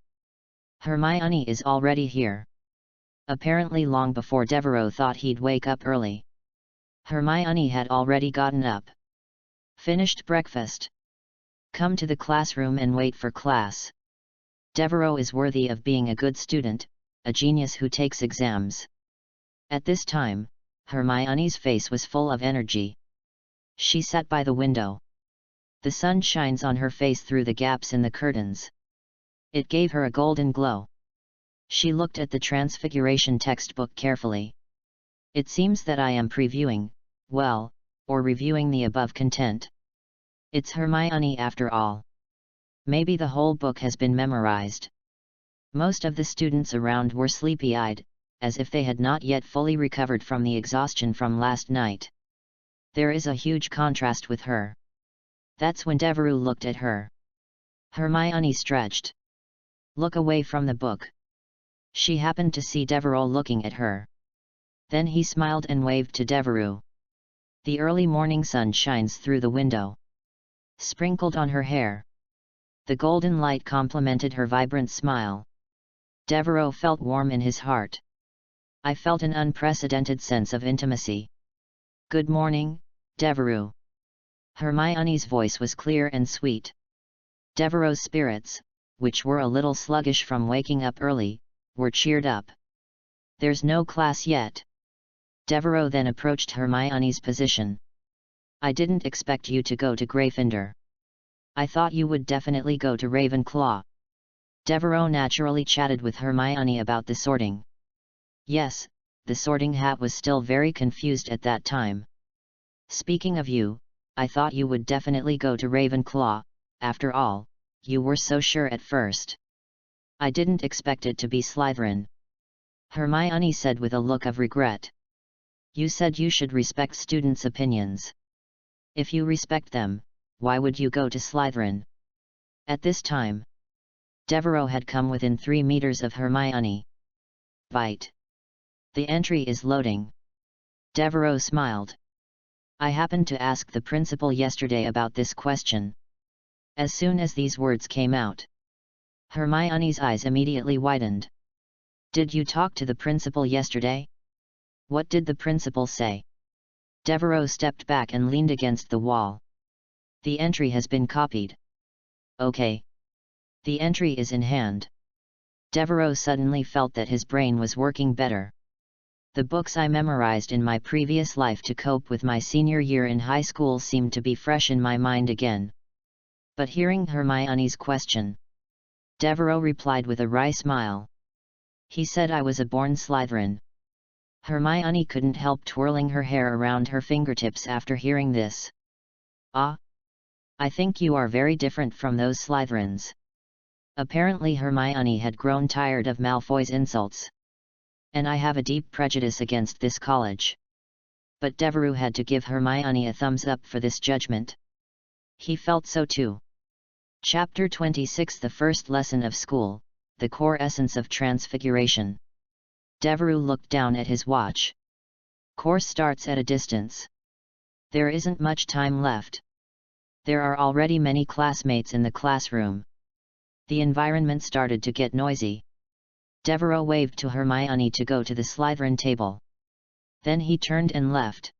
Hermione is already here. Apparently long before Devereux thought he'd wake up early. Hermione had already gotten up. Finished breakfast. Come to the classroom and wait for class. Devereux is worthy of being a good student, a genius who takes exams. At this time, Hermione's face was full of energy. She sat by the window. The sun shines on her face through the gaps in the curtains. It gave her a golden glow. She looked at the Transfiguration textbook carefully. It seems that I am previewing, well, or reviewing the above content. It's Hermione after all. Maybe the whole book has been memorized. Most of the students around were sleepy-eyed, as if they had not yet fully recovered from the exhaustion from last night. There is a huge contrast with her. That's when Devereux looked at her. Hermione stretched. Look away from the book. She happened to see Devereux looking at her. Then he smiled and waved to Devereux. The early morning sun shines through the window. Sprinkled on her hair. The golden light complemented her vibrant smile. Devereux felt warm in his heart. I felt an unprecedented sense of intimacy. Good morning, Devereux. Hermione's voice was clear and sweet. Devereux's spirits, which were a little sluggish from waking up early, were cheered up. There's no class yet. Devereux then approached Hermione's position. I didn't expect you to go to Gryffindor. I thought you would definitely go to Ravenclaw. Devereux naturally chatted with Hermione about the sorting. Yes, the sorting hat was still very confused at that time. Speaking of you, I thought you would definitely go to Ravenclaw, after all, you were so sure at first. I didn't expect it to be Slytherin. Hermione said with a look of regret. You said you should respect students' opinions. If you respect them, why would you go to Slytherin? At this time, Devereux had come within 3 meters of Hermione. Bite. The entry is loading. Devereux smiled. I happened to ask the principal yesterday about this question. As soon as these words came out, Hermione's eyes immediately widened. Did you talk to the principal yesterday? What did the principal say? Devereux stepped back and leaned against the wall. The entry has been copied. Okay. The entry is in hand. Devereux suddenly felt that his brain was working better. The books I memorized in my previous life to cope with my senior year in high school seemed to be fresh in my mind again. But hearing Hermione's question, Devereux replied with a wry smile. He said I was a born Slytherin. Hermione couldn't help twirling her hair around her fingertips after hearing this. "Ah! I think you are very different from those Slytherins." Apparently Hermione had grown tired of Malfoy's insults. "And I have a deep prejudice against this college." But Devereux had to give Hermione a thumbs up for this judgment. He felt so too. Chapter 26 The First Lesson of School, The Core Essence of Transfiguration. Devereux looked down at his watch. Course starts at a distance. There isn't much time left. There are already many classmates in the classroom. The environment started to get noisy. Devereux waved to Hermione to go to the Slytherin table. Then he turned and left.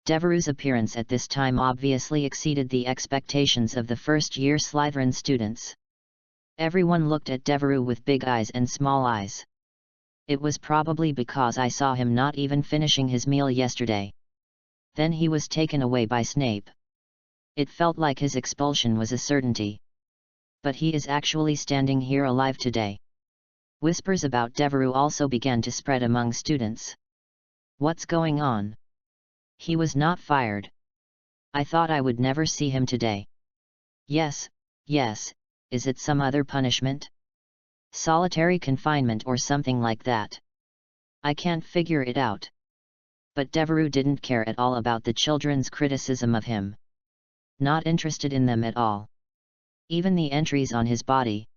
Devereux's appearance at this time obviously exceeded the expectations of the first-year Slytherin students. Everyone looked at Devereux with big eyes and small eyes. It was probably because I saw him not even finishing his meal yesterday. Then he was taken away by Snape. It felt like his expulsion was a certainty. But he is actually standing here alive today. Whispers about Devereux also began to spread among students. What's going on? He was not fired. I thought I would never see him today. Yes, is it some other punishment? Solitary confinement or something like that? I can't figure it out. But Devereux didn't care at all about the children's criticism of him. Not interested in them at all. Even the entries on his body.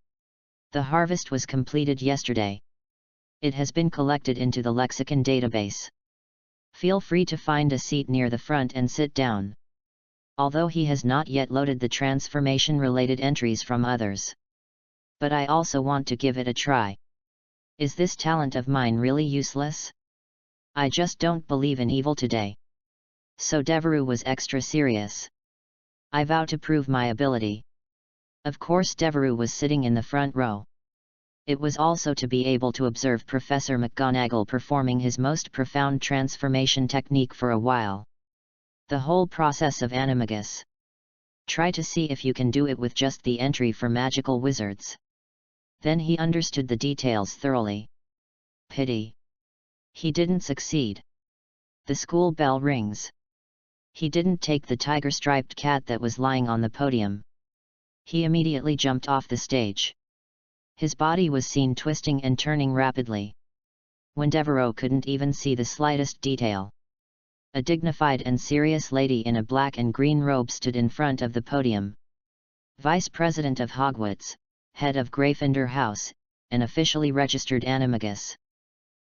The harvest was completed yesterday. It has been collected into the lexicon database. Feel free to find a seat near the front and sit down. Although he has not yet loaded the transformation-related entries from others. But I also want to give it a try. Is this talent of mine really useless? I just don't believe in evil today. So Devereux was extra serious. I vow to prove my ability. Of course Devereux was sitting in the front row. It was also to be able to observe Professor McGonagall performing his most profound transformation technique for a while. The whole process of animagus. Try to see if you can do it with just the entry for magical wizards. Then he understood the details thoroughly. Pity. He didn't succeed. The school bell rings. He didn't take the tiger-striped cat that was lying on the podium. He immediately jumped off the stage. His body was seen twisting and turning rapidly. When Devereux couldn't even see the slightest detail. A dignified and serious lady in a black and green robe stood in front of the podium. Vice President of Hogwarts, head of Gryffindor House, and officially registered animagus.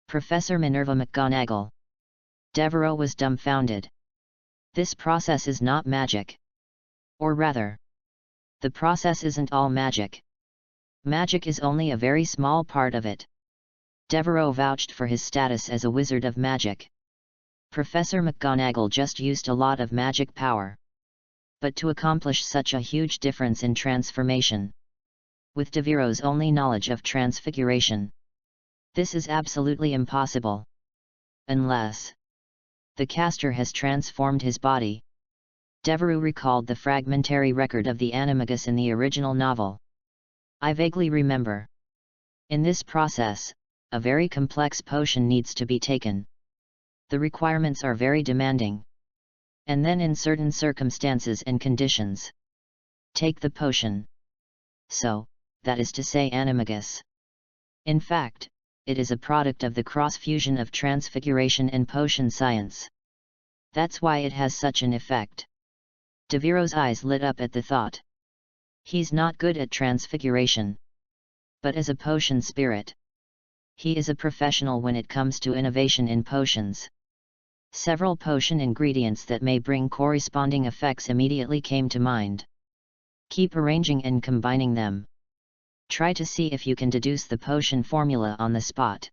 Professor Minerva McGonagall. Devereux was dumbfounded. This process is not magic. Or rather, the process isn't all magic. Magic is only a very small part of it. Devereux vouched for his status as a wizard of magic. Professor McGonagall just used a lot of magic power. But to accomplish such a huge difference in transformation, with Devereux's only knowledge of transfiguration, this is absolutely impossible. Unless the caster has transformed his body. Devereux recalled the fragmentary record of the animagus in the original novel. I vaguely remember. In this process, a very complex potion needs to be taken. The requirements are very demanding. And then in certain circumstances and conditions, take the potion. So, that is to say animagus. In fact, it is a product of the cross-fusion of transfiguration and potion science. That's why it has such an effect. Devereux's eyes lit up at the thought. He's not good at transfiguration. But as a potion spirit, he is a professional when it comes to innovation in potions. Several potion ingredients that may bring corresponding effects immediately came to mind. Keep arranging and combining them. Try to see if you can deduce the potion formula on the spot.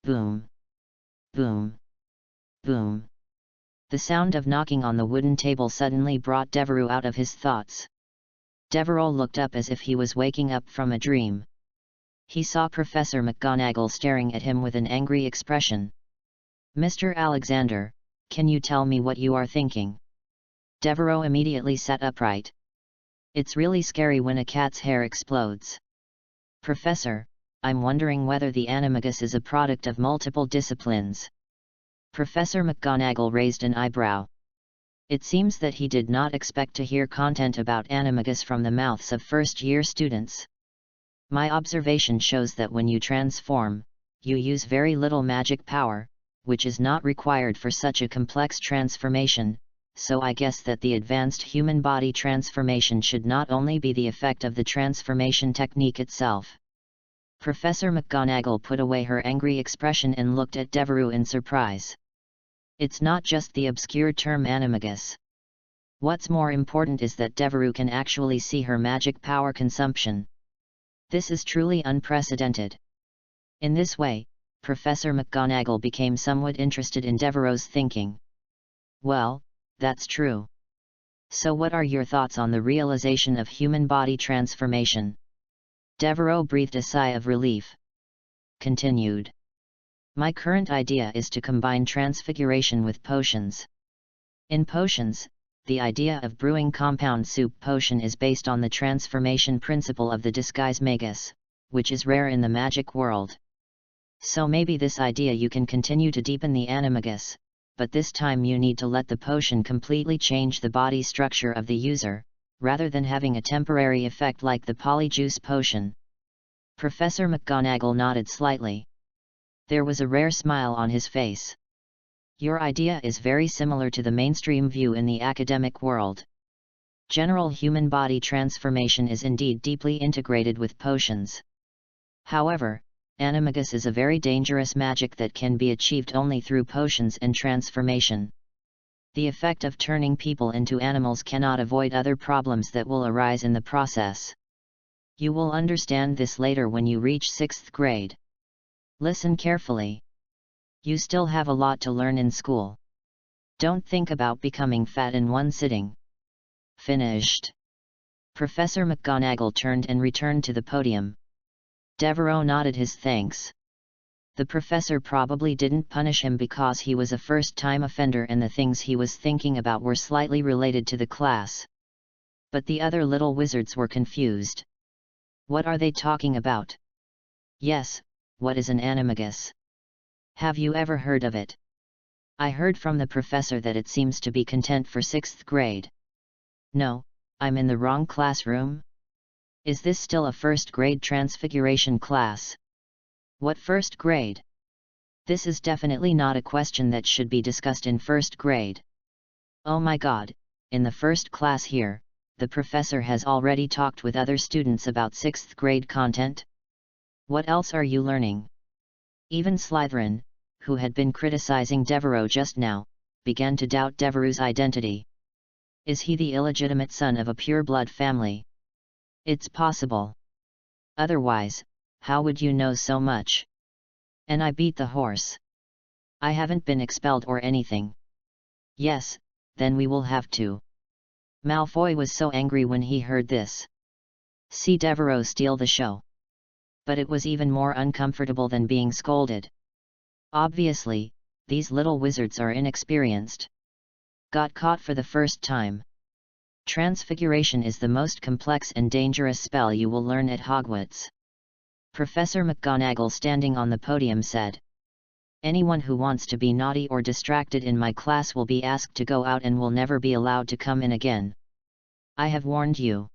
Boom. Boom. Boom. The sound of knocking on the wooden table suddenly brought Devereux out of his thoughts. Devereux looked up as if he was waking up from a dream. He saw Professor McGonagall staring at him with an angry expression. Mr. Alexander, can you tell me what you are thinking? Devereux immediately sat upright. It's really scary when a cat's hair explodes. Professor, I'm wondering whether the animagus is a product of multiple disciplines. Professor McGonagall raised an eyebrow. It seems that he did not expect to hear content about animagus from the mouths of first-year students. My observation shows that when you transform, you use very little magic power, which is not required for such a complex transformation, so I guess that the advanced human body transformation should not only be the effect of the transformation technique itself. Professor McGonagall put away her angry expression and looked at Devereux in surprise. It's not just the obscure term animagus. What's more important is that Devereux can actually see her magic power consumption. This is truly unprecedented. In this way, Professor McGonagall became somewhat interested in Devereux's thinking. Well, that's true. So what are your thoughts on the realization of human body transformation? Devereux breathed a sigh of relief. Continued. My current idea is to combine transfiguration with potions. In potions, the idea of brewing compound soup potion is based on the transformation principle of the disguise magus, which is rare in the magic world. So maybe this idea you can continue to deepen the animagus, but this time you need to let the potion completely change the body structure of the user, rather than having a temporary effect like the polyjuice potion. Professor McGonagall nodded slightly. There was a rare smile on his face. Your idea is very similar to the mainstream view in the academic world. General human body transformation is indeed deeply integrated with potions. However, animagus is a very dangerous magic that can be achieved only through potions and transformation. The effect of turning people into animals cannot avoid other problems that will arise in the process. You will understand this later when you reach 6th grade. Listen carefully. You still have a lot to learn in school. Don't think about becoming fat in one sitting. Finished. Professor McGonagall turned and returned to the podium. Devereux nodded his thanks. The professor probably didn't punish him because he was a first-time offender and the things he was thinking about were slightly related to the class. But the other little wizards were confused. What are they talking about? Yes, what is an animagus? Have you ever heard of it? I heard from the professor that it seems to be content for 6th grade. No, I'm in the wrong classroom? Is this still a 1st grade transfiguration class? What 1st grade? This is definitely not a question that should be discussed in 1st grade. Oh my god, in the 1st class here, the professor has already talked with other students about 6th grade content? What else are you learning? Even Slytherin, who had been criticizing Devereux just now, began to doubt Devereux's identity. Is he the illegitimate son of a pure-blood family? It's possible. Otherwise, how would you know so much? And I beat the horse. I haven't been expelled or anything. Yes, then we will have to. Malfoy was so angry when he heard this. See Devereux steal the show. But it was even more uncomfortable than being scolded. Obviously, these little wizards are inexperienced. Got caught for the first time. Transfiguration is the most complex and dangerous spell you will learn at Hogwarts. Professor McGonagall, standing on the podium, said. Anyone who wants to be naughty or distracted in my class will be asked to go out and will never be allowed to come in again. I have warned you.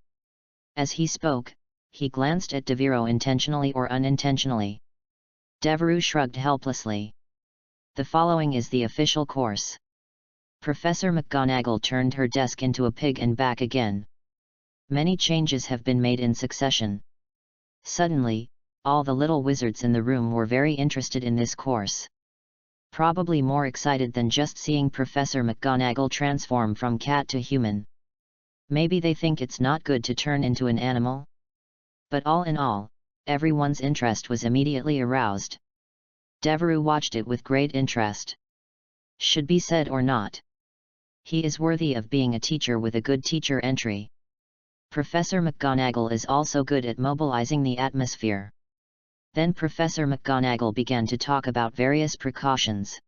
As he spoke, he glanced at Devereux intentionally or unintentionally. Devereux shrugged helplessly. The following is the official course. Professor McGonagall turned her desk into a pig and back again. Many changes have been made in succession. Suddenly, all the little wizards in the room were very interested in this course. Probably more excited than just seeing Professor McGonagall transform from cat to human. Maybe they think it's not good to turn into an animal? But all in all, everyone's interest was immediately aroused. Devereux watched it with great interest. Should be said or not. He is worthy of being a teacher with a good teacher entry. Professor McGonagall is also good at mobilizing the atmosphere. Then Professor McGonagall began to talk about various precautions.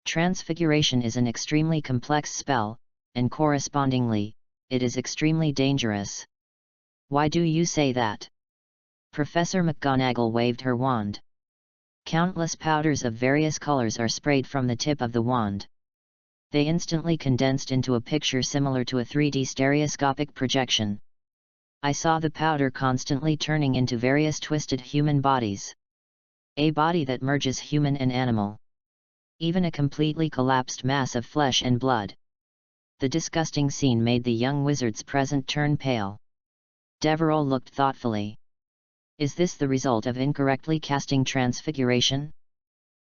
Transfiguration is an extremely complex spell, and correspondingly, it is extremely dangerous. Why do you say that? Professor McGonagall waved her wand. Countless powders of various colors are sprayed from the tip of the wand. They instantly condensed into a picture similar to a 3D stereoscopic projection. I saw the powder constantly turning into various twisted human bodies. A body that merges human and animal. Even a completely collapsed mass of flesh and blood. The disgusting scene made the young wizards present turn pale. Devereux looked thoughtfully. Is this the result of incorrectly casting transfiguration?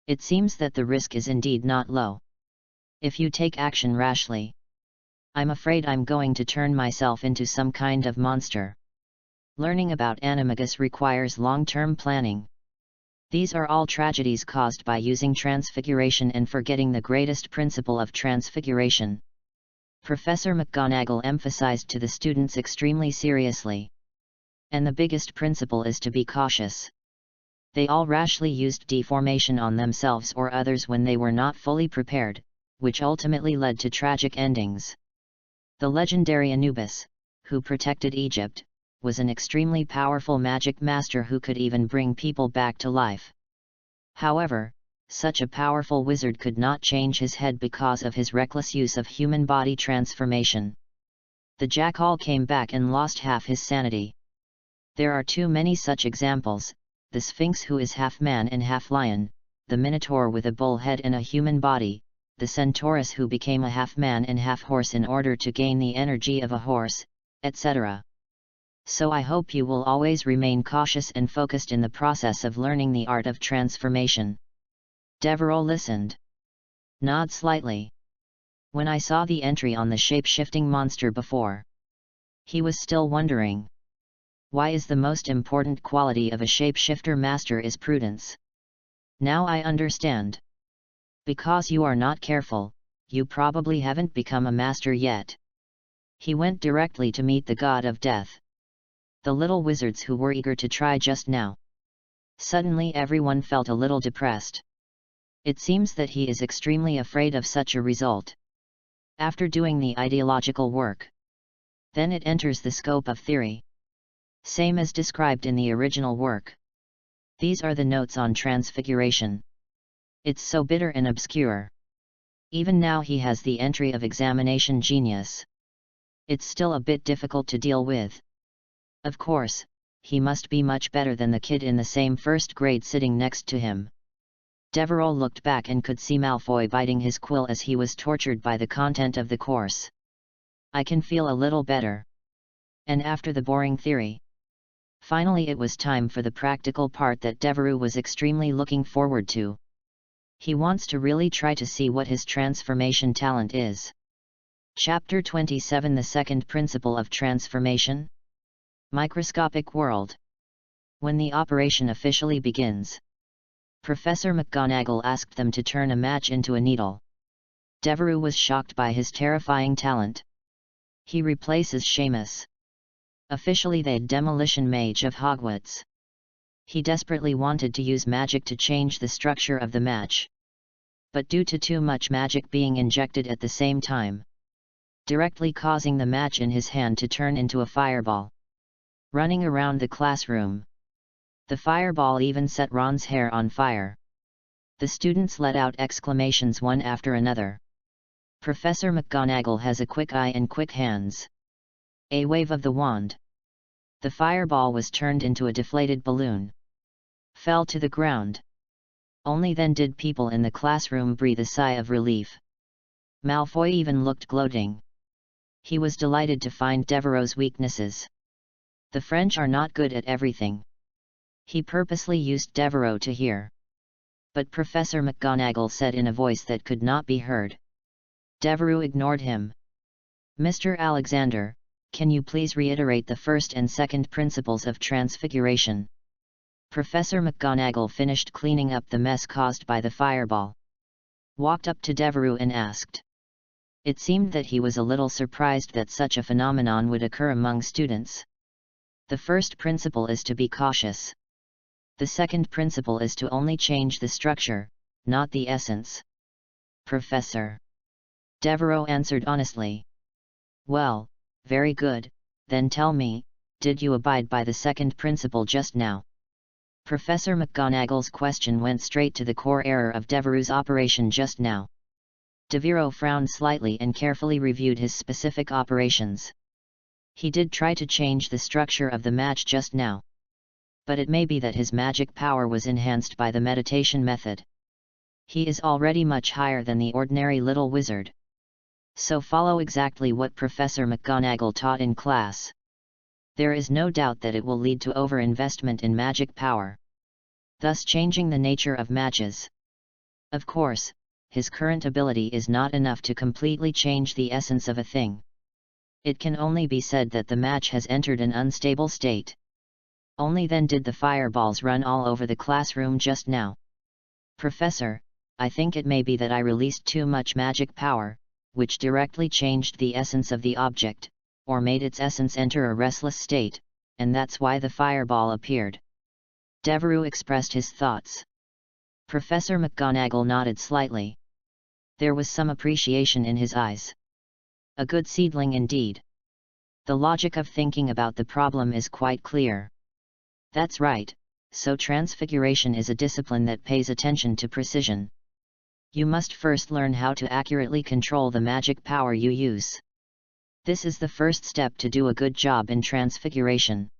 It seems that the risk is indeed not low. If you take action rashly, I'm afraid I'm going to turn myself into some kind of monster. Learning about animagus requires long-term planning. These are all tragedies caused by using transfiguration and forgetting the greatest principle of transfiguration. Professor McGonagall emphasized to the students extremely seriously. And the biggest principle is to be cautious. They all rashly used deformation on themselves or others when they were not fully prepared, which ultimately led to tragic endings. The legendary Anubis, who protected Egypt, was an extremely powerful magic master who could even bring people back to life. However, such a powerful wizard could not change his head because of his reckless use of human body transformation. The jackal came back and lost half his sanity. There are too many such examples: the Sphinx who is half man and half lion, the Minotaur with a bull head and a human body, the Centaurus who became a half man and half horse in order to gain the energy of a horse, etc. So I hope you will always remain cautious and focused in the process of learning the art of transformation. Devereux listened. Nod slightly. When I saw the entry on the shape-shifting monster before, he was still wondering. Why is the most important quality of a shapeshifter master is prudence? Now I understand. Because you are not careful, you probably haven't become a master yet. He went directly to meet the god of death. The little wizards who were eager to try just now. Suddenly everyone felt a little depressed. It seems that he is extremely afraid of such a result. After doing the ideological work, then it enters the scope of theory. Same as described in the original work. These are the notes on transfiguration. It's so bitter and obscure. Even now he has the entry of examination genius. It's still a bit difficult to deal with. Of course, he must be much better than the kid in the same first grade sitting next to him. Devereux looked back and could see Malfoy biting his quill as he was tortured by the content of the course. I can feel a little better. And after the boring theory, finally it was time for the practical part that Devereux was extremely looking forward to. He wants to really try to see what his transformation talent is. Chapter 27: The Second Principle of Transformation. Microscopic World. When the operation officially begins, Professor McGonagall asked them to turn a match into a needle. Devereux was shocked by his terrifying talent. He replaces Seamus, officially the demolition mage of Hogwarts. He desperately wanted to use magic to change the structure of the match. But due to too much magic being injected at the same time, directly causing the match in his hand to turn into a fireball. Running around the classroom, the fireball even set Ron's hair on fire. The students let out exclamations one after another. Professor McGonagall has a quick eye and quick hands. A wave of the wand. The fireball was turned into a deflated balloon. Fell to the ground. Only then did people in the classroom breathe a sigh of relief. Malfoy even looked gloating. He was delighted to find Devereux's weaknesses. The French are not good at everything. He purposely used Devereux to hear. But Professor McGonagall said in a voice that could not be heard. Devereux ignored him. Mr. Alexander, can you please reiterate the first and second principles of transfiguration? Professor McGonagall finished cleaning up the mess caused by the fireball. Walked up to Devereux and asked. It seemed that he was a little surprised that such a phenomenon would occur among students. The first principle is to be cautious. The second principle is to only change the structure, not the essence. Professor. Devereux answered honestly. Well, very good, then tell me, did you abide by the second principle just now? Professor McGonagall's question went straight to the core error of Devereux's operation just now. Devereux frowned slightly and carefully reviewed his specific operations. He did try to change the structure of the match just now. But it may be that his magic power was enhanced by the meditation method. He is already much higher than the ordinary little wizard. So follow exactly what Professor McGonagall taught in class. There is no doubt that it will lead to overinvestment in magic power, thus changing the nature of matches. Of course, his current ability is not enough to completely change the essence of a thing. It can only be said that the match has entered an unstable state. Only then did the fireballs run all over the classroom just now. Professor, I think it may be that I released too much magic power, which directly changed the essence of the object, or made its essence enter a restless state, and that's why the fireball appeared. Devereux expressed his thoughts. Professor McGonagall nodded slightly. There was some appreciation in his eyes. A good seedling indeed. The logic of thinking about the problem is quite clear. That's right, so transfiguration is a discipline that pays attention to precision. You must first learn how to accurately control the magic power you use. This is the first step to do a good job in transfiguration.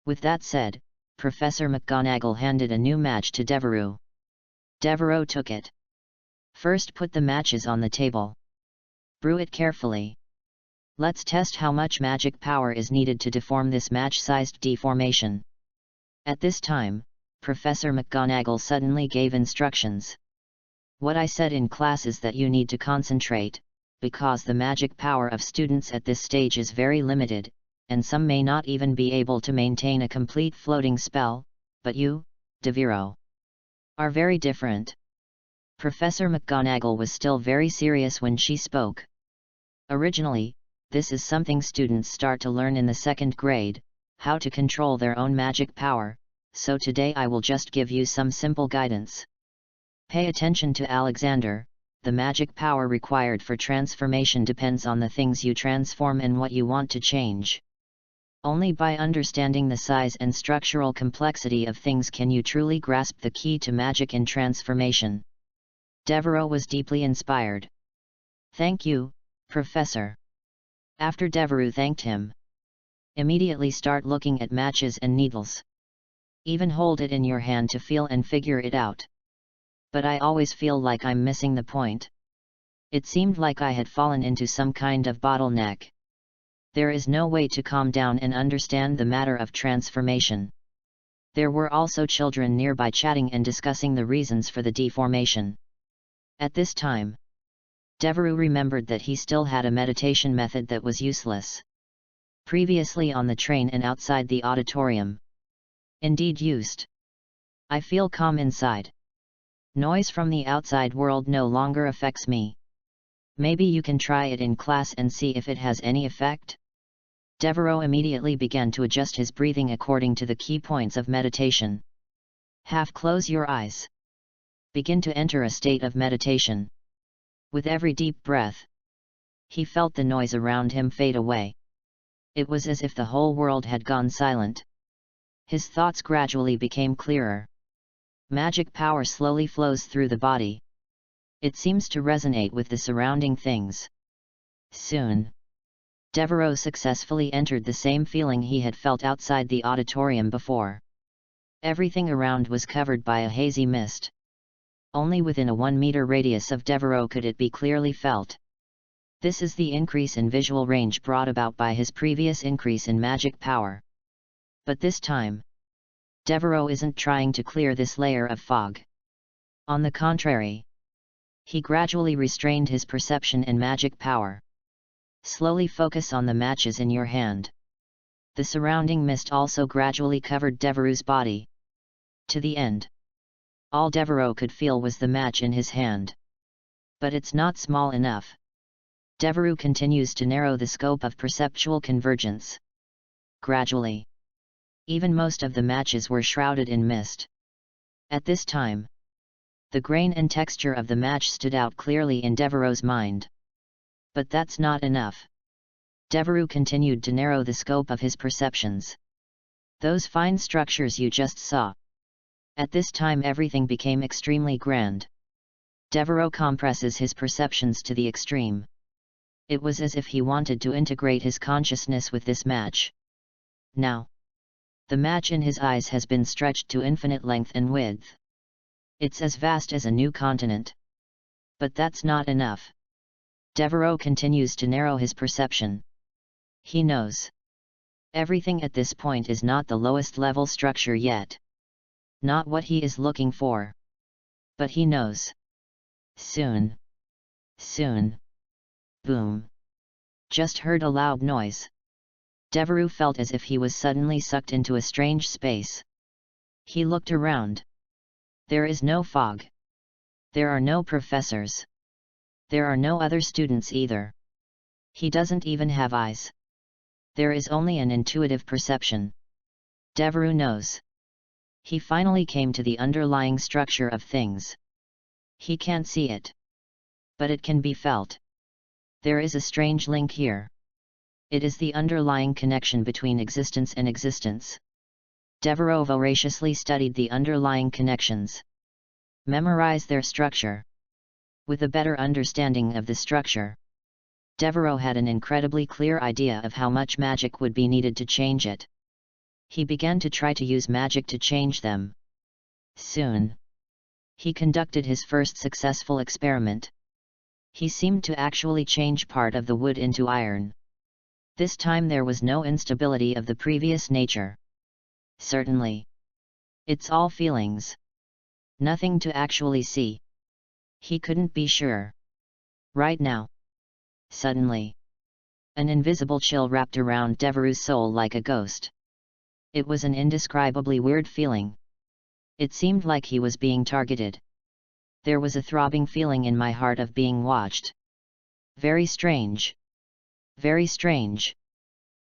With that said, Professor McGonagall handed a new match to Devereux. Devereux took it. First put the matches on the table. Brew it carefully. Let's test how much magic power is needed to deform this match-sized deformation. At this time, Professor McGonagall suddenly gave instructions. What I said in class is that you need to concentrate, because the magic power of students at this stage is very limited, and some may not even be able to maintain a complete floating spell, but you, Devereux, are very different. Professor McGonagall was still very serious when she spoke. Originally, this is something students start to learn in the 2nd grade, how to control their own magic power, so today I will just give you some simple guidance. Pay attention to Alexander. The magic power required for transformation depends on the things you transform and what you want to change. Only by understanding the size and structural complexity of things can you truly grasp the key to magic in transformation. Devereux was deeply inspired. Thank you, Professor. After Devereux thanked him, immediately start looking at matches and needles. Even hold it in your hand to feel and figure it out. But I always feel like I'm missing the point. It seemed like I had fallen into some kind of bottleneck. There is no way to calm down and understand the matter of transformation. There were also children nearby chatting and discussing the reasons for the deformation. At this time, Devereux remembered that he still had a meditation method that was useless. Previously on the train and outside the auditorium. Indeed used. I feel calm inside. Noise from the outside world no longer affects me. Maybe you can try it in class and see if it has any effect? Devereux immediately began to adjust his breathing according to the key points of meditation. Half close your eyes. Begin to enter a state of meditation. With every deep breath, he felt the noise around him fade away. It was as if the whole world had gone silent. His thoughts gradually became clearer. Magic power slowly flows through the body. It seems to resonate with the surrounding things. Soon, Devereux successfully entered the same feeling he had felt outside the auditorium before. Everything around was covered by a hazy mist. Only within a 1-meter radius of Devereux could it be clearly felt. This is the increase in visual range brought about by his previous increase in magic power. But this time, Devereux isn't trying to clear this layer of fog. On the contrary, he gradually restrained his perception and magic power. Slowly focus on the matches in your hand. The surrounding mist also gradually covered Devereux's body. To the end, all Devereux could feel was the match in his hand. But it's not small enough. Devereux continues to narrow the scope of perceptual convergence. Gradually, even most of the matches were shrouded in mist. At this time, the grain and texture of the match stood out clearly in Devereux's mind. But that's not enough. Devereux continued to narrow the scope of his perceptions. Those fine structures you just saw, At this time everything became extremely grand. Devereaux compresses his perceptions to the extreme. It was as if he wanted to integrate his consciousness with this match. Now, the match in his eyes has been stretched to infinite length and width. It's as vast as a new continent. But that's not enough. Devereaux continues to narrow his perception. He knows. Everything at this point is not the lowest level structure yet. Not what he is looking for. But he knows. Soon. Soon. Boom. Just heard a loud noise. Devereaux felt as if he was suddenly sucked into a strange space. He looked around. There is no fog. There are no professors. There are no other students either. He doesn't even have eyes. There is only an intuitive perception. Devereaux knows. He finally came to the underlying structure of things. He can't see it. But it can be felt. There is a strange link here. It is the underlying connection between existence and existence. Devereaux voraciously studied the underlying connections. Memorized their structure. With a better understanding of the structure, Devereaux had an incredibly clear idea of how much magic would be needed to change it. He began to try to use magic to change them. Soon, he conducted his first successful experiment. He seemed to actually change part of the wood into iron. This time there was no instability of the previous nature. Certainly. It's all feelings. Nothing to actually see. He couldn't be sure. Right now. Suddenly, an invisible chill wrapped around Devereaux's soul like a ghost. It was an indescribably weird feeling. It seemed like he was being targeted. There was a throbbing feeling in my heart of being watched. Very strange. Very strange.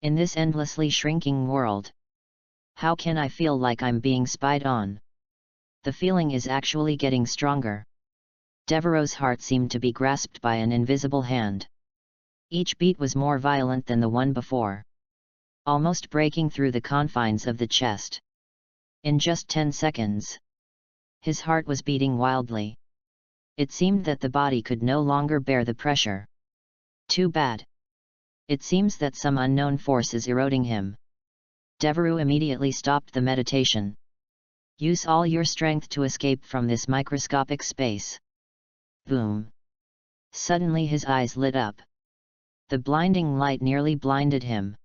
In this endlessly shrinking world. How can I feel like I'm being spied on? The feeling is actually getting stronger. Devereaux's heart seemed to be grasped by an invisible hand. Each beat was more violent than the one before. Almost breaking through the confines of the chest. In just 10 seconds. His heart was beating wildly. It seemed that the body could no longer bear the pressure. Too bad. It seems that some unknown force is eroding him. Devereaux immediately stopped the meditation. Use all your strength to escape from this microscopic space. Boom. Suddenly his eyes lit up. The blinding light nearly blinded him.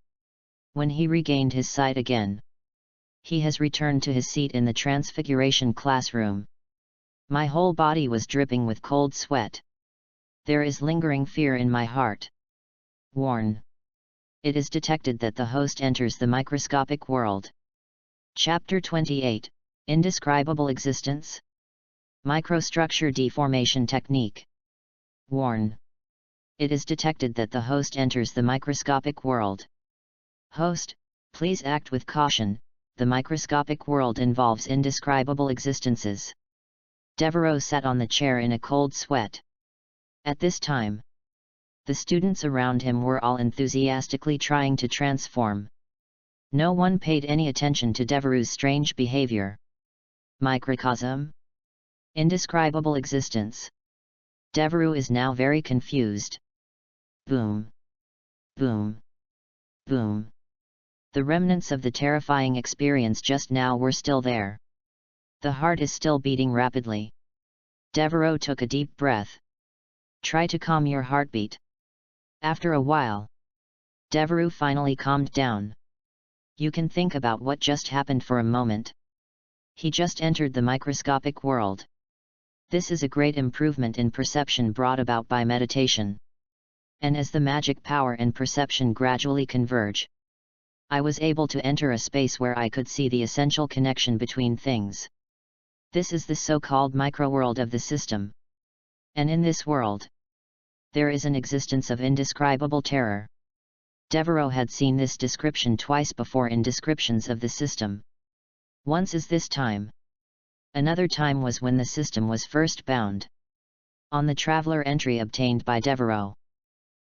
When he regained his sight again, he has returned to his seat in the Transfiguration classroom. My whole body was dripping with cold sweat. There is lingering fear in my heart. Warn. It is detected that the host enters the microscopic world. Chapter 28, Indescribable Existence. Microstructure Deformation Technique. Warn. It is detected that the host enters the microscopic world. Host, please act with caution, the microscopic world involves indescribable existences. Devereaux sat on the chair in a cold sweat. At this time, the students around him were all enthusiastically trying to transform. No one paid any attention to Devereaux's strange behavior. Microcosm? Indescribable existence. Devereaux is now very confused. Boom. Boom. Boom. The remnants of the terrifying experience just now were still there. The heart is still beating rapidly. Devereaux took a deep breath. Try to calm your heartbeat. After a while, Devereaux finally calmed down. You can think about what just happened for a moment. He just entered the microscopic world. This is a great improvement in perception brought about by meditation. And as the magic power and perception gradually converge, I was able to enter a space where I could see the essential connection between things. This is the so-called microworld of the system. And in this world, there is an existence of indescribable terror. Devereaux had seen this description twice before in descriptions of the system. Once is this time. Another time was when the system was first bound. On the traveler entry obtained by Devereaux,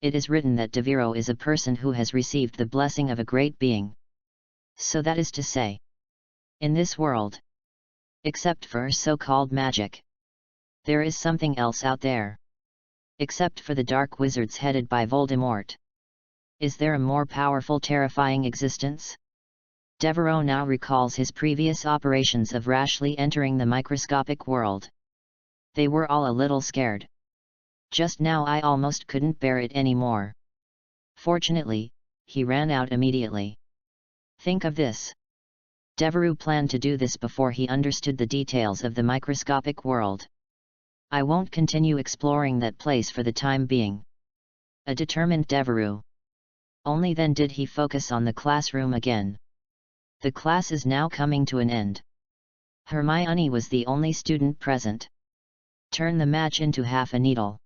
it is written that Devereaux is a person who has received the blessing of a great being. So that is to say, in this world, Except for so-called magic. There is something else out there. Except for the dark wizards headed by Voldemort. Is there a more powerful, terrifying existence? Devereaux now recalls his previous operations of rashly entering the microscopic world. They were all a little scared. Just now I almost couldn't bear it anymore. Fortunately, he ran out immediately. Think of this. Devereaux planned to do this before he understood the details of the microscopic world. I won't continue exploring that place for the time being. A determined Devereaux. Only then did he focus on the classroom again. The class is now coming to an end. Hermione was the only student present. Turn the match into half a needle.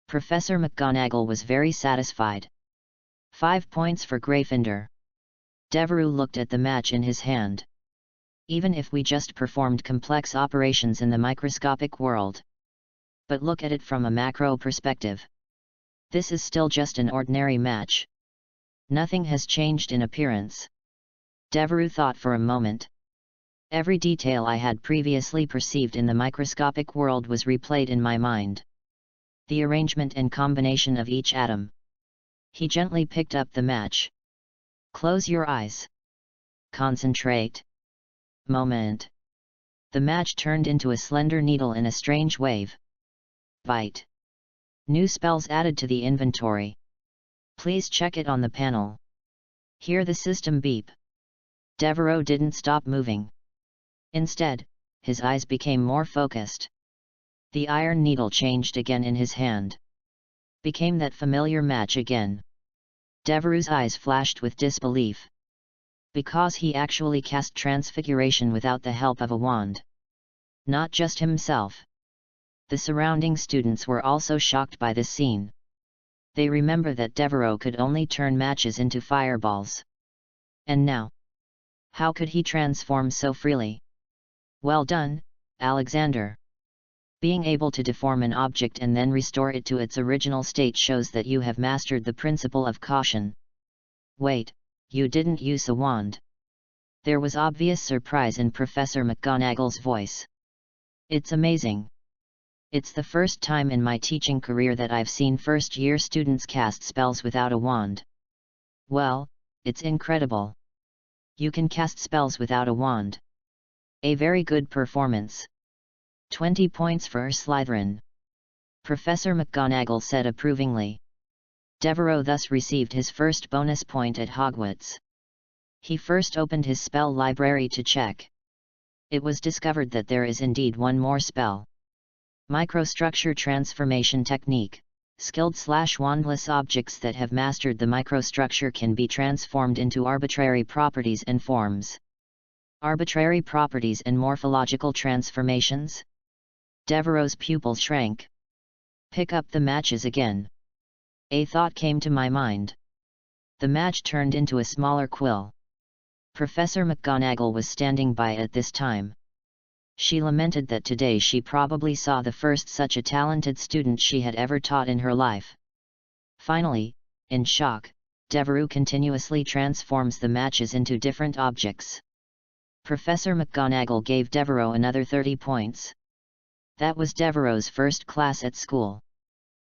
Professor McGonagall was very satisfied. 5 points for Gryffindor. Devereaux looked at the match in his hand. Even if we just performed complex operations in the microscopic world. But look at it from a macro perspective. This is still just an ordinary match. Nothing has changed in appearance. Devereaux thought for a moment. Every detail I had previously perceived in the microscopic world was replayed in my mind. The arrangement and combination of each atom. He gently picked up the match. Close your eyes. Concentrate. Moment. The match turned into a slender needle in a strange wave. Bite. New spells added to the inventory. Please check it on the panel. Hear the system beep. Devereaux didn't stop moving. Instead, his eyes became more focused. The iron needle changed again in his hand. Became that familiar match again. Devereaux's eyes flashed with disbelief. Because he actually cast transfiguration without the help of a wand. Not just himself. The surrounding students were also shocked by this scene. They remember that Devereaux could only turn matches into fireballs. And now? How could he transform so freely? Well done, Alexander. Being able to deform an object and then restore it to its original state shows that you have mastered the principle of caution. Wait, you didn't use a wand. There was obvious surprise in Professor McGonagall's voice. It's amazing. It's the first time in my teaching career that I've seen first-year students cast spells without a wand. Well, it's incredible. You can cast spells without a wand. A very good performance. 20 points for Slytherin. Professor McGonagall said approvingly. Devereaux thus received his first bonus point at Hogwarts. He first opened his spell library to check. It was discovered that there is indeed one more spell. Microstructure Transformation Technique. Skilled/wandless objects that have mastered the microstructure can be transformed into arbitrary properties and forms. Arbitrary properties and morphological transformations? Devereaux's pupils shrank. Pick up the matches again. A thought came to my mind. The match turned into a smaller quill. Professor McGonagall was standing by at this time. She lamented that today she probably saw the first such a talented student she had ever taught in her life. Finally, in shock, Devereaux continuously transforms the matches into different objects. Professor McGonagall gave Devereaux another 30 points. That was Devereaux's first class at school.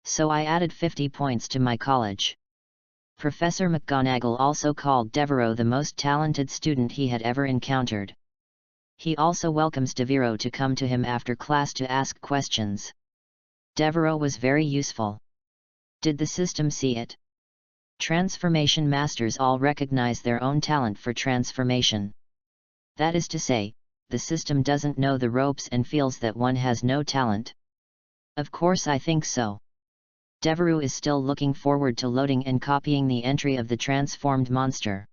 So I added 50 points to my college. Professor McGonagall also called Devereaux the most talented student he had ever encountered. He also welcomes Devereaux to come to him after class to ask questions. Devereaux was very useful. Did the system see it? Transformation masters all recognize their own talent for transformation. That is to say, the system doesn't know the ropes and feels that one has no talent. Of course I think so. Devereaux is still looking forward to loading and copying the entry of the transformed monster.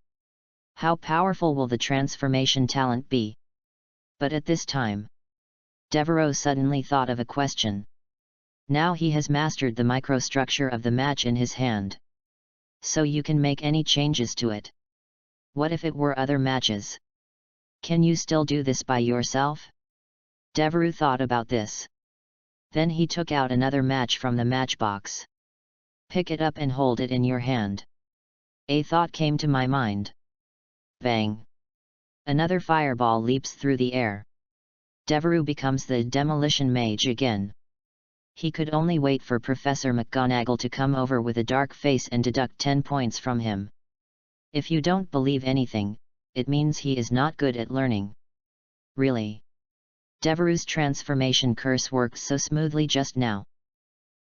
How powerful will the transformation talent be? But at this time, Devereaux suddenly thought of a question. Now he has mastered the microstructure of the match in his hand. So you can make any changes to it. What if it were other matches? Can you still do this by yourself? Devereaux thought about this. Then he took out another match from the matchbox. Pick it up and hold it in your hand. A thought came to my mind. Bang! Another fireball leaps through the air. Devereux becomes the demolition mage again. He could only wait for Professor McGonagall to come over with a dark face and deduct 10 points from him. If you don't believe anything, it means he is not good at learning. Really. Devereux's transformation curse works so smoothly just now.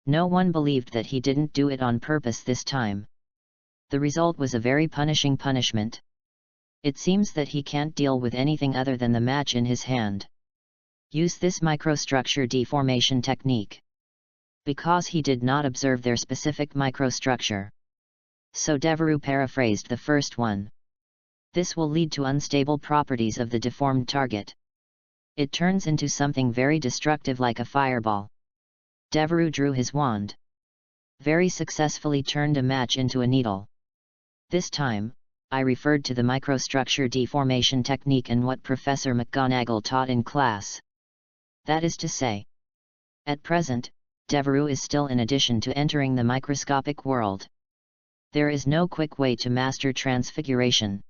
No one believed that he didn't do it on purpose this time. The result was a very punishing punishment. It seems that he can't deal with anything other than the match in his hand. Use this microstructure deformation technique. Because he did not observe their specific microstructure. So Devereux paraphrased the first one. This will lead to unstable properties of the deformed target. It turns into something very destructive like a fireball. Devereux drew his wand. Very successfully turned a match into a needle. This time, I referred to the microstructure deformation technique and what Professor McGonagall taught in class. That is to say, at present, Devereux is still in addition to entering the microscopic world. There is no quick way to master transfiguration.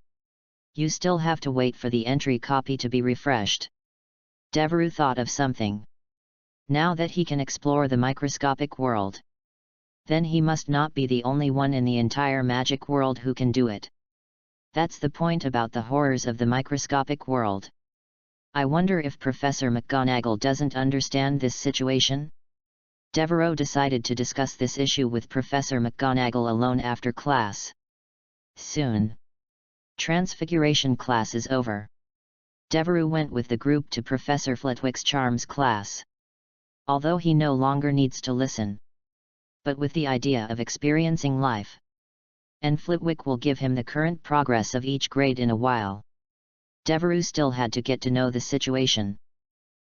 You still have to wait for the entry copy to be refreshed. Devereux thought of something. Now that he can explore the microscopic world, then he must not be the only one in the entire magic world who can do it. That's the point about the horrors of the microscopic world. I wonder if Professor McGonagall doesn't understand this situation? Devereux decided to discuss this issue with Professor McGonagall alone after class. Soon. Transfiguration class is over. Devereux went with the group to Professor Flitwick's charms class. Although he no longer needs to listen. But with the idea of experiencing life. And Flitwick will give him the current progress of each grade in a while. Devereux still had to get to know the situation.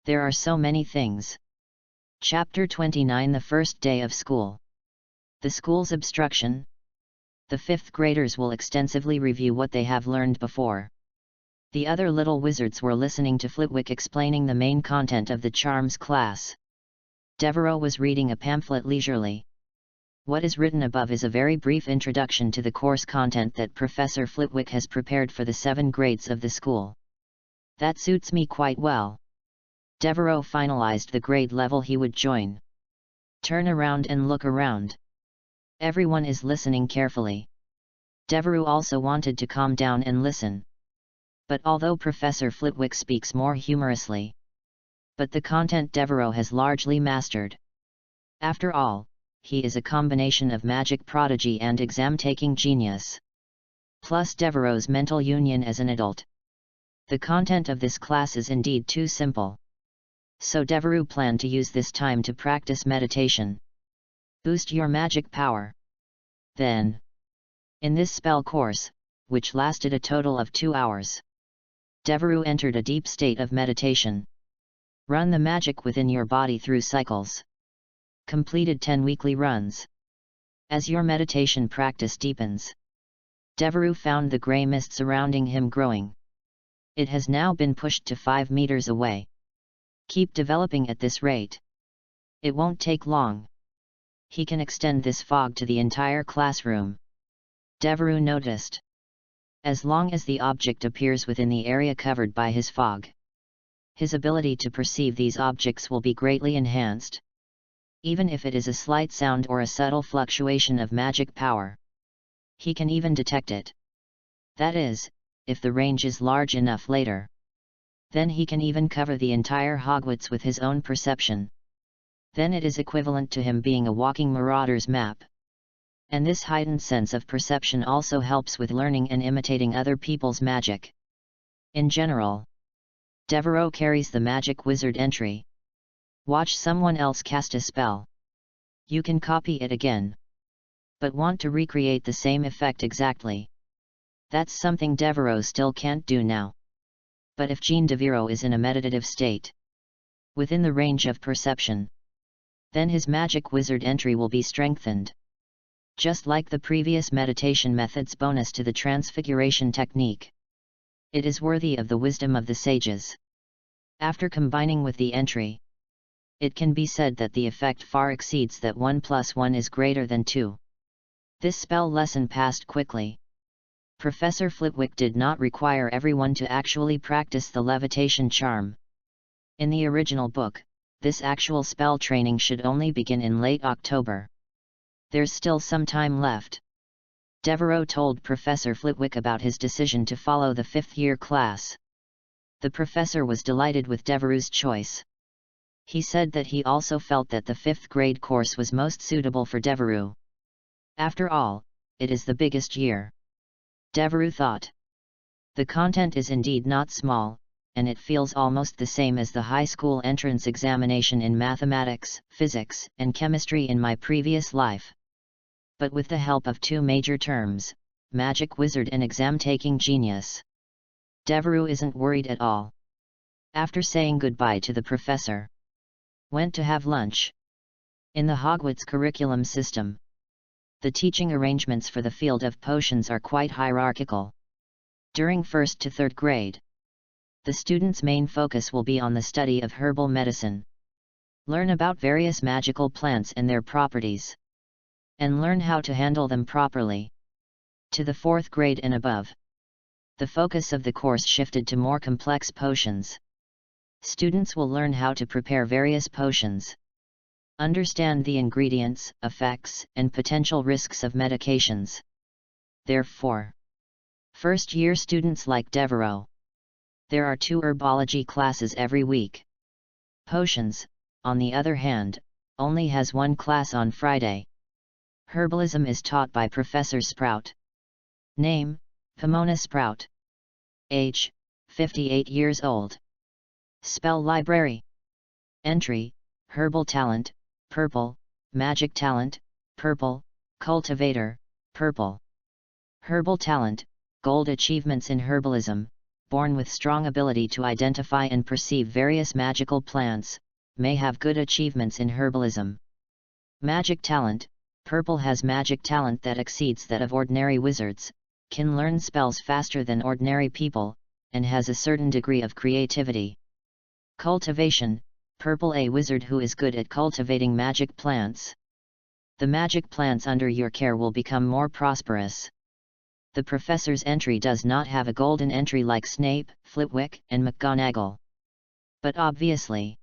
There are so many things. Chapter 29 The first day of school. The school's obstruction. The 5th graders will extensively review what they have learned before. The other little wizards were listening to Flitwick explaining the main content of the charms class. Devereux was reading a pamphlet leisurely. What is written above is a very brief introduction to the course content that Professor Flitwick has prepared for the 7 grades of the school. That suits me quite well. Devereux finalized the grade level he would join. Turn around and look around. Everyone is listening carefully. Devereux also wanted to calm down and listen. But although Professor Flitwick speaks more humorously, but the content Devereux has largely mastered. After all, he is a combination of magic prodigy and exam-taking genius. Plus Devereux's mental union as an adult. The content of this class is indeed too simple. So Devereux planned to use this time to practice meditation. Boost your magic power. Then, in this spell course, which lasted a total of 2 hours, Devereux entered a deep state of meditation. Run the magic within your body through cycles. Completed 10 weekly runs. As your meditation practice deepens, Devereux found the grey mist surrounding him growing. It has now been pushed to 5 meters away. Keep developing at this rate. It won't take long. He can extend this fog to the entire classroom. Devereux noticed. As long as the object appears within the area covered by his fog, his ability to perceive these objects will be greatly enhanced. Even if it is a slight sound or a subtle fluctuation of magic power, he can even detect it. That is, if the range is large enough later. Then he can even cover the entire Hogwarts with his own perception. Then it is equivalent to him being a walking marauder's map. And this heightened sense of perception also helps with learning and imitating other people's magic. In general, Devereux carries the magic wizard entry. Watch someone else cast a spell. You can copy it again. But want to recreate the same effect exactly. That's something Devereux still can't do now. But if Jean Devereux is in a meditative state, within the range of perception, then his magic wizard entry will be strengthened. Just like the previous meditation method's bonus to the transfiguration technique. It is worthy of the wisdom of the sages. After combining with the entry, it can be said that the effect far exceeds that 1 + 1 is greater than 2. This spell lesson passed quickly. Professor Flitwick did not require everyone to actually practice the levitation charm. In the original book, this actual spell training should only begin in late October. There's still some time left. Devereaux told Professor Flitwick about his decision to follow the 5th-year class. The professor was delighted with Devereaux's choice. He said that he also felt that the 5th grade course was most suitable for Devereaux. After all, it is the biggest year. Devereaux thought. The content is indeed not small, and it feels almost the same as the high school entrance examination in mathematics, physics, and chemistry in my previous life. But with the help of 2 major terms, magic wizard and exam-taking genius. Devereaux isn't worried at all. After saying goodbye to the professor, went to have lunch. In the Hogwarts curriculum system, the teaching arrangements for the field of potions are quite hierarchical. During 1st to 3rd grade, the students' main focus will be on the study of herbal medicine. Learn about various magical plants and their properties, and learn how to handle them properly. To the 4th grade and above, the focus of the course shifted to more complex potions. Students will learn how to prepare various potions, understand the ingredients, effects, and potential risks of medications. Therefore, first-year students like Devereaux, there are 2 herbology classes every week. Potions, on the other hand, only has 1 class on Friday. Herbalism is taught by Professor Sprout. Name, Pomona Sprout. Age, 58 years old. Spell library. Entry, Herbal Talent, purple, Magic Talent, purple, Cultivator, purple. Herbal Talent, gold achievements in herbalism, born with strong ability to identify and perceive various magical plants, may have good achievements in herbalism. Magic Talent, purple has magic talent that exceeds that of ordinary wizards, can learn spells faster than ordinary people, and has a certain degree of creativity. Cultivation, purple a wizard who is good at cultivating magic plants. The magic plants under your care will become more prosperous. The professor's entry does not have a golden entry like Snape, Flitwick, and McGonagall. But obviously,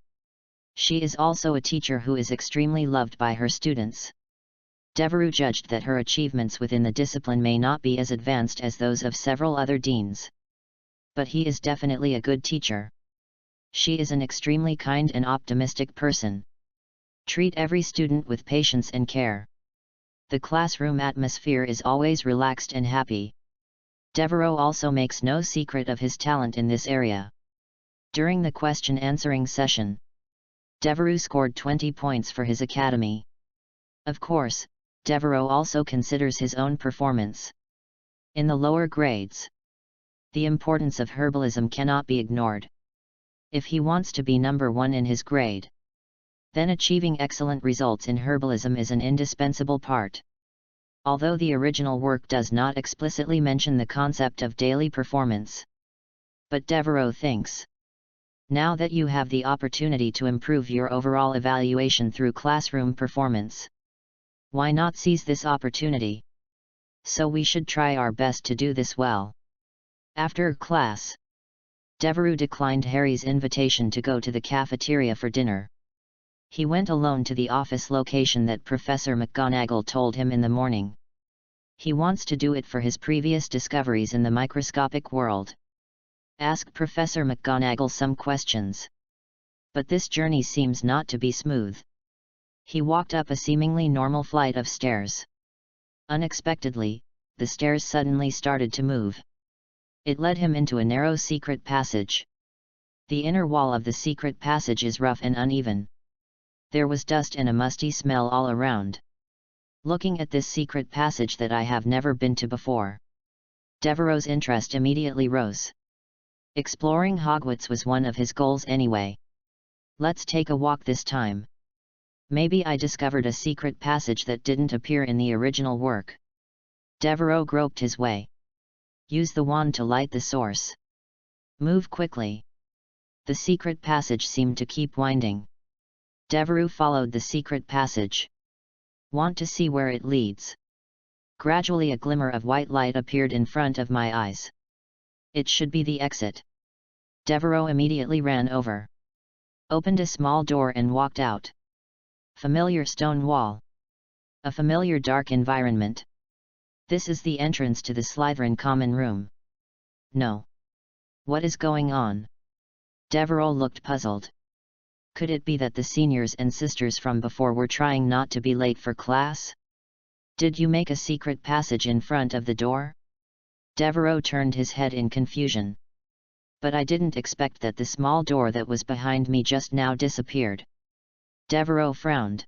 she is also a teacher who is extremely loved by her students. Devereaux judged that her achievements within the discipline may not be as advanced as those of several other deans. But he is definitely a good teacher. She is an extremely kind and optimistic person. Treat every student with patience and care. The classroom atmosphere is always relaxed and happy. Devereaux also makes no secret of his talent in this area. During the question-answering session, Devereaux scored 20 points for his academy. Of course, Devereaux also considers his own performance. In the lower grades, the importance of herbalism cannot be ignored. If he wants to be number 1 in his grade, then achieving excellent results in herbalism is an indispensable part. Although the original work does not explicitly mention the concept of daily performance. But Devereaux thinks, now that you have the opportunity to improve your overall evaluation through classroom performance, why not seize this opportunity? So we should try our best to do this well. After class, Devereaux declined Harry's invitation to go to the cafeteria for dinner. He went alone to the office location that Professor McGonagall told him in the morning. He wants to do it for his previous discoveries in the microscopic world. Ask Professor McGonagall some questions. But this journey seems not to be smooth. He walked up a seemingly normal flight of stairs. Unexpectedly, the stairs suddenly started to move. It led him into a narrow secret passage. The inner wall of the secret passage is rough and uneven. There was dust and a musty smell all around. Looking at this secret passage that I have never been to before, Devereaux's interest immediately rose. Exploring Hogwarts was one of his goals anyway. Let's take a walk this time. Maybe I discovered a secret passage that didn't appear in the original work. Devereaux groped his way. Use the wand to light the source. Move quickly. The secret passage seemed to keep winding. Devereaux followed the secret passage. Want to see where it leads? Gradually a glimmer of white light appeared in front of my eyes. It should be the exit. Devereaux immediately ran over. opened a small door and walked out. Familiar stone wall. A familiar dark environment. This is the entrance to the Slytherin common room. No. What is going on? Devereux looked puzzled. Could it be that the seniors and sisters from before were trying not to be late for class? Did you make a secret passage in front of the door? Devereux turned his head in confusion. But I didn't expect that the small door that was behind me just now disappeared. Devereux frowned.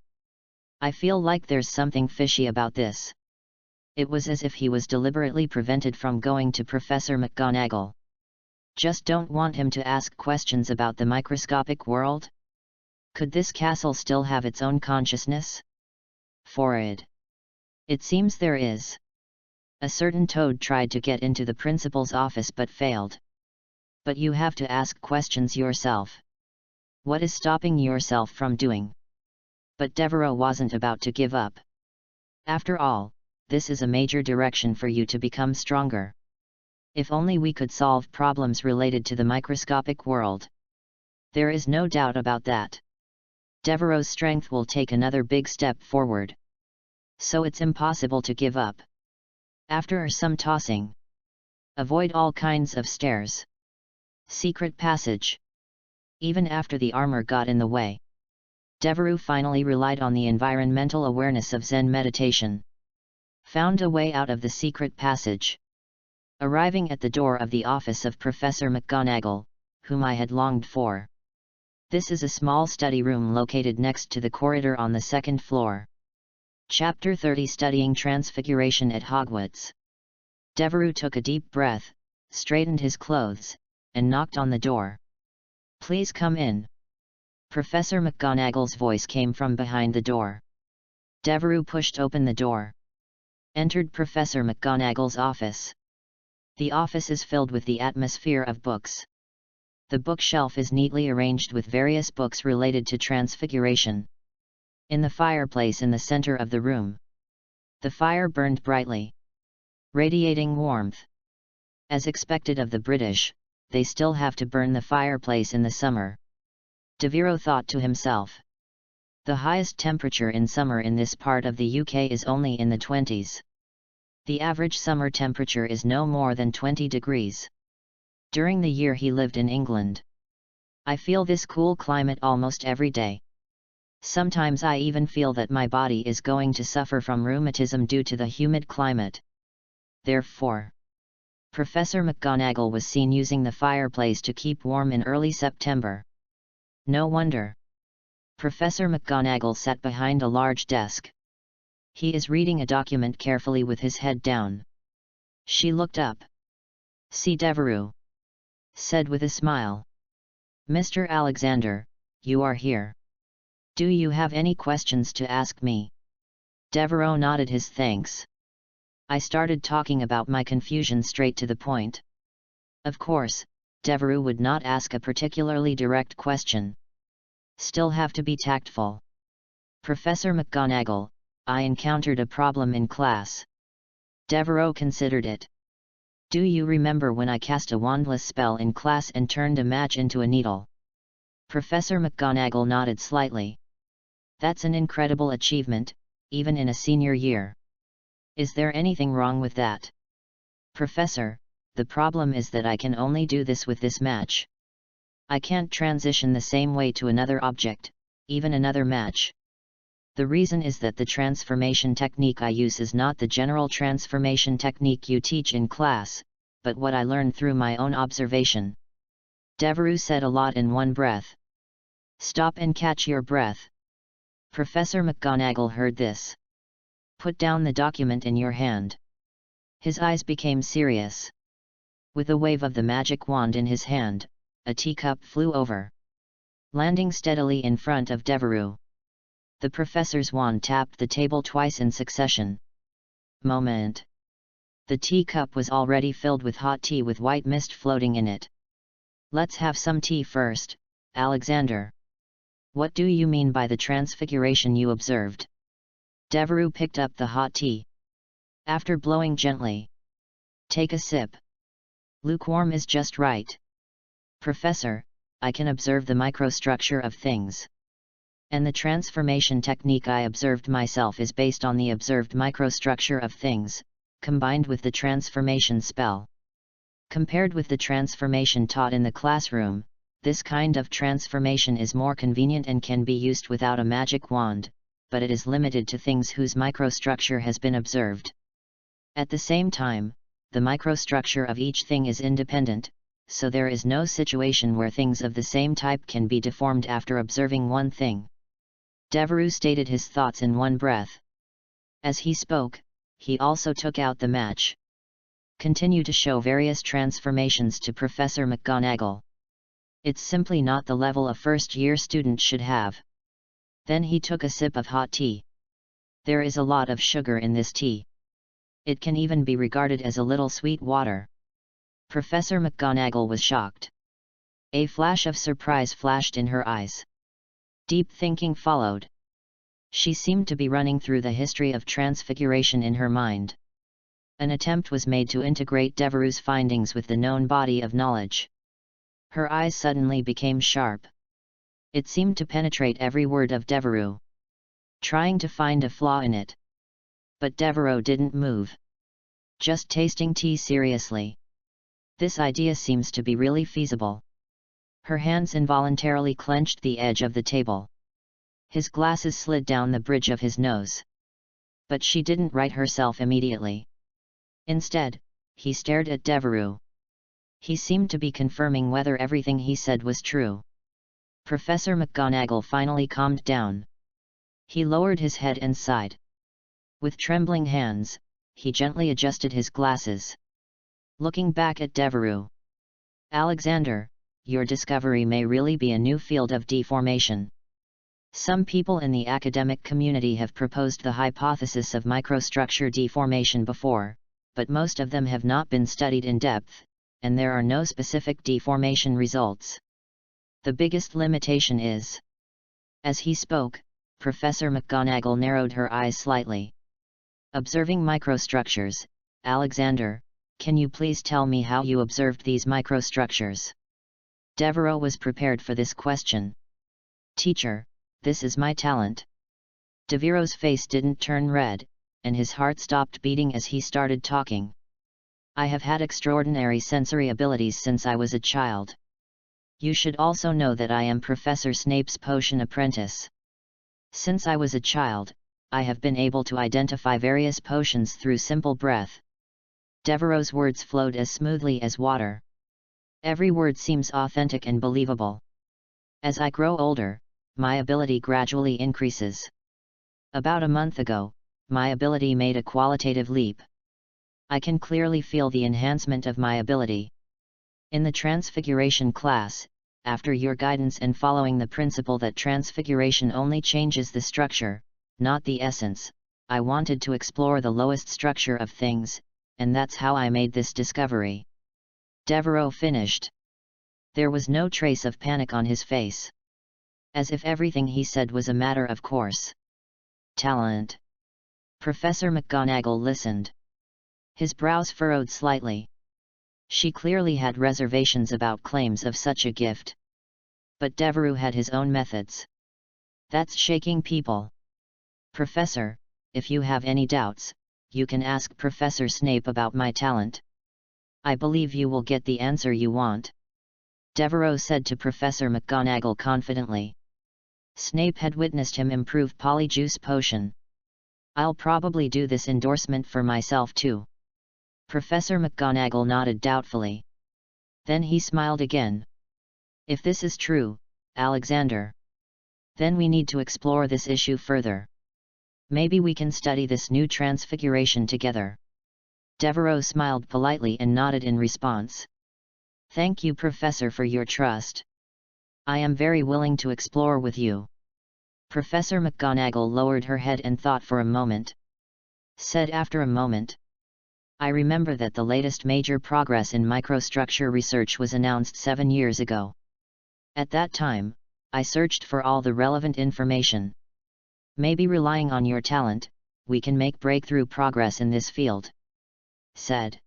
I feel like there's something fishy about this. It was as if he was deliberately prevented from going to Professor McGonagall. Just don't want him to ask questions about the microscopic world? Could this castle still have its own consciousness? Forward. It seems there is. A certain toad tried to get into the principal's office but failed. But you have to ask questions yourself. What is stopping yourself from doing? But Devereux wasn't about to give up. After all, this is a major direction for you to become stronger. If only we could solve problems related to the microscopic world. There is no doubt about that. Devereux's strength will take another big step forward. So it's impossible to give up. After some tossing. Avoid all kinds of stairs. Secret passage. Even after the armor got in the way. Devereux finally relied on the environmental awareness of Zen meditation. Found a way out of the secret passage. Arriving at the door of the office of Professor McGonagall, whom I had longed for. This is a small study room located next to the corridor on the second floor. Chapter 30 Studying Transfiguration at Hogwarts. Devereux took a deep breath, straightened his clothes, and knocked on the door. Please come in. Professor McGonagall's voice came from behind the door. Devereux pushed open the door. Entered Professor McGonagall's office. The office is filled with the atmosphere of books. The bookshelf is neatly arranged with various books related to transfiguration. In the fireplace in the center of the room. The fire burned brightly, radiating warmth. As expected of the British, they still have to burn the fireplace in the summer. Devereux thought to himself. The highest temperature in summer in this part of the UK is only in the 20s. The average summer temperature is no more than 20 degrees. During the year he lived in England. I feel this cool climate almost every day. Sometimes I even feel that my body is going to suffer from rheumatism due to the humid climate. Therefore, Professor McGonagall was seen using the fireplace to keep warm in early September. No wonder. Professor McGonagall sat behind a large desk. He is reading a document carefully with his head down. She looked up. "See Devereux," said with a smile. "Mr. Alexander, you are here. Do you have any questions to ask me?" Devereux nodded his thanks. I started talking about my confusion straight to the point. Of course, Devereux would not ask a particularly direct question. Still have to be tactful. "Professor McGonagall, I encountered a problem in class." Devereux considered it. "Do you remember when I cast a wandless spell in class and turned a match into a needle?" Professor McGonagall nodded slightly. "That's an incredible achievement, even in a senior year. Is there anything wrong with that?" "Professor, the problem is that I can only do this with this match. I can't transition the same way to another object, even another match. The reason is that the transformation technique I use is not the general transformation technique you teach in class, but what I learned through my own observation." Devereux said a lot in one breath. "Stop and catch your breath." Professor McGonagall heard this. "Put down the document in your hand." His eyes became serious. With a wave of the magic wand in his hand, a teacup flew over, landing steadily in front of Devereux. The professor's wand tapped the table twice in succession. Moment. The teacup was already filled with hot tea with white mist floating in it. "Let's have some tea first, Alexander. What do you mean by the transfiguration you observed?" Devereux picked up the hot tea. After blowing gently. "Take a sip. Lukewarm is just right." "Professor, I can observe the microstructure of things. And the transformation technique I observed myself is based on the observed microstructure of things, combined with the transformation spell. Compared with the transformation taught in the classroom, this kind of transformation is more convenient and can be used without a magic wand, but it is limited to things whose microstructure has been observed. At the same time, the microstructure of each thing is independent, so there is no situation where things of the same type can be deformed after observing one thing. Devereux stated his thoughts in one breath. As he spoke, he also took out the match. Continue to show various transformations to Professor McGonagall. It's simply not the level a first-year student should have. Then he took a sip of hot tea. There is a lot of sugar in this tea. It can even be regarded as a little sweet water. Professor McGonagall was shocked. A flash of surprise flashed in her eyes. Deep thinking followed. She seemed to be running through the history of transfiguration in her mind. An attempt was made to integrate Devereux's findings with the known body of knowledge. Her eyes suddenly became sharp. It seemed to penetrate every word of Devereux, trying to find a flaw in it. But Devereux didn't move. Just tasting tea seriously. This idea seems to be really feasible. Her hands involuntarily clenched the edge of the table. His glasses slid down the bridge of his nose. But she didn't right herself immediately. Instead, he stared at Devereux. He seemed to be confirming whether everything he said was true. Professor McGonagall finally calmed down. He lowered his head and sighed. With trembling hands, he gently adjusted his glasses. Looking back at Devereux. Alexander, your discovery may really be a new field of deformation. Some people in the academic community have proposed the hypothesis of microstructure deformation before, but most of them have not been studied in depth, and there are no specific deformation results. The biggest limitation is. As he spoke, Professor McGonagall narrowed her eyes slightly. Observing microstructures, Alexander, can you please tell me how you observed these microstructures? Devereux was prepared for this question. Teacher, this is my talent. Devereux's face didn't turn red, and his heart stopped beating as he started talking. I have had extraordinary sensory abilities since I was a child. You should also know that I am Professor Snape's potion apprentice. Since I was a child, I have been able to identify various potions through simple breath. Devereux's words flowed as smoothly as water. Every word seems authentic and believable. As I grow older, my ability gradually increases. About a month ago, my ability made a qualitative leap. I can clearly feel the enhancement of my ability. In the Transfiguration class, after your guidance and following the principle that transfiguration only changes the structure, not the essence, I wanted to explore the lowest structure of things, and that's how I made this discovery. Devereux finished. There was no trace of panic on his face. As if everything he said was a matter of course. Talent. Professor McGonagall listened. His brows furrowed slightly. She clearly had reservations about claims of such a gift. But Devereux had his own methods. That's shaking people. Professor, if you have any doubts, you can ask Professor Snape about my talent. I believe you will get the answer you want. Devereux said to Professor McGonagall confidently. Snape had witnessed him improve Polyjuice Potion. I'll probably do this endorsement for myself too. Professor McGonagall nodded doubtfully. Then he smiled again. If this is true, Alexander, then we need to explore this issue further. Maybe we can study this new transfiguration together. Devereux smiled politely and nodded in response. Thank you, Professor, for your trust. I am very willing to explore with you. Professor McGonagall lowered her head and thought for a moment. Said after a moment. I remember that the latest major progress in microstructure research was announced 7 years ago. At that time, I searched for all the relevant information. Maybe relying on your talent, we can make breakthrough progress in this field. Said.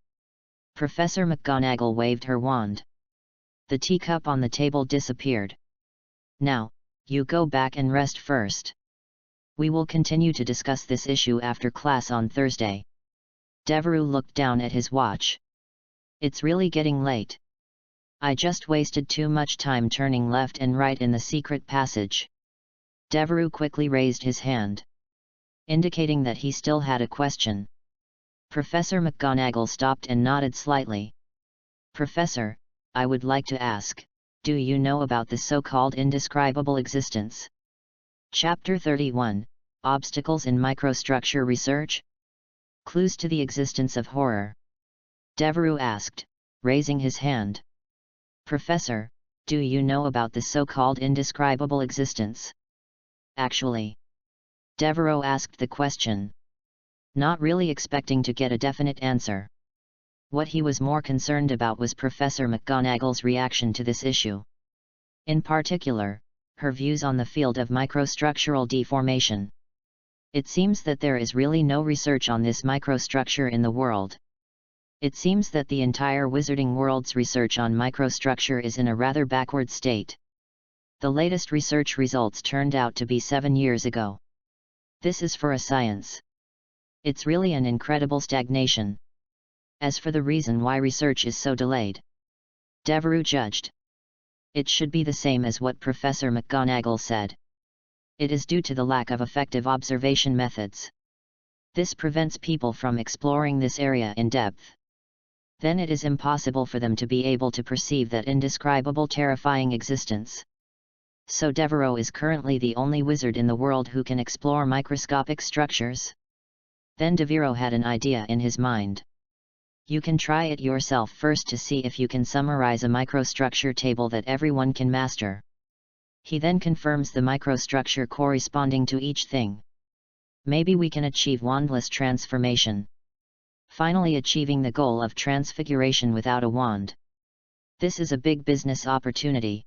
Professor McGonagall waved her wand. The teacup on the table disappeared. Now, you go back and rest first. We will continue to discuss this issue after class on Thursday. Devereux looked down at his watch. It's really getting late. I just wasted too much time turning left and right in the secret passage. Devereux quickly raised his hand, indicating that he still had a question. Professor McGonagall stopped and nodded slightly. Professor, I would like to ask, do you know about the so-called indescribable existence? Chapter 31, Obstacles in Microstructure Research? Clues to the existence of horror. Devereux asked, raising his hand. Professor, do you know about the so-called indescribable existence? Actually. Devereux asked the question, not really expecting to get a definite answer. What he was more concerned about was Professor McGonagall's reaction to this issue. In particular, her views on the field of microstructural deformation. It seems that there is really no research on this microstructure in the world. It seems that the entire wizarding world's research on microstructure is in a rather backward state. The latest research results turned out to be 7 years ago. This is for a science. It's really an incredible stagnation. As for the reason why research is so delayed, Devereux judged, it should be the same as what Professor McGonagall said. It is due to the lack of effective observation methods. This prevents people from exploring this area in depth. Then it is impossible for them to be able to perceive that indescribable terrifying existence. So Devereux is currently the only wizard in the world who can explore microscopic structures. Then Devereux had an idea in his mind. You can try it yourself first to see if you can summarize a microstructure table that everyone can master. He then confirms the microstructure corresponding to each thing. Maybe we can achieve wandless transformation. Finally achieving the goal of transfiguration without a wand. This is a big business opportunity.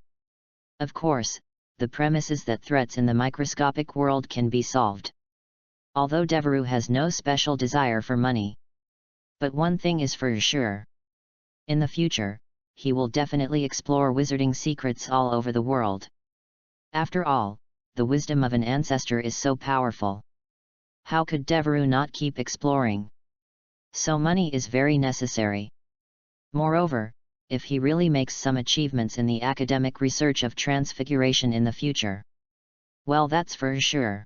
Of course, the premise is that threats in the microscopic world can be solved. Although Devereux has no special desire for money. But one thing is for sure. In the future, he will definitely explore wizarding secrets all over the world. After all, the wisdom of an ancestor is so powerful. How could Devereux not keep exploring? So money is very necessary. Moreover, if he really makes some achievements in the academic research of transfiguration in the future, well, that's for sure.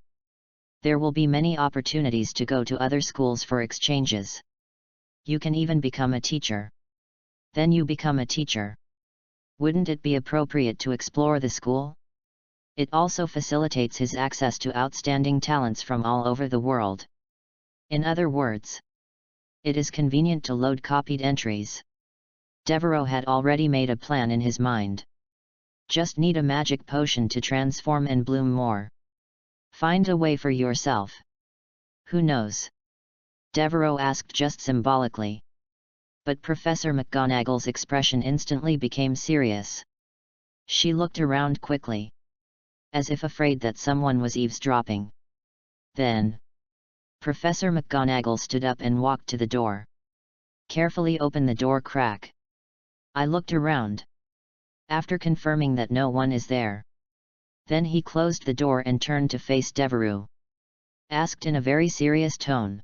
There will be many opportunities to go to other schools for exchanges. You can even become a teacher. Then you become a teacher. Wouldn't it be appropriate to explore the school? It also facilitates his access to outstanding talents from all over the world. In other words, it is convenient to load copied entries. Devereux had already made a plan in his mind. Just need a magic potion to transform and bloom more. Find a way for yourself. Who knows? Devereux asked just symbolically. But Professor McGonagall's expression instantly became serious. She looked around quickly, as if afraid that someone was eavesdropping. Then, Professor McGonagall stood up and walked to the door. Carefully opened the door crack. I looked around. After confirming that no one is there. Then he closed the door and turned to face Devereux. Asked in a very serious tone.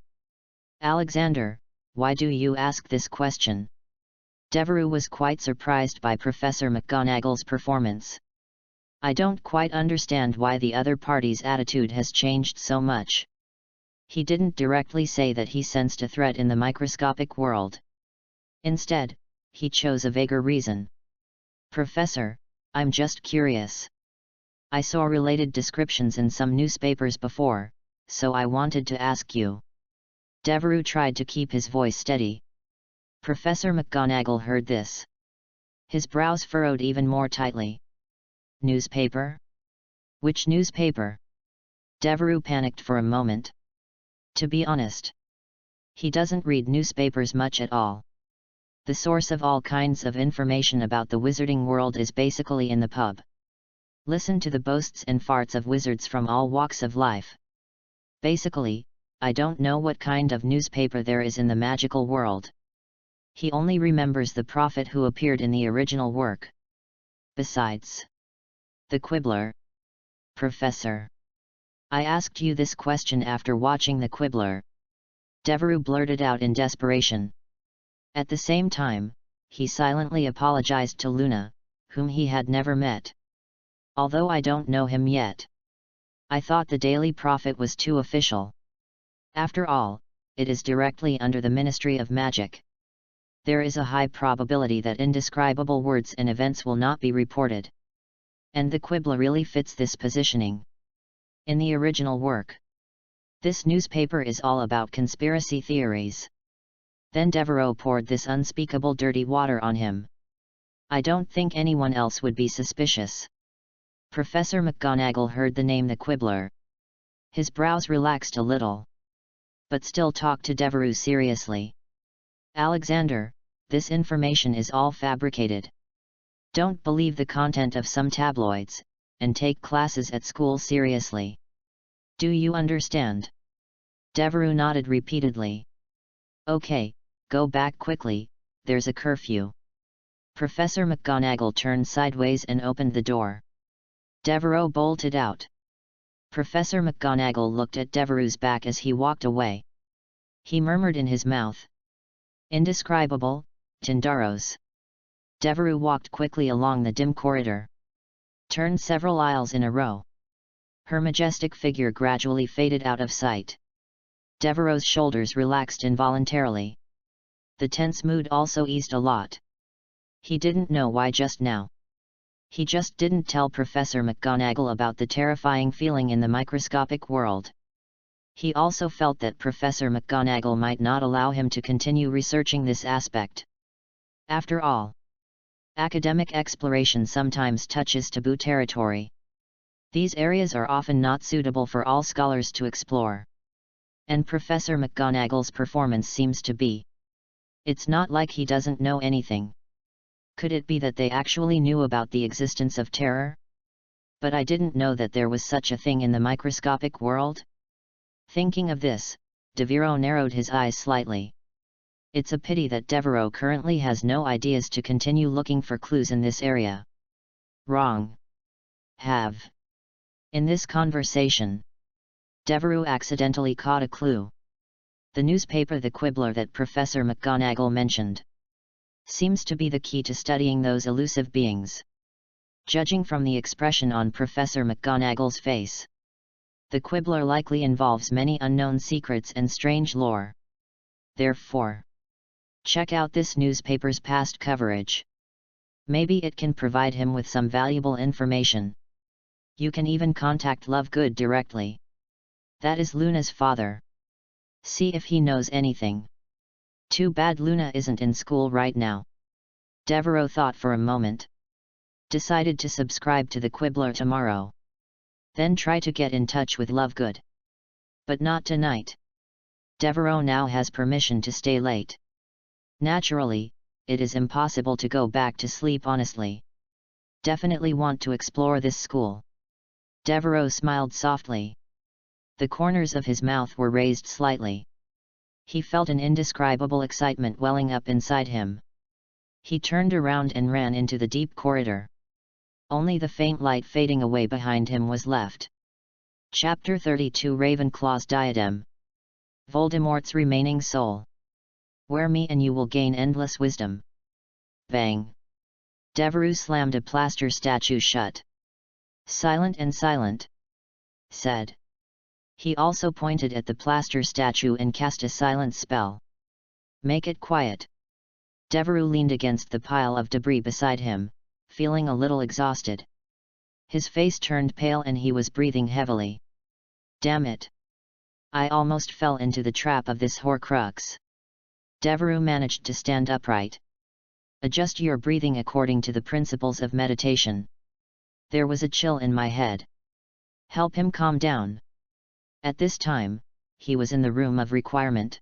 Alexander, why do you ask this question? Devereux was quite surprised by Professor McGonagall's performance. I don't quite understand why the other party's attitude has changed so much. He didn't directly say that he sensed a threat in the microscopic world. Instead, he chose a vaguer reason. Professor, I'm just curious. I saw related descriptions in some newspapers before, so I wanted to ask you. Devereux tried to keep his voice steady. Professor McGonagall heard this. His brows furrowed even more tightly. Newspaper? Which newspaper? Devereux panicked for a moment. To be honest, he doesn't read newspapers much at all. The source of all kinds of information about the wizarding world is basically in the pub. Listen to the boasts and farts of wizards from all walks of life. Basically, I don't know what kind of newspaper there is in the magical world. He only remembers the prophet who appeared in the original work. Besides. The Quibbler. Professor. I asked you this question after watching The Quibbler. Devereux blurted out in desperation. At the same time, he silently apologized to Luna, whom he had never met. Although I don't know him yet. I thought the Daily Prophet was too official. After all, it is directly under the Ministry of Magic. There is a high probability that indescribable words and events will not be reported. And the Quibbler really fits this positioning. In the original work, this newspaper is all about conspiracy theories. Then Devereux poured this unspeakable dirty water on him. I don't think anyone else would be suspicious. Professor McGonagall heard the name the Quibbler. His brows relaxed a little. But still talked to Devereux seriously. Alexander, this information is all fabricated. Don't believe the content of some tabloids, and take classes at school seriously. Do you understand? Devereux nodded repeatedly. Okay, go back quickly, there's a curfew. Professor McGonagall turned sideways and opened the door. Devereux bolted out. Professor McGonagall looked at Devereux's back as he walked away. He murmured in his mouth. Indescribable, Tindaros. Devereux walked quickly along the dim corridor. Turned several aisles in a row. Her majestic figure gradually faded out of sight. Devereux's shoulders relaxed involuntarily. The tense mood also eased a lot. He didn't know why just now. He just didn't tell Professor McGonagall about the terrifying feeling in the microscopic world. He also felt that Professor McGonagall might not allow him to continue researching this aspect. After all, academic exploration sometimes touches taboo territory. These areas are often not suitable for all scholars to explore. And Professor McGonagall's performance seems to be. It's not like he doesn't know anything. Could it be that they actually knew about the existence of terror? But I didn't know that there was such a thing in the microscopic world. Thinking of this, Devereux narrowed his eyes slightly. It's a pity that Devereux currently has no ideas to continue looking for clues in this area. Wrong. Have. In this conversation, Devereux accidentally caught a clue. The newspaper The Quibbler that Professor McGonagall mentioned seems to be the key to studying those elusive beings. Judging from the expression on Professor McGonagall's face, The Quibbler likely involves many unknown secrets and strange lore. Therefore, check out this newspaper's past coverage. Maybe it can provide him with some valuable information. You can even contact Lovegood directly. That is Luna's father. See if he knows anything. Too bad Luna isn't in school right now. Devereux thought for a moment. Decided to subscribe to The Quibbler tomorrow. Then try to get in touch with Lovegood. But not tonight. Devereux now has permission to stay late. Naturally, it is impossible to go back to sleep honestly. Definitely want to explore this school. Devereux smiled softly. The corners of his mouth were raised slightly. He felt an indescribable excitement welling up inside him. He turned around and ran into the deep corridor. Only the faint light fading away behind him was left. Chapter 32 Ravenclaw's Diadem. Voldemort's remaining soul. Wear me and you will gain endless wisdom. Bang! Devereux slammed a plaster statue shut. Silent and silent, said. He also pointed at the plaster statue and cast a silent spell. Make it quiet. Devereux leaned against the pile of debris beside him, feeling a little exhausted. His face turned pale and he was breathing heavily. Damn it! I almost fell into the trap of this Horcrux. Devereux managed to stand upright. Adjust your breathing according to the principles of meditation. There was a chill in my head. Help him calm down. At this time, he was in the room of requirement.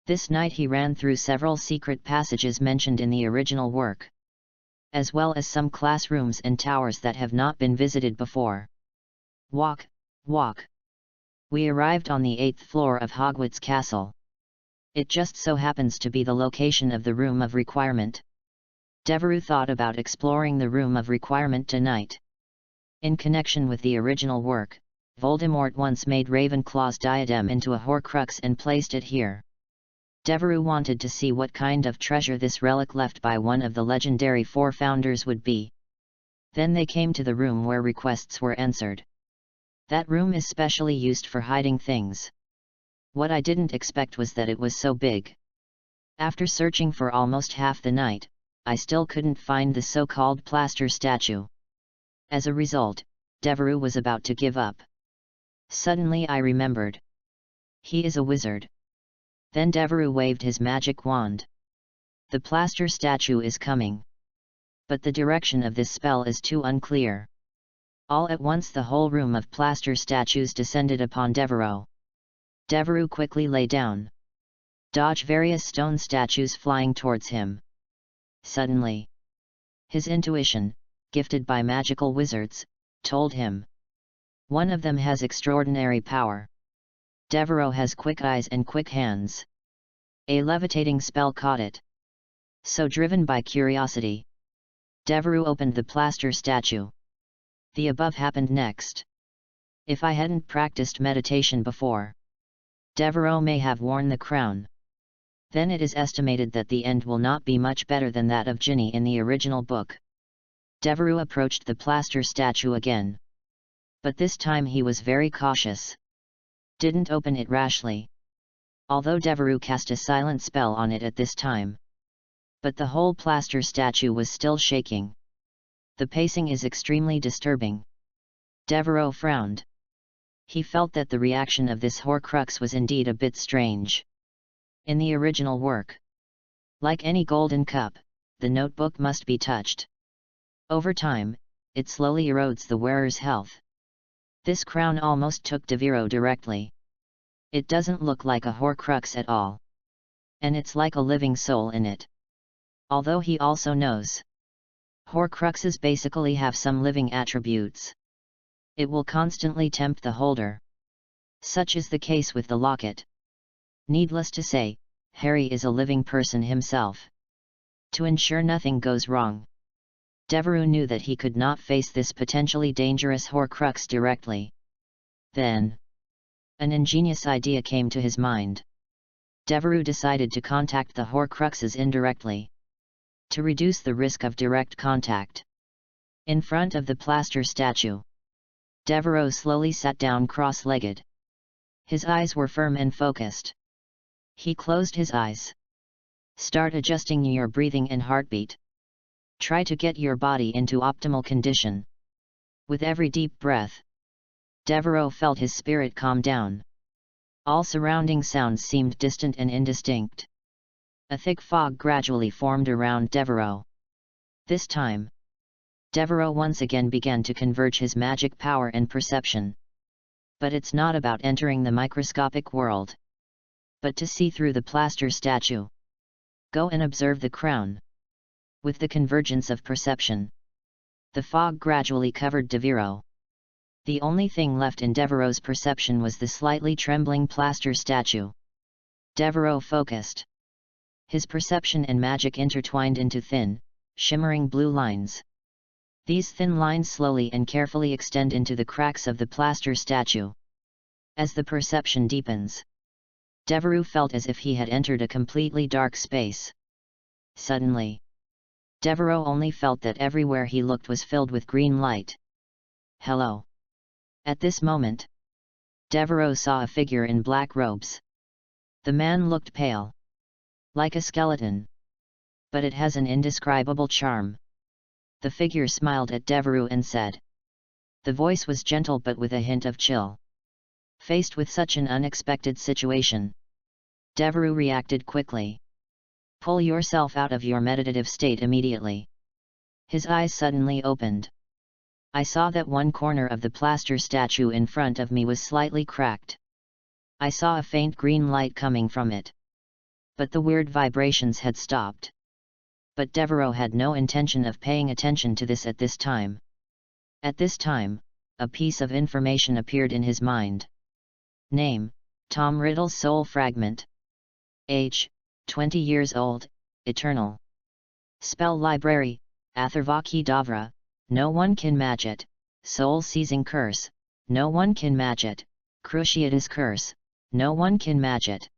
This night he ran through several secret passages mentioned in the original work, as well as some classrooms and towers that have not been visited before. Walk, walk. We arrived on the 8th floor of Hogwarts Castle. It just so happens to be the location of the room of requirement. Devereux thought about exploring the Room of Requirement tonight. In connection with the original work, Voldemort once made Ravenclaw's diadem into a Horcrux and placed it here. Devereux wanted to see what kind of treasure this relic left by one of the legendary 4 founders would be. Then they came to the room where requests were answered. That room is specially used for hiding things. What I didn't expect was that it was so big. After searching for almost half the night, I still couldn't find the so-called plaster statue. As a result, Devereux was about to give up. Suddenly I remembered. He is a wizard. Then Devereux waved his magic wand. The plaster statue is coming. But the direction of this spell is too unclear. All at once the whole room of plaster statues descended upon Devereux. Devereux quickly lay down. Dodge various stone statues flying towards him. Suddenly, his intuition, gifted by magical wizards, told him. One of them has extraordinary power. Devereux has quick eyes and quick hands. A levitating spell caught it. So driven by curiosity, Devereux opened the plaster statue. The above happened next. If I hadn't practiced meditation before, Devereux may have worn the crown. Then it is estimated that the end will not be much better than that of Ginny in the original book. Devereux approached the plaster statue again. But this time he was very cautious. Didn't open it rashly. Although Devereux cast a silent spell on it at this time. But the whole plaster statue was still shaking. The pacing is extremely disturbing. Devereux frowned. He felt that the reaction of this Horcrux was indeed a bit strange. In the original work, like any golden cup, the notebook must be touched. Over time, it slowly erodes the wearer's health. This crown almost took Devereux directly. It doesn't look like a Horcrux at all. And it's like a living soul in it. Although he also knows Horcruxes basically have some living attributes. It will constantly tempt the holder. Such is the case with the locket. Needless to say, Harry is a living person himself. To ensure nothing goes wrong, Devereux knew that he could not face this potentially dangerous Horcrux directly. Then, an ingenious idea came to his mind. Devereux decided to contact the Horcruxes indirectly, to reduce the risk of direct contact. In front of the plaster statue, Devereux slowly sat down cross-legged. His eyes were firm and focused. He closed his eyes. Start adjusting your breathing and heartbeat. Try to get your body into optimal condition. With every deep breath, Devereux felt his spirit calm down. All surrounding sounds seemed distant and indistinct. A thick fog gradually formed around Devereux. This time, Devereux once again began to converge his magic power and perception. But it's not about entering the microscopic world, but to see through the plaster statue. Go and observe the crown. With the convergence of perception, the fog gradually covered Devereux. The only thing left in Devereux's perception was the slightly trembling plaster statue. Devereux focused. His perception and magic intertwined into thin, shimmering blue lines. These thin lines slowly and carefully extend into the cracks of the plaster statue. As the perception deepens, Devereux felt as if he had entered a completely dark space. Suddenly, Devereux only felt that everywhere he looked was filled with green light. Hello! At this moment, Devereux saw a figure in black robes. The man looked pale, like a skeleton, but it has an indescribable charm. The figure smiled at Devereux and said. The voice was gentle but with a hint of chill. Faced with such an unexpected situation, Devereux reacted quickly. Pull yourself out of your meditative state immediately. His eyes suddenly opened. I saw that one corner of the plaster statue in front of me was slightly cracked. I saw a faint green light coming from it. But the weird vibrations had stopped. But Devereux had no intention of paying attention to this at this time. At this time, a piece of information appeared in his mind. Name, Tom Riddle's soul fragment. Age, 20 years old, eternal. Spell Library, Atharvaki Davra, no one can match it. Soul-seizing curse, no one can match it. Cruciatus curse, no one can match it.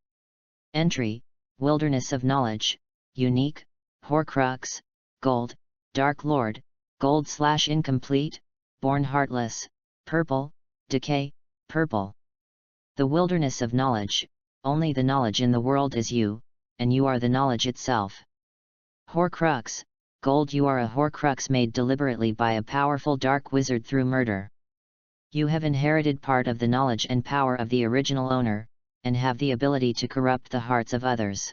Entry, Wilderness of Knowledge, Unique, Horcrux, Gold, Dark Lord, Gold/Incomplete, Born Heartless, Purple, Decay, Purple. The Wilderness of Knowledge, only the knowledge in the world is you, and you are the knowledge itself. Horcrux, Gold, you are a Horcrux made deliberately by a powerful dark wizard through murder. You have inherited part of the knowledge and power of the original owner, and have the ability to corrupt the hearts of others.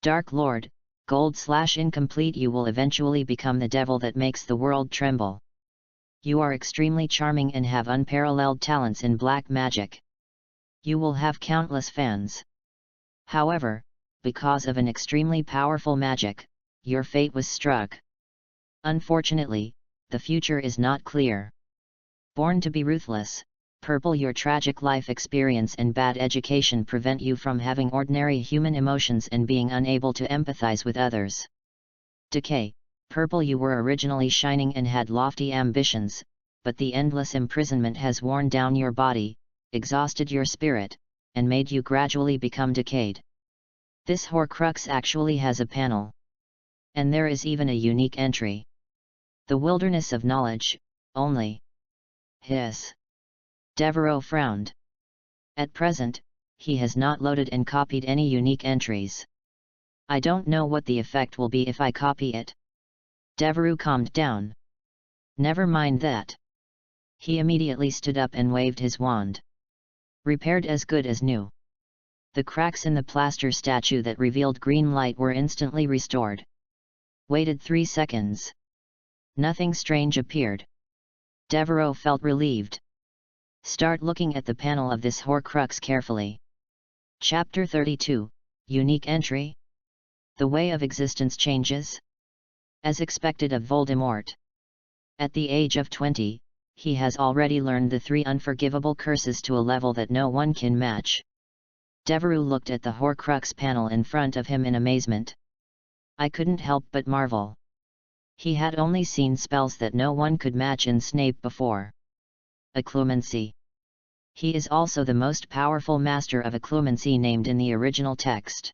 Dark Lord, Gold/Incomplete, you will eventually become the devil that makes the world tremble. You are extremely charming and have unparalleled talents in black magic. You will have countless fans. However, because of an extremely powerful magic, your fate was struck. Unfortunately, the future is not clear. Born to be ruthless, Purple, your tragic life experience and bad education prevent you from having ordinary human emotions and being unable to empathize with others. Decay, Purple, you were originally shining and had lofty ambitions, but the endless imprisonment has worn down your body, exhausted your spirit, and made you gradually become decayed. This Horcrux actually has a panel. And there is even a unique entry. The Wilderness of Knowledge, only. Hiss. Devereaux frowned. At present, he has not loaded and copied any unique entries. I don't know what the effect will be if I copy it. Devereaux calmed down. Never mind that. He immediately stood up and waved his wand. Repaired as good as new. The cracks in the plaster statue that revealed green light were instantly restored. Waited 3 seconds. Nothing strange appeared. Devereaux felt relieved. Start looking at the panel of this Horcrux carefully. Chapter 32, Unique Entry. The Way of Existence Changes. As expected of Voldemort. At the age of 20, he has already learned the 3 unforgivable curses to a level that no one can match. Devereaux looked at the Horcrux panel in front of him in amazement. I couldn't help but marvel. He had only seen spells that no one could match in Snape before. Occlumency. He is also the most powerful master of occlumency named in the original text.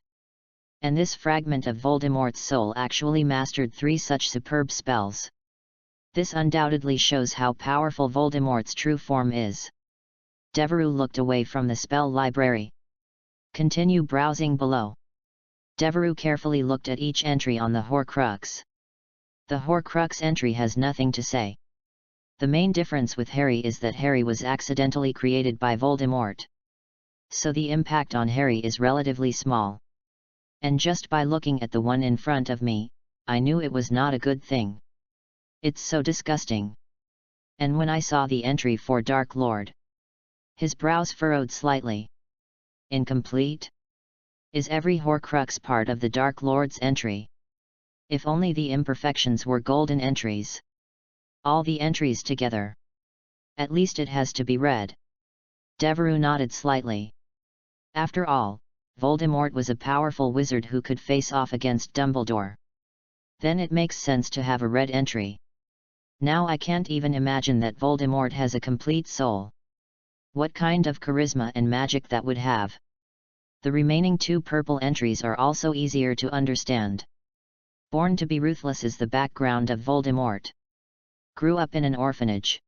And this fragment of Voldemort's soul actually mastered 3 such superb spells. This undoubtedly shows how powerful Voldemort's true form is. Devereaux looked away from the spell library. Continue browsing below. Devereaux carefully looked at each entry on the Horcrux. The Horcrux entry has nothing to say. The main difference with Harry is that Harry was accidentally created by Voldemort. So the impact on Harry is relatively small. And just by looking at the one in front of me, I knew it was not a good thing. It's so disgusting. And when I saw the entry for Dark Lord, his brows furrowed slightly. Incomplete? Is every Horcrux part of the Dark Lord's entry? If only the imperfections were golden entries. All the entries together. At least it has to be read. Devereaux nodded slightly. After all, Voldemort was a powerful wizard who could face off against Dumbledore. Then it makes sense to have a red entry. Now I can't even imagine that Voldemort has a complete soul. What kind of charisma and magic that would have. The remaining 2 purple entries are also easier to understand. Born to be ruthless is the background of Voldemort. Grew up in an orphanage.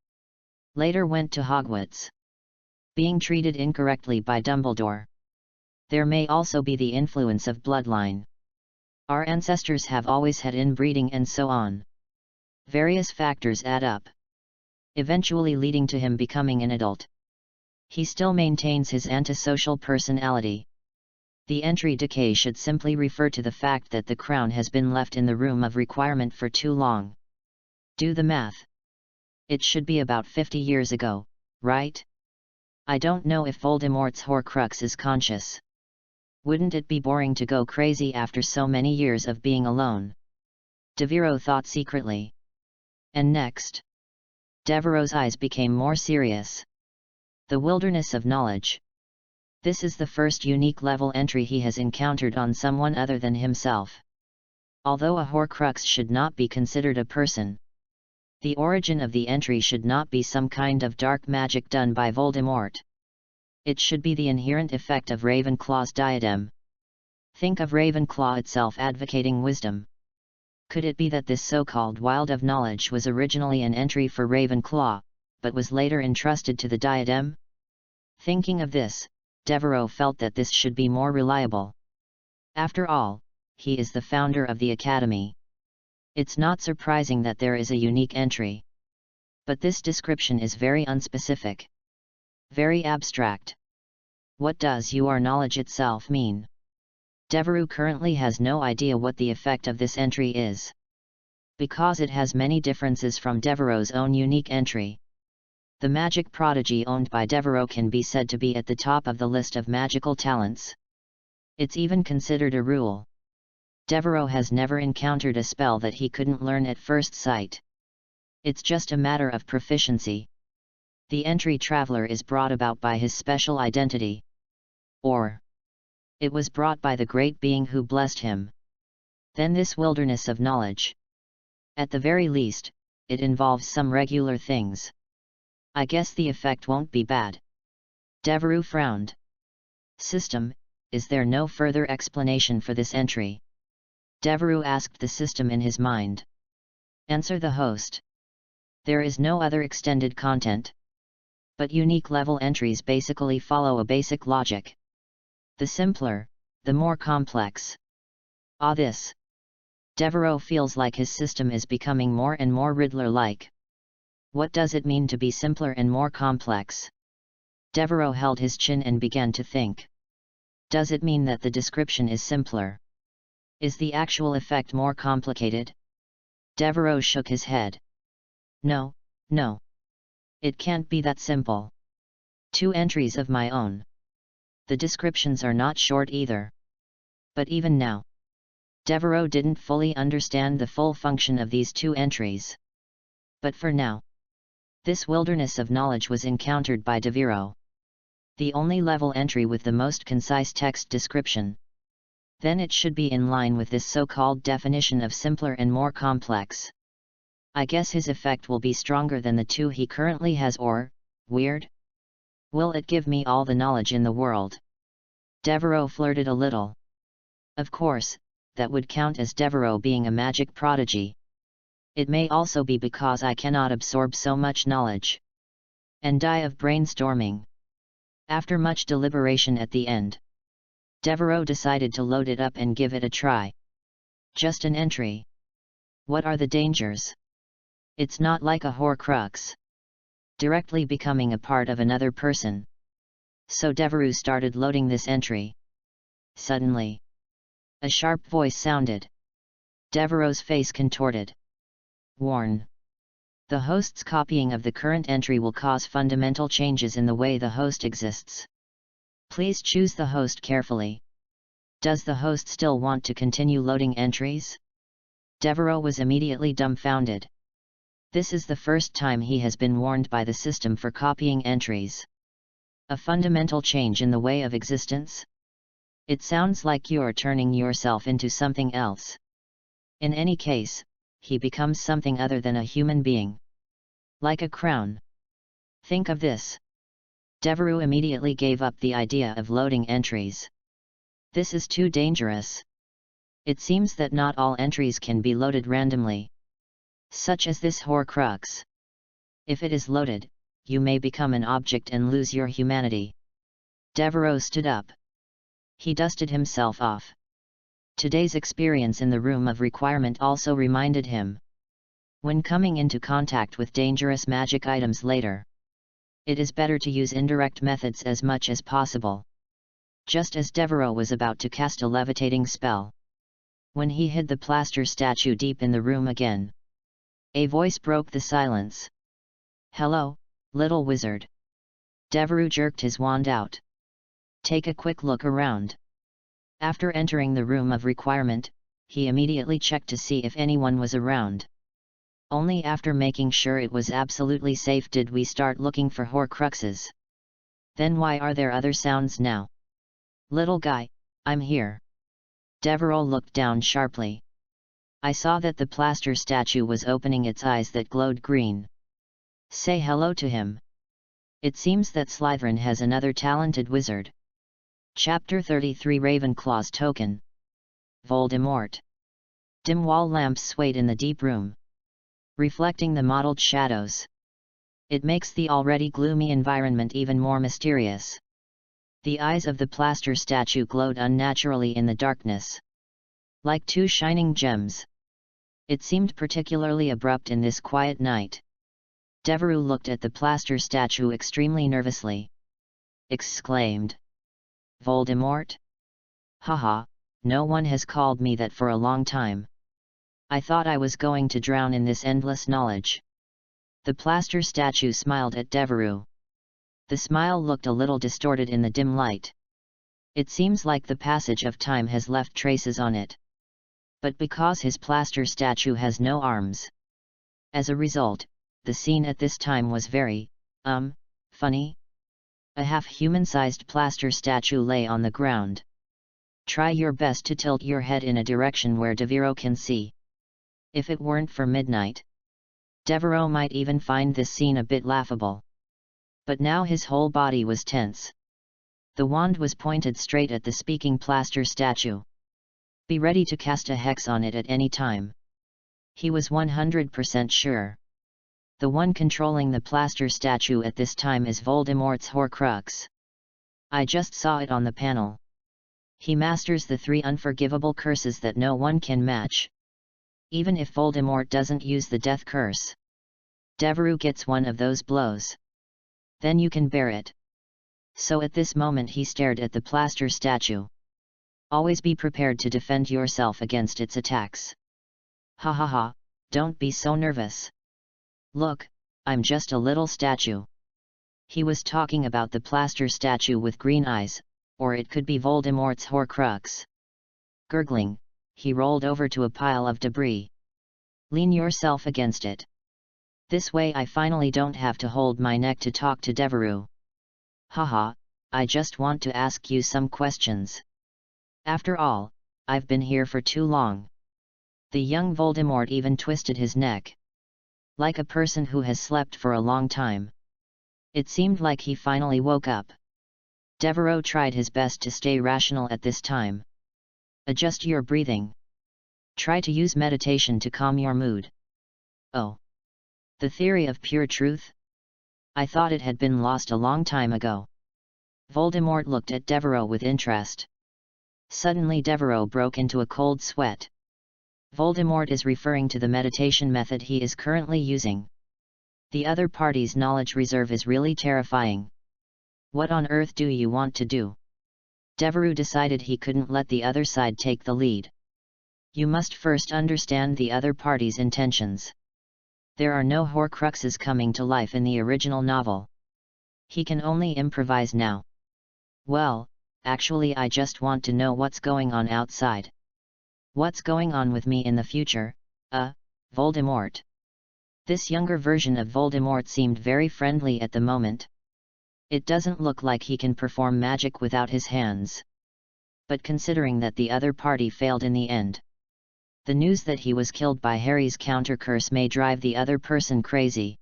Later went to Hogwarts. Being treated incorrectly by Dumbledore. There may also be the influence of bloodline. Our ancestors have always had inbreeding and so on. Various factors add up. Eventually leading to him becoming an adult. He still maintains his antisocial personality. The entry decay should simply refer to the fact that the crown has been left in the room of requirement for too long. Do the math. It should be about 50 years ago, right? I don't know if Voldemort's Horcrux is conscious. Wouldn't it be boring to go crazy after so many years of being alone? Devereaux thought secretly. And next? Devereaux's eyes became more serious. The Wilderness of Knowledge. This is the first unique level entry he has encountered on someone other than himself. although a Horcrux should not be considered a person. The origin of the entry should not be some kind of dark magic done by Voldemort. It should be the inherent effect of Ravenclaw's diadem. Think of Ravenclaw itself advocating wisdom. Could it be that this so-called Wild of Knowledge was originally an entry for Ravenclaw, but was later entrusted to the diadem? Thinking of this, Devereux felt that this should be more reliable. After all, he is the founder of the Academy. It's not surprising that there is a unique entry. But this description is very unspecific. Very abstract. What does your knowledge itself mean? Devereux currently has no idea what the effect of this entry is. Because it has many differences from Devereux's own unique entry. The magic prodigy owned by Devereux can be said to be at the top of the list of magical talents. It's even considered a rule. Devereux has never encountered a spell that he couldn't learn at first sight. It's just a matter of proficiency. The entry traveler is brought about by his special identity. Or it was brought by the great being who blessed him. Then this wilderness of knowledge. At the very least, it involves some regular things. I guess the effect won't be bad. Devereux frowned. System, is there no further explanation for this entry? Devereux asked the system in his mind. Answer the host. There is no other extended content. But unique level entries basically follow a basic logic. The simpler, the more complex. This. Devereux feels like his system is becoming more and more Riddler-like. What does it mean to be simpler and more complex? Devereux held his chin and began to think. Does it mean that the description is simpler? Is the actual effect more complicated? Devereux shook his head. No, no. It can't be that simple. 2 entries of my own. The descriptions are not short either. But even now, Devereux didn't fully understand the full function of these 2 entries. But for now, this wilderness of knowledge was encountered by Devereux. The only level entry with the most concise text description. Then it should be in line with this so-called definition of simpler and more complex. I guess his effect will be stronger than the 2 he currently has, or, weird? Will it give me all the knowledge in the world? Devereux flirted a little. Of course, that would count as Devereux being a magic prodigy. It may also be because I cannot absorb so much knowledge. And die of brainstorming. After much deliberation at the end, Devereux decided to load it up and give it a try. Just an entry. What are the dangers? It's not like a Horcrux. Directly becoming a part of another person. So Devereux started loading this entry. Suddenly, a sharp voice sounded. Devereux's face contorted. Warn. The host's copying of the current entry will cause fundamental changes in the way the host exists. Please choose the host carefully. Does the host still want to continue loading entries? Devereux was immediately dumbfounded. This is the first time he has been warned by the system for copying entries. A fundamental change in the way of existence? It sounds like you're turning yourself into something else. In any case, he becomes something other than a human being. Like a crown. Think of this. Devereux immediately gave up the idea of loading entries. This is too dangerous. It seems that not all entries can be loaded randomly. Such as this Horcrux. If it is loaded, you may become an object and lose your humanity. Devereux stood up. He dusted himself off. Today's experience in the room of requirement also reminded him. When coming into contact with dangerous magic items later, it is better to use indirect methods as much as possible. Just as Devereux was about to cast a levitating spell, when he hid the plaster statue deep in the room again, a voice broke the silence. Hello, little wizard. Devereux jerked his wand out. Take a quick look around. After entering the room of requirement, he immediately checked to see if anyone was around. Only after making sure it was absolutely safe did we start looking for Horcruxes. Then why are there other sounds now? Little guy, I'm here. Devereux looked down sharply. I saw that the plaster statue was opening its eyes that glowed green. Say hello to him. It seems that Slytherin has another talented wizard. Chapter 33 Ravenclaw's Token. Voldemort. Dim wall lamps swayed in the deep room, reflecting the mottled shadows. It makes the already gloomy environment even more mysterious. The eyes of the plaster statue glowed unnaturally in the darkness, like two shining gems. It seemed particularly abrupt in this quiet night. Devereux looked at the plaster statue extremely nervously. Exclaimed. Voldemort? Haha, no one has called me that for a long time. I thought I was going to drown in this endless knowledge. The plaster statue smiled at Devereux. The smile looked a little distorted in the dim light. It seems like the passage of time has left traces on it. But because his plaster statue has no arms. As a result, the scene at this time was very, funny. A half-human-sized plaster statue lay on the ground. Try your best to tilt your head in a direction where Devereux can see. If it weren't for midnight, Devereux might even find this scene a bit laughable. But now his whole body was tense. The wand was pointed straight at the speaking plaster statue. Be ready to cast a hex on it at any time. He was 100% sure. The one controlling the plaster statue at this time is Voldemort's Horcrux. I just saw it on the panel. He masters the 3 unforgivable curses that no one can match. Even if Voldemort doesn't use the death curse, Devereux gets one of those blows. Then you can bear it. So at this moment he stared at the plaster statue. Always be prepared to defend yourself against its attacks. Ha ha ha, don't be so nervous. Look, I'm just a little statue. He was talking about the plaster statue with green eyes, or it could be Voldemort's Horcrux. Gurgling, he rolled over to a pile of debris. Lean yourself against it. This way I finally don't have to hold my neck to talk to Devereux. Haha, I just want to ask you some questions. After all, I've been here for too long. The young Voldemort even twisted his neck, like a person who has slept for a long time. It seemed like he finally woke up. Devereux tried his best to stay rational at this time. Adjust your breathing. Try to use meditation to calm your mood. Oh. The theory of pure truth? I thought it had been lost a long time ago. Voldemort looked at Devereux with interest. Suddenly Devereux broke into a cold sweat. Voldemort is referring to the meditation method he is currently using. The other party's knowledge reserve is really terrifying. What on earth do you want to do? Devereux decided he couldn't let the other side take the lead. You must first understand the other party's intentions. There are no Horcruxes coming to life in the original novel. He can only improvise now. Well, actually I just want to know what's going on outside. What's going on with me in the future, Voldemort? This younger version of Voldemort seemed very friendly at the moment. It doesn't look like he can perform magic without his hands. But considering that the other party failed in the end, the news that he was killed by Harry's countercurse may drive the other person crazy.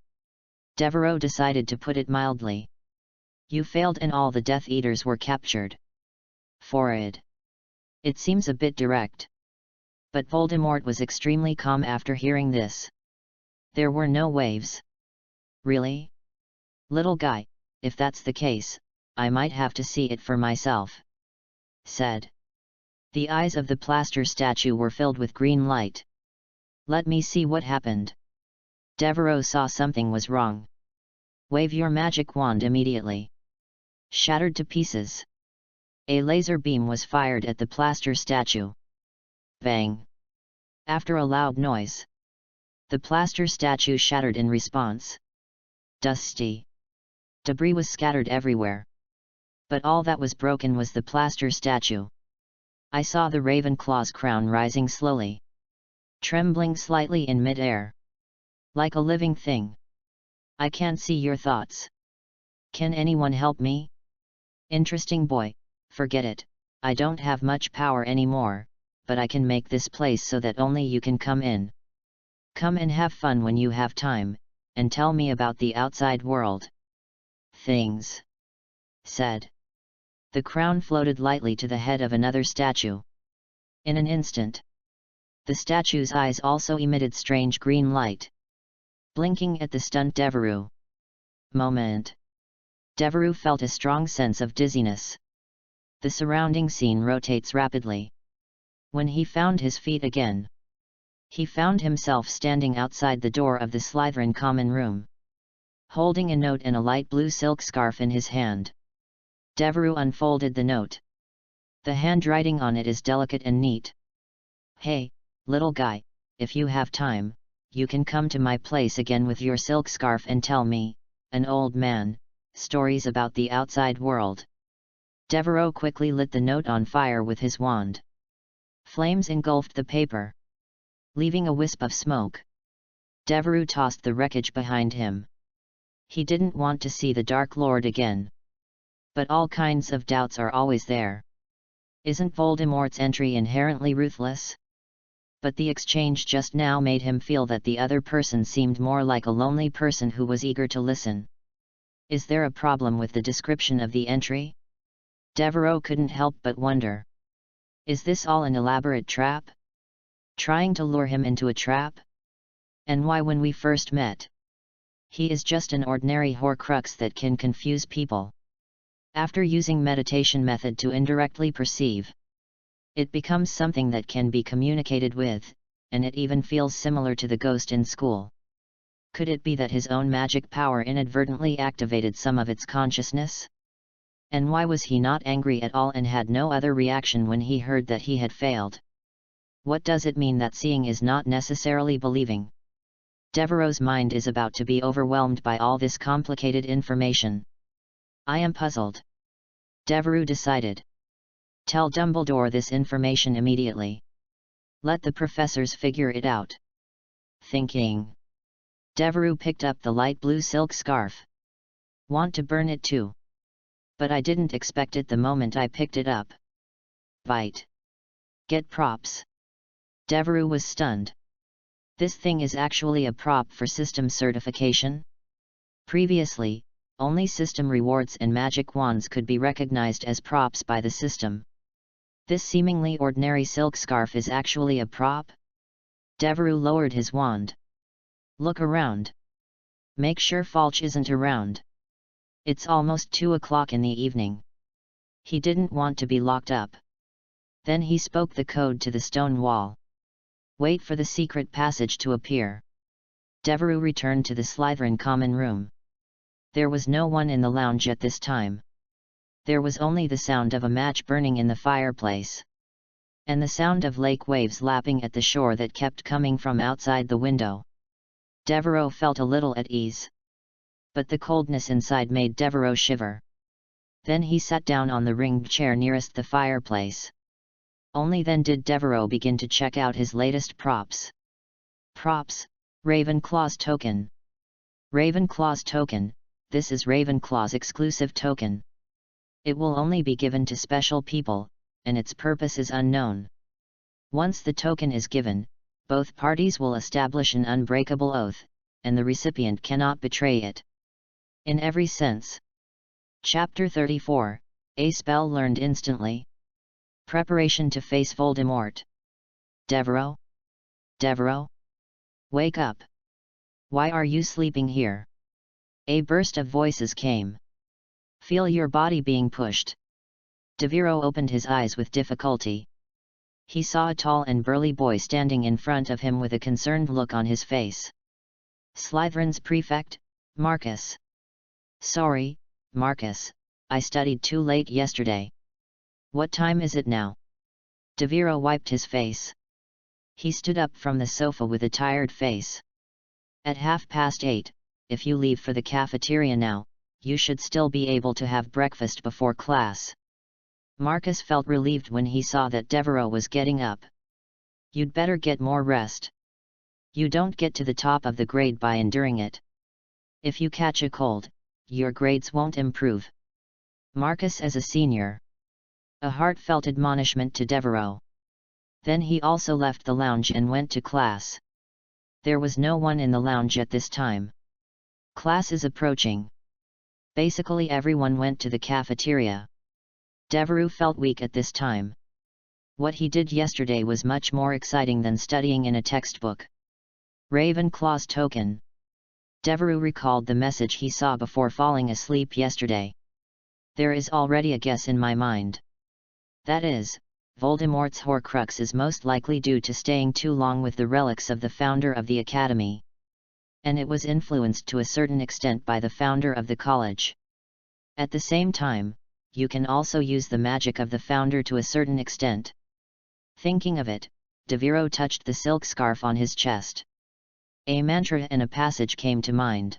Devereux decided to put it mildly. You failed and all the Death Eaters were captured. Forward. It seems a bit direct. But Voldemort was extremely calm after hearing this. There were no waves. Really? Little guy, if that's the case, I might have to see it for myself. Said. The eyes of the plaster statue were filled with green light. Let me see what happened. Devereux saw something was wrong. Wave your magic wand immediately. Shattered to pieces. A laser beam was fired at the plaster statue. Bang! After a loud noise, the plaster statue shattered in response. Dusty. Debris was scattered everywhere. But all that was broken was the plaster statue. I saw the Ravenclaw's crown rising slowly, trembling slightly in mid-air. Like a living thing. I can't see your thoughts. Can anyone help me? Interesting boy, forget it, I don't have much power anymore, but I can make this place so that only you can come in. Come and have fun when you have time, and tell me about the outside world. Things said. The crown floated lightly to the head of another statue. In an instant, the statue's eyes also emitted strange green light, blinking at the stunned Devereux. Moment. Devereux felt a strong sense of dizziness. The surrounding scene rotates rapidly. When he found his feet again, he found himself standing outside the door of the Slytherin common room, holding a note and a light blue silk scarf in his hand. Devereux unfolded the note. The handwriting on it is delicate and neat. Hey, little guy, if you have time, you can come to my place again with your silk scarf and tell me, an old man, stories about the outside world. Devereux quickly lit the note on fire with his wand. Flames engulfed the paper, leaving a wisp of smoke. Devereux tossed the wreckage behind him. He didn't want to see the Dark Lord again. But all kinds of doubts are always there. Isn't Voldemort's entry inherently ruthless? But the exchange just now made him feel that the other person seemed more like a lonely person who was eager to listen. Is there a problem with the description of the entry? Devereux couldn't help but wonder. Is this all an elaborate trap? Trying to lure him into a trap? And why, when we first met, he is just an ordinary Horcrux that can confuse people. After using meditation method to indirectly perceive, it becomes something that can be communicated with, and it even feels similar to the ghost in school. Could it be that his own magic power inadvertently activated some of its consciousness? And why was he not angry at all and had no other reaction when he heard that he had failed? What does it mean that seeing is not necessarily believing? Devereux's mind is about to be overwhelmed by all this complicated information. I am puzzled. Devereux decided. Tell Dumbledore this information immediately. Let the professors figure it out. Thinking. Devereux picked up the light blue silk scarf. Want to burn it too? But I didn't expect it the moment I picked it up. Bite. Get props. Devereux was stunned. This thing is actually a prop for system certification? Previously, only system rewards and magic wands could be recognized as props by the system. This seemingly ordinary silk scarf is actually a prop? Devereux lowered his wand. Look around. Make sure Falch isn't around. It's almost 2 o'clock in the evening. He didn't want to be locked up. Then he spoke the code to the stone wall. Wait for the secret passage to appear. Devereux returned to the Slytherin common room. There was no one in the lounge at this time. There was only the sound of a match burning in the fireplace, and the sound of lake waves lapping at the shore that kept coming from outside the window. Devereux felt a little at ease. But the coldness inside made Devereux shiver. Then he sat down on the ringed chair nearest the fireplace. Only then did Devereux begin to check out his latest props. Props, Ravenclaw's token. Ravenclaw's token. This is Ravenclaw's exclusive token. It will only be given to special people, and its purpose is unknown. Once the token is given, both parties will establish an unbreakable oath, and the recipient cannot betray it. In every sense. Chapter 34, A Spell Learned Instantly. Preparation to face Voldemort. Devereux? Devereux? Wake up! Why are you sleeping here? A burst of voices came. Feel your body being pushed. Devereux opened his eyes with difficulty. He saw a tall and burly boy standing in front of him with a concerned look on his face. Slytherin's prefect, Marcus. Sorry, Marcus, I studied too late yesterday. What time is it now? Devereux wiped his face. He stood up from the sofa with a tired face. At 8:30, if you leave for the cafeteria now, you should still be able to have breakfast before class. Marcus felt relieved when he saw that Devereux was getting up. You'd better get more rest. You don't get to the top of the grade by enduring it. If you catch a cold, your grades won't improve. Marcus as a senior. A heartfelt admonishment to Devereux. Then he also left the lounge and went to class. There was no one in the lounge at this time. Class is approaching. Basically everyone went to the cafeteria. Devereux felt weak at this time. What he did yesterday was much more exciting than studying in a textbook. Ravenclaw's token. Devereux recalled the message he saw before falling asleep yesterday. There is already a guess in my mind. That is, Voldemort's Horcrux is most likely due to staying too long with the relics of the founder of the academy. And it was influenced to a certain extent by the founder of the college. At the same time, you can also use the magic of the founder to a certain extent. Thinking of it, Devereux touched the silk scarf on his chest. A mantra and a passage came to mind.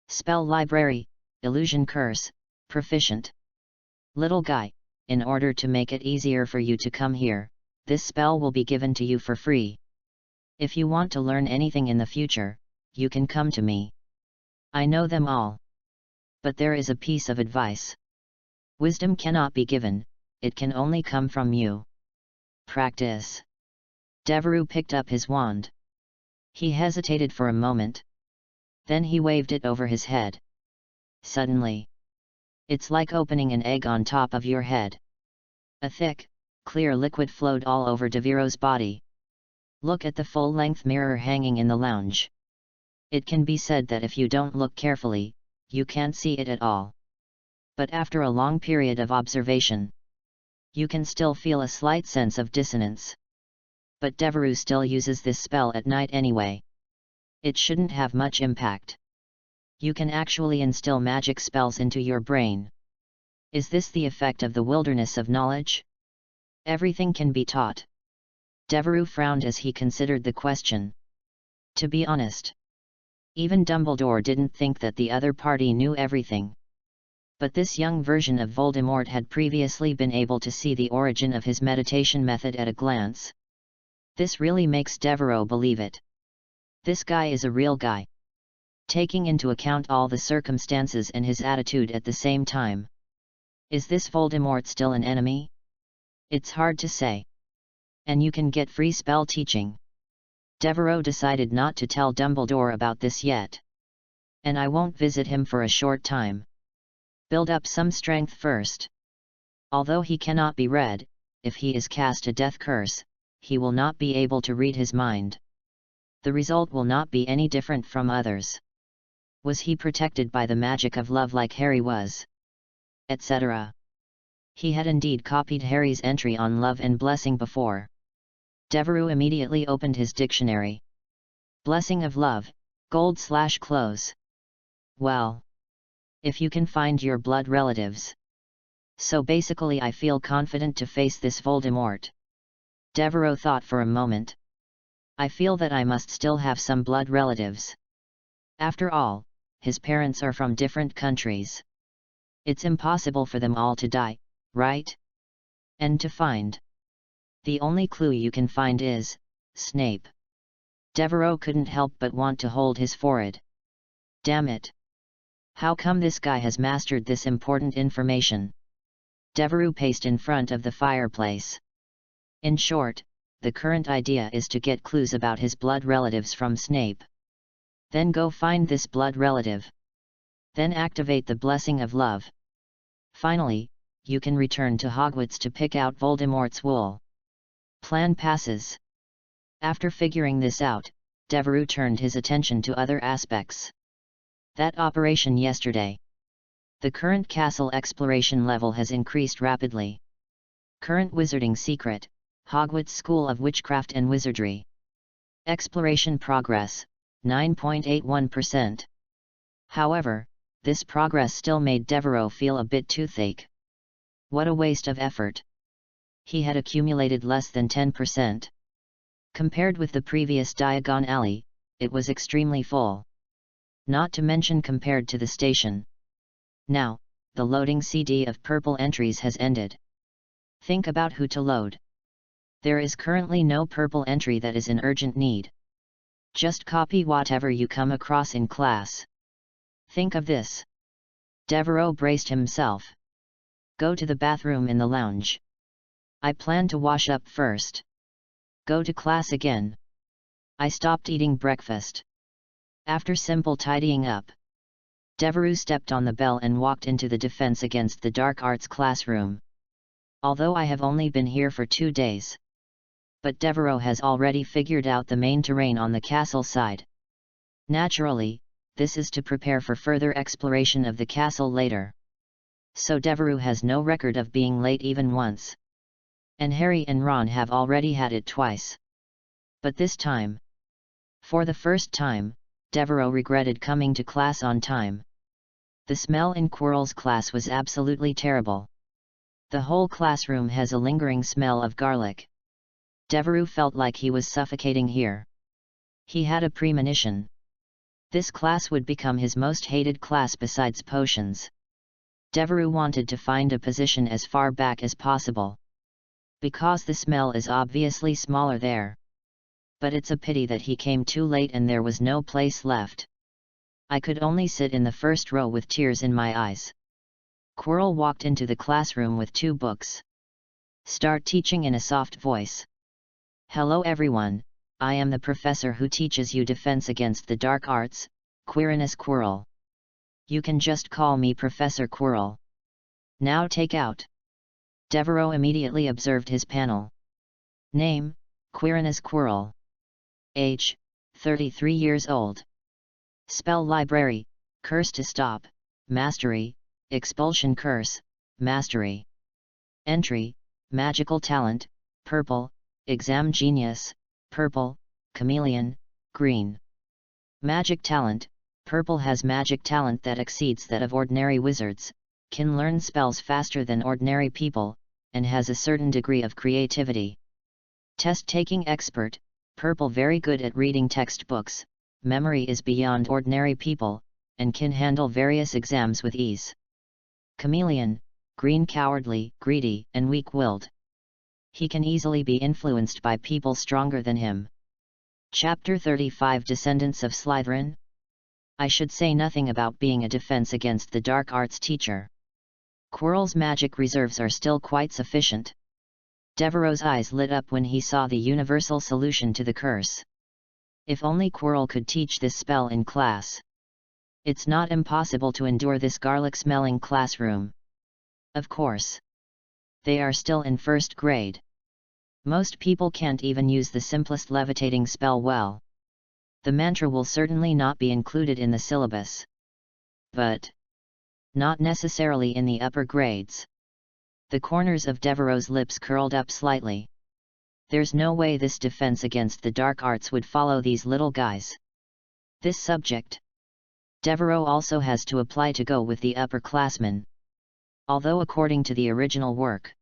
Spell library, illusion curse, proficient. Little guy, in order to make it easier for you to come here, this spell will be given to you for free. If you want to learn anything in the future, you can come to me. I know them all. But there is a piece of advice. Wisdom cannot be given, it can only come from you. Practice. Devereux picked up his wand. He hesitated for a moment. Then he waved it over his head. Suddenly. It's like opening an egg on top of your head. A thick, clear liquid flowed all over Devereux's body. Look at the full-length mirror hanging in the lounge. It can be said that if you don't look carefully, you can't see it at all. But after a long period of observation, you can still feel a slight sense of dissonance. But Devereux still uses this spell at night anyway. It shouldn't have much impact. You can actually instill magic spells into your brain. Is this the effect of the wilderness of knowledge? Everything can be taught. Devereux frowned as he considered the question. To be honest, even Dumbledore didn't think that the other party knew everything. But this young version of Voldemort had previously been able to see the origin of his meditation method at a glance. This really makes Devereux believe it. This guy is a real guy. Taking into account all the circumstances and his attitude at the same time. Is this Voldemort still an enemy? It's hard to say. And you can get free spell teaching. Devereux decided not to tell Dumbledore about this yet. And I won't visit him for a short time. Build up some strength first. Although he cannot be read, if he is cast a death curse, he will not be able to read his mind. The result will not be any different from others. Was he protected by the magic of love like Harry was? Etc. He had indeed copied Harry's entry on love and blessing before. Devereux immediately opened his dictionary. Blessing of love, gold/close. Well. If you can find your blood relatives. So basically I feel confident to face this Voldemort. Devereux thought for a moment. I feel that I must still have some blood relatives. After all, his parents are from different countries. It's impossible for them all to die, right? And to find. The only clue you can find is, Snape. Devereux couldn't help but want to hold his forehead. Damn it. How come this guy has mastered this important information? Devereux paced in front of the fireplace. In short, the current idea is to get clues about his blood relatives from Snape. Then go find this blood relative. Then activate the blessing of love. Finally, you can return to Hogwarts to pick out Voldemort's wool. Plan passes. After figuring this out, Devereux turned his attention to other aspects. That operation yesterday. The current castle exploration level has increased rapidly. Current wizarding secret, Hogwarts School of Witchcraft and Wizardry. Exploration progress, 9.81%. However, this progress still made Devereux feel a bit toothache. What a waste of effort. He had accumulated less than 10%. Compared with the previous Diagon Alley, it was extremely full. Not to mention compared to the station. Now, the loading CD of purple entries has ended. Think about who to load. There is currently no purple entry that is in urgent need. Just copy whatever you come across in class. Think of this. Devereux braced himself. Go to the bathroom in the lounge. I plan to wash up first. Go to class again. I stopped eating breakfast. After simple tidying up, Devereux stepped on the bell and walked into the Defense Against the Dark Arts classroom. Although I have only been here for 2 days. But Devereux has already figured out the main terrain on the castle side. Naturally, this is to prepare for further exploration of the castle later. So Devereux has no record of being late even once. And Harry and Ron have already had it twice. But this time, for the first time, Devereux regretted coming to class on time. The smell in Quirrell's class was absolutely terrible. The whole classroom has a lingering smell of garlic. Devereux felt like he was suffocating here. He had a premonition. This class would become his most hated class besides potions. Devereux wanted to find a position as far back as possible. Because the smell is obviously smaller there. But it's a pity that he came too late and there was no place left. I could only sit in the first row with tears in my eyes. Quirrell walked into the classroom with 2 books. Start teaching in a soft voice. Hello everyone, I am the professor who teaches you Defense Against the Dark Arts, Quirinus Quirrell. You can just call me Professor Quirrell. Now take out. Devereux immediately observed his panel. Name, Quirinus Quirrell. Age, 33 years old. Spell library, curse to stop, mastery, expulsion curse, mastery. Entry, magical talent, purple, exam genius, purple, chameleon, green. Magic talent, purple has magic talent that exceeds that of ordinary wizards, can learn spells faster than ordinary people, and has a certain degree of creativity. Test-taking expert, purple very good at reading textbooks, memory is beyond ordinary people, and can handle various exams with ease. Chameleon, green cowardly, greedy, and weak-willed. He can easily be influenced by people stronger than him. Chapter 35 Descendants of Slytherin? I should say nothing about being a Defense Against the Dark Arts teacher. Quirrell's magic reserves are still quite sufficient. Devereux's eyes lit up when he saw the universal solution to the curse. If only Quirrell could teach this spell in class. It's not impossible to endure this garlic-smelling classroom. Of course. They are still in 1st grade. Most people can't even use the simplest levitating spell well. The mantra will certainly not be included in the syllabus. But not necessarily in the upper grades. The corners of Devereux's lips curled up slightly. There's no way this Defense Against the Dark Arts would follow these little guys. This subject. Devereux also has to apply to go with the upperclassmen. Although according to the original work,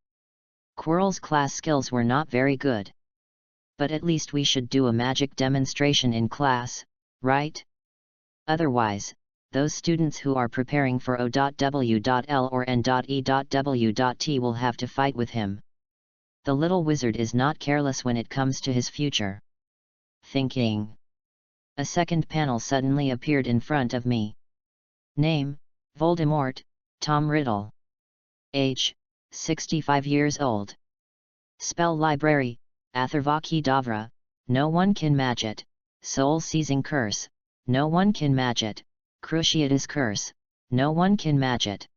Quirrell's class skills were not very good. But at least we should do a magic demonstration in class, right? Otherwise, those students who are preparing for O.W.L or N.E.W.T will have to fight with him. The little wizard is not careless when it comes to his future. Thinking. A second panel suddenly appeared in front of me. Name, Voldemort, Tom Riddle. Age, 65 years old. Spell library, Atharvaki Davra, no one can match it. Soul-seizing curse, no one can match it. Cruciatus curse, no one can match it.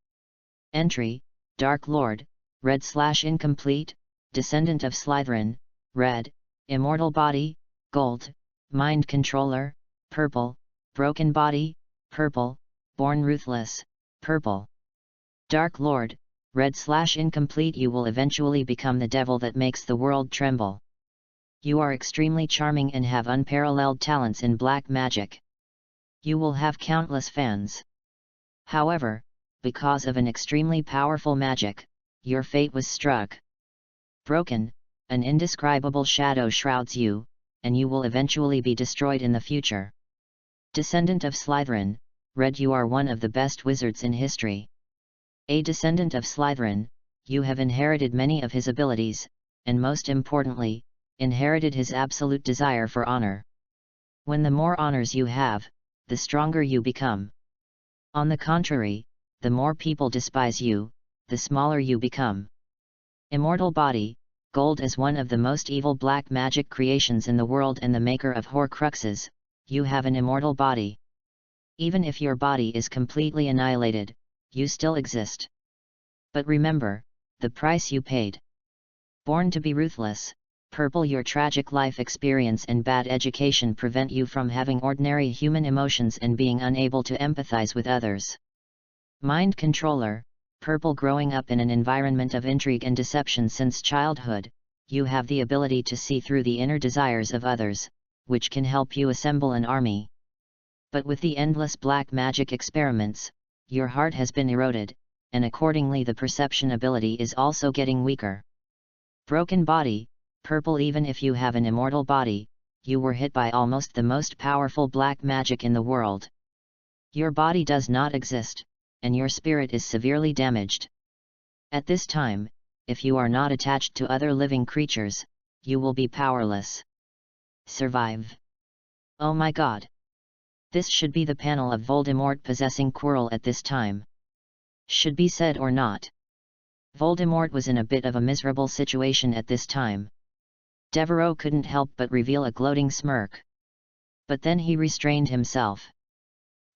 Entry, Dark Lord, red/incomplete, descendant of Slytherin, red, immortal body, gold, mind controller, purple, broken body, purple, born ruthless, purple. Dark Lord, red/incomplete. You will eventually become the devil that makes the world tremble. You are extremely charming and have unparalleled talents in black magic. You will have countless fans. However, because of an extremely powerful magic, your fate was struck. Broken, an indescribable shadow shrouds you, and you will eventually be destroyed in the future. Descendant of Slytherin, red. You are one of the best wizards in history. A descendant of Slytherin, you have inherited many of his abilities, and most importantly, inherited his absolute desire for honor. When the more honors you have, the stronger you become. On the contrary, the more people despise you, the smaller you become. Immortal body, Gold is one of the most evil black magic creations in the world and the maker of Horcruxes. You have an immortal body. Even if your body is completely annihilated, you still exist. But remember, the price you paid. Born to be ruthless, Purple, your tragic life experience and bad education prevent you from having ordinary human emotions and being unable to empathize with others. Mind Controller, Purple, growing up in an environment of intrigue and deception since childhood, you have the ability to see through the inner desires of others, which can help you assemble an army. But with the endless black magic experiments, your heart has been eroded, and accordingly the perception ability is also getting weaker. Broken Body, Purple, even if you have an immortal body, you were hit by almost the most powerful black magic in the world. Your body does not exist, and your spirit is severely damaged. At this time, if you are not attached to other living creatures, you will be powerless. Survive. Oh my god. This should be the panel of Voldemort possessing Quirrell at this time. Should be said or not. Voldemort was in a bit of a miserable situation at this time. Devereaux couldn't help but reveal a gloating smirk. But then he restrained himself.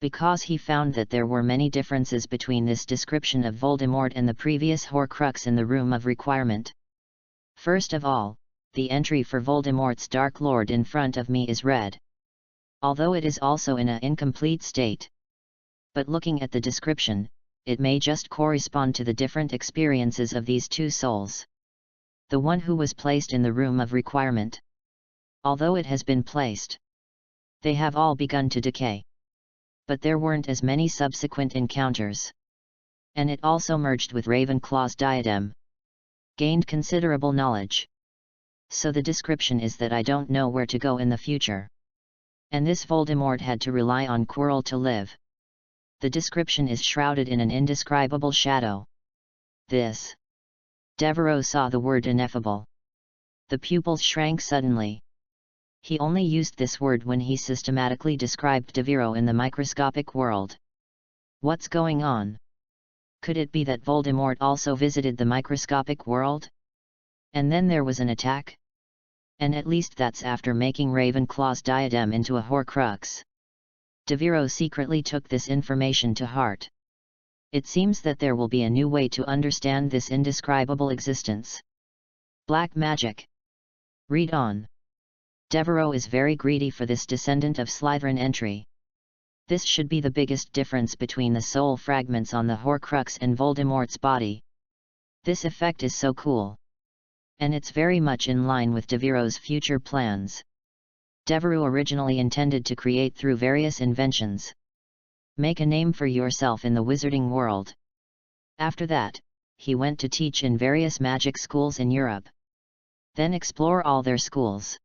Because he found that there were many differences between this description of Voldemort and the previous Horcrux in the Room of Requirement. First of all, the entry for Voldemort's Dark Lord in front of me is red. Although it is also in an incomplete state. But looking at the description, it may just correspond to the different experiences of these two souls. The one who was placed in the Room of Requirement. Although it has been placed, they have all begun to decay. But there weren't as many subsequent encounters. And it also merged with Ravenclaw's diadem. Gained considerable knowledge. So the description is that I don't know where to go in the future. And this Voldemort had to rely on Quirrell to live. The description is shrouded in an indescribable shadow. This. Devereaux saw the word ineffable. The pupils shrank suddenly. He only used this word when he systematically described Devereaux in the microscopic world. What's going on? Could it be that Voldemort also visited the microscopic world? And then there was an attack? And at least that's after making Ravenclaw's diadem into a Horcrux. Devereaux secretly took this information to heart. It seems that there will be a new way to understand this indescribable existence. Black magic. Read on. Devereaux is very greedy for this descendant of Slytherin entry. This should be the biggest difference between the soul fragments on the Horcrux and Voldemort's body. This effect is so cool. And it's very much in line with Devereaux's future plans. Devereaux originally intended to create through various inventions. Make a name for yourself in the wizarding world. After that, he went to teach in various magic schools in Europe. Then explore all their schools.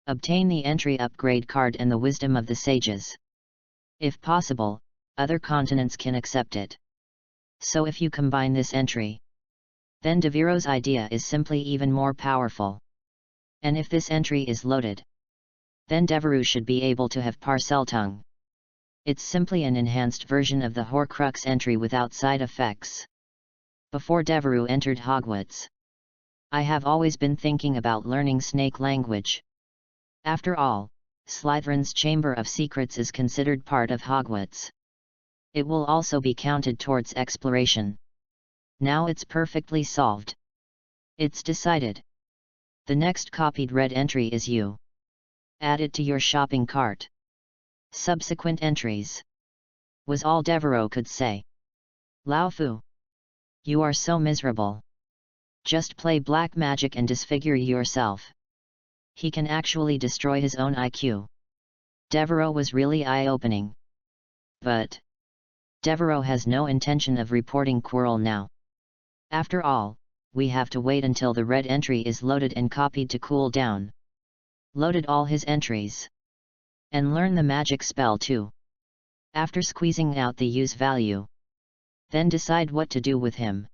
Obtain the entry upgrade card and the wisdom of the sages. If possible, other continents can accept it. So if you combine this entry, then Devereaux's idea is simply even more powerful. And if this entry is loaded, then Devereaux should be able to have Parseltongue. It's simply an enhanced version of the Horcrux entry without side effects. Before Devereaux entered Hogwarts, I have always been thinking about learning snake language. After all, Slytherin's Chamber of Secrets is considered part of Hogwarts. It will also be counted towards exploration. Now it's perfectly solved. It's decided. The next copied red entry is you. Add it to your shopping cart. Subsequent entries. Was all Devereaux could say. Lao Fu. You are so miserable. Just play black magic and disfigure yourself. He can actually destroy his own IQ. Devereaux was really eye-opening. But Devereaux has no intention of reporting Quirrell now. After all, we have to wait until the red entry is loaded and copied to cool down. Loaded all his entries. And learn the magic spell too. After squeezing out the use value. Then decide what to do with him.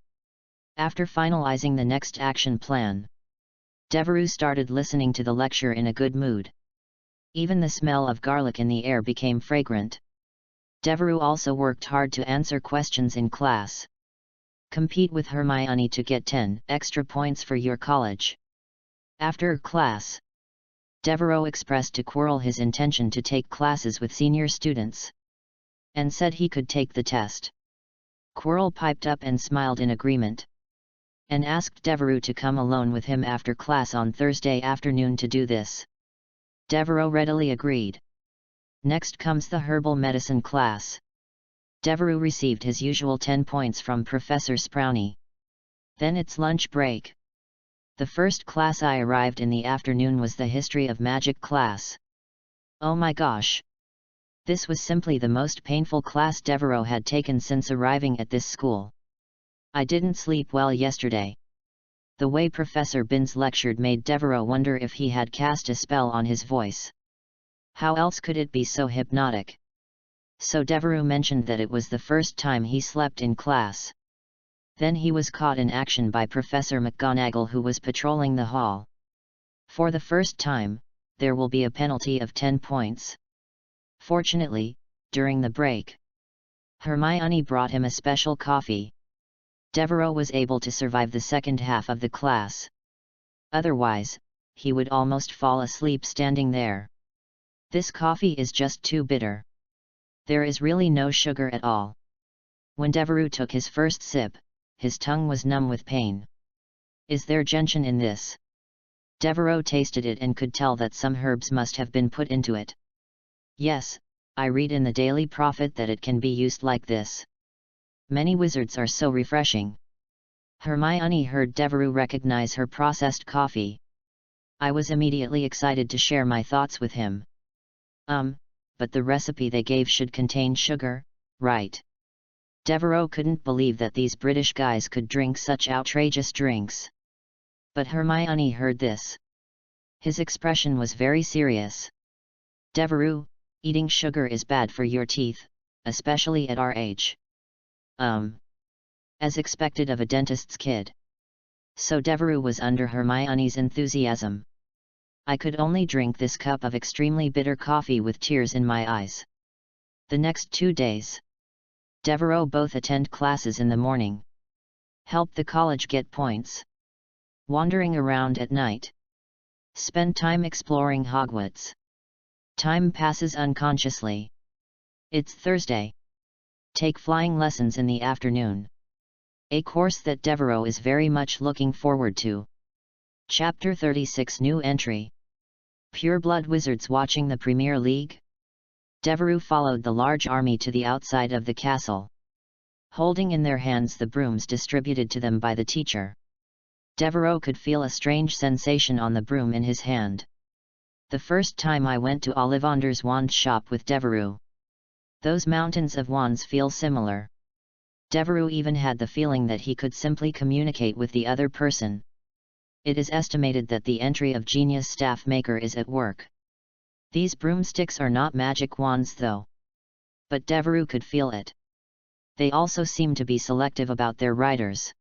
After finalizing the next action plan, Devereaux started listening to the lecture in a good mood. Even the smell of garlic in the air became fragrant. Devereaux also worked hard to answer questions in class. Compete with Hermione to get 10 extra points for your college. After class, Devereaux expressed to Quirrell his intention to take classes with senior students, and said he could take the test. Quirrell piped up and smiled in agreement, and asked Devereaux to come alone with him after class on Thursday afternoon to do this. Devereaux readily agreed. Next comes the herbal medicine class. Devereaux received his usual 10 points from Professor Sprowney. Then it's lunch break. The first class I arrived in the afternoon was the History of Magic class. Oh my gosh! This was simply the most painful class Devereaux had taken since arriving at this school. I didn't sleep well yesterday. The way Professor Binns lectured made Devereaux wonder if he had cast a spell on his voice. How else could it be so hypnotic? So Devereaux mentioned that it was the first time he slept in class. Then he was caught in action by Professor McGonagall, who was patrolling the hall. For the first time, there will be a penalty of 10 points. Fortunately, during the break, Hermione brought him a special coffee. Devereaux was able to survive the second half of the class. Otherwise, he would almost fall asleep standing there. This coffee is just too bitter. There is really no sugar at all. When Devereaux took his first sip, his tongue was numb with pain. Is there gentian in this? Devereaux tasted it and could tell that some herbs must have been put into it. Yes, I read in the Daily Prophet that it can be used like this. Many wizards are so refreshing. Hermione heard Devereaux recognize her processed coffee. I was immediately excited to share my thoughts with him. But the recipe they gave should contain sugar, right? Devereaux couldn't believe that these British guys could drink such outrageous drinks. But Hermione heard this. His expression was very serious. Devereaux, eating sugar is bad for your teeth, especially at our age. As expected of a dentist's kid. So Devereaux was under Hermione's enthusiasm. I could only drink this cup of extremely bitter coffee with tears in my eyes. The next 2 days, Devereaux both attend classes in the morning, help the college get points, wandering around at night, spend time exploring Hogwarts. Time passes unconsciously. It's Thursday. Take flying lessons in the afternoon. A course that Devereaux is very much looking forward to. Chapter 36 New Entry. Pureblood Wizards watching the Premier League? Devereaux followed the large army to the outside of the castle, holding in their hands the brooms distributed to them by the teacher. Devereaux could feel a strange sensation on the broom in his hand. The first time I went to Ollivander's wand shop with Devereaux. Those mountains of wands feel similar. Devereaux even had the feeling that he could simply communicate with the other person. It is estimated that the entry of genius staff maker is at work. These broomsticks are not magic wands though. But Devereaux could feel it. They also seem to be selective about their riders.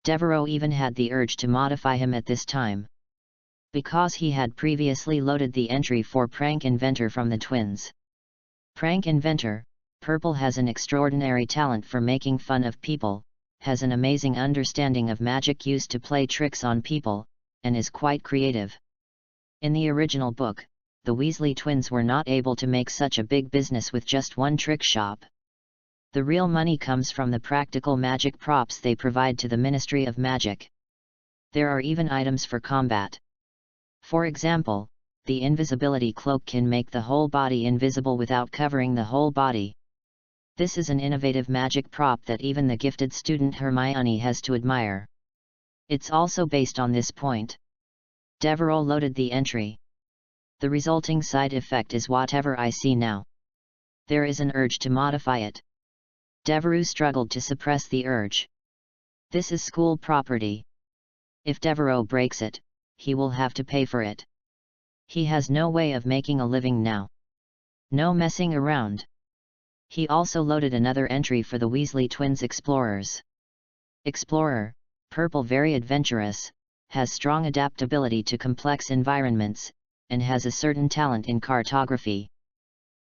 Devereaux even had the urge to modify him at this time, because he had previously loaded the entry for Prank Inventor from the twins. Prank Inventor, Purple has an extraordinary talent for making fun of people, has an amazing understanding of magic used to play tricks on people, and is quite creative. In the original book, the Weasley twins were not able to make such a big business with just one trick shop. The real money comes from the practical magic props they provide to the Ministry of Magic. There are even items for combat. For example, the invisibility cloak can make the whole body invisible without covering the whole body. This is an innovative magic prop that even the gifted student Hermione has to admire. It's also based on this point. Devereaux loaded the entry. The resulting side effect is whatever I see now. There is an urge to modify it. Devereaux struggled to suppress the urge. This is school property. If Devereaux breaks it, he will have to pay for it. He has no way of making a living now. No messing around. He also loaded another entry for the Weasley twins explorers. Explorer, Purple very adventurous, has strong adaptability to complex environments, and has a certain talent in cartography.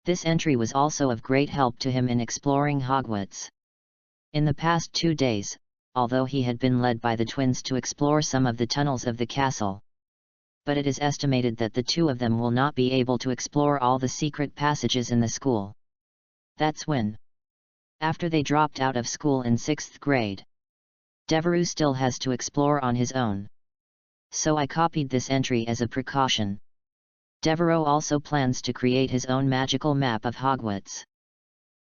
This entry was also of great help to him in exploring Hogwarts. In the past 2 days, although he had been led by the twins to explore some of the tunnels of the castle. But it is estimated that the two of them will not be able to explore all the secret passages in the school. That's when, after they dropped out of school in 6th grade, Devereux still has to explore on his own. So I copied this entry as a precaution. Devereux also plans to create his own magical map of Hogwarts.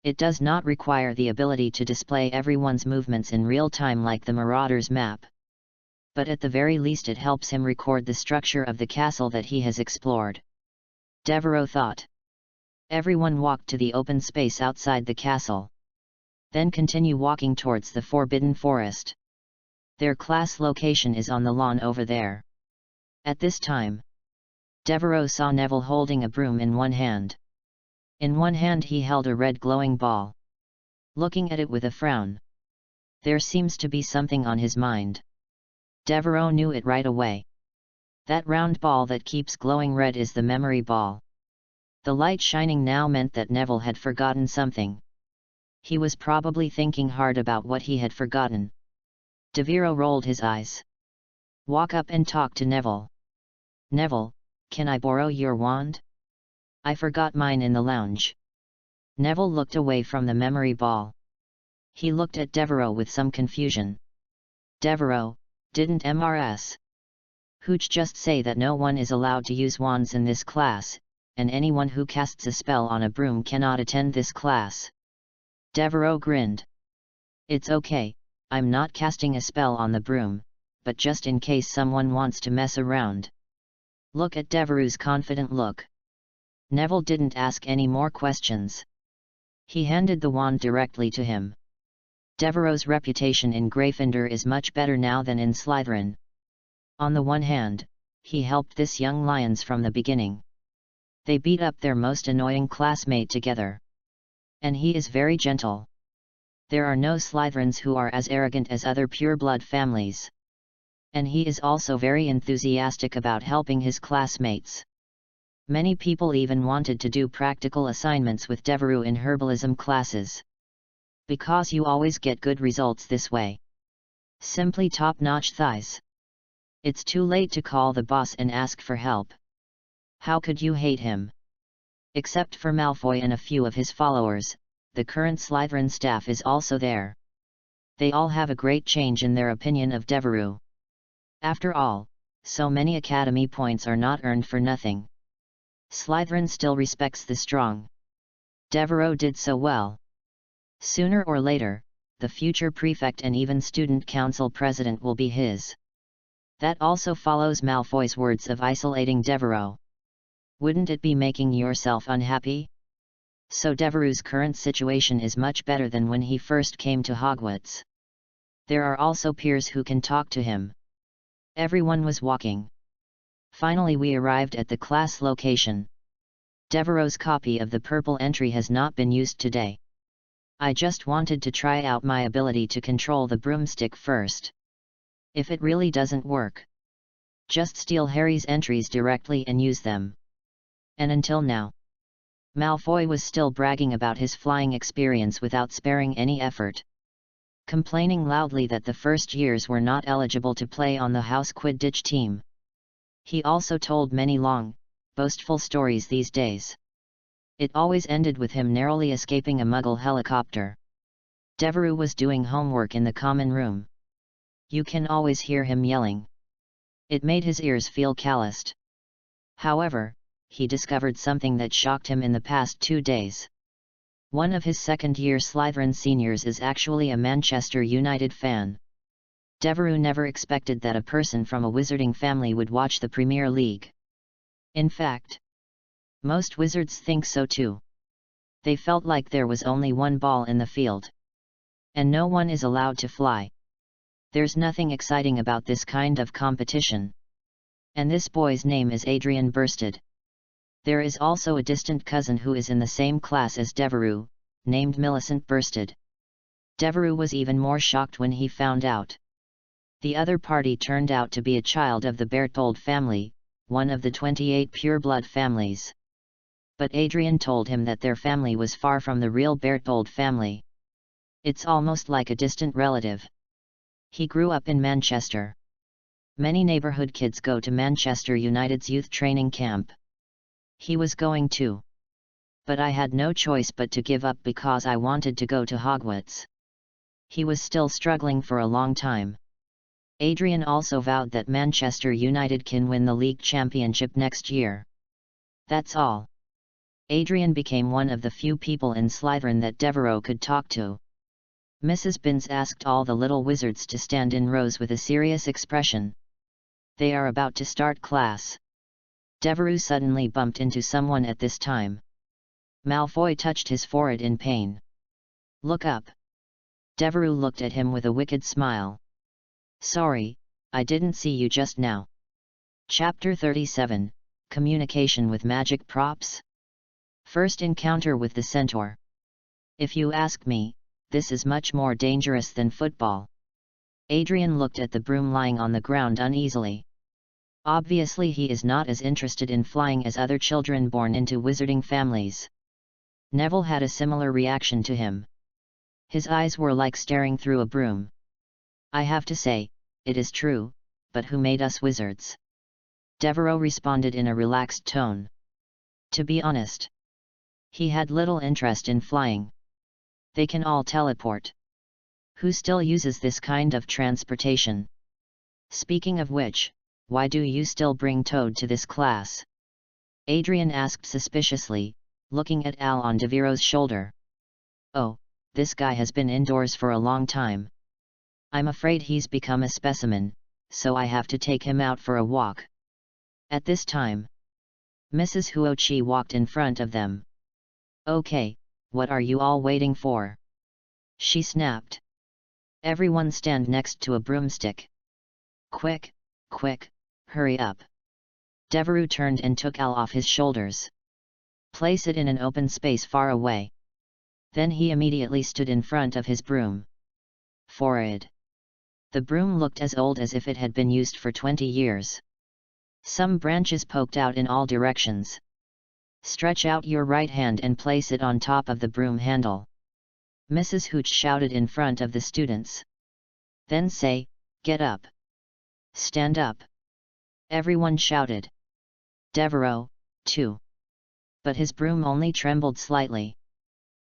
It does not require the ability to display everyone's movements in real time like the Marauder's map. But at the very least it helps him record the structure of the castle that he has explored. Devereux thought. Everyone walked to the open space outside the castle. Then continue walking towards the Forbidden Forest. Their class location is on the lawn over there. At this time, Devereux saw Neville holding a broom in one hand. In one hand he held a red glowing ball. Looking at it with a frown. There seems to be something on his mind. Devereux knew it right away. That round ball that keeps glowing red is the memory ball. The light shining now meant that Neville had forgotten something. He was probably thinking hard about what he had forgotten. Devereux rolled his eyes. Walk up and talk to Neville. Neville, can I borrow your wand? I forgot mine in the lounge. Neville looked away from the memory ball. He looked at Devereux with some confusion. Devereux, didn't Mrs. Hooch just say that no one is allowed to use wands in this class, and anyone who casts a spell on a broom cannot attend this class? Devereux grinned. It's okay, I'm not casting a spell on the broom, but just in case someone wants to mess around. Look at Devereux's confident look. Neville didn't ask any more questions. He handed the wand directly to him. Devereux's reputation in Gryffindor is much better now than in Slytherin. On the one hand, he helped this young lions from the beginning. They beat up their most annoying classmate together. And he is very gentle. There are no Slytherins who are as arrogant as other pure-blood families. And he is also very enthusiastic about helping his classmates. Many people even wanted to do practical assignments with Devereux in herbalism classes. Because you always get good results this way. Simply top-notch thighs. It's too late to call the boss and ask for help. How could you hate him? Except for Malfoy and a few of his followers, the current Slytherin staff is also there. They all have a great change in their opinion of Devereux. After all, so many academy points are not earned for nothing. Slytherin still respects the strong. Devereux did so well. Sooner or later, the future prefect and even student council president will be his. That also follows Malfoy's words of isolating Devereux. Wouldn't it be making yourself unhappy? So Devereux's current situation is much better than when he first came to Hogwarts. There are also peers who can talk to him. Everyone was walking. Finally we arrived at the class location. Devereux's copy of the purple entry has not been used today. I just wanted to try out my ability to control the broomstick first. If it really doesn't work, just steal Harry's entries directly and use them. And until now, Malfoy was still bragging about his flying experience without sparing any effort. Complaining loudly that the first years were not eligible to play on the house Quidditch team. He also told many long, boastful stories these days. It always ended with him narrowly escaping a Muggle helicopter. Devereux was doing homework in the common room. You can always hear him yelling. It made his ears feel calloused. However, he discovered something that shocked him in the past 2 days. One of his second-year Slytherin seniors is actually a Manchester United fan. Devereux never expected that a person from a wizarding family would watch the Premier League. In fact, most wizards think so too. They felt like there was only one ball in the field. And no one is allowed to fly. There's nothing exciting about this kind of competition. And this boy's name is Adrian Bursted. There is also a distant cousin who is in the same class as Devereux, named Millicent Bursted. Devereux was even more shocked when he found out. The other party turned out to be a child of the Berthold family, one of the 28 pure-blood families. But Adrian told him that their family was far from the real Berthold family. It's almost like a distant relative. He grew up in Manchester. Many neighborhood kids go to Manchester United's youth training camp. He was going too. But I had no choice but to give up because I wanted to go to Hogwarts. He was still struggling for a long time. Adrian also vowed that Manchester United can win the league championship next year. That's all. Adrian became one of the few people in Slytherin that Devereux could talk to. Mrs. Binns asked all the little wizards to stand in rows with a serious expression. They are about to start class. Devereux suddenly bumped into someone at this time. Malfoy touched his forehead in pain. Look up. Devereux looked at him with a wicked smile. Sorry, I didn't see you just now. Chapter 37, Communication with Magic Props. First encounter with the centaur. If you ask me, this is much more dangerous than football. Adrian looked at the broom lying on the ground uneasily. Obviously he is not as interested in flying as other children born into wizarding families. Neville had a similar reaction to him. His eyes were like staring through a broom. I have to say, it is true, but who made us wizards? Devereux responded in a relaxed tone. To be honest, he had little interest in flying. They can all teleport. Who still uses this kind of transportation? Speaking of which, why do you still bring Toad to this class? Adrian asked suspiciously, looking at Al on Devereux's shoulder. Oh, this guy has been indoors for a long time. I'm afraid he's become a specimen, so I have to take him out for a walk. At this time, Mrs. Huochi walked in front of them. Okay, what are you all waiting for? She snapped. Everyone stand next to a broomstick. Quick, quick, hurry up. Devereux turned and took Al off his shoulders. Place it in an open space far away. Then he immediately stood in front of his broom. Forward. The broom looked as old as if it had been used for 20 years. Some branches poked out in all directions. Stretch out your right hand and place it on top of the broom handle. Mrs. Hooch shouted in front of the students. Then say, get up. Stand up. Everyone shouted. Devereux, too. But his broom only trembled slightly.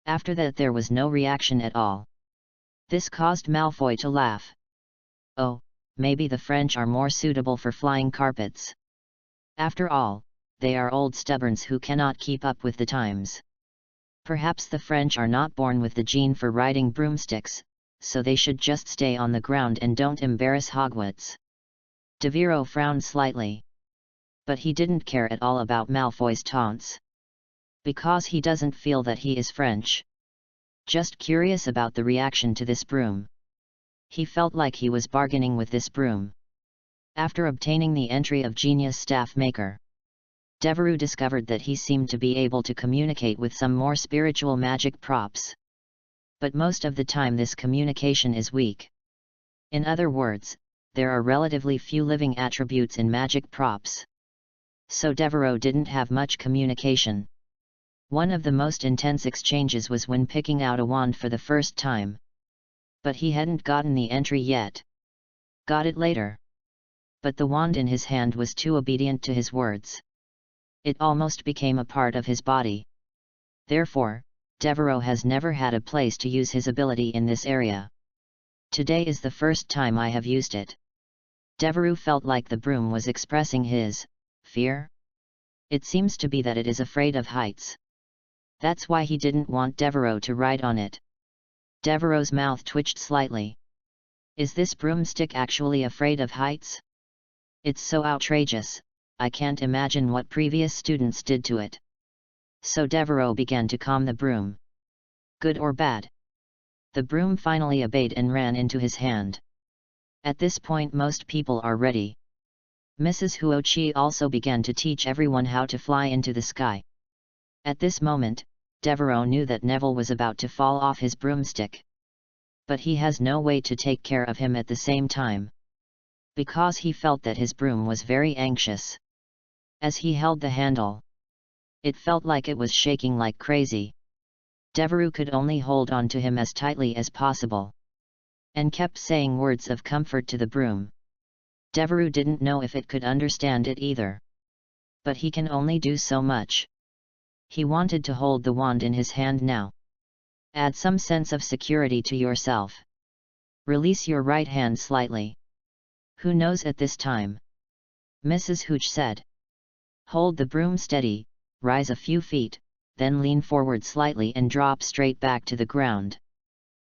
After that there was no reaction at all. This caused Malfoy to laugh. Oh, maybe the French are more suitable for flying carpets. After all, they are old stubborns who cannot keep up with the times. Perhaps the French are not born with the gene for riding broomsticks, so they should just stay on the ground and don't embarrass Hogwarts. Devereux frowned slightly. But he didn't care at all about Malfoy's taunts. Because he doesn't feel that he is French. Just curious about the reaction to this broom. He felt like he was bargaining with this broom. After obtaining the entry of Genius Staff Maker, Devereux discovered that he seemed to be able to communicate with some more spiritual magic props. But most of the time this communication is weak. In other words, there are relatively few living attributes in magic props. So Devereux didn't have much communication. One of the most intense exchanges was when picking out a wand for the first time. But he hadn't gotten the entry yet. Got it later. But the wand in his hand was too obedient to his words. It almost became a part of his body. Therefore, Devereux has never had a place to use his ability in this area. Today is the first time I have used it. Devereux felt like the broom was expressing his fear. It seems to be that it is afraid of heights. That's why he didn't want Devereux to ride on it. Devereux's mouth twitched slightly. Is this broomstick actually afraid of heights? It's so outrageous, I can't imagine what previous students did to it. So Devereux began to calm the broom. Good or bad? The broom finally obeyed and ran into his hand. At this point most people are ready. Mrs. Huochi also began to teach everyone how to fly into the sky. At this moment, Devereux knew that Neville was about to fall off his broomstick. But he has no way to take care of him at the same time. Because he felt that his broom was very anxious. As he held the handle, it felt like it was shaking like crazy. Devereux could only hold on to him as tightly as possible. and kept saying words of comfort to the broom. Devereux didn't know if it could understand it either. But he can only do so much. He wanted to hold the wand in his hand now. Add some sense of security to yourself. Release your right hand slightly. Who knows at this time? Mrs. Hooch said. Hold the broom steady, rise a few feet, then lean forward slightly and drop straight back to the ground.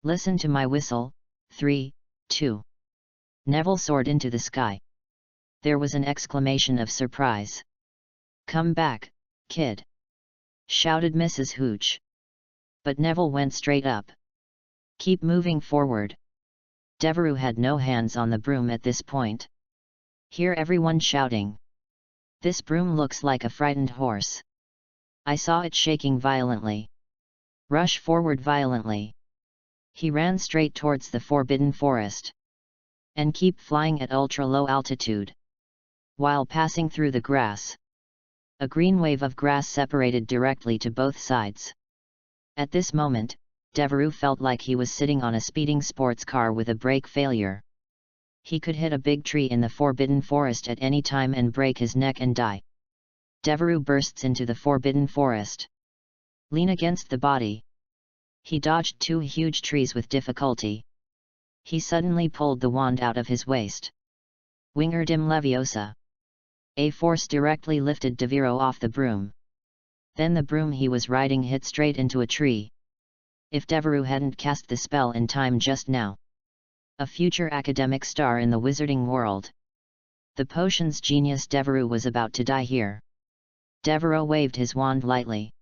Listen to my whistle. 3, 2. Neville soared into the sky. There was an exclamation of surprise. Come back, kid! Shouted Mrs. Hooch. But Neville went straight up. Keep moving forward. Devereux had no hands on the broom at this point. Hear everyone shouting. This broom looks like a frightened horse. I saw it shaking violently. Rush forward violently. He ran straight towards the forbidden forest. And keep flying at ultra-low altitude. While passing through the grass. A green wave of grass separated directly to both sides. At this moment, Devereux felt like he was sitting on a speeding sports car with a brake failure. He could hit a big tree in the forbidden forest at any time and break his neck and die. Devereux bursts into the forbidden forest. Lean against the body. He dodged 2 huge trees with difficulty. He suddenly pulled the wand out of his waist. Wingardim Leviosa. A force directly lifted Devereux off the broom. Then the broom he was riding hit straight into a tree. If Devereux hadn't cast the spell in time just now. A future academic star in the wizarding world. The potion's genius Devereux was about to die here. Devereux waved his wand lightly.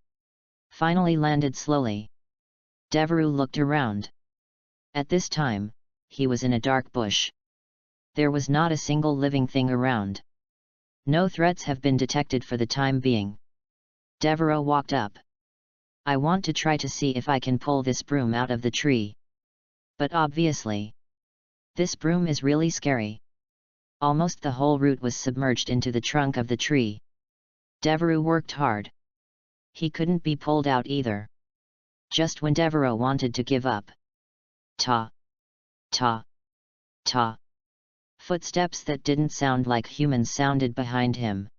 Finally landed slowly. Devereux looked around. At this time, he was in a dark bush. There was not a single living thing around. No threats have been detected for the time being. Devereux walked up. I want to try to see if I can pull this broom out of the tree. But obviously, this broom is really scary. Almost the whole root was submerged into the trunk of the tree. Devereux worked hard. He couldn't be pulled out either. Just when Devereux wanted to give up. Ta! Ta! Ta! Footsteps that didn't sound like humans sounded behind him.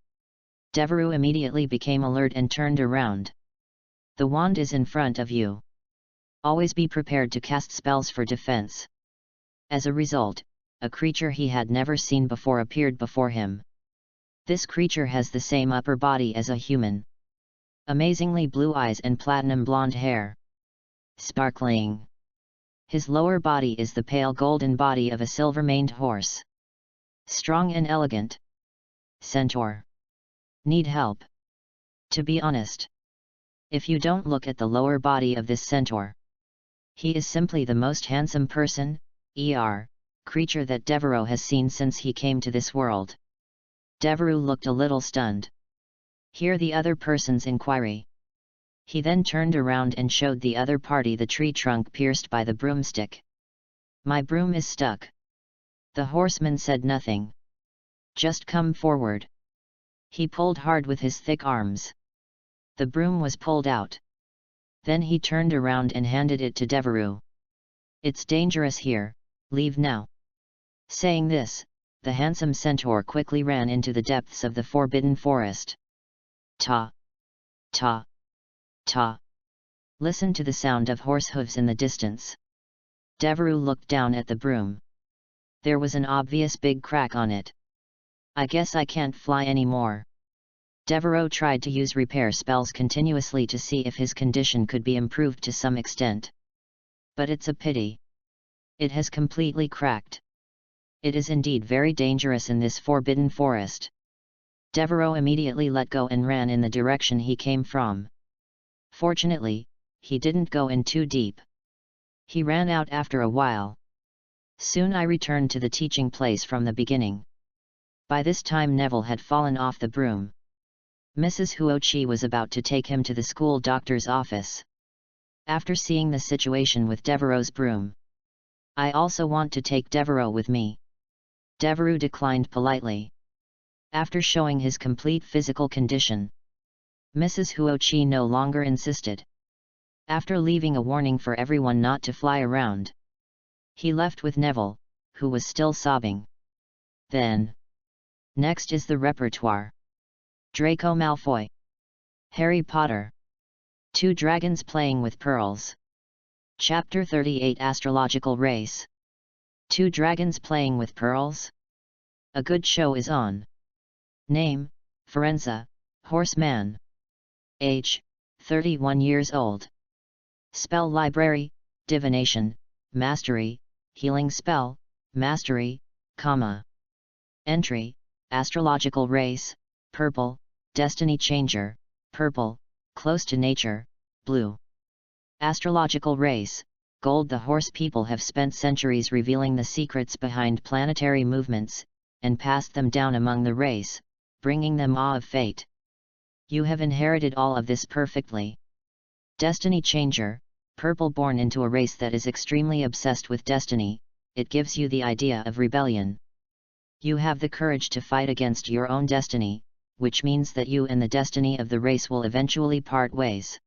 Devereux immediately became alert and turned around. The wand is in front of you. Always be prepared to cast spells for defense. As a result, a creature he had never seen before appeared before him. This creature has the same upper body as a human. Amazingly blue eyes and platinum blonde hair. Sparkling. His lower body is the pale golden body of a silver-maned horse. Strong and elegant. Centaur. Need help? To be honest. If you don't look at the lower body of this centaur. He is simply the most handsome person, creature that Devereux has seen since he came to this world. Devereux looked a little stunned. Hear the other person's inquiry. He then turned around and showed the other party the tree trunk pierced by the broomstick. My broom is stuck. The horseman said nothing. Just come forward. He pulled hard with his thick arms. The broom was pulled out. Then he turned around and handed it to Devereux. It's dangerous here, leave now. Saying this, the handsome centaur quickly ran into the depths of the forbidden forest. Ta! Ta! Ta! Listen to the sound of horse hooves in the distance. Devereux looked down at the broom. There was an obvious big crack on it. I guess I can't fly anymore. Devereux tried to use repair spells continuously to see if his condition could be improved to some extent. But it's a pity. It has completely cracked. It is indeed very dangerous in this forbidden forest. Devereux immediately let go and ran in the direction he came from. Fortunately, he didn't go in too deep. He ran out after a while. Soon I returned to the teaching place from the beginning. By this time Neville had fallen off the broom. Mrs. Hooch was about to take him to the school doctor's office. After seeing the situation with Devereux's broom. I also want to take Devereux with me. Devereux declined politely. After showing his complete physical condition. Mrs. Hooch no longer insisted. After leaving a warning for everyone not to fly around. He left with Neville, who was still sobbing. Then. Next is the repertoire. Draco Malfoy. Harry Potter. 2 dragons playing with pearls. Chapter 38 Astrological Race. 2 dragons playing with pearls? A good show is on. Name, Firenze, Horseman. Age, 31 years old. Spell library, divination, mastery, healing spell, mastery, comma. Entry, astrological race, purple, destiny changer, purple, close to nature, blue. Astrological race, gold. The horse people have spent centuries revealing the secrets behind planetary movements, and passed them down among the race, bringing them awe of fate. You have inherited all of this perfectly. Destiny changer, purple. Born into a race that is extremely obsessed with destiny, it gives you the idea of rebellion. You have the courage to fight against your own destiny, which means that you and the destiny of the race will eventually part ways.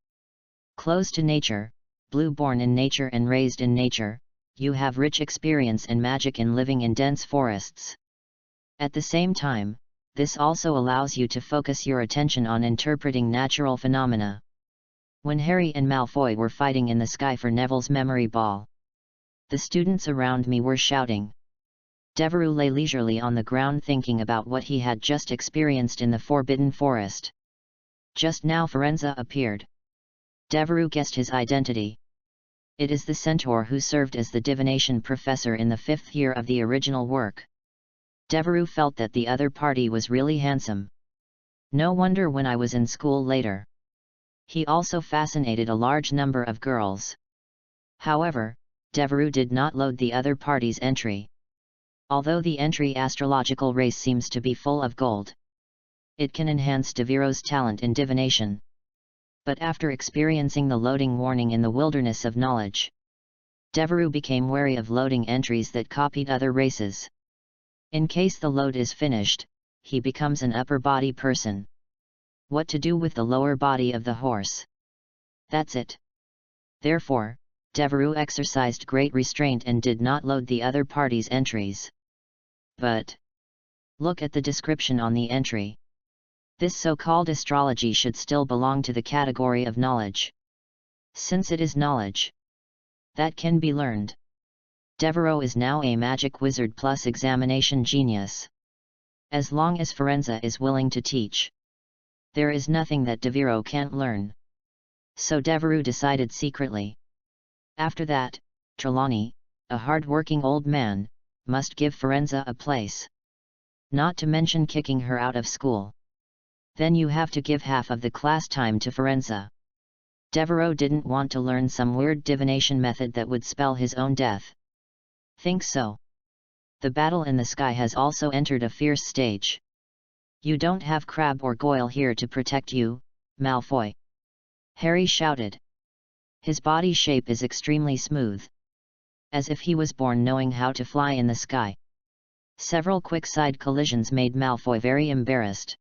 Close to nature, blue. Born in nature and raised in nature, you have rich experience and magic in living in dense forests. At the same time, this also allows you to focus your attention on interpreting natural phenomena. When Harry and Malfoy were fighting in the sky for Neville's memory ball, the students around me were shouting. Devereux lay leisurely on the ground thinking about what he had just experienced in the Forbidden Forest. Just now Firenze appeared. Devereux guessed his identity. It is the centaur who served as the divination professor in the 5th year of the original work. Devereux felt that the other party was really handsome. No wonder when I was in school later. He also fascinated a large number of girls. However, Devereux did not load the other party's entry. Although the entry astrological race seems to be full of gold, it can enhance Devereux's talent in divination. But after experiencing the loading warning in the wilderness of knowledge, Devereux became wary of loading entries that copied other races. In case the load is finished, he becomes an upper body person. What to do with the lower body of the horse? That's it. Therefore, Devereux exercised great restraint and did not load the other party's entries. But look at the description on the entry. This so-called astrology should still belong to the category of knowledge. Since it is knowledge that can be learned. Devereux is now a magic wizard plus examination genius. As long as Firenze is willing to teach, there is nothing that Devereux can't learn. So Devereux decided secretly. After that, Trelawney, a hard-working old man, must give Firenze a place. Not to mention kicking her out of school. Then you have to give half of the class time to Firenze. Devereux didn't want to learn some weird divination method that would spell his own death. Think so? The battle in the sky has also entered a fierce stage. You don't have Crabbe or Goyle here to protect you, Malfoy. Harry shouted. His body shape is extremely smooth. As if he was born knowing how to fly in the sky. Several quick side collisions made Malfoy very embarrassed.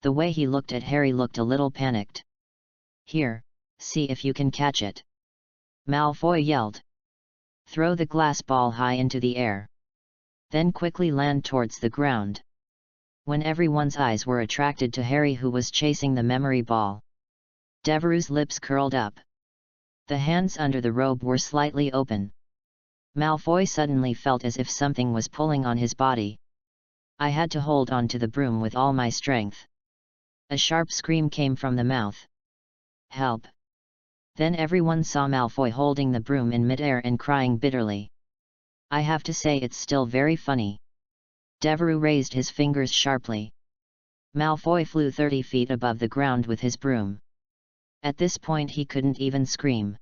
The way he looked at Harry looked a little panicked. Here, see if you can catch it. Malfoy yelled. Throw the glass ball high into the air. Then quickly land towards the ground. When everyone's eyes were attracted to Harry who was chasing the memory ball, Devereux's lips curled up. The hands under the robe were slightly open. Malfoy suddenly felt as if something was pulling on his body. I had to hold on to the broom with all my strength. A sharp scream came from the mouth. Help! Then everyone saw Malfoy holding the broom in midair and crying bitterly. I have to say it's still very funny. Devereux raised his fingers sharply. Malfoy flew 30 feet above the ground with his broom. At this point he couldn't even scream.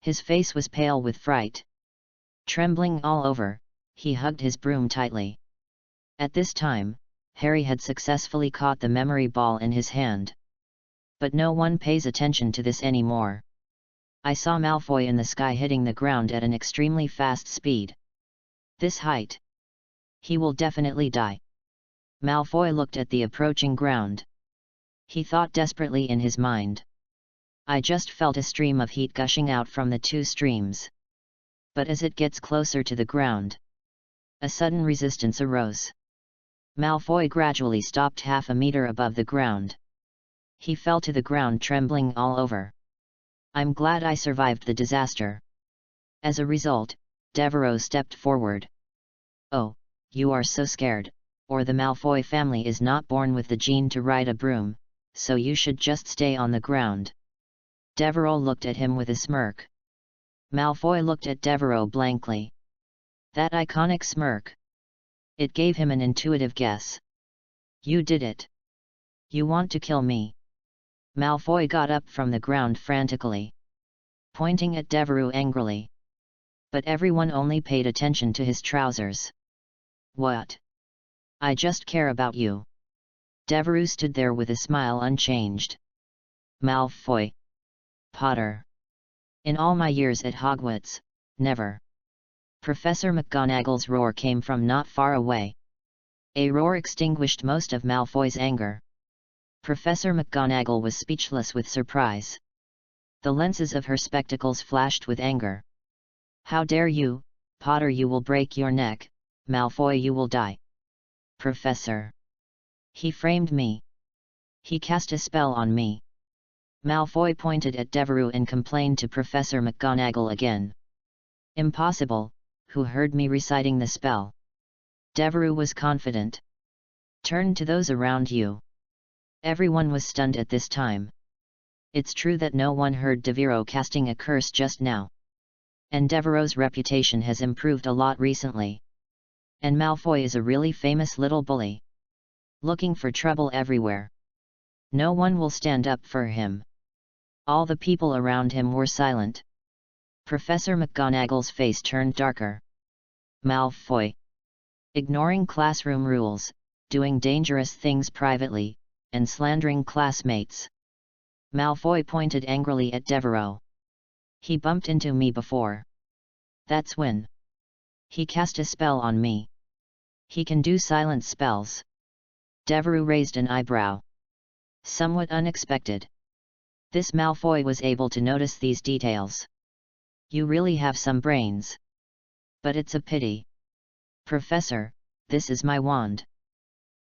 His face was pale with fright. Trembling all over, he hugged his broom tightly. At this time, Harry had successfully caught the memory ball in his hand. But no one pays attention to this anymore. I saw Malfoy in the sky hitting the ground at an extremely fast speed. This height. He will definitely die. Malfoy looked at the approaching ground. He thought desperately in his mind. I just felt a stream of heat gushing out from the two streams. But as it gets closer to the ground, a sudden resistance arose. Malfoy gradually stopped half a meter above the ground. He fell to the ground trembling all over. I'm glad I survived the disaster. As a result, Devereux stepped forward. Oh, you are so scared, or the Malfoy family is not born with the gene to ride a broom, so you should just stay on the ground. Devereux looked at him with a smirk. Malfoy looked at Devereux blankly. That iconic smirk. It gave him an intuitive guess. You did it. You want to kill me? Malfoy got up from the ground frantically, pointing at Devereux angrily. But everyone only paid attention to his trousers. What? I just care about you. Devereux stood there with a smile unchanged. Malfoy. Potter. In all my years at Hogwarts, never. Professor McGonagall's roar came from not far away. A roar extinguished most of Malfoy's anger. Professor McGonagall was speechless with surprise. The lenses of her spectacles flashed with anger. How dare you, Potter, you will break your neck, Malfoy, you will die. Professor. He framed me. He cast a spell on me. Malfoy pointed at Devereux and complained to Professor McGonagall again. Impossible, who heard me reciting the spell? Devereux was confident. Turn to those around you. Everyone was stunned at this time. It's true that no one heard Devereux casting a curse just now. And Devereux's reputation has improved a lot recently. And Malfoy is a really famous little bully. Looking for trouble everywhere. No one will stand up for him. All the people around him were silent. Professor McGonagall's face turned darker. Malfoy. Ignoring classroom rules, doing dangerous things privately, and slandering classmates. Malfoy pointed angrily at Devereux. He bumped into me before. That's when. He cast a spell on me. He can do silent spells. Devereux raised an eyebrow. Somewhat unexpected. This Malfoy was able to notice these details. You really have some brains. But it's a pity. Professor, this is my wand.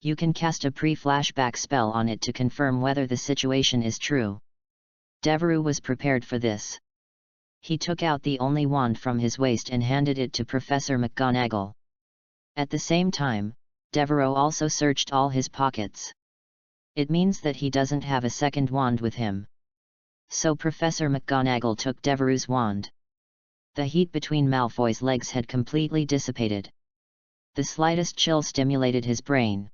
You can cast a pre-flashback spell on it to confirm whether the situation is true. Devereux was prepared for this. He took out the only wand from his waist and handed it to Professor McGonagall. At the same time, Devereux also searched all his pockets. It means that he doesn't have a second wand with him. So Professor McGonagall took Devereux's wand. The heat between Malfoy's legs had completely dissipated. The slightest chill stimulated his brain.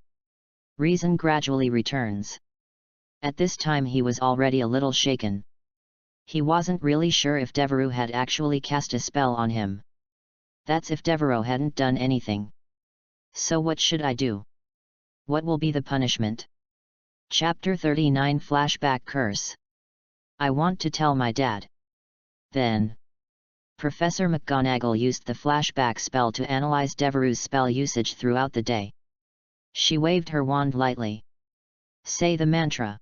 Reason gradually returns. At this time he was already a little shaken. He wasn't really sure if Devereux had actually cast a spell on him. That's if Devereux hadn't done anything. So what should I do? What will be the punishment? Chapter 39 Flashback Curse. I want to tell my dad. Then. Professor McGonagall used the flashback spell to analyze Devereux's spell usage throughout the day. She waved her wand lightly. Say the mantra.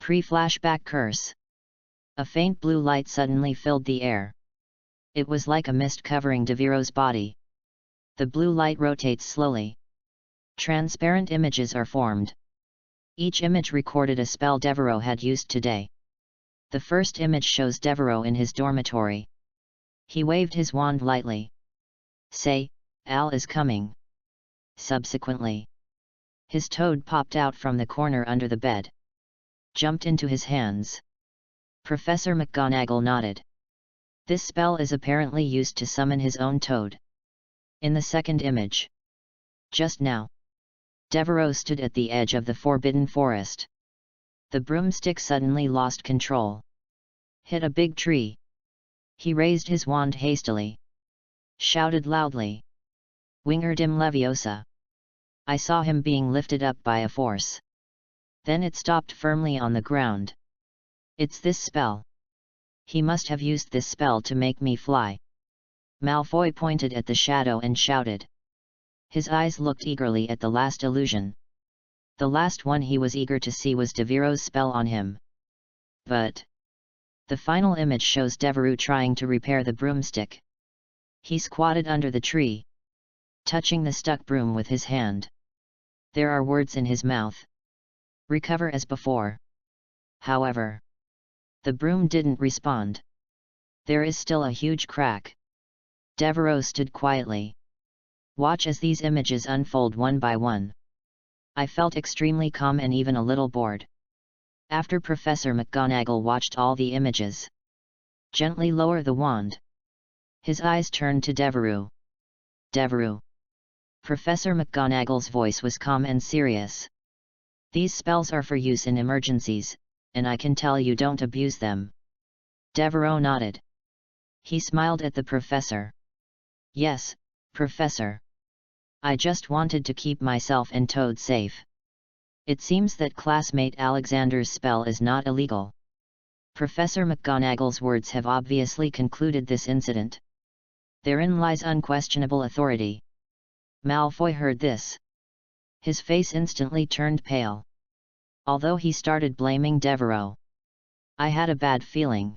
Pre-flashback curse. A faint blue light suddenly filled the air. It was like a mist covering Devereux's body. The blue light rotates slowly. Transparent images are formed. Each image recorded a spell Devereux had used today. The first image shows Devereux in his dormitory. He waved his wand lightly. Say, Al is coming. Subsequently, his toad popped out from the corner under the bed. Jumped into his hands. Professor McGonagall nodded. This spell is apparently used to summon his own toad. In the second image. Just now. Devereux stood at the edge of the forbidden forest. The broomstick suddenly lost control. Hit a big tree. He raised his wand hastily. Shouted loudly. Wingardium Leviosa. I saw him being lifted up by a force. Then it stopped firmly on the ground. It's this spell. He must have used this spell to make me fly. Malfoy pointed at the shadow and shouted. His eyes looked eagerly at the last illusion. The last one he was eager to see was Devereux's spell on him. But the final image shows Devereux trying to repair the broomstick. He squatted under the tree, touching the stuck broom with his hand. There are words in his mouth. Recover as before. However, the broom didn't respond. There is still a huge crack. Devereaux stood quietly. Watch as these images unfold one by one. I felt extremely calm and even a little bored. After Professor McGonagall watched all the images. Gently lower the wand. His eyes turned to Devereaux. Devereaux. Professor McGonagall's voice was calm and serious. These spells are for use in emergencies, and I can tell you don't abuse them. Devereaux nodded. He smiled at the professor. Yes, Professor. I just wanted to keep myself and Toad safe. It seems that classmate Alexander's spell is not illegal. Professor McGonagall's words have obviously concluded this incident. Therein lies unquestionable authority. Malfoy heard this. His face instantly turned pale. Although he started blaming Devereaux. I had a bad feeling.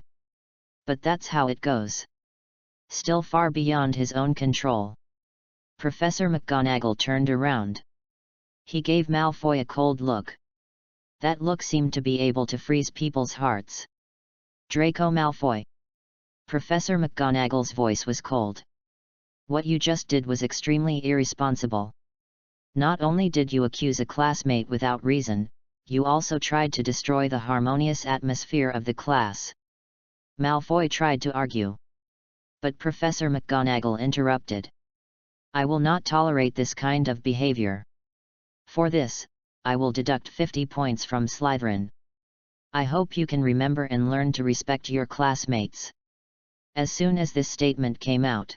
But that's how it goes. Still far beyond his own control. Professor McGonagall turned around. He gave Malfoy a cold look. That look seemed to be able to freeze people's hearts. Draco Malfoy. Professor McGonagall's voice was cold. What you just did was extremely irresponsible. Not only did you accuse a classmate without reason, you also tried to destroy the harmonious atmosphere of the class. Malfoy tried to argue. But Professor McGonagall interrupted. I will not tolerate this kind of behavior. For this, I will deduct 50 points from Slytherin. I hope you can remember and learn to respect your classmates. As soon as this statement came out,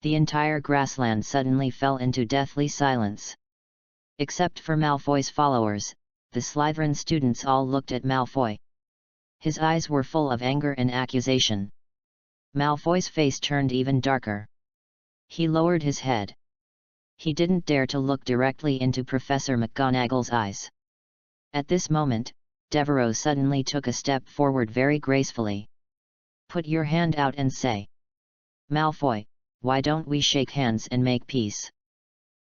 the entire grassland suddenly fell into deathly silence. Except for Malfoy's followers, the Slytherin students all looked at Malfoy. His eyes were full of anger and accusation. Malfoy's face turned even darker. He lowered his head. He didn't dare to look directly into Professor McGonagall's eyes. At this moment, Devereaux suddenly took a step forward very gracefully. Put your hand out and say. Malfoy, why don't we shake hands and make peace?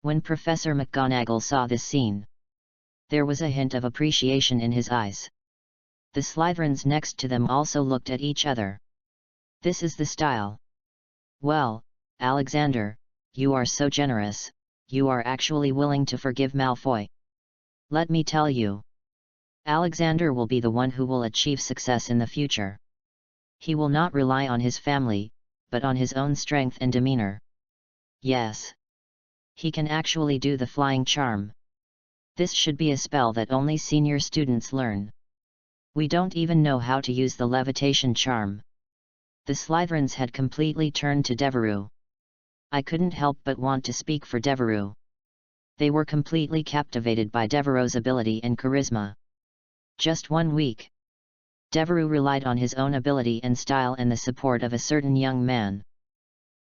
When Professor McGonagall saw this scene, there was a hint of appreciation in his eyes. The Slytherins next to them also looked at each other. This is the style. Well, Alexander, you are so generous, you are actually willing to forgive Malfoy. Let me tell you. Alexander will be the one who will achieve success in the future. He will not rely on his family, but on his own strength and demeanor. Yes. He can actually do the flying charm. This should be a spell that only senior students learn. We don't even know how to use the levitation charm. The Slytherins had completely turned to Devereaux. I couldn't help but want to speak for Devereaux. They were completely captivated by Devereaux's ability and charisma. Just 1 week. Devereaux relied on his own ability and style and the support of a certain young man.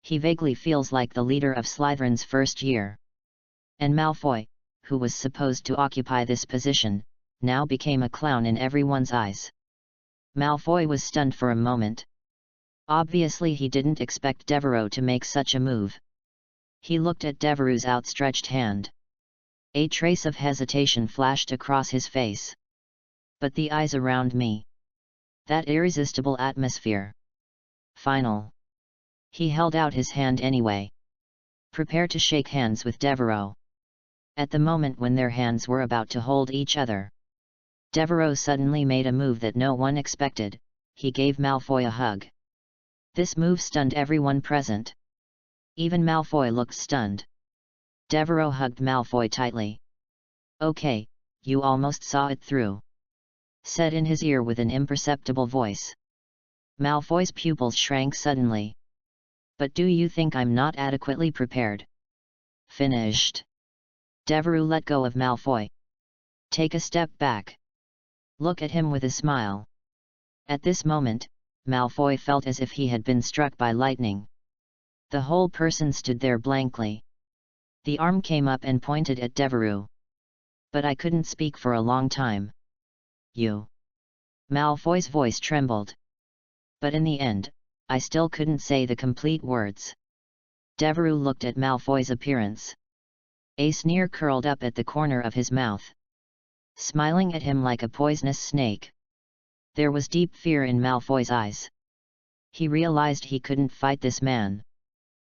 He vaguely feels like the leader of Slytherin's first year. And Malfoy, who was supposed to occupy this position, now became a clown in everyone's eyes. Malfoy was stunned for a moment. Obviously he didn't expect Devereaux to make such a move. He looked at Devereaux's outstretched hand. A trace of hesitation flashed across his face. But the eyes around me. That irresistible atmosphere. Final. He held out his hand anyway. Prepare to shake hands with Devereaux. At the moment when their hands were about to hold each other, Devereaux suddenly made a move that no one expected. He gave Malfoy a hug. This move stunned everyone present. Even Malfoy looked stunned. Devereaux hugged Malfoy tightly. Okay, you almost saw it through. Said in his ear with an imperceptible voice. Malfoy's pupils shrank suddenly. But do you think I'm not adequately prepared? Finished. Devereaux let go of Malfoy. Take a step back. Look at him with a smile. At this moment, Malfoy felt as if he had been struck by lightning. The whole person stood there blankly. The arm came up and pointed at Devereaux. But I couldn't speak for a long time. You. Malfoy's voice trembled. But in the end, I still couldn't say the complete words. Devereux looked at Malfoy's appearance. A sneer curled up at the corner of his mouth, smiling at him like a poisonous snake. There was deep fear in Malfoy's eyes. He realized he couldn't fight this man.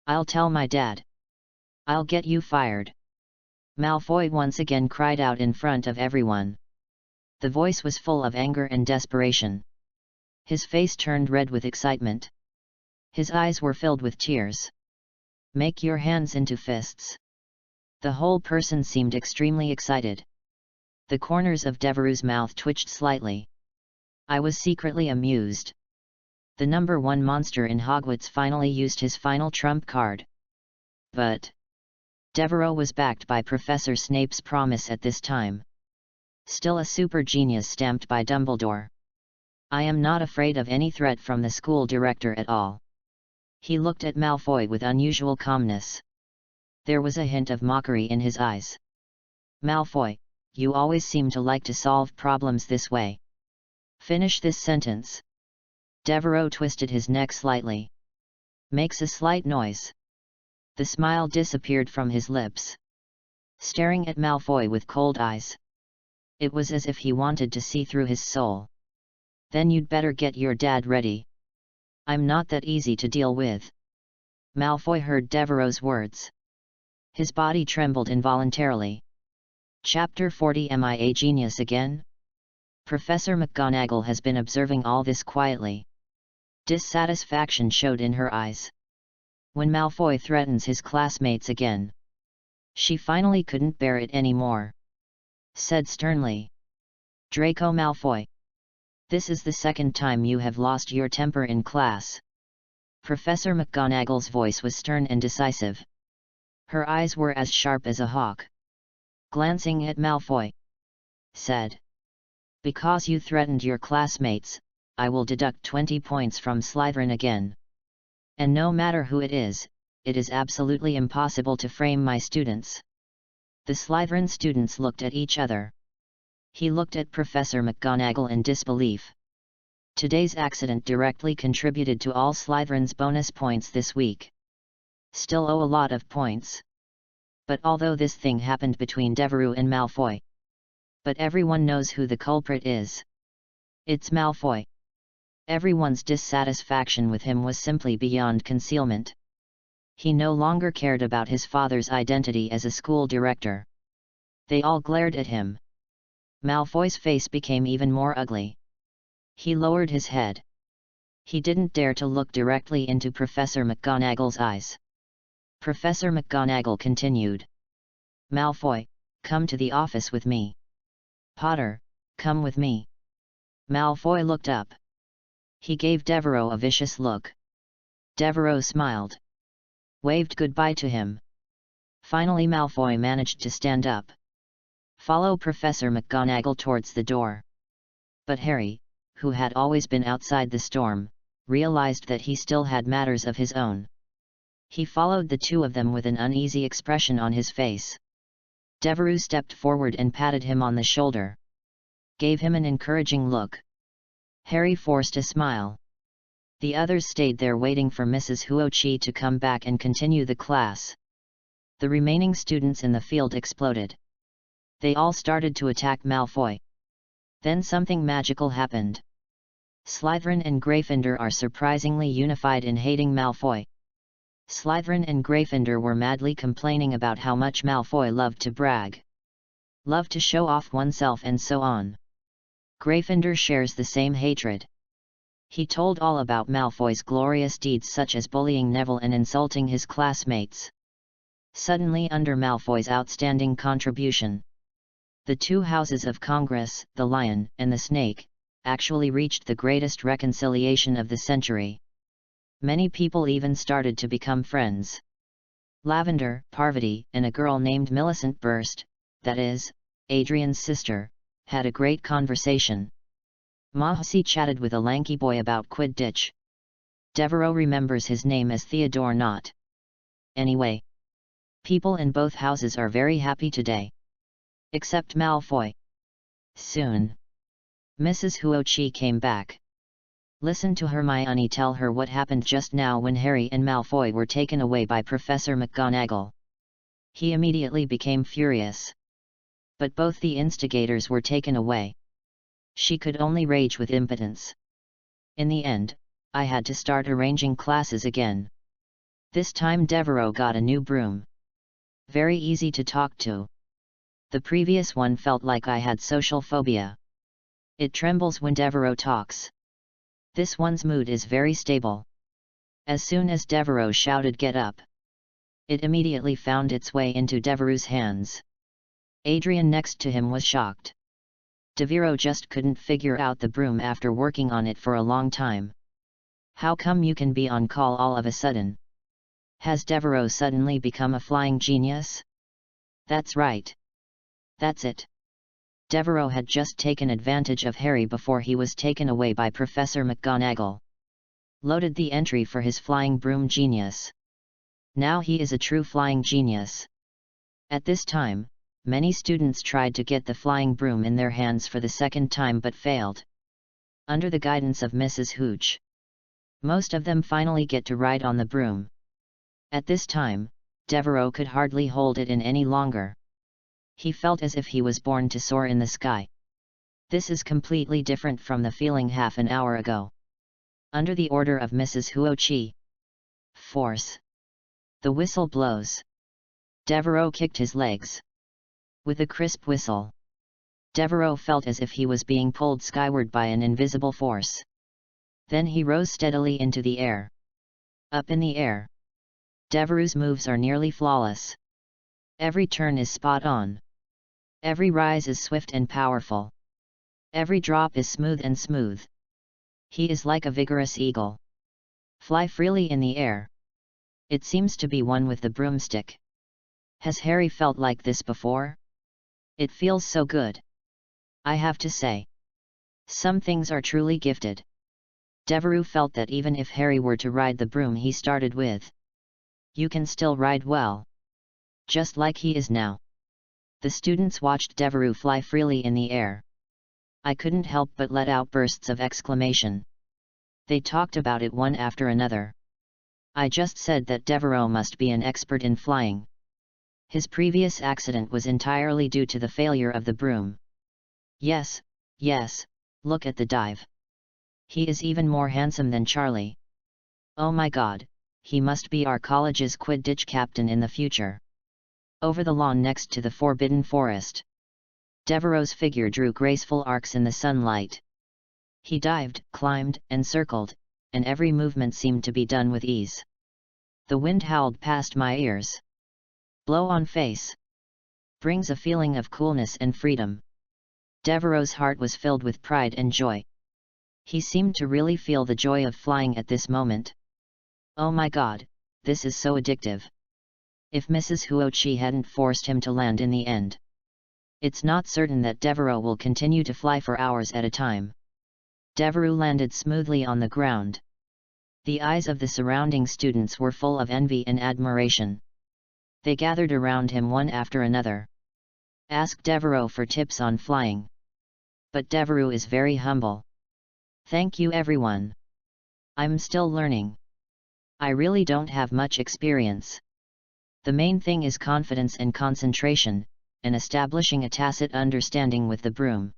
"I'll tell my dad. I'll get you fired," Malfoy once again cried out in front of everyone. The voice was full of anger and desperation. His face turned red with excitement. His eyes were filled with tears. "Make your hands into fists." The whole person seemed extremely excited. The corners of Devereux's mouth twitched slightly. I was secretly amused. The number 1 monster in Hogwarts finally used his final trump card. But Devereux was backed by Professor Snape's promise at this time. Still a super genius stamped by Dumbledore. "I am not afraid of any threat from the school director at all." He looked at Malfoy with unusual calmness. There was a hint of mockery in his eyes. "Malfoy, you always seem to like to solve problems this way. Finish this sentence." Devereux twisted his neck slightly. "Makes a slight noise." The smile disappeared from his lips. Staring at Malfoy with cold eyes. It was as if he wanted to see through his soul. "Then you'd better get your dad ready. I'm not that easy to deal with." Malfoy heard Devereux's words. His body trembled involuntarily. Chapter 40. Am I a genius again? Professor McGonagall has been observing all this quietly. Dissatisfaction showed in her eyes. When Malfoy threatens his classmates again, she finally couldn't bear it anymore. Said sternly, "Draco Malfoy, this is the second time you have lost your temper in class." Professor McGonagall's voice was stern and decisive. Her eyes were as sharp as a hawk. Glancing at Malfoy, said, "Because you threatened your classmates, I will deduct 20 points from Slytherin again. And no matter who it is absolutely impossible to frame my students." The Slytherin students looked at each other. He looked at Professor McGonagall in disbelief. Today's accident directly contributed to all Slytherin's bonus points this week. Still owe a lot of points. But although this thing happened between Devereux and Malfoy, but everyone knows who the culprit is. It's Malfoy. Everyone's dissatisfaction with him was simply beyond concealment. He no longer cared about his father's identity as a school director. They all glared at him. Malfoy's face became even more ugly. He lowered his head. He didn't dare to look directly into Professor McGonagall's eyes. Professor McGonagall continued. "Malfoy, come to the office with me. Potter, come with me." Malfoy looked up. He gave Devereux a vicious look. Devereux smiled. Waved goodbye to him. Finally Malfoy managed to stand up. Follow Professor McGonagall towards the door. But Harry, who had always been outside the storm, realized that he still had matters of his own. He followed the two of them with an uneasy expression on his face. Devereux stepped forward and patted him on the shoulder. Gave him an encouraging look. Harry forced a smile. The others stayed there waiting for Mrs. Huochi to come back and continue the class. The remaining students in the field exploded. They all started to attack Malfoy. Then something magical happened. Slytherin and Gryffindor are surprisingly unified in hating Malfoy. Slytherin and Gryffindor were madly complaining about how much Malfoy loved to brag. Loved to show off oneself and so on. Gryffindor shares the same hatred. He told all about Malfoy's glorious deeds such as bullying Neville and insulting his classmates. Suddenly under Malfoy's outstanding contribution, the two houses of Congress, the Lion and the Snake, actually reached the greatest reconciliation of the century. Many people even started to become friends. Lavender, Parvati, and a girl named Millicent Burst, that is, Adrian's sister, had a great conversation. Mahasi chatted with a lanky boy about Quidditch. Devereux remembers his name as Theodore Knott. Anyway, people in both houses are very happy today. Except Malfoy. Soon, Mrs. Huochi came back. Listen to Hermione tell her what happened just now when Harry and Malfoy were taken away by Professor McGonagall. He immediately became furious. But both the instigators were taken away. She could only rage with impotence. In the end, I had to start arranging classes again. This time Devereaux got a new broom. Very easy to talk to. The previous one felt like I had social phobia. It trembles when Devereaux talks. This one's mood is very stable. As soon as Devereaux shouted "Get up!" it immediately found its way into Devereaux's hands. Adrian next to him was shocked. Devereaux just couldn't figure out the broom after working on it for a long time. How come you can be on call all of a sudden? Has Devereaux suddenly become a flying genius? That's right. That's it. Devereaux had just taken advantage of Harry before he was taken away by Professor McGonagall. Loaded the entry for his flying broom genius. Now he is a true flying genius. At this time, many students tried to get the flying broom in their hands for the second time but failed. Under the guidance of Mrs. Hooch, most of them finally get to ride on the broom. At this time, Devereaux could hardly hold it in any longer. He felt as if he was born to soar in the sky. This is completely different from the feeling half an hour ago. Under the order of Mrs. Hooch. Force. The whistle blows. Devereaux kicked his legs. With a crisp whistle, Devereaux felt as if he was being pulled skyward by an invisible force. Then he rose steadily into the air. Up in the air. Devereaux's moves are nearly flawless. Every turn is spot on. Every rise is swift and powerful. Every drop is smooth and smooth. He is like a vigorous eagle. Fly freely in the air. It seems to be one with the broomstick. Has Harry felt like this before? It feels so good. I have to say. Some things are truly gifted. Devereaux felt that even if Harry were to ride the broom he started with, you can still ride well. Just like he is now. The students watched Devereaux fly freely in the air. I couldn't help but let out bursts of exclamation. They talked about it one after another. I just said that Devereaux must be an expert in flying. His previous accident was entirely due to the failure of the broom. Yes, yes, look at the dive. He is even more handsome than Charlie. Oh my God, he must be our college's Quidditch captain in the future. Over the lawn next to the Forbidden Forest, Devereaux's figure drew graceful arcs in the sunlight. He dived, climbed, and circled, and every movement seemed to be done with ease. The wind howled past my ears. Blow on face. Brings a feeling of coolness and freedom. Devereaux's heart was filled with pride and joy. He seemed to really feel the joy of flying at this moment. Oh my God, this is so addictive. If Mrs. Hooch hadn't forced him to land in the end, it's not certain that Devereaux will continue to fly for hours at a time. Devereaux landed smoothly on the ground. The eyes of the surrounding students were full of envy and admiration. They gathered around him one after another. Asked Devereaux for tips on flying. But Devereaux is very humble. Thank you everyone. I'm still learning. I really don't have much experience. The main thing is confidence and concentration, and establishing a tacit understanding with the broom.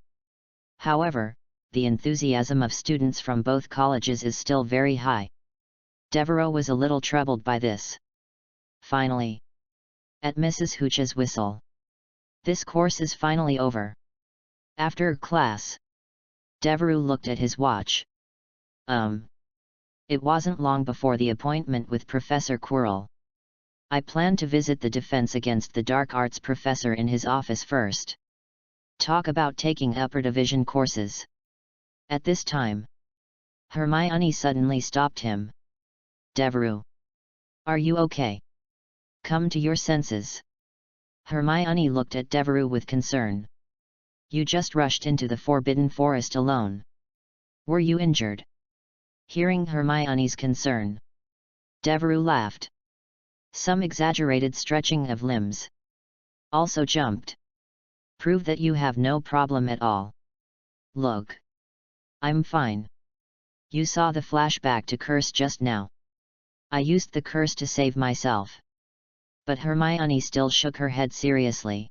However, the enthusiasm of students from both colleges is still very high. Devereaux was a little troubled by this. Finally, at Mrs. Hooch's whistle, this course is finally over. After class, Devereaux looked at his watch. It wasn't long before the appointment with Professor Quirrell. I planned to visit the Defense Against the Dark Arts professor in his office first. Talk about taking upper division courses. At this time, Hermione suddenly stopped him. Devereaux, are you okay? Come to your senses. Hermione looked at Devereaux with concern. You just rushed into the Forbidden Forest alone. Were you injured? Hearing Hermione's concern, Devereaux laughed. Some exaggerated stretching of limbs. Also jumped. Prove that you have no problem at all. Look. I'm fine. You saw the flashback to curse just now. I used the curse to save myself. But Hermione still shook her head seriously.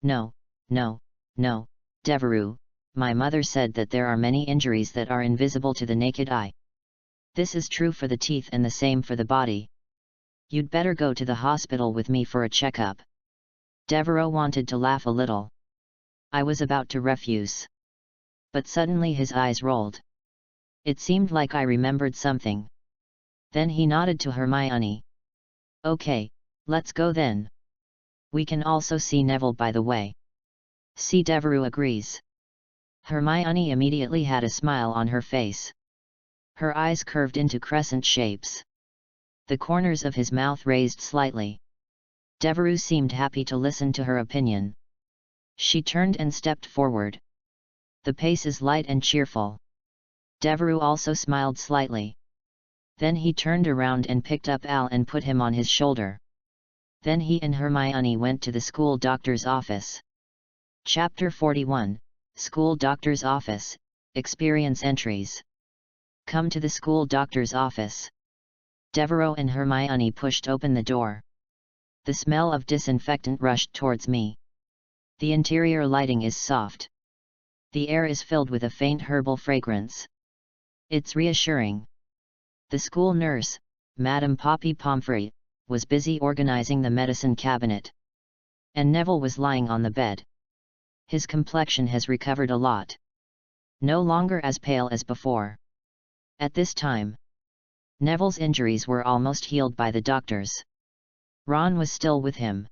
No, no, no, Devereux, my mother said that there are many injuries that are invisible to the naked eye. This is true for the teeth and the same for the body. You'd better go to the hospital with me for a checkup. Devereux wanted to laugh a little. I was about to refuse. But suddenly his eyes rolled. It seemed like I remembered something. Then he nodded to Hermione. Okay, let's go then. We can also see Neville by the way. See, Devereux agrees. Hermione immediately had a smile on her face. Her eyes curved into crescent shapes. The corners of his mouth raised slightly. Devereux seemed happy to listen to her opinion. She turned and stepped forward. The pace is light and cheerful. Devereux also smiled slightly. Then he turned around and picked up Al and put him on his shoulder. Then he and Hermione went to the school doctor's office. Chapter 41, School Doctor's Office, Experience Entries. Come to the school doctor's office. Devereux and Hermione pushed open the door. The smell of disinfectant rushed towards me. The interior lighting is soft. The air is filled with a faint herbal fragrance. It's reassuring. The school nurse, Madame Poppy Pomfrey, was busy organizing the medicine cabinet. And Neville was lying on the bed. His complexion has recovered a lot. No longer as pale as before. At this time, Neville's injuries were almost healed by the doctors. Ron was still with him.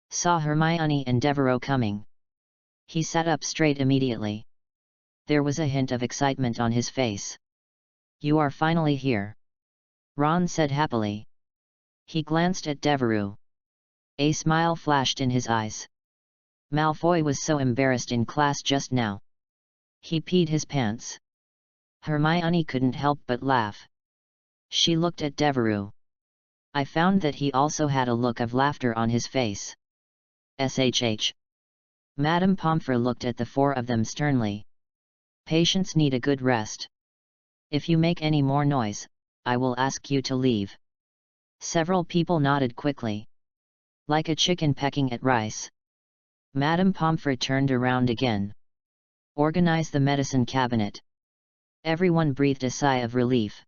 Saw Hermione and Devereux coming. He sat up straight immediately. There was a hint of excitement on his face. You are finally here. Ron said happily. He glanced at Devereux. A smile flashed in his eyes. Malfoy was so embarrassed in class just now. He peed his pants. Hermione couldn't help but laugh. She looked at Devereux. I found that he also had a look of laughter on his face. SHH. Madame Pomfrey looked at the four of them sternly. Patients need a good rest. If you make any more noise, I will ask you to leave. Several people nodded quickly. Like a chicken pecking at rice. Madame Pomfrey turned around again. Organize the medicine cabinet. Everyone breathed a sigh of relief.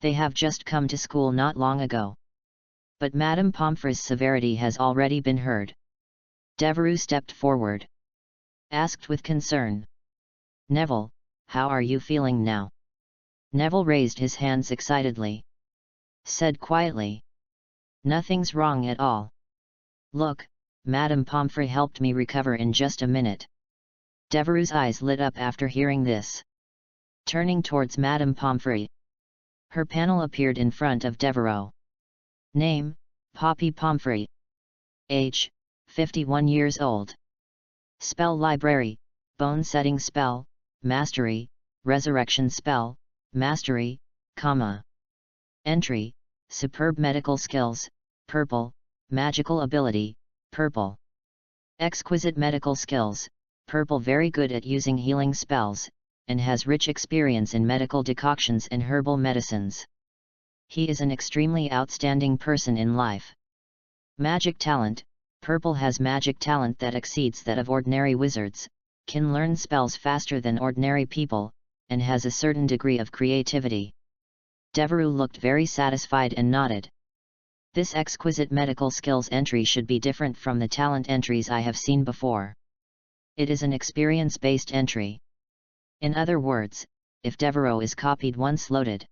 They have just come to school not long ago. But Madame Pomfrey's severity has already been heard. Devereux stepped forward. Asked with concern. Neville, how are you feeling now? Neville raised his hands excitedly. Said quietly. Nothing's wrong at all. Look, Madame Pomfrey helped me recover in just a minute. Devereux's eyes lit up after hearing this. Turning towards Madame Pomfrey. Her panel appeared in front of Devereux. Name, Poppy Pomfrey. Age, 51 years old. Spell library, bone setting spell, mastery, resurrection spell, mastery, comma. Entry, superb medical skills, purple, magical ability, purple. Exquisite medical skills, purple, very good at using healing spells, and has rich experience in medical decoctions and herbal medicines. He is an extremely outstanding person in life. Magic talent, purple has magic talent that exceeds that of ordinary wizards, can learn spells faster than ordinary people, and has a certain degree of creativity. Devereux looked very satisfied and nodded. This exquisite medical skills entry should be different from the talent entries I have seen before. It is an experience-based entry. In other words, if Devereux is copied once loaded,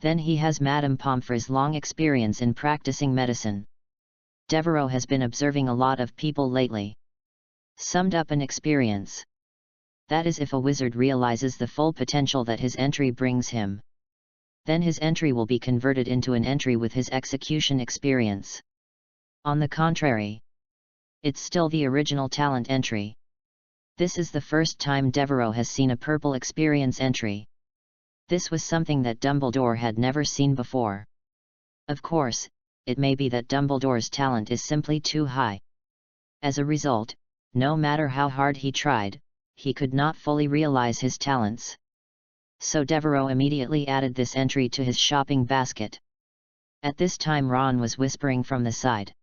then he has Madame Pomfrey's long experience in practicing medicine. Devereux has been observing a lot of people lately. Summed up an experience. That is, if a wizard realizes the full potential that his entry brings him, then his entry will be converted into an entry with his execution experience. On the contrary, it's still the original talent entry. This is the first time Devereux has seen a purple experience entry. This was something that Dumbledore had never seen before. Of course, it may be that Dumbledore's talent is simply too high. As a result, no matter how hard he tried, he could not fully realize his talents. so Devereaux immediately added this entry to his shopping basket. At this time Ron was whispering from the side.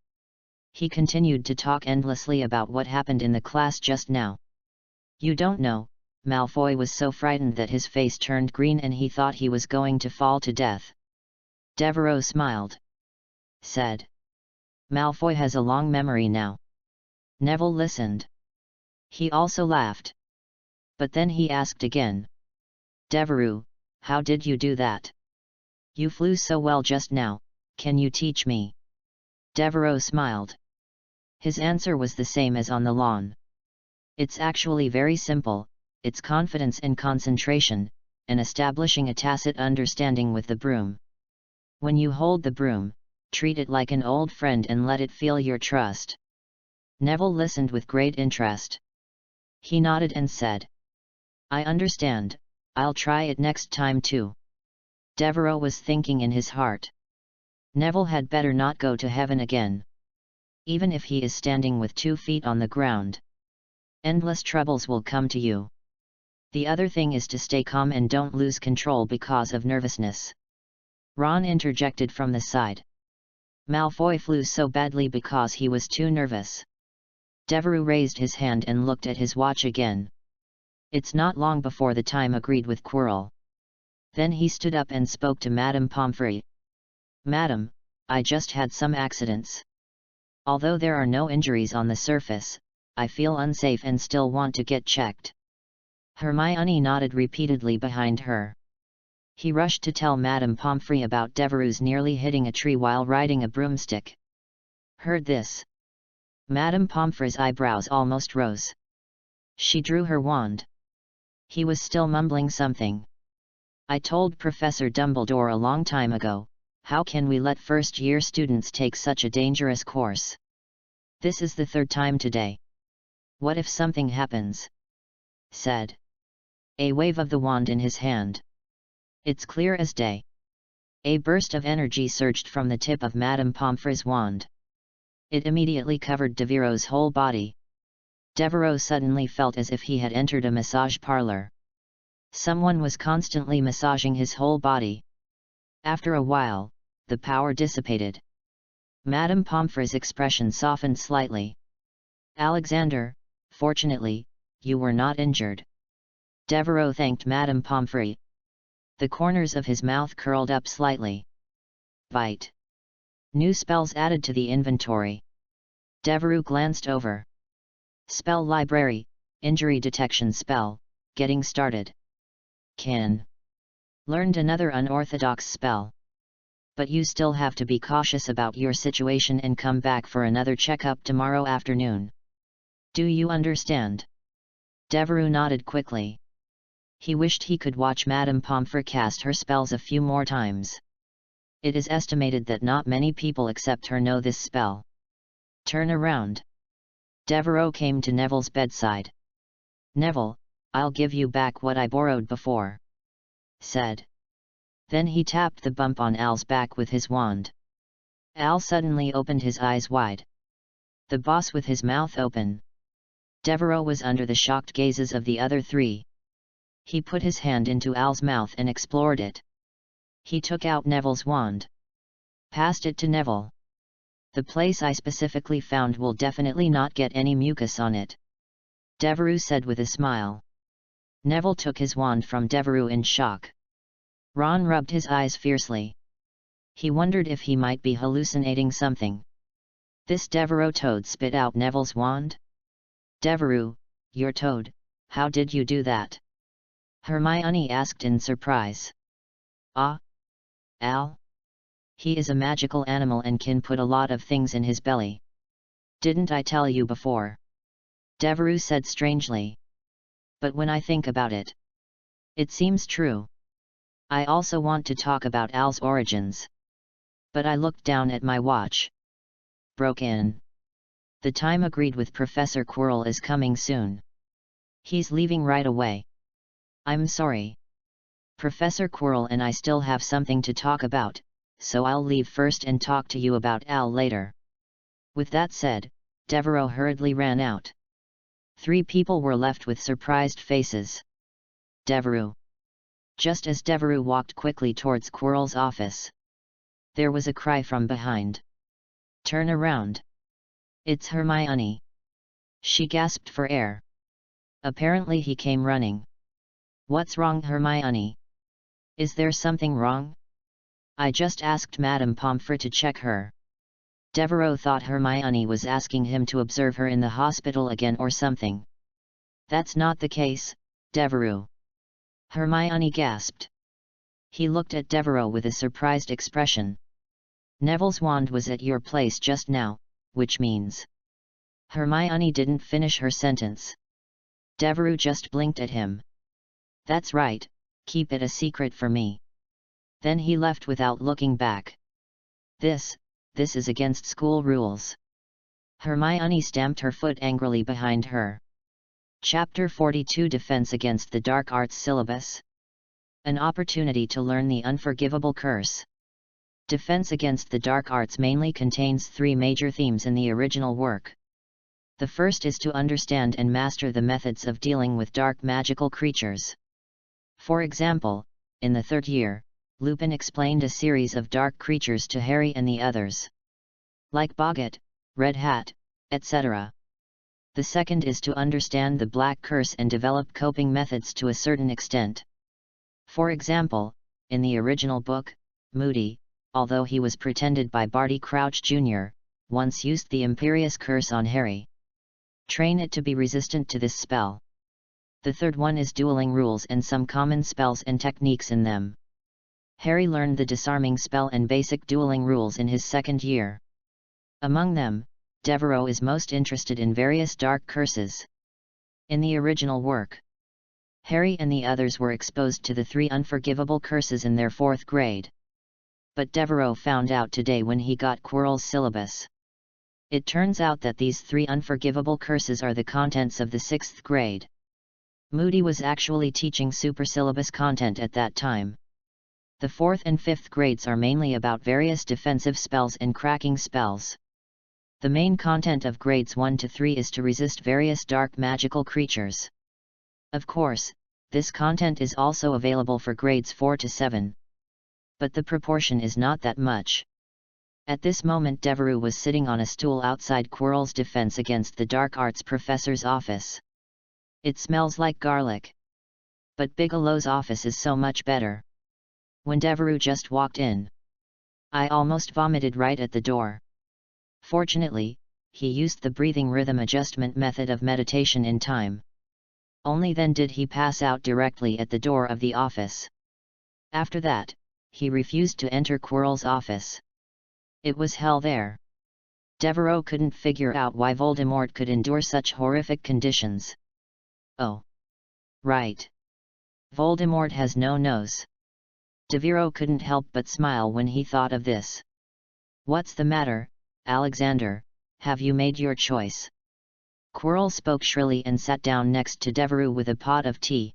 He continued to talk endlessly about what happened in the class just now. You don't know, Malfoy was so frightened that his face turned green and he thought he was going to fall to death. Devereaux smiled. Said. Malfoy has a long memory now. Neville listened. He also laughed. But then he asked again. Devereaux, how did you do that? You flew so well just now, can you teach me? Devereaux smiled. His answer was the same as on the lawn. It's actually very simple, it's confidence and concentration, and establishing a tacit understanding with the broom. When you hold the broom, treat it like an old friend and let it feel your trust. Neville listened with great interest. He nodded and said. I understand, I'll try it next time too. Devereaux was thinking in his heart. Neville had better not go to heaven again. Even if he is standing with 2 feet on the ground. Endless troubles will come to you. The other thing is to stay calm and don't lose control because of nervousness. Ron interjected from the side. Malfoy flew so badly because he was too nervous. Devereaux raised his hand and looked at his watch again. It's not long before the time agreed with Quirrell. Then he stood up and spoke to Madame Pomfrey. Madam, I just had some accidents. Although there are no injuries on the surface, I feel unsafe and still want to get checked. Hermione nodded repeatedly behind her. He rushed to tell Madame Pomfrey about Devereaux's nearly hitting a tree while riding a broomstick. Heard this. Madame Pomfrey's eyebrows almost rose. She drew her wand. He was still mumbling something. I told Professor Dumbledore a long time ago, how can we let first-year students take such a dangerous course? This is the 3rd time today. What if something happens? Said. A wave of the wand in his hand. It's clear as day. A burst of energy surged from the tip of Madame Pomfrey's wand. It immediately covered Devereaux's whole body. Devereaux suddenly felt as if he had entered a massage parlor. Someone was constantly massaging his whole body. After a while, the power dissipated. Madame Pomfrey's expression softened slightly. Alexander, fortunately, you were not injured. Devereaux thanked Madame Pomfrey. The corners of his mouth curled up slightly. Bite. New spells added to the inventory. Devereaux glanced over. Spell library, injury detection spell, getting started. Can. Learned another unorthodox spell. But you still have to be cautious about your situation and come back for another checkup tomorrow afternoon. Do you understand? Devereaux nodded quickly. He wished he could watch Madame Pomfrey cast her spells a few more times. It is estimated that not many people except her know this spell. Turn around. Devereaux came to Neville's bedside. Neville, I'll give you back what I borrowed before. Said. Then he tapped the bump on Al's back with his wand. Al suddenly opened his eyes wide. The boss with his mouth open. Devereaux was under the shocked gazes of the other 3. He put his hand into Al's mouth and explored it. He took out Neville's wand. Passed it to Neville. The place I specifically found will definitely not get any mucus on it. Devereaux said with a smile. Neville took his wand from Devereaux in shock. Ron rubbed his eyes fiercely. He wondered if he might be hallucinating something. This Devereaux toad spit out Neville's wand? Devereaux, you're Toad, how did you do that? Hermione asked in surprise. Ah? Al? He is a magical animal and can put a lot of things in his belly. Didn't I tell you before? Devereaux said strangely. But when I think about it, it seems true. I also want to talk about Al's origins. But I looked down at my watch. Broke in. The time agreed with Professor Quirrell is coming soon. He's leaving right away. I'm sorry. Professor Quirrell and I still have something to talk about, so I'll leave first and talk to you about Al later. With that said, Devereaux hurriedly ran out. 3 people were left with surprised faces. Devereaux. just as Devereux walked quickly towards Quirrell's office. There was a cry from behind. "Turn around! It's Hermione!" She gasped for air. Apparently he came running. "What's wrong, Hermione? Is there something wrong?" "I just asked Madame Pomfrey to check her." Devereux thought Hermione was asking him to observe her in the hospital again or something. "That's not the case, Devereux," Hermione gasped. He looked at Devereux with a surprised expression. "Neville's wand was at your place just now, which means..." Hermione didn't finish her sentence. Devereux just blinked at him. "That's right, keep it a secret for me." Then he left without looking back. This is against school rules." Hermione stamped her foot angrily behind her. Chapter 42 Defense Against the Dark Arts Syllabus. An opportunity to learn the unforgivable curse. Defense Against the Dark Arts mainly contains three major themes in the original work. The first is to understand and master the methods of dealing with dark magical creatures. For example, in the third year, Lupin explained a series of dark creatures to Harry and the others. Like Boggart, Red Hat, etc. The second is to understand the Black Curse and develop coping methods to a certain extent. For example, in the original book, Moody, although he was pretended by Barty Crouch Jr., once used the Imperious Curse on Harry. Train it to be resistant to this spell. The third one is dueling rules and some common spells and techniques in them. Harry learned the disarming spell and basic dueling rules in his second year. Among them, Devereux is most interested in various dark curses. In the original work, Harry and the others were exposed to the three unforgivable curses in their fourth grade. But Devereux found out today when he got Quirrell's syllabus. It turns out that these three unforgivable curses are the contents of the sixth grade. Moody was actually teaching supersyllabus content at that time. The fourth and fifth grades are mainly about various defensive spells and cracking spells. The main content of grades 1 to 3 is to resist various dark magical creatures. Of course, this content is also available for grades 4 to 7. But the proportion is not that much. At this moment Devereux was sitting on a stool outside Quirrell's Defense Against the Dark Arts professor's office. It smells like garlic. But Bigelow's office is so much better. When Devereux just walked in, I almost vomited right at the door. Fortunately, he used the breathing rhythm adjustment method of meditation in time. Only then did he pass out directly at the door of the office. After that, he refused to enter Quirrell's office. It was hell there. Devereux couldn't figure out why Voldemort could endure such horrific conditions. Oh. Right. Voldemort has no nose. Devereux couldn't help but smile when he thought of this. "What's the matter, Alexander, have you made your choice?" Quirrell spoke shrilly and sat down next to Devereux with a pot of tea.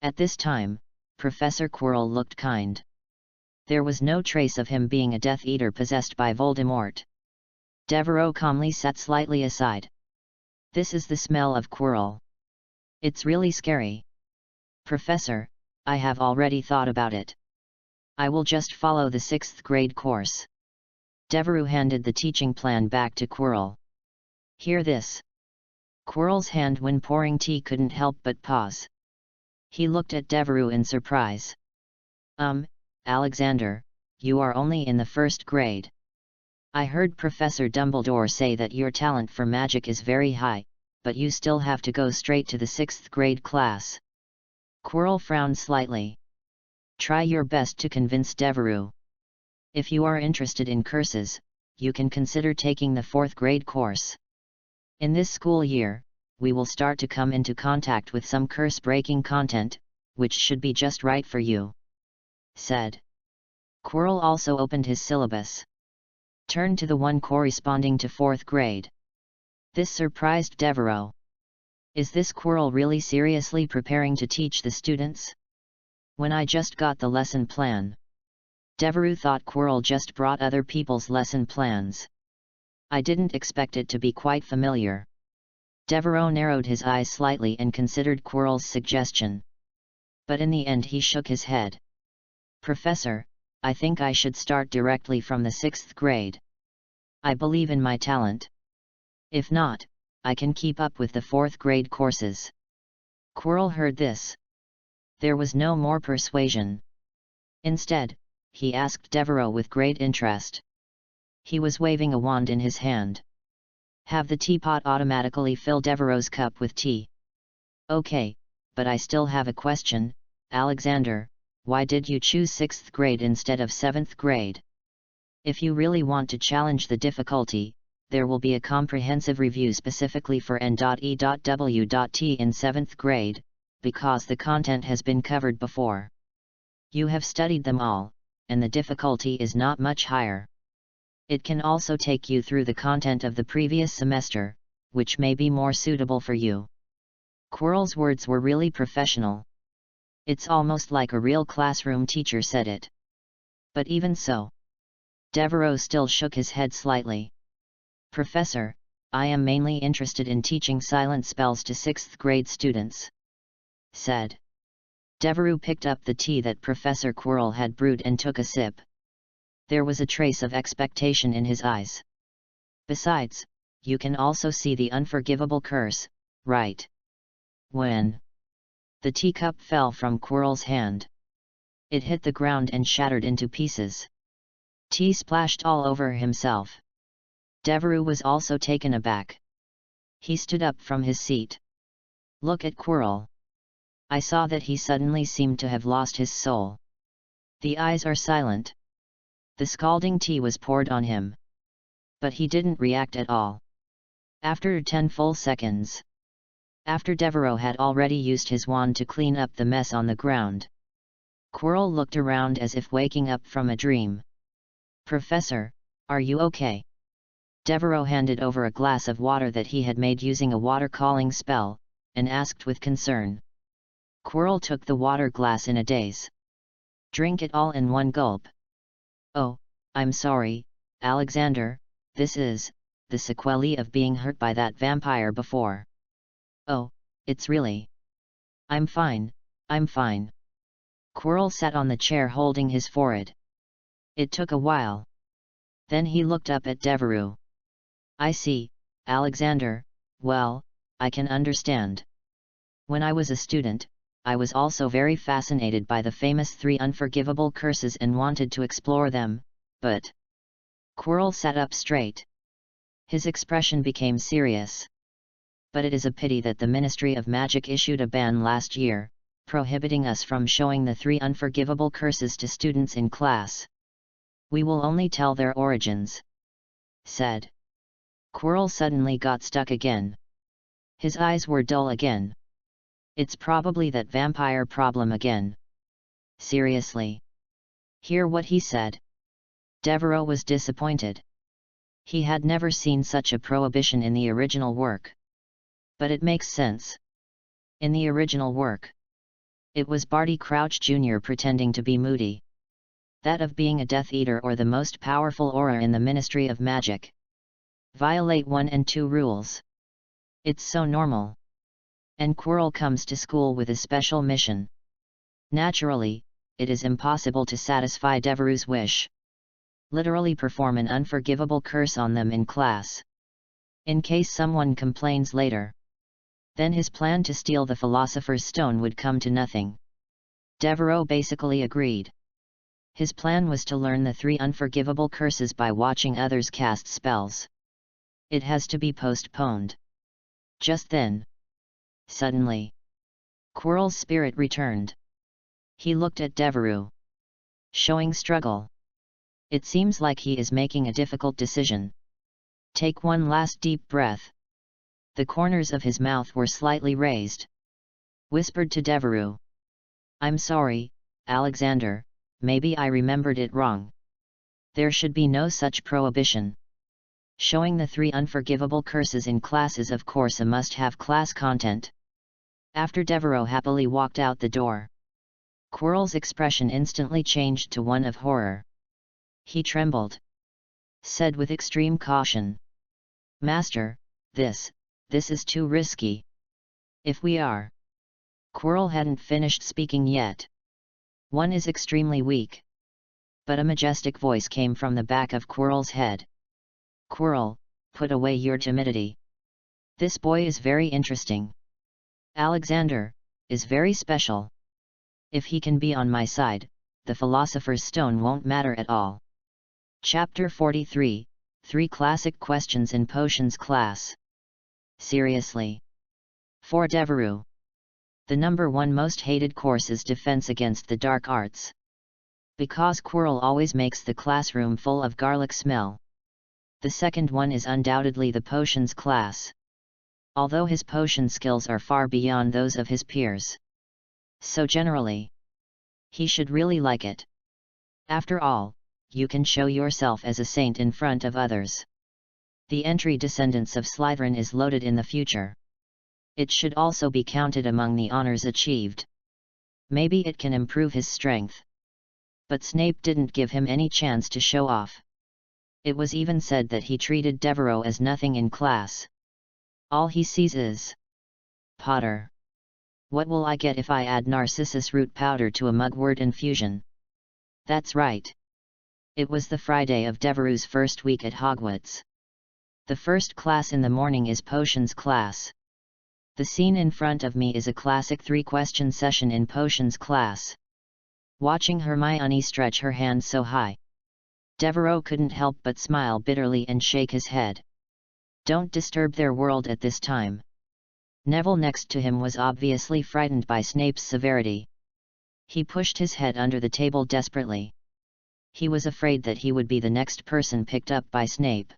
At this time, Professor Quirrell looked kind. There was no trace of him being a Death Eater possessed by Voldemort. Devereux calmly sat slightly aside. "This is the smell of Quirrell. It's really scary." "Professor, I have already thought about it. I will just follow the sixth grade course." Devereux handed the teaching plan back to Quirrell. "Hear this." Quirrell's hand when pouring tea couldn't help but pause. He looked at Devereux in surprise. Alexander, you are only in the first grade. I heard Professor Dumbledore say that your talent for magic is very high, but you still have to go straight to the sixth grade class." Quirrell frowned slightly. "Try your best to convince Devereux. If you are interested in curses, you can consider taking the fourth grade course. In this school year, we will start to come into contact with some curse-breaking content, which should be just right for you," said. Quirrell also opened his syllabus. Turned to the one corresponding to fourth grade. This surprised Devereux. Is this Quirrell really seriously preparing to teach the students? When I just got the lesson plan. Devereux thought Quirrell just brought other people's lesson plans. I didn't expect it to be quite familiar. Devereux narrowed his eyes slightly and considered Quirrell's suggestion. But in the end he shook his head. "Professor, I think I should start directly from the 6th grade. I believe in my talent. If not, I can keep up with the 4th grade courses." Quirrell heard this. There was no more persuasion. Instead, he asked Devereaux with great interest. He was waving a wand in his hand. "Have the teapot automatically fill Devereaux's cup with tea." "Okay, but I still have a question, Alexander, why did you choose 6th grade instead of 7th grade? If you really want to challenge the difficulty, there will be a comprehensive review specifically for N.E.W.T in 7th grade, because the content has been covered before. You have studied them all, and the difficulty is not much higher. It can also take you through the content of the previous semester, which may be more suitable for you." Quirrell's words were really professional. It's almost like a real classroom teacher said it. But even so, Devereaux still shook his head slightly. "Professor, I am mainly interested in teaching silent spells to 6th grade students," said. Devereaux picked up the tea that Professor Quirrell had brewed and took a sip. There was a trace of expectation in his eyes. "Besides, you can also see the unforgivable curse, right?" When the teacup fell from Quirrell's hand, it hit the ground and shattered into pieces. Tea splashed all over himself. Devereaux was also taken aback. He stood up from his seat. "Look at Quirrell." I saw that he suddenly seemed to have lost his soul. The eyes are silent. The scalding tea was poured on him. But he didn't react at all. After 10 full seconds, after Devereaux had already used his wand to clean up the mess on the ground, Quirrell looked around as if waking up from a dream. "Professor, are you okay?" Devereaux handed over a glass of water that he had made using a water-calling spell, and asked with concern. Quirrell took the water glass in a daze. "Drink it all in one gulp." "Oh, I'm sorry, Alexander, this is the sequelae of being hurt by that vampire before." "Oh, it's really. I'm fine, I'm fine." Quirrell sat on the chair holding his forehead. It took a while. Then he looked up at Devereaux. "I see, Alexander, well, I can understand. When I was a student, I was also very fascinated by the famous 3 unforgivable curses and wanted to explore them, but..." Quirrell sat up straight. His expression became serious. "But it is a pity that the Ministry of Magic issued a ban last year, prohibiting us from showing the 3 unforgivable curses to students in class. We will only tell their origins," said. Quirrell suddenly got stuck again. His eyes were dull again. "It's probably that vampire problem again. Seriously. Hear what he said." Devereaux was disappointed. He had never seen such a prohibition in the original work. But it makes sense. In the original work, it was Barty Crouch Jr. pretending to be moody. That of being a Death Eater or the most powerful aura in the Ministry of Magic. Violate 1 and 2 rules. It's so normal. And Quirrell comes to school with a special mission. Naturally, it is impossible to satisfy Devereaux's wish. Literally perform an unforgivable curse on them in class. In case someone complains later. Then his plan to steal the Philosopher's Stone would come to nothing. Devereaux basically agreed. His plan was to learn the 3 unforgivable curses by watching others cast spells. It has to be postponed. Just then, suddenly, Quirrell's spirit returned. He looked at Devereaux, showing struggle. It seems like he is making a difficult decision. Take one last deep breath. The corners of his mouth were slightly raised. Whispered to Devereaux. "I'm sorry, Alexander, maybe I remembered it wrong. There should be no such prohibition. Showing the 3 unforgivable curses in class is of course a must-have class content." After Devereaux happily walked out the door, Quirrell's expression instantly changed to one of horror. He trembled. Said with extreme caution. "Master, this is too risky. If we are Quirrell hadn't finished speaking yet. One is extremely weak. But a majestic voice came from the back of Quirrell's head. Quirrell, put away your timidity. This boy is very interesting. Alexander is very special. If he can be on my side, the Philosopher's Stone won't matter at all. Chapter 43, 3 Classic Questions in Potions Class. Seriously. For Devereux. The number 1 most hated course is Defense Against the Dark Arts. Because Quirrell always makes the classroom full of garlic smell. The second one is undoubtedly the Potions class. Although his potion skills are far beyond those of his peers. So generally, he should really like it. After all, you can show yourself as a saint in front of others. The entry Descendants of Slytherin is loaded in the future. It should also be counted among the honors achieved. Maybe it can improve his strength. But Snape didn't give him any chance to show off. It was even said that he treated Devereux as nothing in class. All he sees is Potter. What will I get if I add narcissus root powder to a mugwort infusion? That's right. It was the Friday of Devereux's first week at Hogwarts. The first class in the morning is Potions class. The scene in front of me is a classic 3-question session in Potions class. Watching Hermione stretch her hand so high, Devereux couldn't help but smile bitterly and shake his head. Don't disturb their world at this time. Neville next to him was obviously frightened by Snape's severity. He pushed his head under the table desperately. He was afraid that he would be the next person picked up by Snape.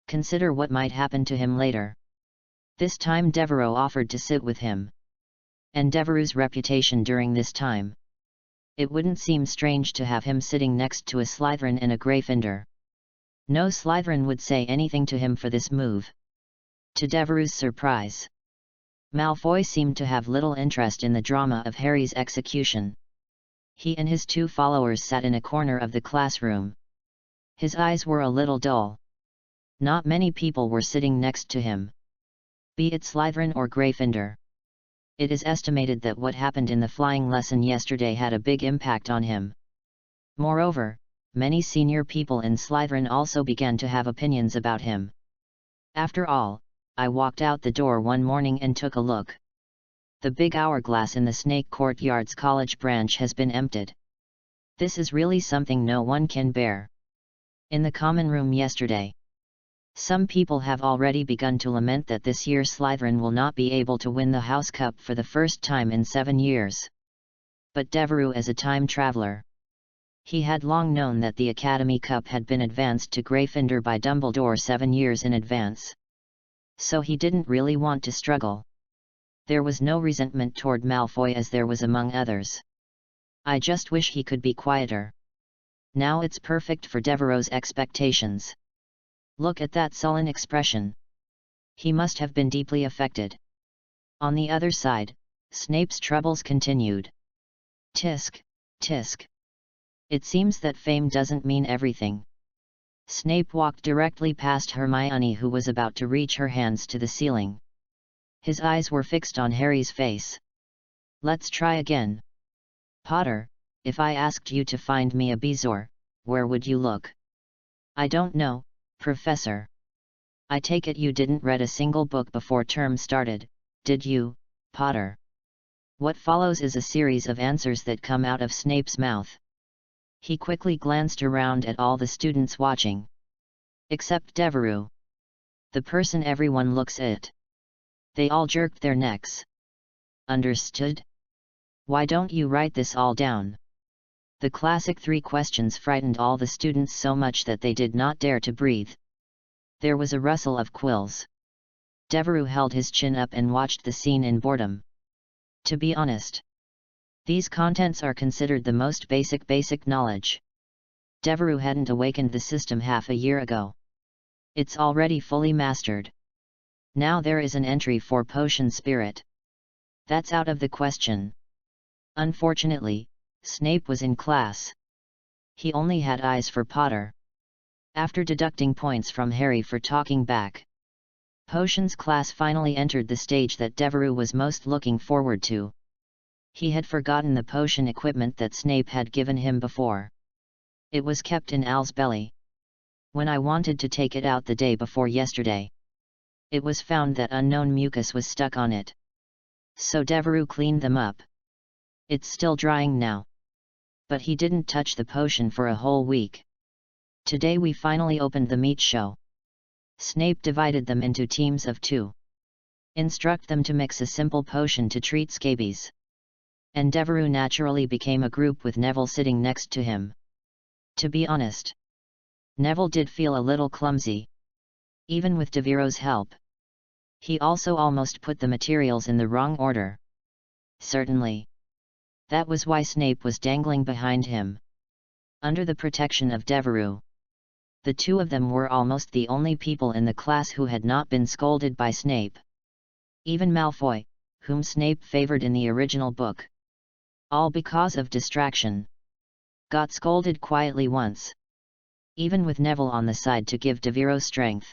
Consider what might happen to him later. This time Devereux offered to sit with him. And Devereux's reputation during this time. It wouldn't seem strange to have him sitting next to a Slytherin and a Gryffindor. No Slytherin would say anything to him for this move. To Devereux's surprise, Malfoy seemed to have little interest in the drama of Harry's execution. He and his 2 followers sat in a corner of the classroom. His eyes were a little dull. Not many people were sitting next to him. Be it Slytherin or Gryffindor. It is estimated that what happened in the flying lesson yesterday had a big impact on him. Moreover, many senior people in Slytherin also began to have opinions about him. After all, I walked out the door one morning and took a look. The big hourglass in the Snake Courtyard's college branch has been emptied. This is really something no one can bear. In the common room yesterday, some people have already begun to lament that this year Slytherin will not be able to win the House Cup for the first time in 7 years. But Devereux as a time traveler. He had long known that the Academy Cup had been advanced to Gryffindor by Dumbledore 7 years in advance. So he didn't really want to struggle. There was no resentment toward Malfoy as there was among others. I just wish he could be quieter. Now it's perfect for Devereux's expectations. Look at that sullen expression. He must have been deeply affected. On the other side, Snape's troubles continued. Tisk, tisk. It seems that fame doesn't mean everything. Snape walked directly past Hermione, who was about to reach her hands to the ceiling. His eyes were fixed on Harry's face. Let's try again. Potter, if I asked you to find me a Bezoar, where would you look? I don't know, Professor. I take it you didn't read a single book before term started, did you, Potter? What follows is a series of answers that come out of Snape's mouth. He quickly glanced around at all the students watching. Except Devereux. The person everyone looks at. They all jerked their necks. Understood? Why don't you write this all down? The classic 3 questions frightened all the students so much that they did not dare to breathe. There was a rustle of quills. Devereux held his chin up and watched the scene in boredom. To be honest, these contents are considered the most basic knowledge. Devereux hadn't awakened the system half a year ago. It's already fully mastered. Now there is an entry for Potion Spirit. That's out of the question. Unfortunately, Snape was in class. He only had eyes for Potter. After deducting points from Harry for talking back, Potions class finally entered the stage that Devereux was most looking forward to, He had forgotten the potion equipment that Snape had given him before. It was kept in Al's belly. When I wanted to take it out the day before yesterday, it was found that unknown mucus was stuck on it. So Devereux cleaned them up. It's still drying now. But he didn't touch the potion for a whole week. Today we finally opened the meat show. Snape divided them into teams of 2. Instruct them to mix a simple potion to treat scabies. And Devereux naturally became a group with Neville sitting next to him. To be honest, Neville did feel a little clumsy. Even with Devereux's help. He also almost put the materials in the wrong order. Certainly. That was why Snape was dangling behind him. Under the protection of Devereux. The 2 of them were almost the only people in the class who had not been scolded by Snape. Even Malfoy, whom Snape favored in the original book. All because of distraction. Got scolded quietly once. Even with Neville on the side to give Devereux strength.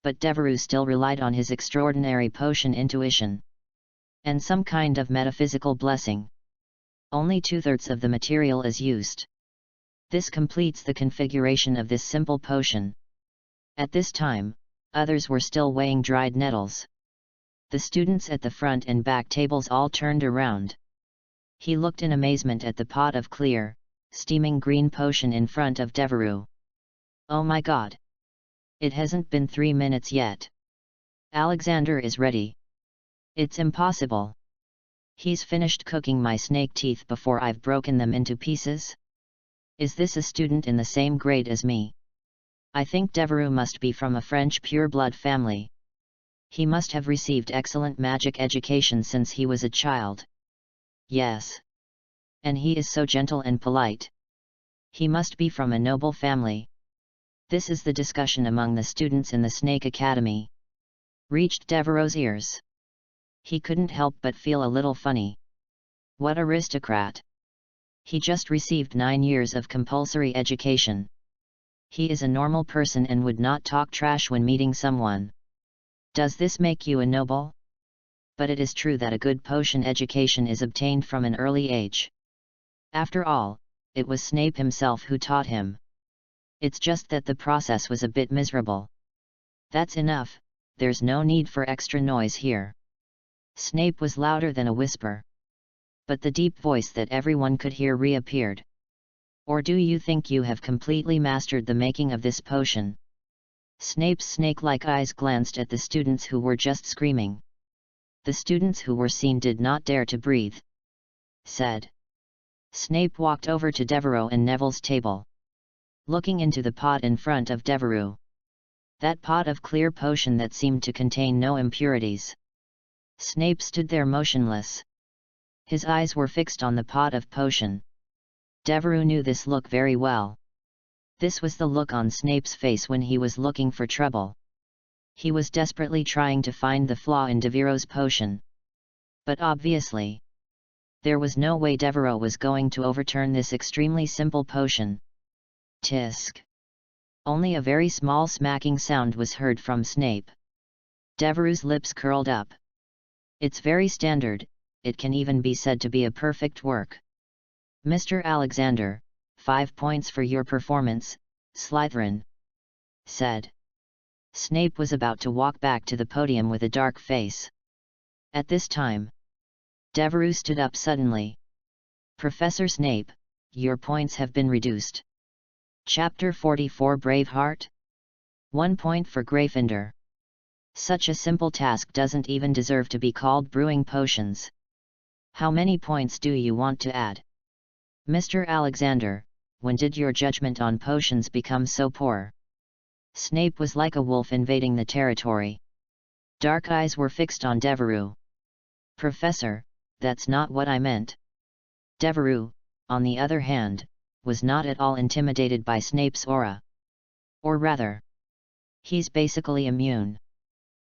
But Devereux still relied on his extraordinary potion intuition. And some kind of metaphysical blessing. Only 2/3 of the material is used. This completes the configuration of this simple potion. At this time, others were still weighing dried nettles. The students at the front and back tables all turned around. He looked in amazement at the pot of clear, steaming green potion in front of Devereux. Oh my God! It hasn't been 3 minutes yet. Alexander is ready. It's impossible. He's finished cooking my snake teeth before I've broken them into pieces? Is this a student in the same grade as me? I think Devereux must be from a French pure-blood family. He must have received excellent magic education since he was a child. Yes. And he is so gentle and polite. He must be from a noble family. This is the discussion among the students in the Snake Academy. Reached Devereux's ears. He couldn't help but feel a little funny. What aristocrat! He just received 9 years of compulsory education. He is a normal person and would not talk trash when meeting someone. Does this make you a noble? But it is true that a good potion education is obtained from an early age. After all, it was Snape himself who taught him. It's just that the process was a bit miserable. That's enough, there's no need for extra noise here. Snape was louder than a whisper. But the deep voice that everyone could hear reappeared. Or do you think you have completely mastered the making of this potion? Snape's snake-like eyes glanced at the students who were just screaming. The students who were seen did not dare to breathe. Said. Snape walked over to Devereux and Neville's table. Looking into the pot in front of Devereux. That pot of clear potion that seemed to contain no impurities. Snape stood there motionless. His eyes were fixed on the pot of potion. Devereux knew this look very well. This was the look on Snape's face when he was looking for trouble. He was desperately trying to find the flaw in Devereux's potion. But obviously, there was no way Devereux was going to overturn this extremely simple potion. Tisk. Only a very small smacking sound was heard from Snape. Devereux's lips curled up. It's very standard, it can even be said to be a perfect work. Mr. Alexander, 5 points for your performance, Slytherin. Said. Snape was about to walk back to the podium with a dark face. At this time, Devereux stood up suddenly. Professor Snape, your points have been reduced. Chapter 44 Braveheart? 1 point for Gryffindor. Such a simple task doesn't even deserve to be called brewing potions. How many points do you want to add? Mr. Alexander, when did your judgment on potions become so poor? Snape was like a wolf invading the territory. Dark eyes were fixed on Devereux. Professor, that's not what I meant. Devereux, on the other hand, was not at all intimidated by Snape's aura. Or rather, he's basically immune.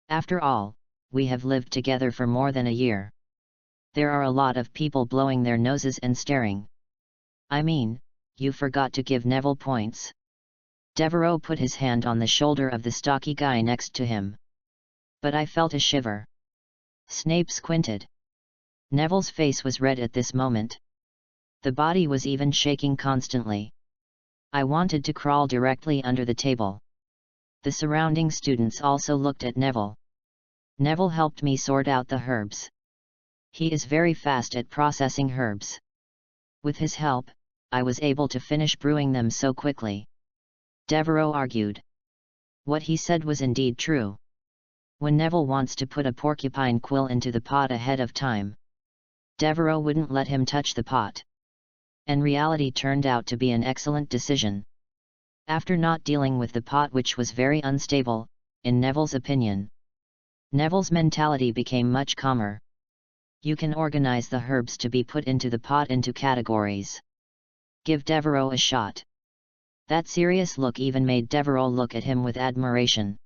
After all, we have lived together for more than a year. There are a lot of people blowing their noses and staring. I mean, you forgot to give Neville points. Devereux put his hand on the shoulder of the stocky guy next to him. But I felt a shiver. Snape squinted. Neville's face was red at this moment. The body was even shaking constantly. I wanted to crawl directly under the table. The surrounding students also looked at Neville. Neville helped me sort out the herbs. He is very fast at processing herbs. With his help, I was able to finish brewing them so quickly. Devereaux argued. What he said was indeed true. When Neville wants to put a porcupine quill into the pot ahead of time, Devereaux wouldn't let him touch the pot. And reality turned out to be an excellent decision. After not dealing with the pot, which was very unstable, in Neville's opinion, Neville's mentality became much calmer. You can organize the herbs to be put into the pot into categories. Give Devereaux a shot. That serious look even made Devereaux look at him with admiration.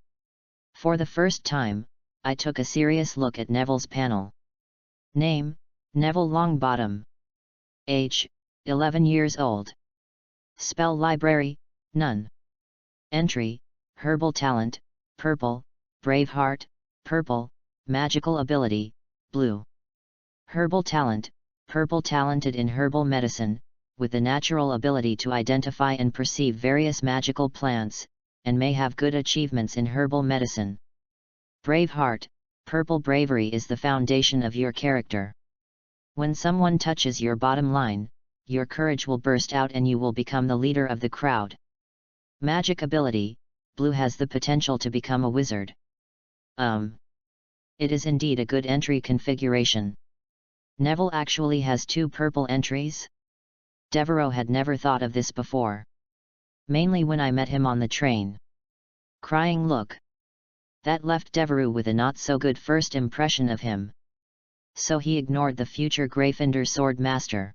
For the first time, I took a serious look at Neville's panel. Name, Neville Longbottom. Age, 11 years old. Spell library, none. Entry, herbal talent, purple, brave heart, purple, magical ability, blue. Herbal talent, purple, talented in herbal medicine, with the natural ability to identify and perceive various magical plants, and may have good achievements in herbal medicine. Brave heart, purple, bravery is the foundation of your character. When someone touches your bottom line, your courage will burst out and you will become the leader of the crowd. Magic ability, blue, has the potential to become a wizard. It is indeed a good entry configuration. Neville actually has 2 purple entries? Devereaux had never thought of this before. Mainly when I met him on the train. Crying look. That left Devereaux with a not-so-good first impression of him. So he ignored the future Gryffindor sword master.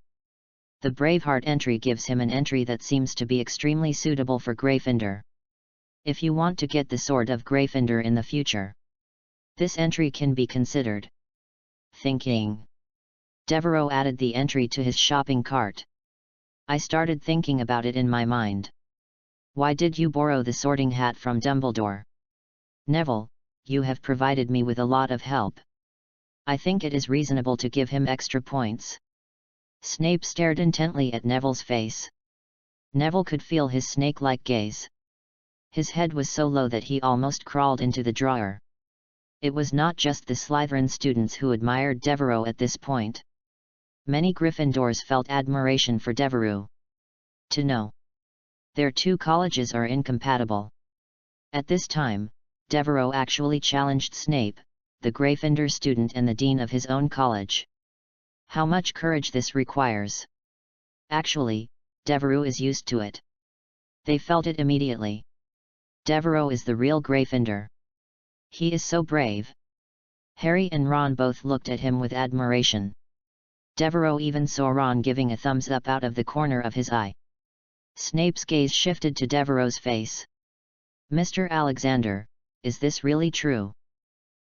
The Braveheart entry gives him an entry that seems to be extremely suitable for Gryffindor. If you want to get the sword of Gryffindor in the future, this entry can be considered. Thinking. Devereaux added the entry to his shopping cart. I started thinking about it in my mind. Why did you borrow the sorting hat from Dumbledore? Neville, you have provided me with a lot of help. I think it is reasonable to give him extra points. Snape stared intently at Neville's face. Neville could feel his snake-like gaze. His head was so low that he almost crawled into the drawer. It was not just the Slytherin students who admired Devereaux at this point. Many Gryffindors felt admiration for Devereaux. To know their 2 colleges are incompatible. At this time, Devereaux actually challenged Snape, the Gryffindor student and the dean of his own college. How much courage this requires. Actually, Devereaux is used to it. They felt it immediately. Devereaux is the real Gryffindor. He is so brave. Harry and Ron both looked at him with admiration. Devereaux even saw Ron giving a thumbs up out of the corner of his eye. Snape's gaze shifted to Devereaux's face. Mr. Alexander, is this really true?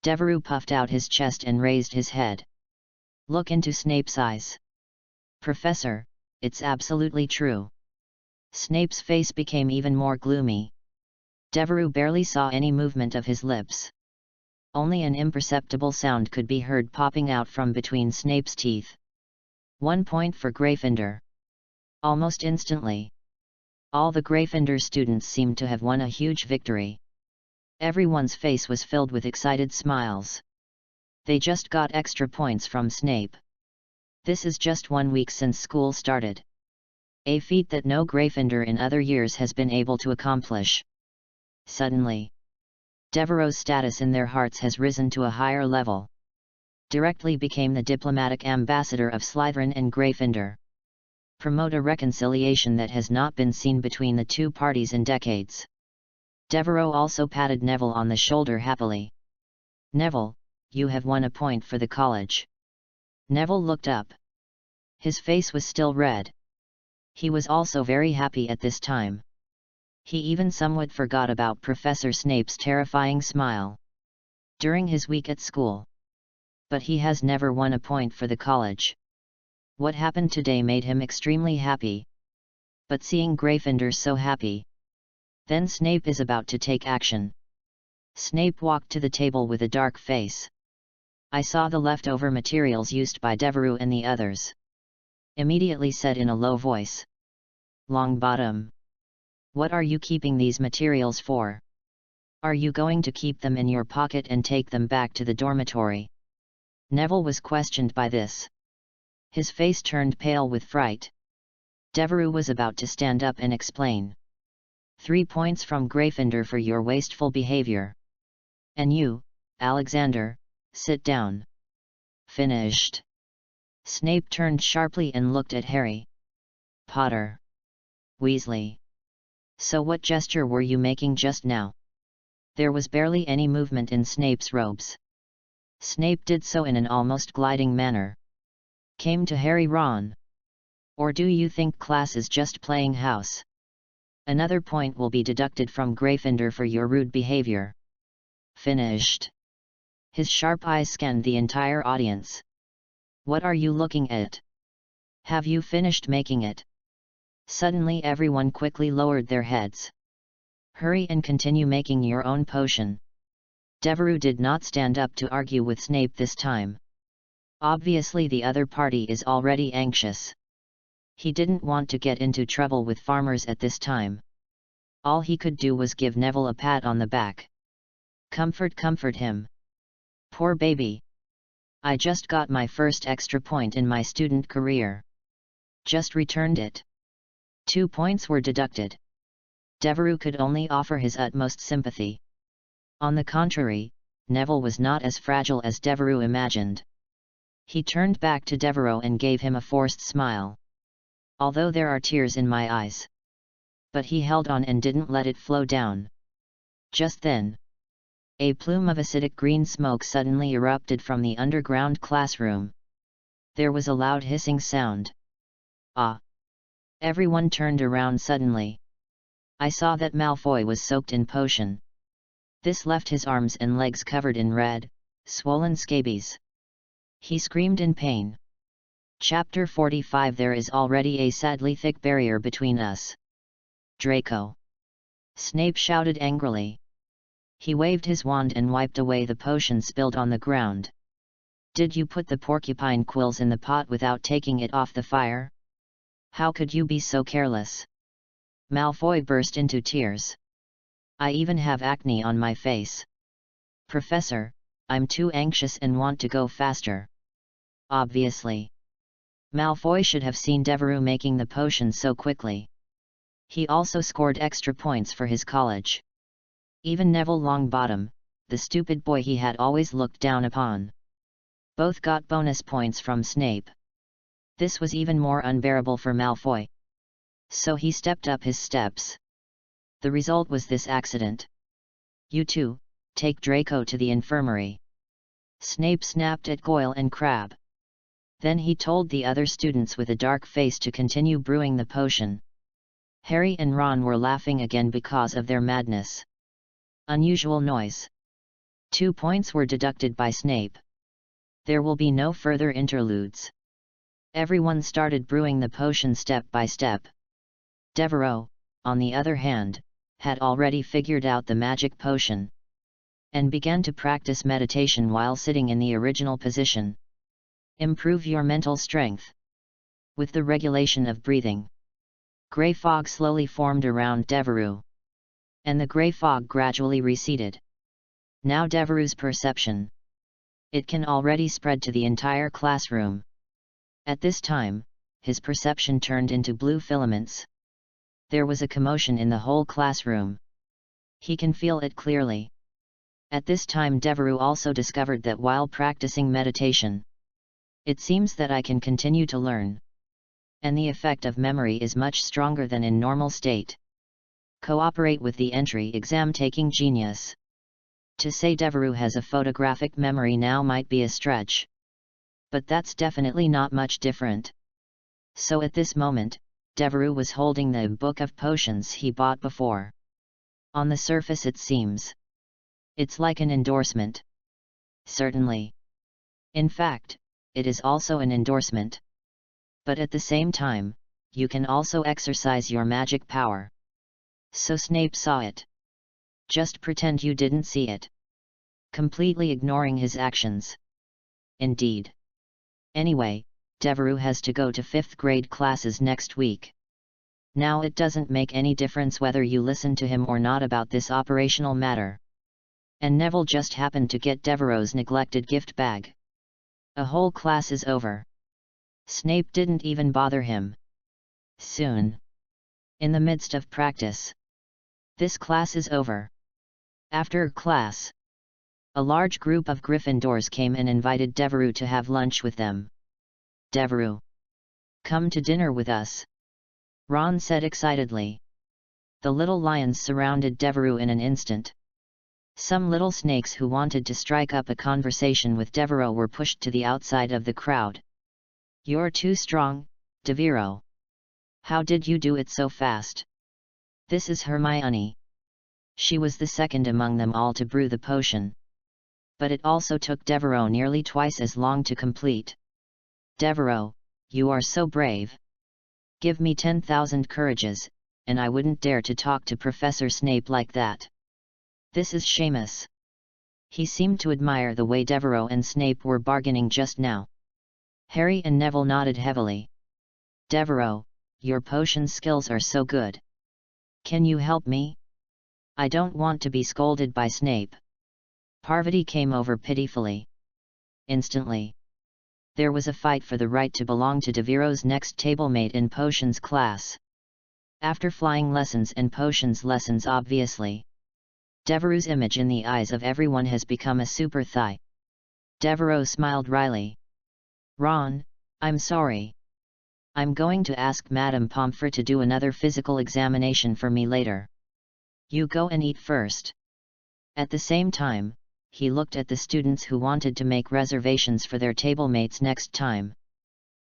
Devereaux puffed out his chest and raised his head. Look into Snape's eyes. Professor, it's absolutely true. Snape's face became even more gloomy. Devereaux barely saw any movement of his lips. Only an imperceptible sound could be heard popping out from between Snape's teeth. 1 point for Gryffindor. Almost instantly, all the Gryffindor students seemed to have won a huge victory. Everyone's face was filled with excited smiles. They just got extra points from Snape. This is just 1 week since school started. A feat that no Gryffindor in other years has been able to accomplish. Suddenly, Devereaux's status in their hearts has risen to a higher level. Directly became the diplomatic ambassador of Slytherin and Gryffindor. Promote a reconciliation that has not been seen between the 2 parties in decades. Devereaux also patted Neville on the shoulder happily. Neville, you have won a point for the college. Neville looked up. His face was still red. He was also very happy at this time. He even somewhat forgot about Professor Snape's terrifying smile during his week at school. But he has never won a point for the college. What happened today made him extremely happy. But seeing Gryffindor so happy, then Snape is about to take action. Snape walked to the table with a dark face. I saw the leftover materials used by Devereux and the others. Immediately said in a low voice. Longbottom. What are you keeping these materials for? Are you going to keep them in your pocket and take them back to the dormitory? Neville was questioned by this. His face turned pale with fright. Devereux was about to stand up and explain. 3 points from Gryffindor for your wasteful behavior. And you, Alexander, sit down. Finished. Snape turned sharply and looked at Harry. Potter. Weasley. So what gesture were you making just now? There was barely any movement in Snape's robes. Snape did so in an almost gliding manner. Came to Harry. Ron. Or do you think class is just playing house? Another point will be deducted from Gryffindor for your rude behavior. Finished. His sharp eyes scanned the entire audience. What are you looking at? Have you finished making it? Suddenly everyone quickly lowered their heads. Hurry and continue making your own potion. Devereux did not stand up to argue with Snape this time. Obviously the other party is already anxious. He didn't want to get into trouble with farmers at this time. All he could do was give Neville a pat on the back. Comfort him. Poor baby. I just got my first extra point in my student career. Just returned it. 2 points were deducted. Devereux could only offer his utmost sympathy. On the contrary, Neville was not as fragile as Devereux imagined. He turned back to Devereux and gave him a forced smile. Although there are tears in my eyes. But he held on and didn't let it flow down. Just then, a plume of acidic green smoke suddenly erupted from the underground classroom. There was a loud hissing sound. Ah! Everyone turned around suddenly. I saw that Malfoy was soaked in potion. This left his arms and legs covered in red, swollen scabies. He screamed in pain. Chapter 45. There is already a sadly thick barrier between us. Draco. Snape shouted angrily. He waved his wand and wiped away the potion spilled on the ground. Did you put the porcupine quills in the pot without taking it off the fire? How could you be so careless? Malfoy burst into tears. I even have acne on my face. Professor, I'm too anxious and want to go faster. Obviously. Malfoy should have seen Devereux making the potion so quickly. He also scored extra points for his college. Even Neville Longbottom, the stupid boy he had always looked down upon. Both got bonus points from Snape. This was even more unbearable for Malfoy. So he stepped up his steps. The result was this accident. You two, take Draco to the infirmary. Snape snapped at Goyle and Crabbe. Then he told the other students with a dark face to continue brewing the potion. Harry and Ron were laughing again because of their madness. Unusual noise. 2 points were deducted by Snape. There will be no further interludes. Everyone started brewing the potion step by step. Devereux, on the other hand, had already figured out the magic potion. And began to practice meditation while sitting in the original position. Improve your mental strength. With the regulation of breathing. Grey fog slowly formed around Devereux. And the grey fog gradually receded. Now Devereux's perception. It can already spread to the entire classroom. At this time, his perception turned into blue filaments. There was a commotion in the whole classroom. He can feel it clearly. At this time Devereux also discovered that while practicing meditation, it seems that I can continue to learn. And the effect of memory is much stronger than in normal state. Cooperate with the entry exam taking genius. To say Devereux has a photographic memory now might be a stretch. But that's definitely not much different. So at this moment, Devereux was holding the book of potions he bought before. On the surface it seems. It's like an endorsement. Certainly. In fact, it is also an endorsement. But at the same time, you can also exercise your magic power. So Snape saw it. Just pretend you didn't see it. Completely ignoring his actions. indeed. Anyway, Devereux has to go to 5th grade classes next week. Now it doesn't make any difference whether you listen to him or not about this operational matter. And Neville just happened to get Devereux's neglected gift bag. A whole class is over. Snape didn't even bother him. Soon. In the midst of practice. This class is over. After class. A large group of Gryffindors came and invited Devereux to have lunch with them. Devereux. Come to dinner with us. Ron said excitedly. The little lions surrounded Devereux in an instant. Some little snakes who wanted to strike up a conversation with Devereux were pushed to the outside of the crowd. You're too strong, Devereux. How did you do it so fast? This is Hermione. She was the second among them all to brew the potion. But it also took Devereux nearly twice as long to complete. Devereux, you are so brave. Give me 10,000 courages, and I wouldn't dare to talk to Professor Snape like that. This is Seamus. He seemed to admire the way Devereux and Snape were bargaining just now. Harry and Neville nodded heavily. Devereux, your potion skills are so good. Can you help me? I don't want to be scolded by Snape. Parvati came over pitifully. Instantly. There was a fight for the right to belong to Devereux's next tablemate in potions class. After flying lessons and potions lessons obviously. Devereux's image in the eyes of everyone has become a super thigh. Devereux smiled wryly. Ron, I'm sorry. I'm going to ask Madame Pomfrey to do another physical examination for me later. You go and eat first. At the same time, he looked at the students who wanted to make reservations for their tablemates next time.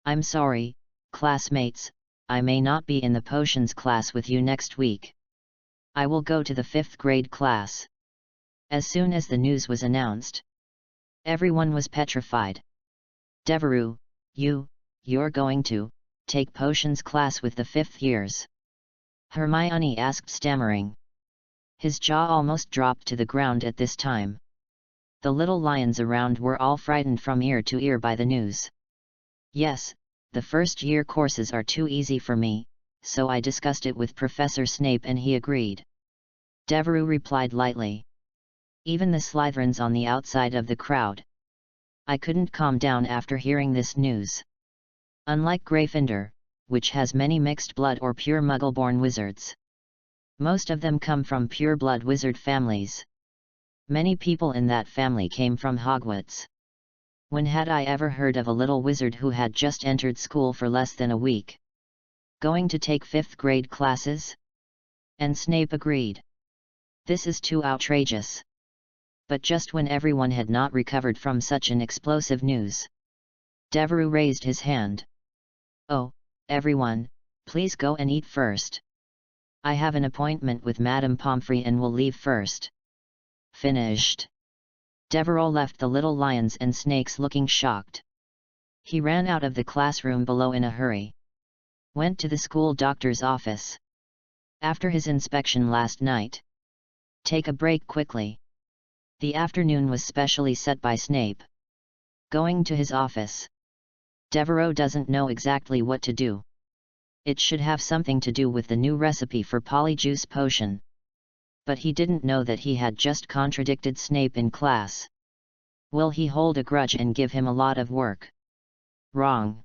I'm sorry, classmates, I may not be in the potions class with you next week. I will go to the 5th grade class. As soon as the news was announced, everyone was petrified. Devereux, you're going to take potions class with the 5th years? Hermione asked, stammering. His jaw almost dropped to the ground at this time. The little lions around were all frightened from ear to ear by the news. Yes, the first-year courses are too easy for me, so I discussed it with Professor Snape and he agreed. Devereux replied lightly. Even the Slytherins on the outside of the crowd. I couldn't calm down after hearing this news. Unlike Gryffindor, which has many mixed blood or pure Muggle-born wizards. Most of them come from pure-blood wizard families. Many people in that family came from Hogwarts. When had I ever heard of a little wizard who had just entered school for less than a week? Going to take 5th grade classes? And Snape agreed. This is too outrageous. But just when everyone had not recovered from such an explosive news, Devereux raised his hand. Oh, everyone, please go and eat first. I have an appointment with Madame Pomfrey and will leave first. Finished. Devereux left the little lions and snakes looking shocked. He ran out of the classroom below in a hurry. Went to the school doctor's office. After his inspection last night. Take a break quickly. The afternoon was specially set by Snape. Going to his office. Devereux doesn't know exactly what to do. It should have something to do with the new recipe for Polyjuice potion. But he didn't know that he had just contradicted Snape in class. Will he hold a grudge and give him a lot of work? Wrong.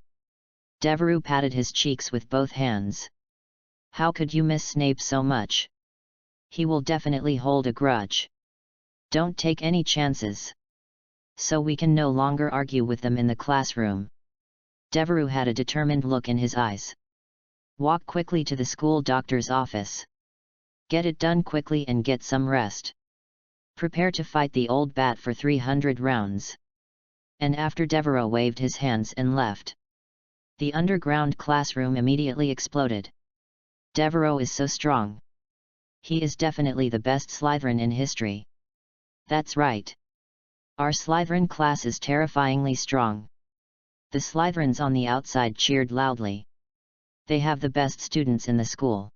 Devereux patted his cheeks with both hands. How could you miss Snape so much? He will definitely hold a grudge. Don't take any chances. So we can no longer argue with them in the classroom. Devereux had a determined look in his eyes. Walk quickly to the school doctor's office. Get it done quickly and get some rest. Prepare to fight the old bat for 300 rounds. And after Devereux waved his hands and left, the underground classroom immediately exploded. Devereux is so strong. He is definitely the best Slytherin in history. That's right. Our Slytherin class is terrifyingly strong. The Slytherins on the outside cheered loudly. They have the best students in the school.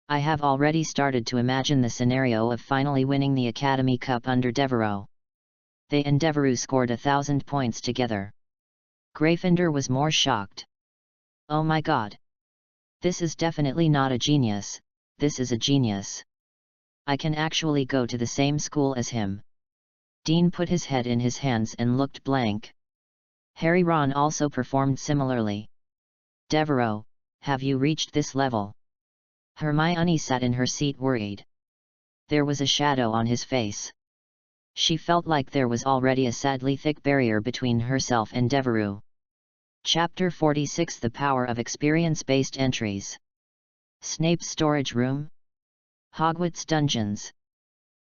I have already started to imagine the scenario of finally winning the Academy Cup under Devereux. They and Devereux scored 1,000 points together. Gryffindor was more shocked. Oh my god! This is definitely not a genius, this is a genius. I can actually go to the same school as him. Dean put his head in his hands and looked blank. Harry Ron also performed similarly. Devereux, have you reached this level? Hermione sat in her seat worried. There was a shadow on his face. She felt like there was already a sadly thick barrier between herself and Devereux. Chapter 46 The Power of Experience-Based Entries. Snape's Storage Room? Hogwarts Dungeons.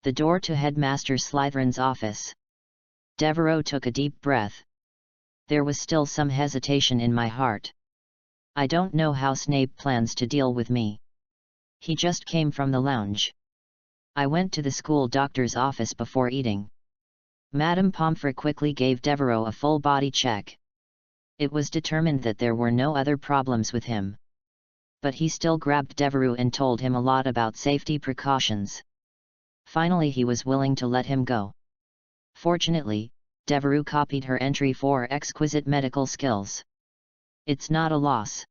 The door to Headmaster Slytherin's office. Devereux took a deep breath. There was still some hesitation in my heart. I don't know how Snape plans to deal with me. He just came from the lounge. I went to the school doctor's office before eating. Madame Pomfrey quickly gave Devereux a full body check. It was determined that there were no other problems with him. But he still grabbed Devereux and told him a lot about safety precautions. Finally he was willing to let him go. Fortunately, Devereux copied her entry for exquisite medical skills. It's not a loss.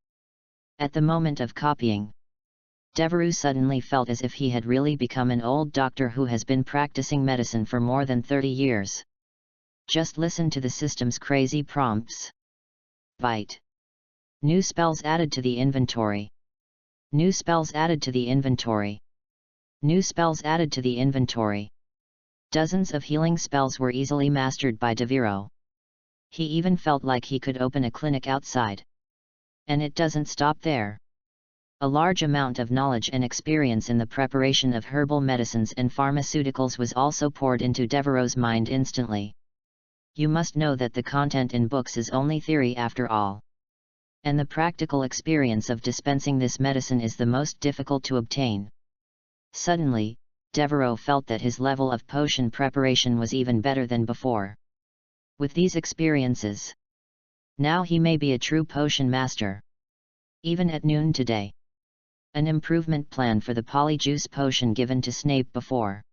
At the moment of copying, Devereux suddenly felt as if he had really become an old doctor who has been practicing medicine for more than 30 years. Just listen to the system's crazy prompts. Bite. New spells added to the inventory. New spells added to the inventory. New spells added to the inventory. Dozens of healing spells were easily mastered by Devereux. He even felt like he could open a clinic outside. And it doesn't stop there. A large amount of knowledge and experience in the preparation of herbal medicines and pharmaceuticals was also poured into Devereux's mind instantly. You must know that the content in books is only theory after all. And the practical experience of dispensing this medicine is the most difficult to obtain. Suddenly, Devereux felt that his level of potion preparation was even better than before. With these experiences, now he may be a true potion master. Even at noon today. An improvement plan for the polyjuice potion given to Snape before.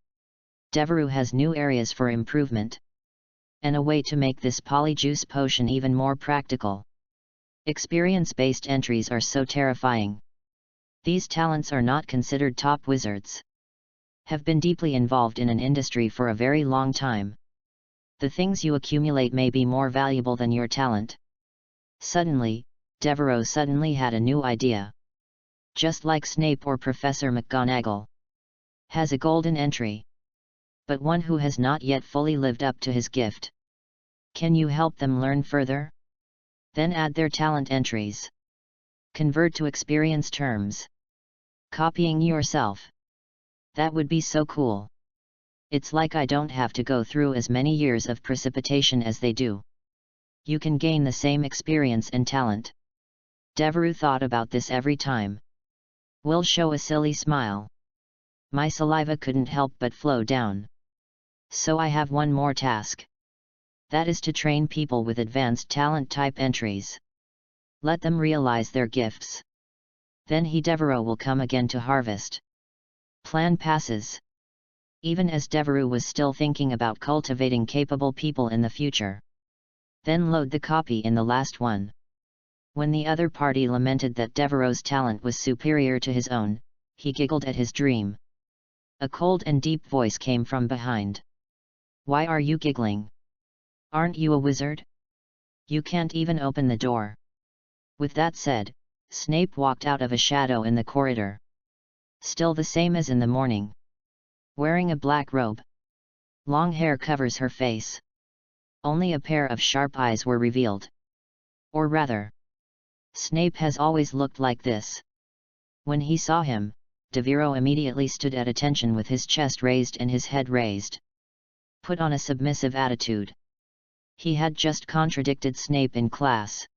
Devereux has new areas for improvement. And a way to make this polyjuice potion even more practical. Experience-based entries are so terrifying. These talents are not considered top wizards. Have been deeply involved in an industry for a very long time. The things you accumulate may be more valuable than your talent. Suddenly, Devereux had a new idea. Just like Snape or Professor McGonagall. Has a golden entry. But one who has not yet fully lived up to his gift. Can you help them learn further? Then add their talent entries. Convert to experience terms. Copying yourself. That would be so cool. It's like I don't have to go through as many years of precipitation as they do. You can gain the same experience and talent. Devereux thought about this every time. Will show a silly smile. My saliva couldn't help but flow down. So I have one more task. That is to train people with advanced talent type entries. Let them realize their gifts. Then Devereux will come again to harvest. Plan passes. Even as Devereux was still thinking about cultivating capable people in the future. Then load the copy in the last one. When the other party lamented that Devereux's talent was superior to his own, he giggled at his dream. A cold and deep voice came from behind. Why are you giggling? Aren't you a wizard? You can't even open the door. With that said, Snape walked out of a shadow in the corridor. Still the same as in the morning. Wearing a black robe. Long hair covers her face. Only a pair of sharp eyes were revealed. Or rather, Snape has always looked like this. When he saw him, Devereux immediately stood at attention with his chest raised and his head raised. Put on a submissive attitude. He had just contradicted Snape in class.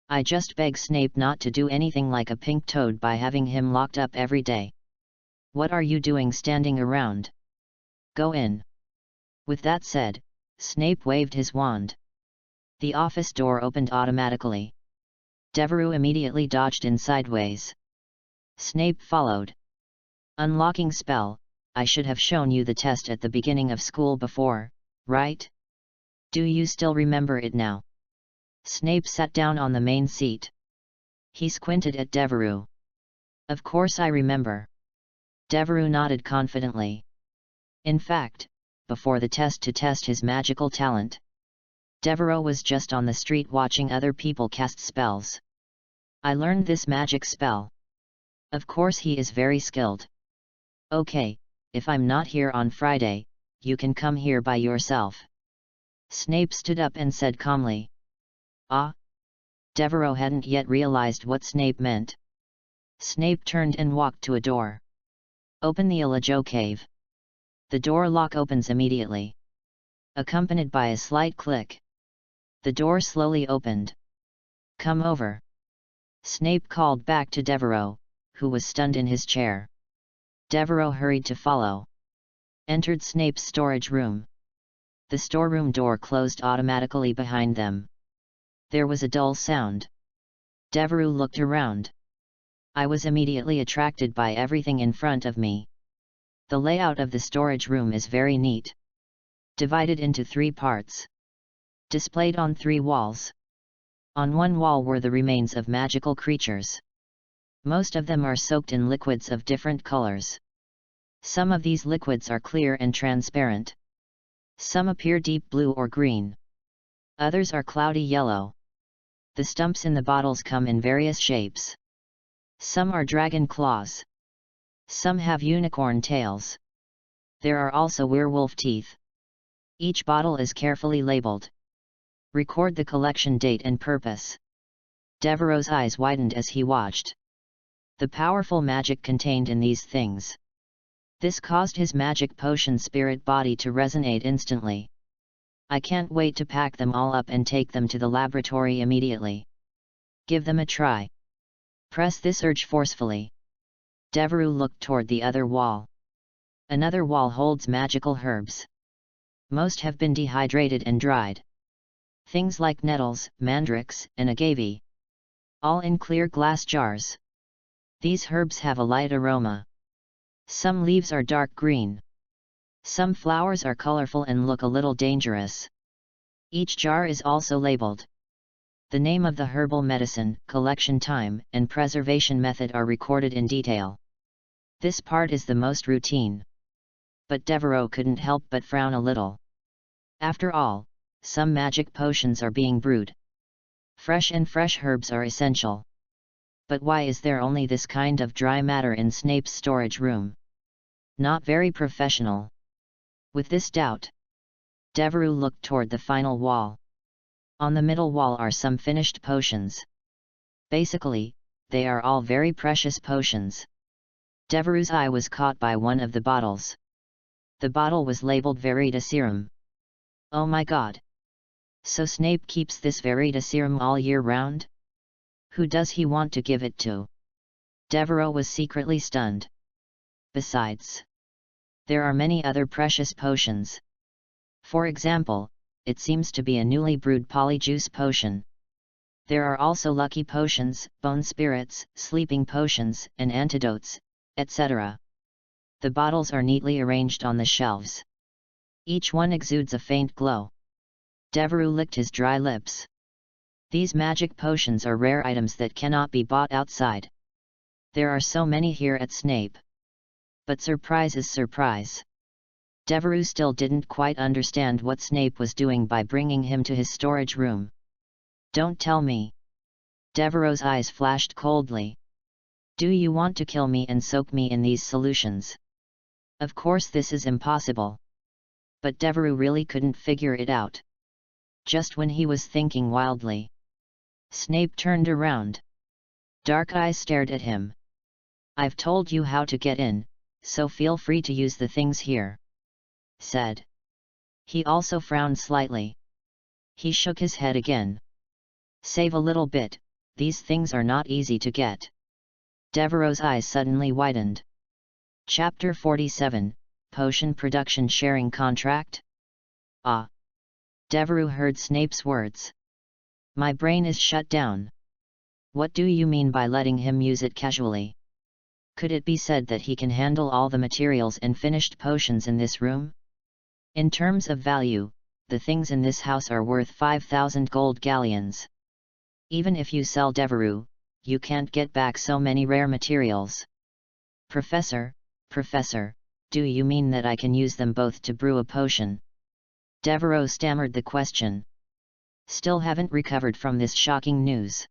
I just beg Snape not to do anything like a pink toad by having him locked up every day. What are you doing standing around? Go in. With that said, Snape waved his wand. The office door opened automatically. Devereux immediately dodged in sideways. Snape followed. Unlocking spell, I should have shown you the test at the beginning of school before, right? Do you still remember it now? Snape sat down on the main seat. He squinted at Devereux. Of course I remember. Devereux nodded confidently. In fact, before the test to test his magical talent, Devereux was just on the street watching other people cast spells. I learned this magic spell. Of course he is very skilled. Okay, if I'm not here on Friday, you can come here by yourself. Snape stood up and said calmly. Ah? Devereux hadn't yet realized what Snape meant. Snape turned and walked to a door. Open the Elijah cave. The door lock opens immediately, accompanied by a slight click. The door slowly opened. Come over. Snape called back to Devereux, who was stunned in his chair. Devereux hurried to follow. Entered Snape's storage room. The storeroom door closed automatically behind them. There was a dull sound. Devereux looked around. I was immediately attracted by everything in front of me. The layout of the storage room is very neat. Divided into 3 parts. Displayed on 3 walls. On one wall were the remains of magical creatures. Most of them are soaked in liquids of different colors. Some of these liquids are clear and transparent. Some appear deep blue or green. Others are cloudy yellow. The stumps in the bottles come in various shapes. Some are dragon claws. Some have unicorn tails. There are also werewolf teeth. Each bottle is carefully labeled. Record the collection date and purpose. Devereux's eyes widened as he watched. The powerful magic contained in these things. This caused his magic potion spirit body to resonate instantly. I can't wait to pack them all up and take them to the laboratory immediately. Give them a try. Press this urge forcefully. Devereux looked toward the other wall. Another wall holds magical herbs. Most have been dehydrated and dried. Things like nettles, mandrakes, and agave. All in clear glass jars. These herbs have a light aroma. Some leaves are dark green. Some flowers are colorful and look a little dangerous. Each jar is also labeled. The name of the herbal medicine, collection time, and preservation method are recorded in detail. This part is the most routine. But Devereux couldn't help but frown a little. After all, some magic potions are being brewed. Fresh herbs are essential. But why is there only this kind of dry matter in Snape's storage room? Not very professional. With this doubt, Devereux looked toward the final wall. On the middle wall are some finished potions. Basically, they are all very precious potions. Devereux's eye was caught by one of the bottles. The bottle was labeled Veritaserum. Oh my god! So Snape keeps this Veritaserum all year round? Who does he want to give it to? Devereux was secretly stunned. Besides, there are many other precious potions. For example, it seems to be a newly brewed polyjuice potion. There are also lucky potions, bone spirits, sleeping potions, and antidotes, etc. The bottles are neatly arranged on the shelves. Each one exudes a faint glow. Devereux licked his dry lips. These magic potions are rare items that cannot be bought outside. There are so many here at Snape. But surprise is surprise. Devereux still didn't quite understand what Snape was doing by bringing him to his storage room. Don't tell me. Devereux's eyes flashed coldly. Do you want to kill me and soak me in these solutions? Of course this is impossible. But Devereux really couldn't figure it out. Just when he was thinking wildly, Snape turned around. Dark eyes stared at him. I've told you how to get in, so feel free to use the things here, said. He also frowned slightly. He shook his head again. Save a little bit, these things are not easy to get. Devereux's eyes suddenly widened. Chapter 47, Potion Production Sharing Contract? Ah! Devereux heard Snape's words. My brain is shut down. What do you mean by letting him use it casually? Could it be said that he can handle all the materials and finished potions in this room? In terms of value, the things in this house are worth 5,000 gold galleons. Even if you sell Devereux, you can't get back so many rare materials. Professor, do you mean that I can use them both to brew a potion? Devereux stammered the question. Still haven't recovered from this shocking news.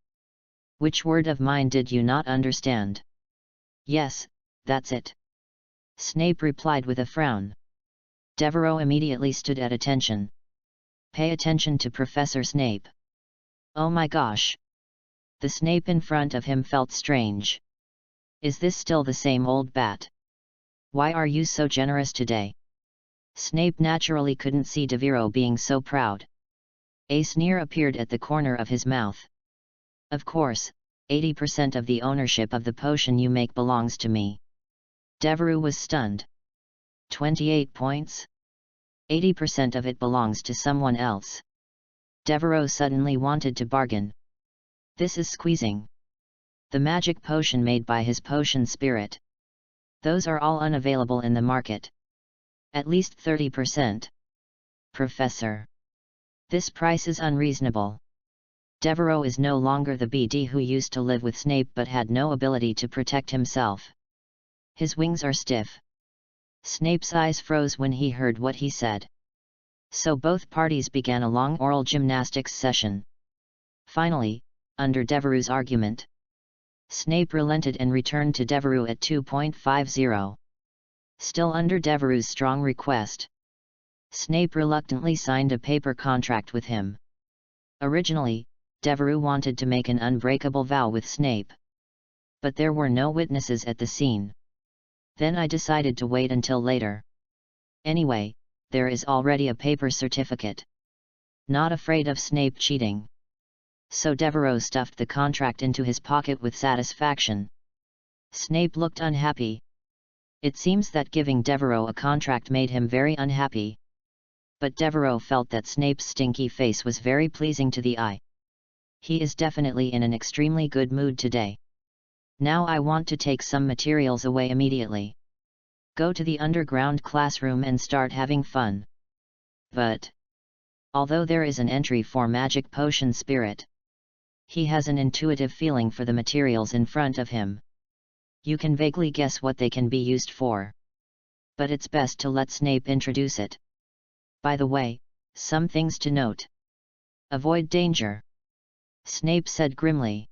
Which word of mine did you not understand? Yes, that's it. Snape replied with a frown. Devereux immediately stood at attention. Pay attention to Professor Snape. Oh my gosh! The Snape in front of him felt strange. Is this still the same old bat? Why are you so generous today? Snape naturally couldn't see Devereux being so proud. A sneer appeared at the corner of his mouth. Of course, 80% of the ownership of the potion you make belongs to me. Devereux was stunned. 28 points? 80% of it belongs to someone else. Devereux suddenly wanted to bargain. This is squeezing. The magic potion made by his potion spirit. Those are all unavailable in the market. At least 30%. Professor. This price is unreasonable. Devereux is no longer the BD who used to live with Snape but had no ability to protect himself. His wings are stiff. Snape's eyes froze when he heard what he said. So both parties began a long oral gymnastics session. Finally, under Devereux's argument, Snape relented and returned to Devereux at 2.50. Still under Devereux's strong request, Snape reluctantly signed a paper contract with him. Originally, Devereux wanted to make an unbreakable vow with Snape. But there were no witnesses at the scene. Then I decided to wait until later. Anyway, there is already a paper certificate. Not afraid of Snape cheating. So Devereux stuffed the contract into his pocket with satisfaction. Snape looked unhappy. It seems that giving Devereux a contract made him very unhappy. But Devereux felt that Snape's stinky face was very pleasing to the eye. He is definitely in an extremely good mood today. Now I want to take some materials away immediately. Go to the underground classroom and start having fun. But although there is an entry for magic potion spirit, he has an intuitive feeling for the materials in front of him. You can vaguely guess what they can be used for. But it's best to let Snape introduce it. By the way, some things to note. Avoid danger. Snape said grimly.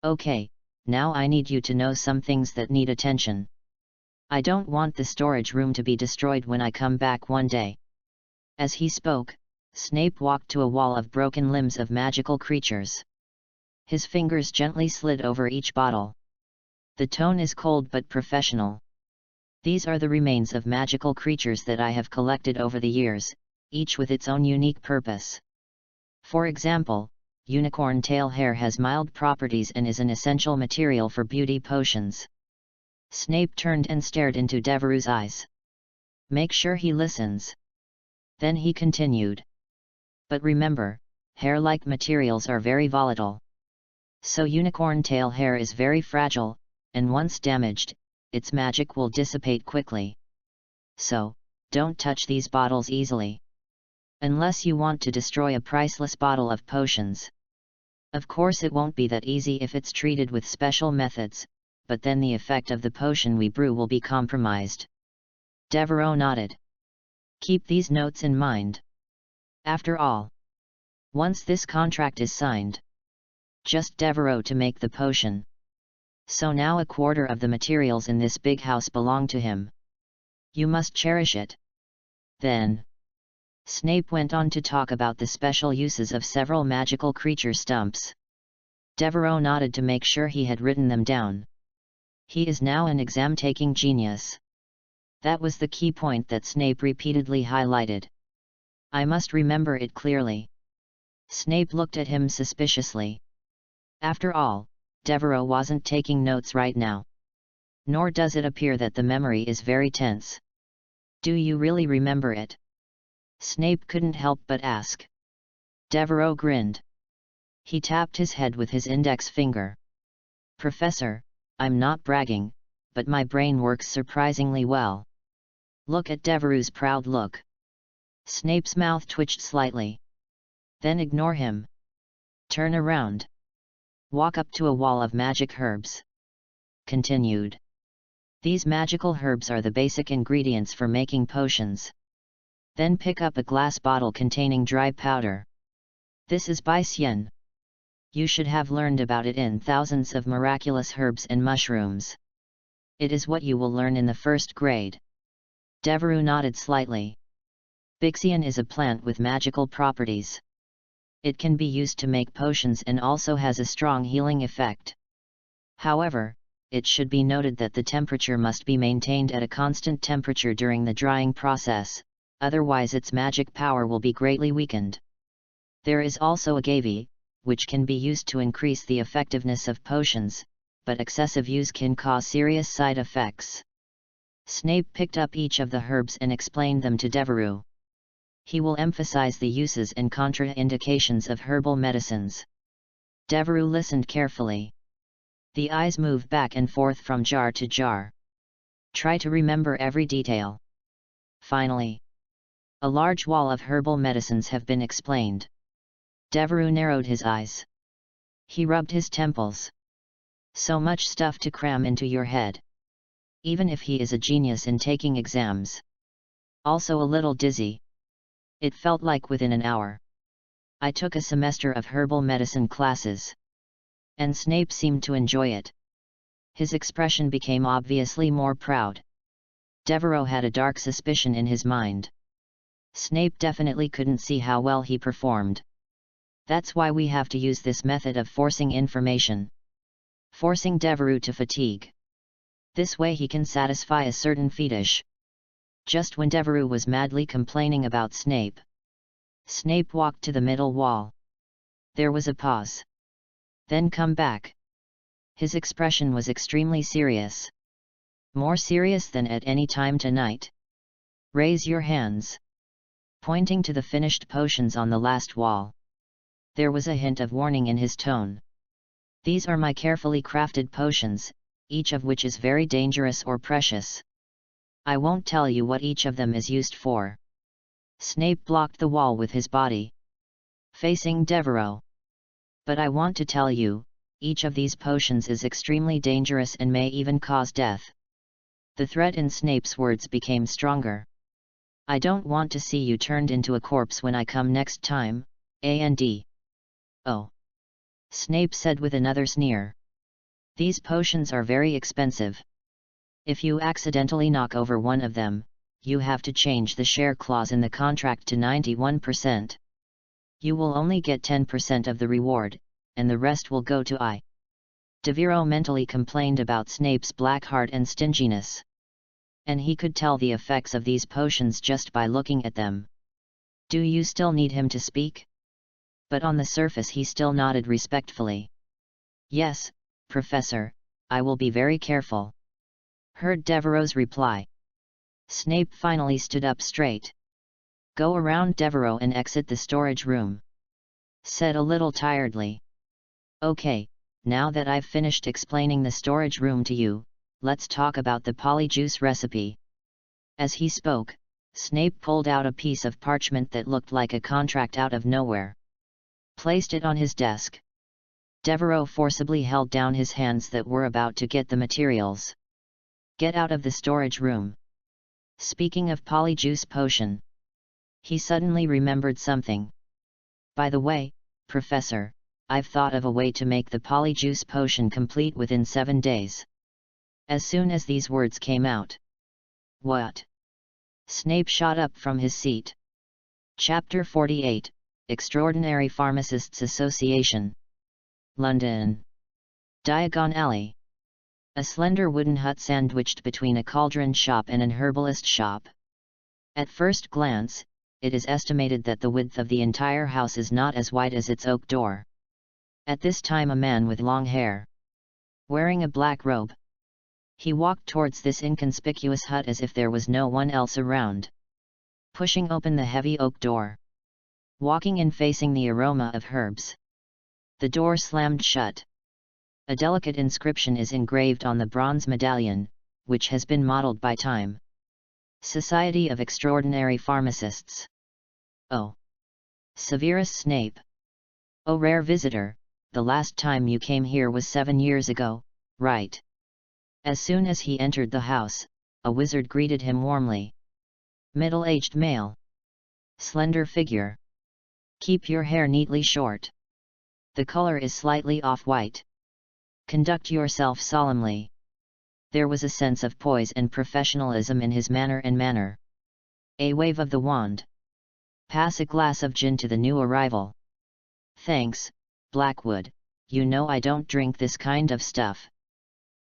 Okay, now I need you to know some things that need attention. I don't want the storage room to be destroyed when I come back one day. As he spoke, Snape walked to a wall of broken limbs of magical creatures. His fingers gently slid over each bottle. The tone is cold but professional. These are the remains of magical creatures that I have collected over the years, each with its own unique purpose. For example, unicorn tail hair has mild properties and is an essential material for beauty potions. Snape turned and stared into Devereux's eyes. Make sure he listens. Then he continued. But remember, hair-like materials are very volatile. So unicorn tail hair is very fragile, and once damaged, its magic will dissipate quickly. So, don't touch these bottles easily. Unless you want to destroy a priceless bottle of potions. Of course it won't be that easy if it's treated with special methods, but then the effect of the potion we brew will be compromised. Devereux nodded. Keep these notes in mind. After all, once this contract is signed, just Devereux to make the potion. So now a quarter of the materials in this big house belong to him. You must cherish it. Then Snape went on to talk about the special uses of several magical creature stumps. Devereux nodded to make sure he had written them down. He is now an exam-taking genius. That was the key point that Snape repeatedly highlighted. I must remember it clearly. Snape looked at him suspiciously. After all, Devereux wasn't taking notes right now. Nor does it appear that the memory is very tense. Do you really remember it? Snape couldn't help but ask. Devereux grinned. He tapped his head with his index finger. Professor, I'm not bragging, but my brain works surprisingly well. Look at Devereux's proud look. Snape's mouth twitched slightly. Then ignore him. Turn around. Walk up to a wall of magic herbs. Continued. These magical herbs are the basic ingredients for making potions. Then pick up a glass bottle containing dry powder. This is Baixian. You should have learned about it in Thousands of Miraculous Herbs and Mushrooms. It is what you will learn in the first grade. Devereux nodded slightly. Baixian is a plant with magical properties. It can be used to make potions and also has a strong healing effect. However, it should be noted that the temperature must be maintained at a constant temperature during the drying process, otherwise its magic power will be greatly weakened. There is also agave, which can be used to increase the effectiveness of potions, but excessive use can cause serious side effects. Snape picked up each of the herbs and explained them to Devereux. He will emphasize the uses and contraindications of herbal medicines. Devereux listened carefully. The eyes moved back and forth from jar to jar. Try to remember every detail. Finally, a large wall of herbal medicines have been explained. Devereux narrowed his eyes. He rubbed his temples. So much stuff to cram into your head. Even if he is a genius in taking exams. Also a little dizzy. It felt like within an hour. I took a semester of herbal medicine classes. And Snape seemed to enjoy it. His expression became obviously more proud. Devereux had a dark suspicion in his mind. Snape definitely couldn't see how well he performed. That's why we have to use this method of forcing information. Forcing Devereux to fatigue. This way he can satisfy a certain fetish. Just when Devereux was madly complaining about Snape, Snape walked to the middle wall. There was a pause. Then come back. His expression was extremely serious. More serious than at any time tonight. Raise your hands. Pointing to the finished potions on the last wall. There was a hint of warning in his tone. These are my carefully crafted potions, each of which is very dangerous or precious. I won't tell you what each of them is used for. Snape blocked the wall with his body. Facing Devereux. But I want to tell you, each of these potions is extremely dangerous and may even cause death. The threat in Snape's words became stronger. I don't want to see you turned into a corpse when I come next time, and. Oh. Snape said with another sneer. These potions are very expensive. If you accidentally knock over one of them, you have to change the share clause in the contract to 91%. You will only get 10% of the reward, and the rest will go to I. Devereux mentally complained about Snape's black heart and stinginess. And he could tell the effects of these potions just by looking at them. Do you still need him to speak? But on the surface he still nodded respectfully. Yes, Professor, I will be very careful. Heard Devereux's reply. Snape finally stood up straight. Go around Devereux and exit the storage room. Said a little tiredly. Okay, now that I've finished explaining the storage room to you, let's talk about the polyjuice recipe. As he spoke, Snape pulled out a piece of parchment that looked like a contract out of nowhere. Placed it on his desk. Devereux forcibly held down his hands that were about to get the materials. Get out of the storage room. Speaking of polyjuice potion. He suddenly remembered something. By the way, Professor, I've thought of a way to make the polyjuice potion complete within 7 days. As soon as these words came out. What? Snape shot up from his seat. Chapter 48, Extraordinary Pharmacists Association. London. Diagon Alley. A slender wooden hut sandwiched between a cauldron shop and an herbalist shop. At first glance, it is estimated that the width of the entire house is not as wide as its oak door. At this time a man with long hair, wearing a black robe. He walked towards this inconspicuous hut as if there was no one else around. Pushing open the heavy oak door. Walking in facing the aroma of herbs. The door slammed shut. A delicate inscription is engraved on the bronze medallion, which has been modeled by time. Society of Extraordinary Pharmacists. Oh! Severus Snape! Oh rare visitor, the last time you came here was 7 years ago, right? As soon as he entered the house, a wizard greeted him warmly. Middle-aged male. Slender figure. Keep your hair neatly short. The color is slightly off-white. Conduct yourself solemnly. There was a sense of poise and professionalism in his manner. A wave of the wand. Pass a glass of gin to the new arrival. Thanks, Blackwood, you know I don't drink this kind of stuff.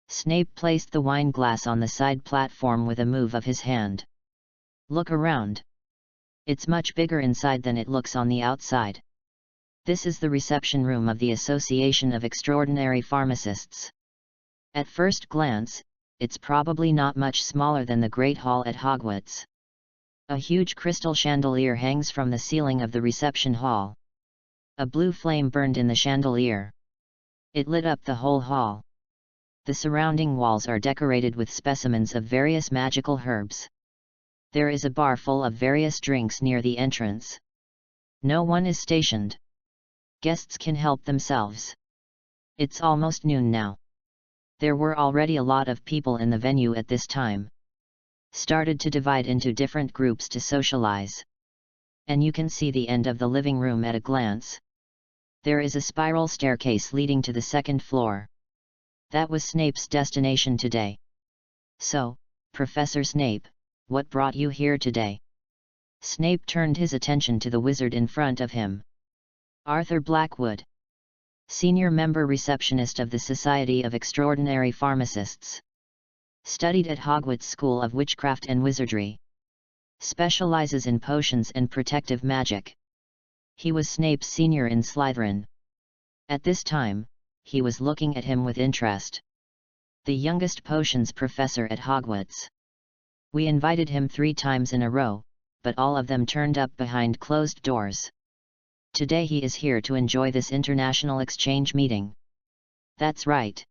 Snape placed the wine glass on the side platform with a move of his hand. Look around. It's much bigger inside than it looks on the outside. This is the reception room of the Association of Extraordinary Pharmacists. At first glance, it's probably not much smaller than the Great Hall at Hogwarts. A huge crystal chandelier hangs from the ceiling of the reception hall. A blue flame burned in the chandelier. It lit up the whole hall. The surrounding walls are decorated with specimens of various magical herbs. There is a bar full of various drinks near the entrance. No one is stationed. Guests can help themselves. It's almost noon now. There were already a lot of people in the venue at this time. Started to divide into different groups to socialize. And you can see the end of the living room at a glance. There is a spiral staircase leading to the second floor. That was Snape's destination today. So, Professor Snape, what brought you here today? Snape turned his attention to the wizard in front of him. Arthur Blackwood. Senior member receptionist of the Society of Extraordinary Pharmacists. Studied at Hogwarts School of Witchcraft and Wizardry. Specializes in potions and protective magic. He was Snape's senior in Slytherin. At this time, he was looking at him with interest. The youngest potions professor at Hogwarts. We invited him 3 times in a row, but all of them turned up behind closed doors. Today he is here to enjoy this international exchange meeting. That's right.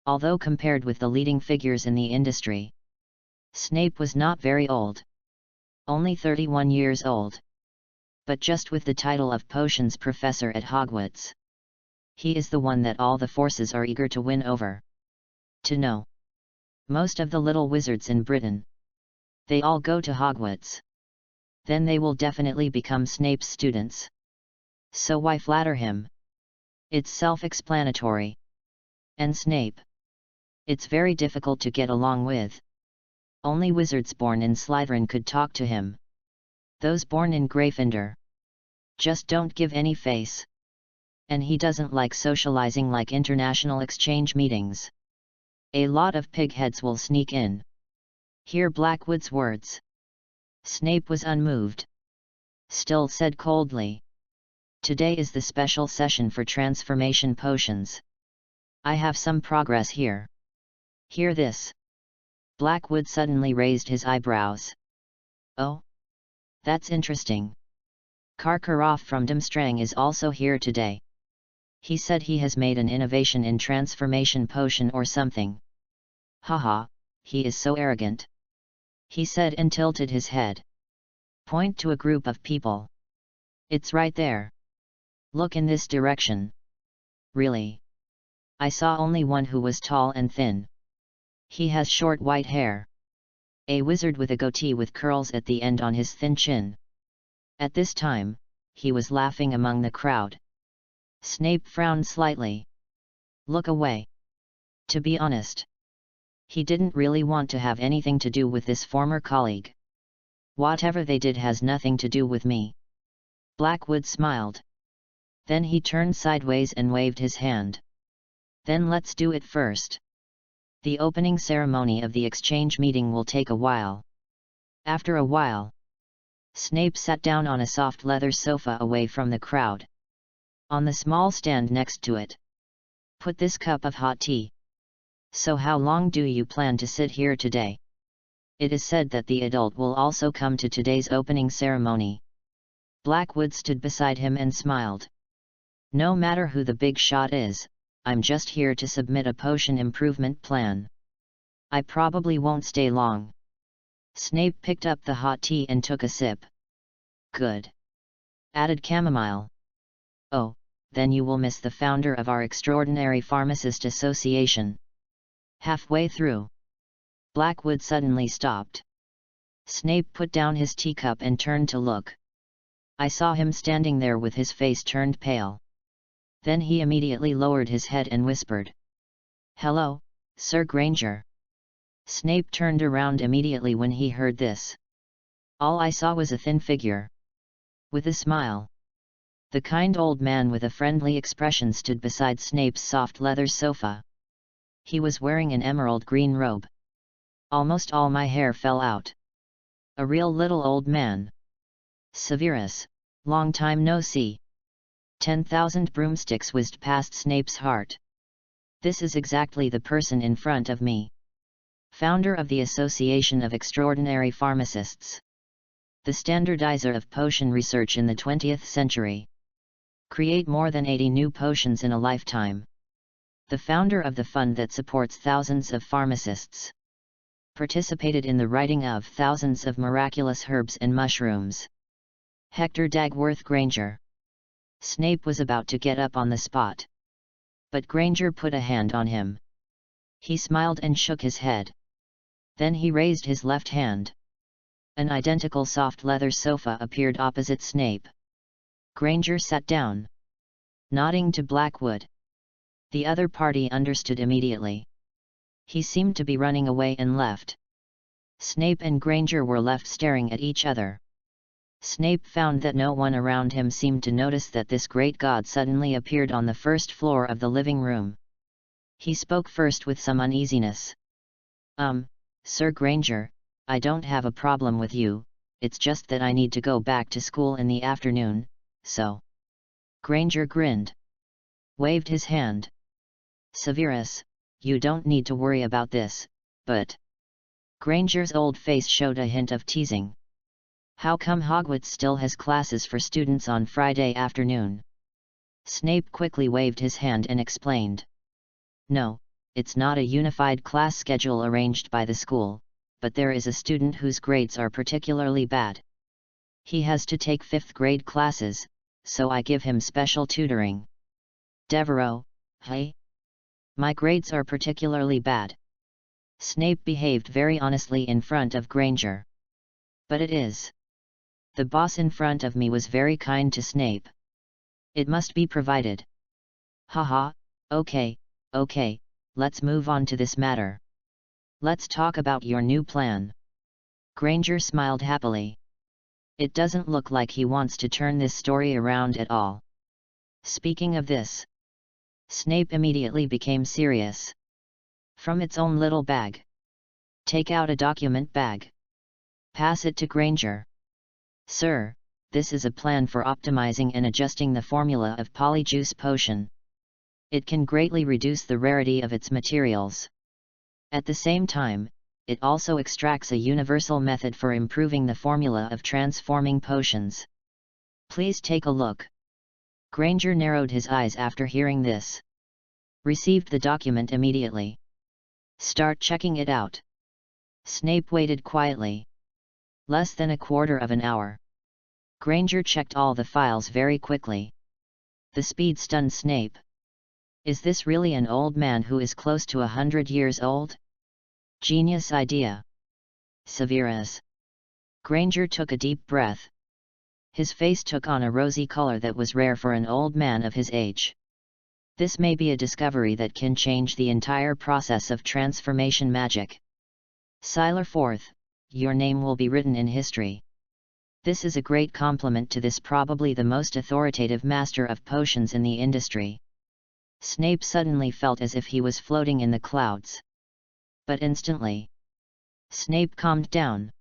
Although compared with the leading figures in the industry, Snape was not very old. Only 31 years old. But just with the title of Potions Professor at Hogwarts, he is the one that all the forces are eager to win over. To know most of the little wizards in Britain. They all go to Hogwarts. Then they will definitely become Snape's students. So why flatter him? It's self-explanatory. And Snape? It's very difficult to get along with. Only wizards born in Slytherin could talk to him. Those born in Gryffindor just don't give any face. And he doesn't like socializing like international exchange meetings. A lot of pigheads will sneak in. Hear Blackwood's words. Snape was unmoved. Still said coldly. Today is the special session for transformation potions. I have some progress here. Hear this. Blackwood suddenly raised his eyebrows. Oh? That's interesting. Karkaroff from Durmstrang is also here today. He said he has made an innovation in transformation potion or something. Haha, he is so arrogant. He said and tilted his head. Point to a group of people. It's right there. Look in this direction. Really? I saw only one who was tall and thin. He has short white hair. A wizard with a goatee with curls at the end on his thin chin. At this time, he was laughing among the crowd. Snape frowned slightly. Look away. To be honest, he didn't really want to have anything to do with this former colleague. Whatever they did has nothing to do with me. Blackwood smiled. Then he turned sideways and waved his hand. Then let's do it first. The opening ceremony of the exchange meeting will take a while. After a while, Snape sat down on a soft leather sofa away from the crowd. On the small stand next to it. Put this cup of hot tea. So how long do you plan to sit here today? It is said that the adult will also come to today's opening ceremony. Blackwood stood beside him and smiled. No matter who the big shot is, I'm just here to submit a potion improvement plan. I probably won't stay long. Snape picked up the hot tea and took a sip. Good. added Chamomile. Oh, then you will miss the founder of our extraordinary pharmacist association. Halfway through, Blackwood suddenly stopped. Snape put down his teacup and turned to look. I saw him standing there with his face turned pale. Then he immediately lowered his head and whispered, "Hello, Sir Granger." Snape turned around immediately when he heard this. All I saw was a thin figure. With a smile. The kind old man with a friendly expression stood beside Snape's soft leather sofa. He was wearing an emerald green robe. Almost all my hair fell out. A real little old man. Severus, long time no see. 10,000 broomsticks whizzed past Snape's heart. This is exactly the person in front of me. Founder of the Association of Extraordinary Pharmacists. The standardizer of potion research in the 20th century. Create more than 80 new potions in a lifetime. The founder of the fund that supports thousands of pharmacists. Participated in the writing of thousands of miraculous herbs and mushrooms. Hector Dagworth Granger. Snape was about to get up on the spot. But Granger put a hand on him. He smiled and shook his head. Then he raised his left hand. An identical soft leather sofa appeared opposite Snape. Granger sat down. Nodding to Blackwood. The other party understood immediately. He seemed to be running away and left. Snape and Granger were left staring at each other. Snape found that no one around him seemed to notice that this great god suddenly appeared on the first floor of the living room. He spoke first with some uneasiness. Sir Granger, I don't have a problem with you, it's just that I need to go back to school in the afternoon, so. Granger grinned. Waved his hand. Severus, you don't need to worry about this, but... Granger's old face showed a hint of teasing. How come Hogwarts still has classes for students on Friday afternoon? Snape quickly waved his hand and explained. No, it's not a unified class schedule arranged by the school, but there is a student whose grades are particularly bad. He has to take 5th grade classes, so I give him special tutoring. Devereaux, hey? My grades are particularly bad. Snape behaved very honestly in front of Granger. But it is. The boss in front of me was very kind to Snape. It must be provided. Haha, okay, let's move on to this matter. Let's talk about your new plan. Granger smiled happily. It doesn't look like he wants to turn this story around at all. Speaking of this, Snape immediately became serious. From its own little bag. Take out a document bag. Pass it to Granger. Sir, this is a plan for optimizing and adjusting the formula of Polyjuice Potion. It can greatly reduce the rarity of its materials. At the same time, it also extracts a universal method for improving the formula of transforming potions. Please take a look. Granger narrowed his eyes after hearing this. Received the document immediately. Start checking it out. Snape waited quietly. Less than a quarter of an hour. Granger checked all the files very quickly. The speed stunned Snape. Is this really an old man who is close to 100 years old? Genius idea. Severus. Granger took a deep breath. His face took on a rosy color that was rare for an old man of his age. This may be a discovery that can change the entire process of transformation magic. Siler Forth, your name will be written in history. This is a great compliment to this probably the most authoritative master of potions in the industry. Snape suddenly felt as if he was floating in the clouds. But instantly, Snape calmed down.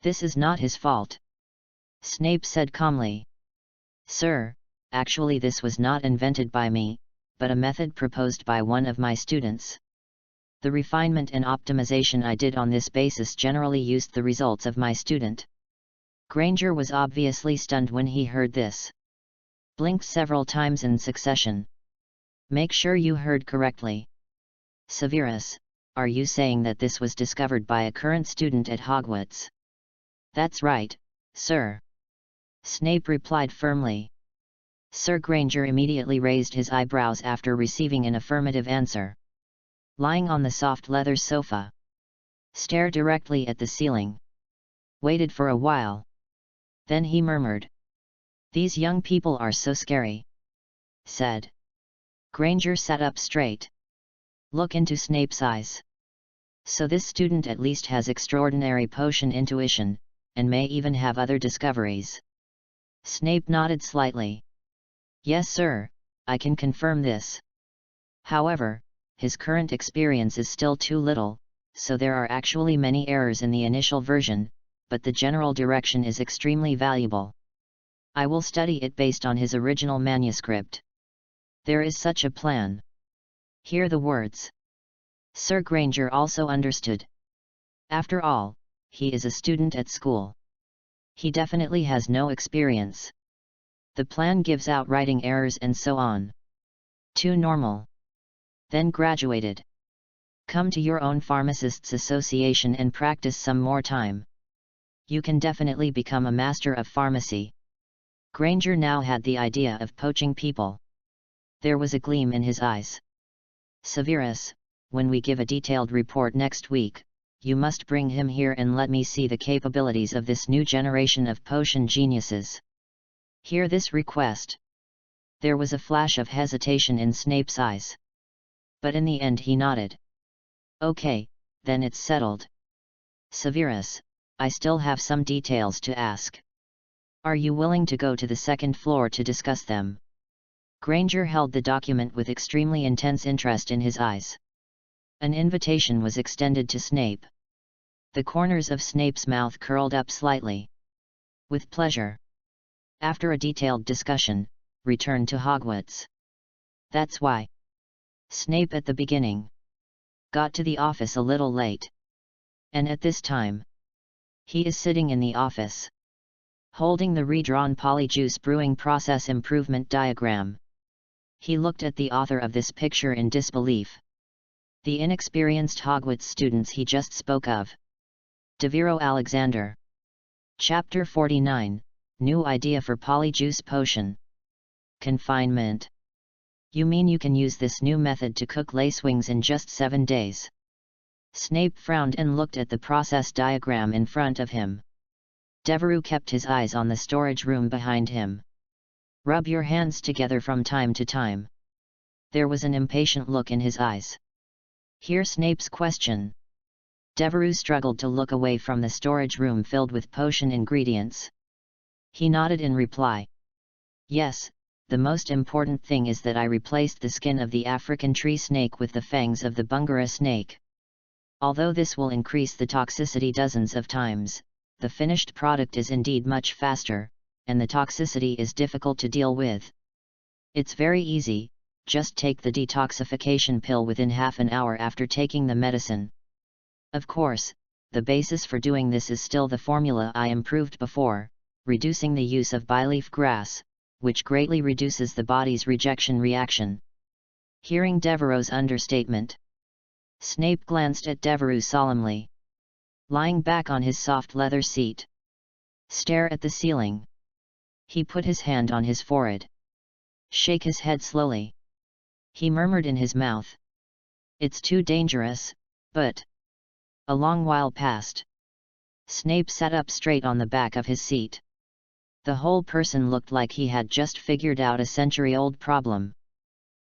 This is not his fault. Snape said calmly. Sir, actually this was not invented by me, but a method proposed by one of my students. The refinement and optimization I did on this basis generally used the results of my student. Granger was obviously stunned when he heard this. Blinked several times in succession. Make sure you heard correctly. Severus, are you saying that this was discovered by a current student at Hogwarts? That's right, sir. Snape replied firmly. Sir Granger immediately raised his eyebrows after receiving an affirmative answer. Lying on the soft leather sofa, stared directly at the ceiling. Waited for a while. Then he murmured. "These young people are so scary," said. Granger sat up straight. Look into Snape's eyes. So this student at least has extraordinary potion intuition, and may even have other discoveries. Snape nodded slightly. Yes, sir, I can confirm this. However, his current experience is still too little, so there are actually many errors in the initial version, but the general direction is extremely valuable. I will study it based on his original manuscript. There is such a plan. Hear the words. Sir Granger also understood. After all, he is a student at school. He definitely has no experience. The plan gives out writing errors and so on. Too normal. Then graduated. Come to your own pharmacists' association and practice some more time. You can definitely become a master of pharmacy. Granger now had the idea of poaching people. There was a gleam in his eyes. Severus, when we give a detailed report next week, you must bring him here and let me see the capabilities of this new generation of potion geniuses. Hear this request. There was a flash of hesitation in Snape's eyes. But in the end he nodded. Okay, then it's settled. Severus, I still have some details to ask. Are you willing to go to the second floor to discuss them? Granger held the document with extremely intense interest in his eyes. An invitation was extended to Snape. The corners of Snape's mouth curled up slightly. With pleasure. After a detailed discussion, return to Hogwarts. That's why. Snape at the beginning. Got to the office a little late. And at this time. He is sitting in the office. Holding the redrawn polyjuice brewing process improvement diagram. He looked at the author of this picture in disbelief. The inexperienced Hogwarts students he just spoke of. Deviro Alexander. Chapter 49, New Idea for Polyjuice Potion. Confinement. You mean you can use this new method to cook lacewings in just 7 days? Snape frowned and looked at the process diagram in front of him. Devereux kept his eyes on the storage room behind him. Rub your hands together from time to time. There was an impatient look in his eyes. Hear Snape's question. Devereux struggled to look away from the storage room filled with potion ingredients. He nodded in reply. Yes, the most important thing is that I replaced the skin of the African tree snake with the fangs of the Bungara snake. Although this will increase the toxicity dozens of times, the finished product is indeed much faster, and the toxicity is difficult to deal with. It's very easy, just take the detoxification pill within half an hour after taking the medicine. Of course, the basis for doing this is still the formula I improved before, reducing the use of byleaf grass, which greatly reduces the body's rejection reaction. Hearing Devereux's understatement, Snape glanced at Devereux solemnly. Lying back on his soft leather seat. Stare at the ceiling. He put his hand on his forehead. Shake his head slowly. He murmured in his mouth. It's too dangerous, but... A long while passed. Snape sat up straight on the back of his seat. The whole person looked like he had just figured out a century-old problem.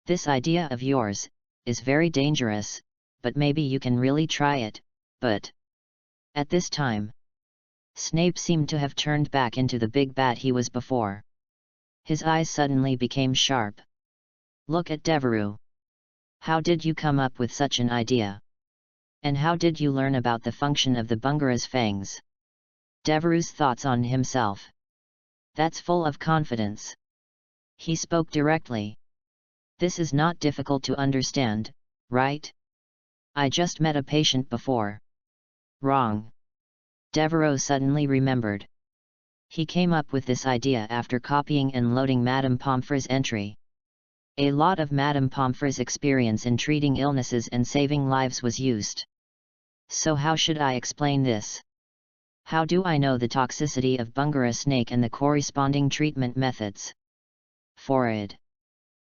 This idea of yours is very dangerous, but maybe you can really try it, but... At this time, Snape seemed to have turned back into the big bat he was before. His eyes suddenly became sharp. Look at Devereux. How did you come up with such an idea? And how did you learn about the function of the Bungara's fangs? Devereux's thoughts on himself. That's full of confidence. He spoke directly. This is not difficult to understand, right? I just met a patient before. Wrong. Devereux suddenly remembered. He came up with this idea after copying and loading Madame Pomfrey's entry. A lot of Madame Pomfrey's experience in treating illnesses and saving lives was used. So how should I explain this? How do I know the toxicity of Bungara snake and the corresponding treatment methods? Forward.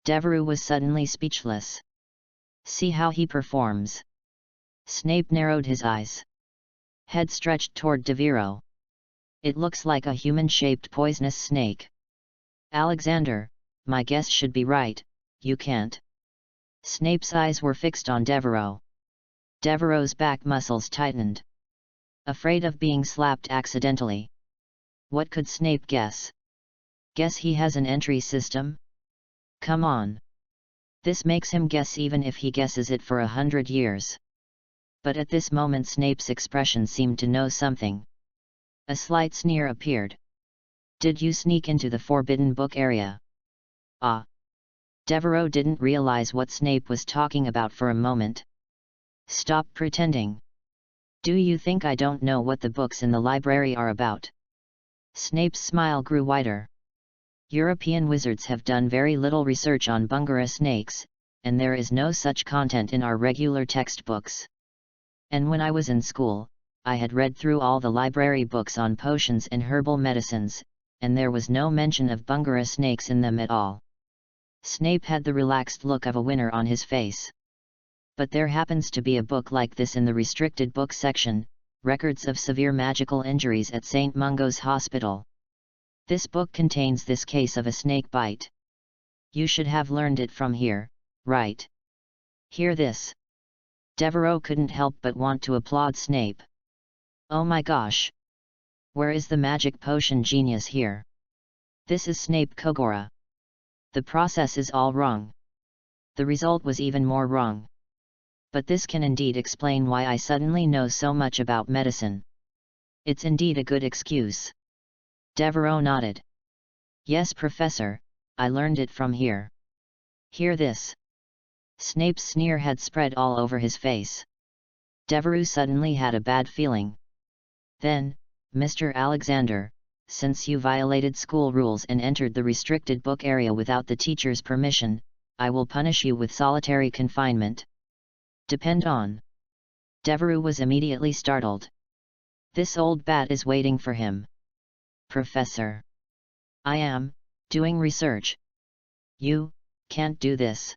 Devereux was suddenly speechless. See how he performs. Snape narrowed his eyes. Head stretched toward Devereux. It looks like a human-shaped poisonous snake. Alexander, my guess should be right, you can't. Snape's eyes were fixed on Devereux. Devereux's back muscles tightened. Afraid of being slapped accidentally. What could Snape guess? Guess he has an entry system? Come on. This makes him guess even if he guesses it for 100 years. But at this moment Snape's expression seemed to know something. A slight sneer appeared. Did you sneak into the forbidden book area? Ah. Devereux didn't realize what Snape was talking about for a moment. Stop pretending. Do you think I don't know what the books in the library are about? Snape's smile grew wider. European wizards have done very little research on Bungara snakes, and there is no such content in our regular textbooks. And when I was in school, I had read through all the library books on potions and herbal medicines, and there was no mention of Bungara snakes in them at all. Snape had the relaxed look of a winner on his face. But there happens to be a book like this in the restricted book section, Records of Severe Magical Injuries at St. Mungo's Hospital. This book contains this case of a snake bite. You should have learned it from here, right? Hear this. Devereux couldn't help but want to applaud Snape. Oh my gosh! Where is the magic potion genius here? This is Snape Kogora. The process is all wrong. The result was even more wrong. But this can indeed explain why I suddenly know so much about medicine. It's indeed a good excuse. Devereux nodded. Yes, Professor, I learned it from here. Hear this. Snape's sneer had spread all over his face. Devereux suddenly had a bad feeling. Then, Mr. Alexander, since you violated school rules and entered the restricted book area without the teacher's permission, I will punish you with solitary confinement. Depend on. Devereux was immediately startled. This old bat is waiting for him. Professor. I am doing research. You can't do this.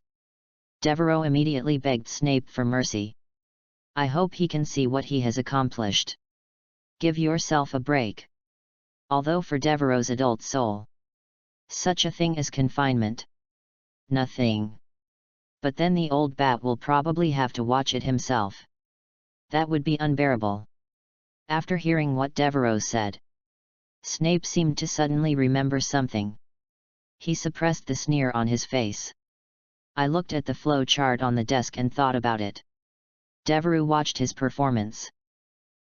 Devereux immediately begged Snape for mercy. I hope he can see what he has accomplished. Give yourself a break. Although for Devereux's adult soul, such a thing as confinement. Nothing. But then the old bat will probably have to watch it himself. That would be unbearable. After hearing what Devereux said, Snape seemed to suddenly remember something. He suppressed the sneer on his face. I looked at the flow chart on the desk and thought about it. Devereux watched his performance.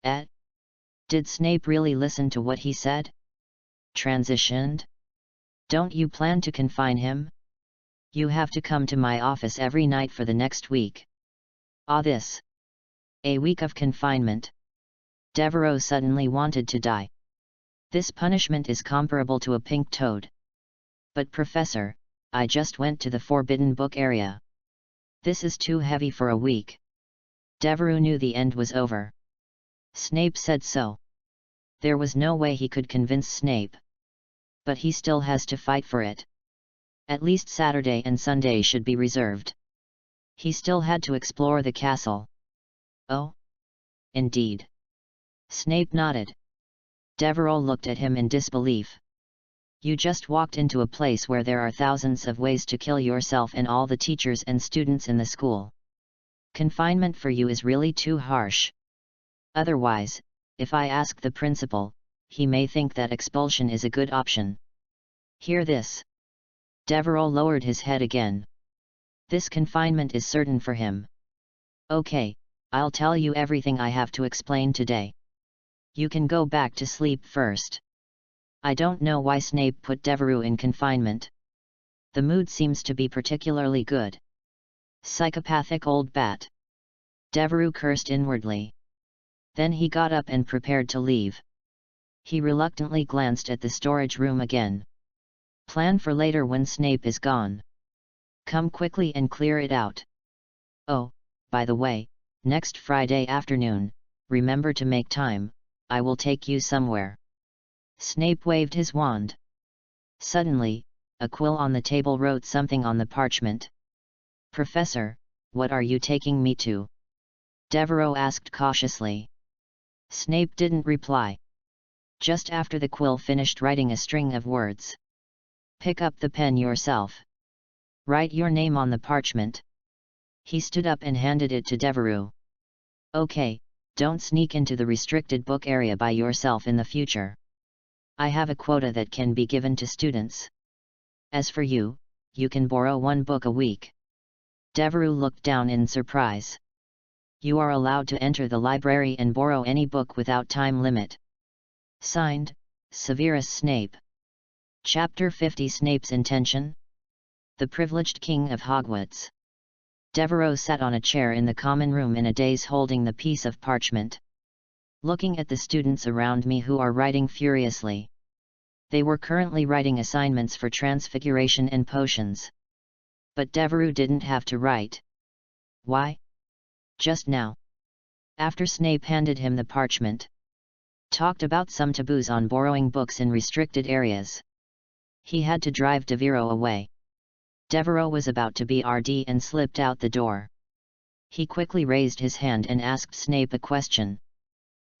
Did Snape really listen to what he said? Transitioned? Don't you plan to confine him? You have to come to my office every night for the next week. This. A week of confinement. Devereux suddenly wanted to die. This punishment is comparable to a pink toad. But Professor, I just went to the forbidden book area. This is too heavy for a week. Devereux knew the end was over. Snape said so. There was no way he could convince Snape. But he still has to fight for it. At least Saturday and Sunday should be reserved. He still had to explore the castle. Oh? Indeed. Snape nodded. Devereux looked at him in disbelief. You just walked into a place where there are thousands of ways to kill yourself and all the teachers and students in the school. Confinement for you is really too harsh. Otherwise, if I ask the principal, he may think that expulsion is a good option. Hear this. Devereux lowered his head again. This confinement is certain for him. Okay, I'll tell you everything I have to explain today. You can go back to sleep first. I don't know why Snape put Devereux in confinement. The mood seems to be particularly good. Psychopathic old bat. Devereux cursed inwardly. Then he got up and prepared to leave. He reluctantly glanced at the storage room again. Plan for later when Snape is gone. Come quickly and clear it out. Oh, by the way, next Friday afternoon, remember to make time, I will take you somewhere. Snape waved his wand. Suddenly, a quill on the table wrote something on the parchment. Professor, what are you taking me to? Devereux asked cautiously. Snape didn't reply. Just after the quill finished writing a string of words. Pick up the pen yourself. Write your name on the parchment. He stood up and handed it to Devereux. Okay, don't sneak into the restricted book area by yourself in the future. I have a quota that can be given to students. As for you, you can borrow 1 book a week. Devereux looked down in surprise. You are allowed to enter the library and borrow any book without time limit. Signed, Severus Snape. Chapter 50 Snape's Intention? The Privileged King of Hogwarts. Devereux sat on a chair in the common room in a daze holding the piece of parchment. Looking at the students around me who are writing furiously. They were currently writing assignments for transfiguration and potions. But Devereux didn't have to write. Why? Just now. After Snape handed him the parchment. Talked about some taboos on borrowing books in restricted areas. He had to drive Devereux away. Devereux was about to be RD and slipped out the door. He quickly raised his hand and asked Snape a question.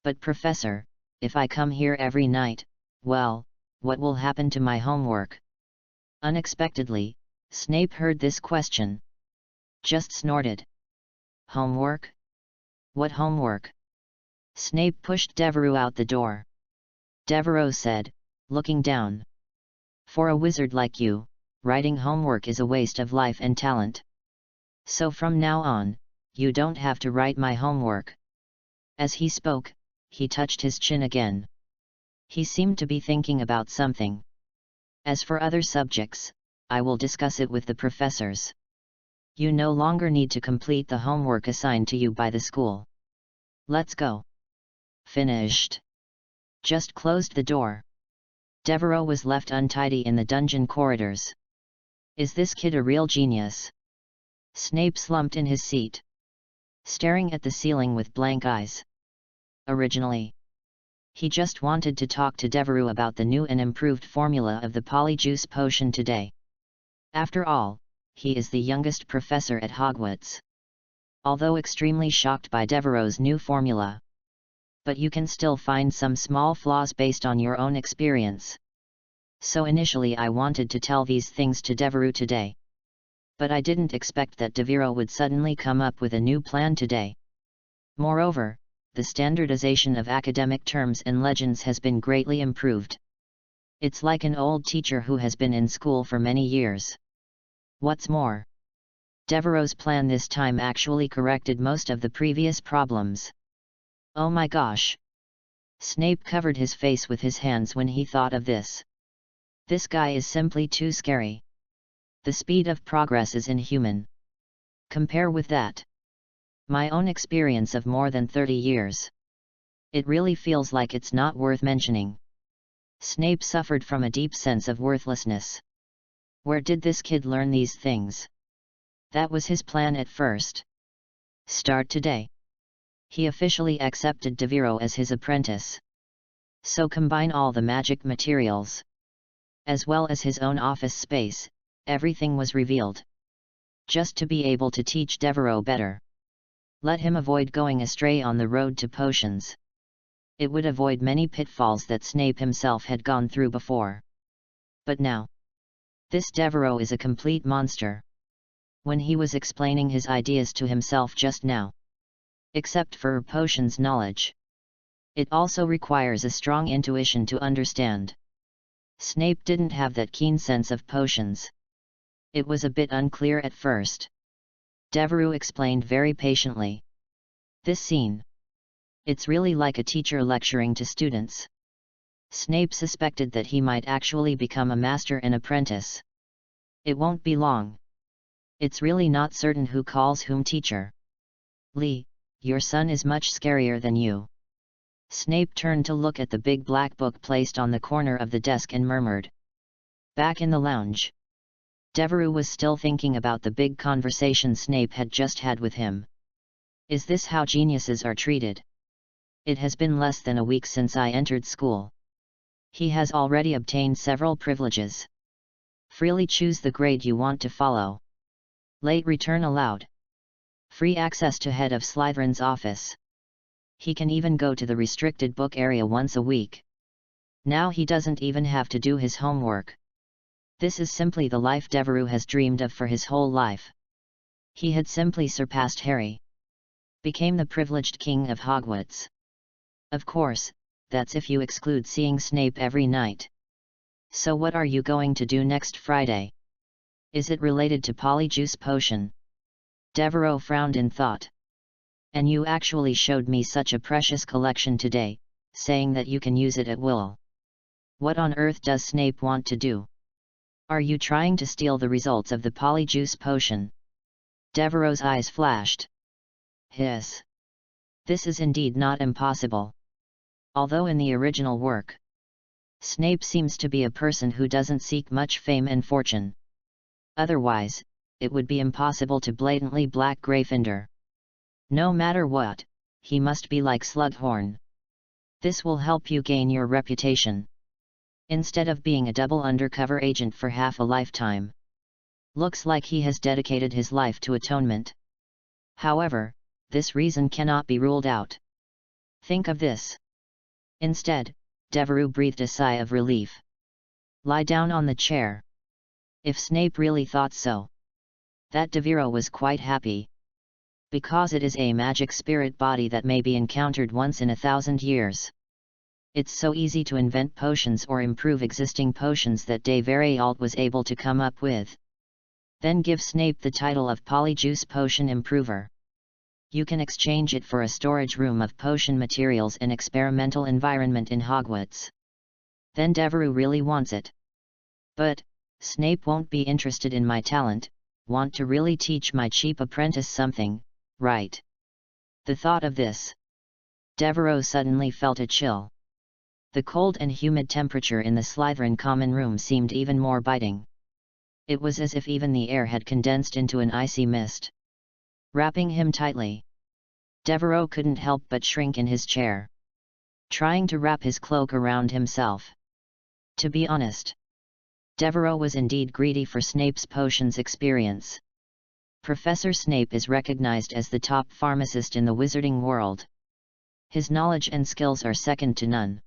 But Professor, if I come here every night, well, what will happen to my homework? Unexpectedly, Snape heard this question. Just snorted. Homework? What homework? Snape pushed Devereux out the door. Devereux said, looking down. For a wizard like you, writing homework is a waste of life and talent. So from now on, you don't have to write my homework. As he spoke, he touched his chin again. He seemed to be thinking about something. As for other subjects, I will discuss it with the professors. You no longer need to complete the homework assigned to you by the school. Let's go. Finished. Just closed the door. Devereux was left untidy in the dungeon corridors. Is this kid a real genius? Snape slumped in his seat, staring at the ceiling with blank eyes. Originally, he just wanted to talk to Devereux about the new and improved formula of the polyjuice potion today. After all, he is the youngest professor at Hogwarts. Although extremely shocked by Devereux's new formula. But you can still find some small flaws based on your own experience. So initially I wanted to tell these things to Devereux today. But I didn't expect that Devereux would suddenly come up with a new plan today. Moreover, the standardization of academic terms and legends has been greatly improved. It's like an old teacher who has been in school for many years. What's more, Devereux's plan this time actually corrected most of the previous problems. Oh my gosh! Snape covered his face with his hands when he thought of this. This guy is simply too scary. The speed of progress is inhuman. Compare with that. My own experience of more than 30 years. It really feels like it's not worth mentioning. Snape suffered from a deep sense of worthlessness. Where did this kid learn these things? That was his plan at first. Start today. He officially accepted Devereux as his apprentice. So combine all the magic materials, as well as his own office space, everything was revealed. Just to be able to teach Devereux better. Let him avoid going astray on the road to potions. It would avoid many pitfalls that Snape himself had gone through before. But now, this Devereux is a complete monster. When he was explaining his ideas to himself just now. Except for potions knowledge. It also requires a strong intuition to understand. Snape didn't have that keen sense of potions. It was a bit unclear at first. Devereux explained very patiently. This scene. It's really like a teacher lecturing to students. Snape suspected that he might actually become a master and apprentice. It won't be long. It's really not certain who calls whom teacher. Lee, your son is much scarier than you. Snape turned to look at the big black book placed on the corner of the desk and murmured. Back in the lounge. Devereux was still thinking about the big conversation Snape had just had with him. Is this how geniuses are treated? It has been less than a week since I entered school. He has already obtained several privileges. Freely choose the grade you want to follow. Late return allowed. Free access to head of Slytherin's office. He can even go to the restricted book area once a week. Now he doesn't even have to do his homework. This is simply the life Devereux has dreamed of for his whole life. He had simply surpassed Harry. Became the privileged king of Hogwarts. Of course, that's if you exclude seeing Snape every night. So what are you going to do next Friday? Is it related to Polyjuice Potion? Devereux frowned in thought. And you actually showed me such a precious collection today, saying that you can use it at will. What on earth does Snape want to do? Are you trying to steal the results of the Polyjuice Potion? Devereux's eyes flashed. Hiss. This is indeed not impossible. Although in the original work, Snape seems to be a person who doesn't seek much fame and fortune. Otherwise, it would be impossible to blatantly black Gryffindor. No matter what, he must be like Slughorn. This will help you gain your reputation. Instead of being a double undercover agent for half a lifetime. Looks like he has dedicated his life to atonement. However, this reason cannot be ruled out. Think of this. Instead, Devereux breathed a sigh of relief. Lie down on the chair. If Snape really thought so. That Devereux was quite happy. Because it is a magic spirit body that may be encountered once in 1,000 years. It's so easy to invent potions or improve existing potions that de Veriault was able to come up with. Then give Snape the title of Polyjuice Potion Improver. You can exchange it for a storage room of potion materials and experimental environment in Hogwarts. Then Devereux really wants it. But, Snape won't be interested in my talent, want to really teach my cheap apprentice something, right? The thought of this. Devereux suddenly felt a chill. The cold and humid temperature in the Slytherin common room seemed even more biting. It was as if even the air had condensed into an icy mist. Wrapping him tightly. Devereux couldn't help but shrink in his chair. Trying to wrap his cloak around himself. To be honest, Devereux was indeed greedy for Snape's potions experience. Professor Snape is recognized as the top pharmacist in the wizarding world. His knowledge and skills are second to none.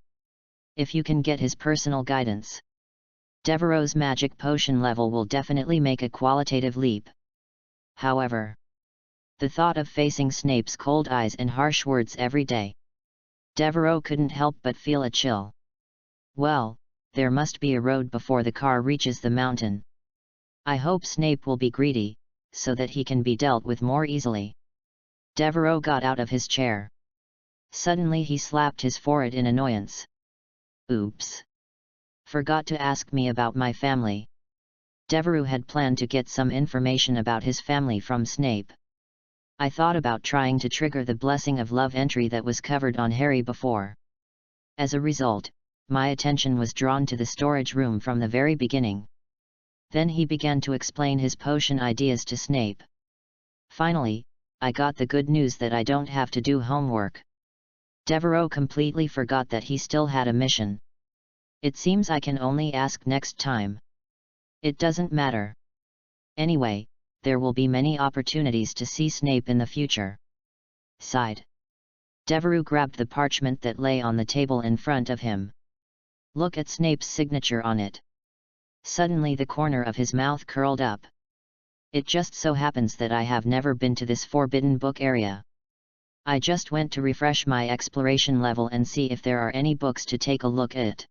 If you can get his personal guidance, Devereux's magic potion level will definitely make a qualitative leap. However, the thought of facing Snape's cold eyes and harsh words every day, Devereux couldn't help but feel a chill. Well, there must be a road before the car reaches the mountain. I hope Snape will be greedy, so that he can be dealt with more easily. Devereux got out of his chair. Suddenly he slapped his forehead in annoyance. Oops! Forgot to ask me about my family. Devereux had planned to get some information about his family from Snape. I thought about trying to trigger the blessing of love entry that was covered on Harry before. As a result, my attention was drawn to the storage room from the very beginning. Then he began to explain his potion ideas to Snape. Finally, I got the good news that I don't have to do homework. Devereux completely forgot that he still had a mission. It seems I can only ask next time. It doesn't matter. Anyway, there will be many opportunities to see Snape in the future. Sighed. Devereux grabbed the parchment that lay on the table in front of him. Look at Snape's signature on it. Suddenly the corner of his mouth curled up. It just so happens that I have never been to this forbidden book area. I just went to refresh my exploration level and see if there are any books to take a look at.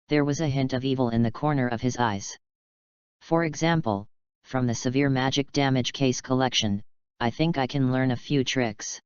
There was a hint of evil in the corner of his eyes. For example, from the Severe Magic Damage Case collection, I think I can learn a few tricks.